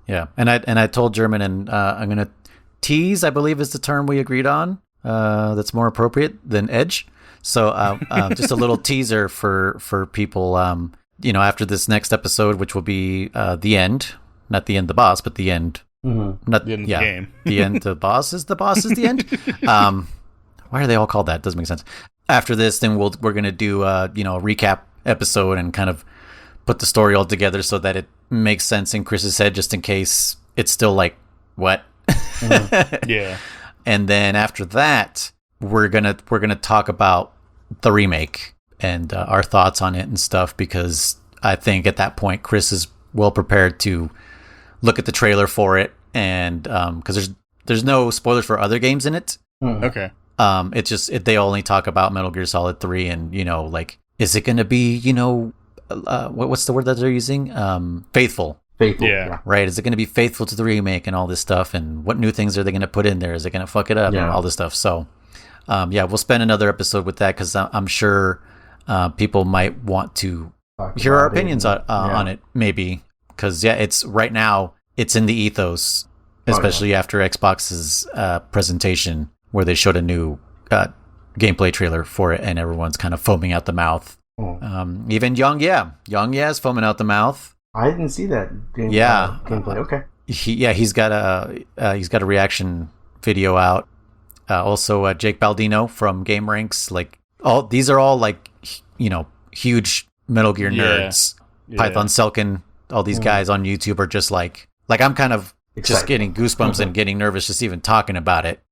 Yeah, and I told German, and I'm gonna tease. I believe is the term we agreed on. That's more appropriate than edge. So just a little teaser for people. After this next episode, which will be the end, not the end of the boss, but the end. Mm-hmm. Not the end of the game. The end. The boss is the end. Why are they all called that? Doesn't make sense. After this, then we're gonna do a recap episode and kind of put the story all together so that it makes sense in Chris's head, just in case it's still like what. Mm-hmm. Yeah. And then after that, we're gonna talk about the remake and our thoughts on it and stuff, because I think at that point Chris is well prepared to look at the trailer for it, and because there's no spoilers for other games in it. Okay. It's just they only talk about Metal Gear Solid 3, and like, is it gonna be what's the word that they're using? Faithful. Yeah. Right. Is it going to be faithful to the remake and all this stuff? And what new things are they going to put in there? Is it going to fuck it up and all this stuff? So, we'll spend another episode with that, because I'm sure people might want to hear our opinions on it, maybe. Because, it's right now, it's in the ethos, especially after Xbox's presentation, where they showed a new gameplay trailer for it, and everyone's kind of foaming out the mouth. Even Young is foaming out the mouth. I didn't see that gameplay. Okay. He's got a reaction video out. Also, Jake Baldino from Game Ranks. Like, these are all like huge Metal Gear nerds. Yeah. Python Selkin, all these guys on YouTube are just like I'm kind of just getting goosebumps and getting nervous just even talking about it.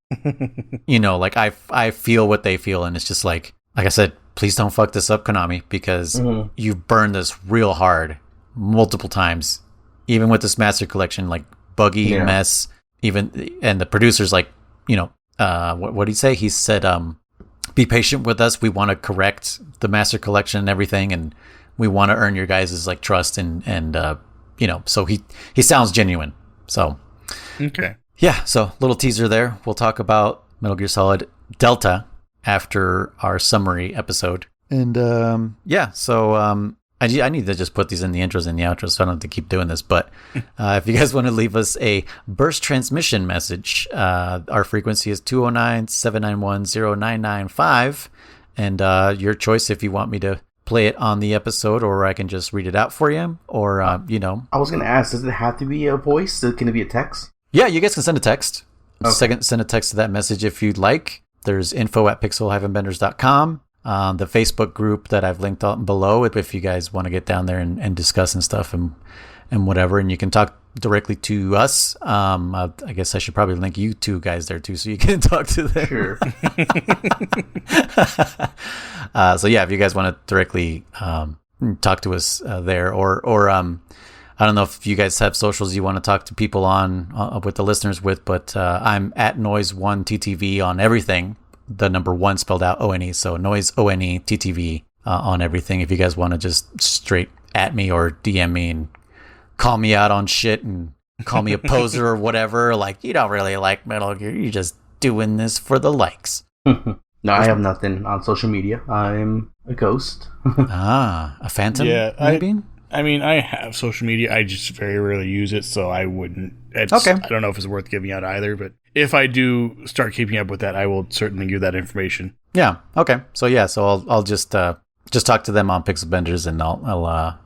Like I feel what they feel, and it's just like I said, please don't fuck this up, Konami, because you've burned this real hard multiple times, even with this Master Collection, like buggy mess. And the producers, like, what did he say? He said, be patient with us. We want to correct the Master Collection and everything, and we want to earn your guys' like trust and so he sounds genuine. So okay. Yeah, so little teaser there. We'll talk about Metal Gear Solid Delta after our summary episode. And I need to just put these in the intros and the outros, so I don't have to keep doing this. But if you guys want to leave us a burst transmission message, our frequency is 209-791-0995. And your choice if you want me to play it on the episode, or I can just read it out for you, or, I was going to ask, does it have to be a voice? Can it be a text? Yeah, you guys can send a text. Okay. Send a text to that message if you'd like. There's info@pixel-benders.com. The Facebook group that I've linked out below, if you guys want to get down there and discuss and stuff and whatever, and you can talk directly to us. I guess I should probably link you two guys there too, so you can talk to them. Sure. So if you guys want to directly talk to us there, or I don't know if you guys have socials you want to talk to people on with the listeners with, but I'm at Noise1TTV on everything. The number 1 spelled out ONE, so Noise ONE TTV on everything. If you guys want to just straight at me or DM me and call me out on shit and call me a poser or whatever, like, you don't really like Metal Gear, you're just doing this for the likes. No, I have nothing on social media. I'm a ghost. A phantom? Yeah, maybe? I mean, I have social media. I just very rarely use it, so I wouldn't. Okay. I don't know if it's worth giving out either, but if I do start keeping up with that, I will certainly give that information. Yeah. Okay. So I'll just talk to them on Pixel Benders, and I'll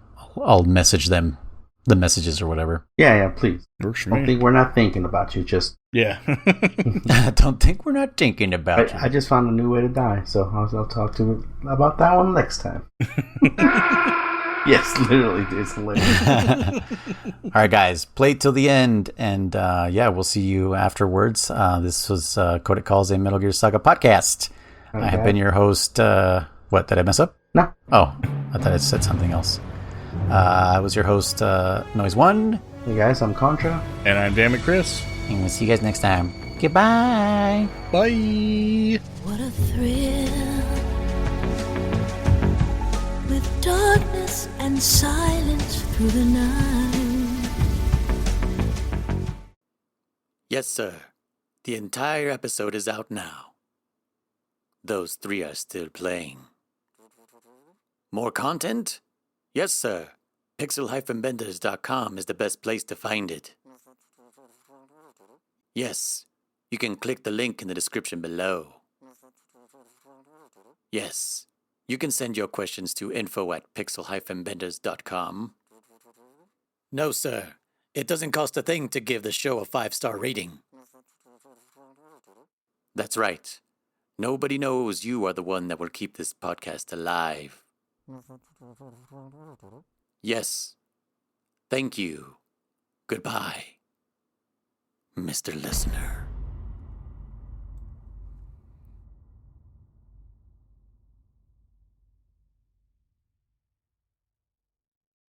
message them the messages or whatever. Yeah, please. Works for me. Don't think we're not thinking about you. Just don't think we're not thinking about you. I just found a new way to die, so I'll talk to you about that one next time. Yes, literally, it's hilarious. All right, guys, play till the end, and we'll see you afterwards. This was Codec Calls, a Metal Gear Saga podcast. Okay. I have been your host. What, did I mess up? No. Oh, I thought I said something else. I was your host, Noise1. Hey guys, I'm Contra. And I'm Dammit Chris. And we'll see you guys next time. Goodbye. Bye. What a thrill. With darkness and silence through the night. Yes, sir. The entire episode is out now. Those 3 are still playing. More content? Yes, sir. Pixel-benders.com is the best place to find it. Yes, you can click the link in the description below. Yes, you can send your questions to info@pixel-benders.com. No, sir. It doesn't cost a thing to give the show a 5-star rating. That's right. Nobody knows you are the one that will keep this podcast alive. Yes. Thank you. Goodbye, Mr. Listener.